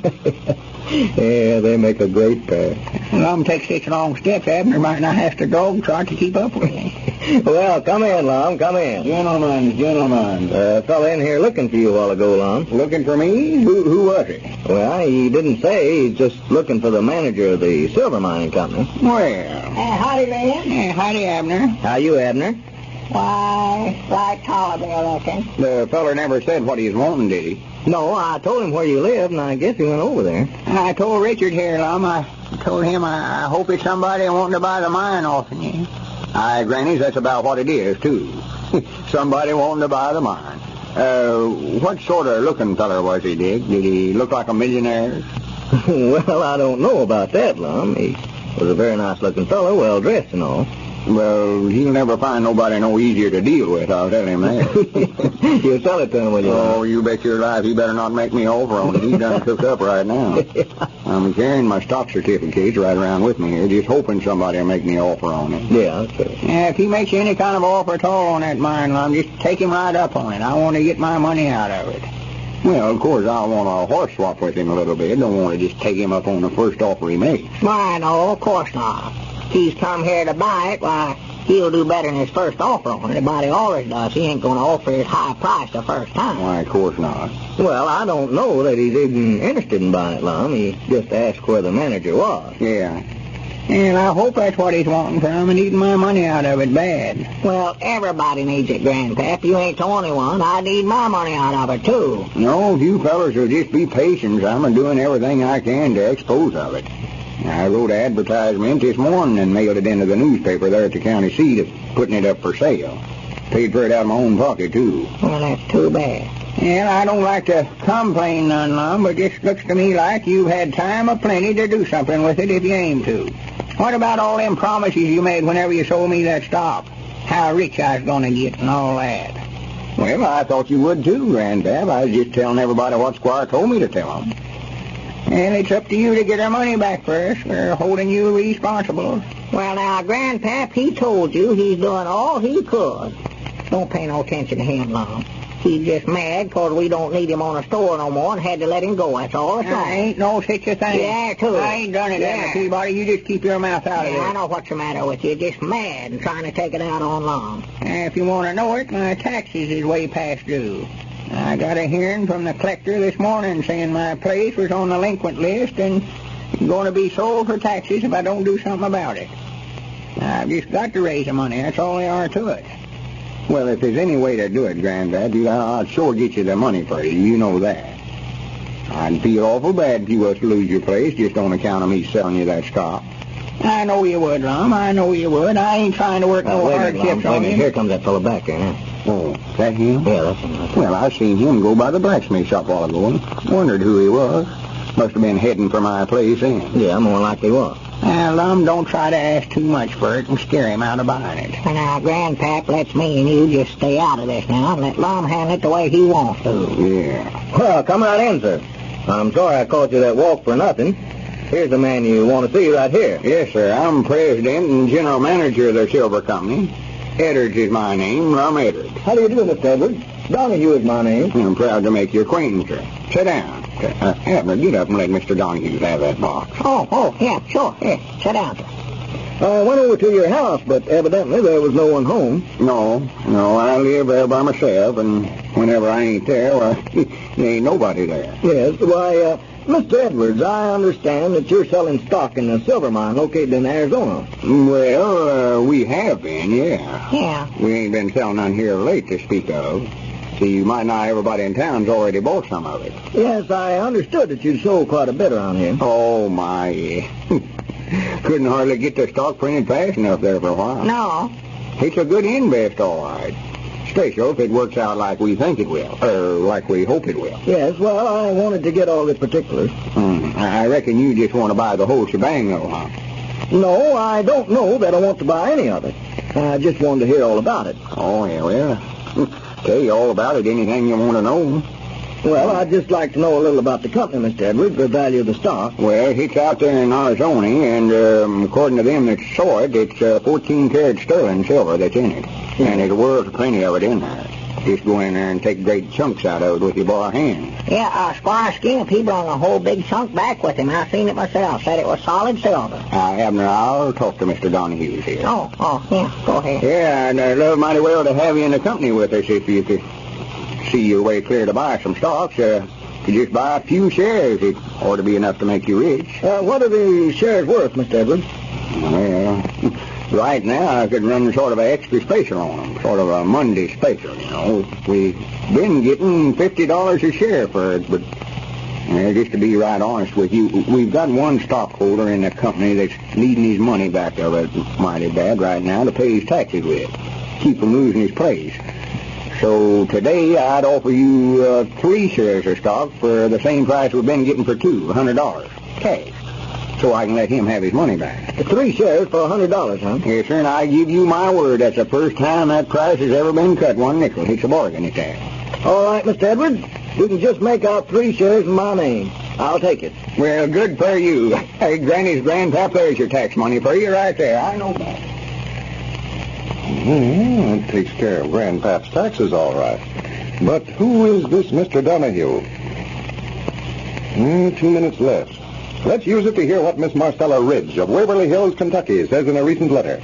Yeah, they make a great pair. Lum takes such long steps, Abner might not have to dog trot to keep up with him. Well, come in, Lum, come in. Gentlemen. Fella in here looking for you a while ago, Lum. Looking for me? Who was he? Well, he didn't say. He's just looking for the manager of the silver mining company. Well. Howdy, man. Howdy, Abner. How you, Abner? Why, right taller, I reckon. The feller never said what he's wanting, did he? No, I told him where you lived, and I guess he went over there. I told Richard here, Lum. I told him I hope it's somebody wanting to buy the mine off of you. Aye, Grannies, that's about what it is, too. Somebody wanting to buy the mine. What sort of looking feller was he, Dick? Did he look like a millionaire? Well, I don't know about that, Lum. He was a very nice-looking fellow, well-dressed and all. Well, he'll never find nobody no easier to deal with, I'll tell him that. You'll tell it to him, will you? Oh, you bet your life he better not make me offer on it. He's done cooked up right now. I'm carrying my stock certificates right around with me here, just hoping somebody will make me offer on it. Yeah, okay. Yeah, if he makes you any kind of offer at all on that mine, Lum, just take him right up on it. I want to get my money out of it. Well, of course, I want a horse swap with him a little bit. Don't want to just take him up on the first offer he makes. Why, no, of course not. He's come here to buy it, why, he'll do better than his first offer on it. Everybody always does. He ain't going to offer his high price the first time. Why, of course not. Well, I don't know that he's even interested in buying it, Lum. He just asked where the manager was. Yeah. And I hope that's what he's wanting from and eating my money out of it bad. Well, everybody needs it, Grandpap. You ain't the only one. I need my money out of it, too. No, if you fellas will just be patient, I'm doing everything I can to expose of it. I wrote an advertisement this morning and mailed it into the newspaper there at the county seat of putting it up for sale. Paid for it out of my own pocket, too. Well, that's too bad. Well, I don't like to complain none, Lum, but it just looks to me like you've had time aplenty to do something with it if you aim to. What about all them promises you made whenever you sold me that stock? How rich I was going to get and all that. Well, I thought you would, too, Granddad. I was just telling everybody what Squire told me to tell them. And it's up to you to get our money back first. We're holding you responsible. Well, now, Grandpap, he told you he's doing all he could. Don't pay no attention to him, Lum. He's just mad 'cause we don't need him on the store no more and had to let him go. That's all it's all. Ain't no such a thing. Yeah, too. I ain't done it, Abner Peabody. You just keep your mouth out of it. Yeah, I know what's the matter with you. Just mad and trying to take it out on Lum. If you want to know it, my taxes is way past due. I got a hearing from the collector this morning saying my place was on the delinquent list and going to be sold for taxes if I don't do something about it. I've just got to raise the money. That's all there are to it. Well, if there's any way to do it, Granddad, I'd sure get you the money for you. You know that. I'd feel awful bad if you was to lose your place just on account of me selling you that stock. I know you would, Lum. I know you would. I ain't trying to work no hardships on you. Here comes that fellow back there now. Oh, is that him? Yeah, that's him. Well, I seen him go by the blacksmith shop a while ago and wondered who he was. Must have been heading for my place then. Yeah, more likely was. Lum, don't try to ask too much for it and scare him out of buying it. Now, Grandpap lets me and you just stay out of this now and let Lum handle it the way he wants to. Yeah. Well, come right in, sir. I'm sorry I called you that walk for nothing. Here's the man you want to see right here. Yes, sir. I'm president and general manager of the silver company. Edwards is my name, Lum Edwards. How do you do, Mr. Edwards? Donahue is my name. I'm proud to make your acquaintance, sir. Sit down. Abner, get up and let Mr. Donahue have that box. Oh, yeah, sure. Here, sit down, sir. I went over to your house, but evidently there was no one home. No, I live there by myself, and whenever I ain't there, well, there ain't nobody there. Yes, why, Mr. Edwards, I understand that you're selling stock in a silver mine located in Arizona. Well, we have been, yeah. Yeah. We ain't been selling none here late to speak of. See, might not everybody in town's already bought some of it. Yes, I understood that you'd sold quite a bit around here. Oh, my. Couldn't hardly get the stock printed fast enough there for a while. No. It's a good invest, all right. Especially if it works out like we think it will, or like we hope it will. Yes, well, I wanted to get all the particulars. I reckon you just want to buy the whole shebang, though, huh? No, I don't know that I want to buy any of it. I just wanted to hear all about it. Oh, yeah, well, tell you all about it, anything you want to know. Well, I'd just like to know a little about the company, Mr. Edwards, the value of the stock. Well, it's out there in Arizona, and according to them that saw it, it's 14 karat sterling silver that's in it. And there's a world plenty of it in there. Just go in there and take great chunks out of it with your bare hands. Yeah, Squire Skimp, he brought a whole big chunk back with him. I seen it myself. Said it was solid silver. Abner, I'll talk to Mr. Donahue here. Oh, yeah, go ahead. Yeah, and I'd love mighty well to have you in the company with us if you could see your way clear to buy some stocks. You just buy a few shares. It ought to be enough to make you rich. What are the shares worth, Mr. Edwards? Well, right now I could run sort of an extra special on them, sort of a Monday special, you know. We've been getting $50 a share for it, but just to be right honest with you, we've got one stockholder in the company that's needing his money back of it mighty bad right now to pay his taxes with, keep from losing his place. So today I'd offer you 3 shares of stock for the same price we've been getting for $100 cash. So I can let him have his money back. 3 shares for $100, huh? Yes, sir, and I give you my word, that's the first time that price has ever been cut 1 nickel. It's a bargain, it's that. All right, Mr. Edwards. You can just make out 3 shares in my name. I'll take it. Well, good for you. Hey, Granny's grandpap, there's your tax money for you right there. I know that. It takes care of Grandpap's taxes, all right. But who is this Mr. Donahue? 2 minutes left. Let's use it to hear what Miss Marcella Ridge of Waverly Hills, Kentucky, says in a recent letter.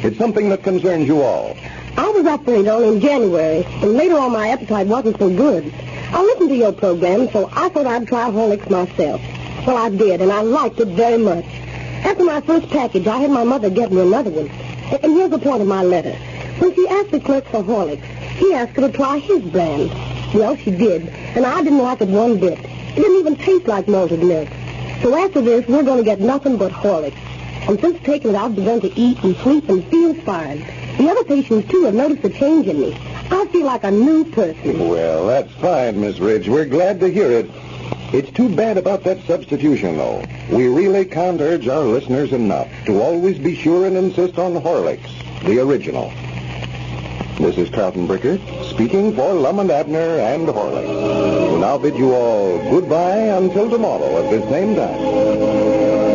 It's something that concerns you all. I was operated in January, and later on my appetite wasn't so good. I listened to your program, so I thought I'd try Horlicks myself. Well, I did, and I liked it very much. After my first package, I had my mother get me another one. And here's the point of my letter. When she asked the clerk for Horlicks, he asked her to try his brand. Well, she did, and I didn't like it one bit. It didn't even taste like malted milk. So after this, we're going to get nothing but Horlicks. And since taking it, I've begun to eat and sleep and feel fine. The other patients, too, have noticed a change in me. I feel like a new person. Well, that's fine, Miss Ridge. We're glad to hear it. It's too bad about that substitution, though. We really can't urge our listeners enough to always be sure and insist on Horlicks, the original. This is Carlton Bricker, speaking for Lum and Abner and Horlicks. We now bid you all goodbye until tomorrow at this same time.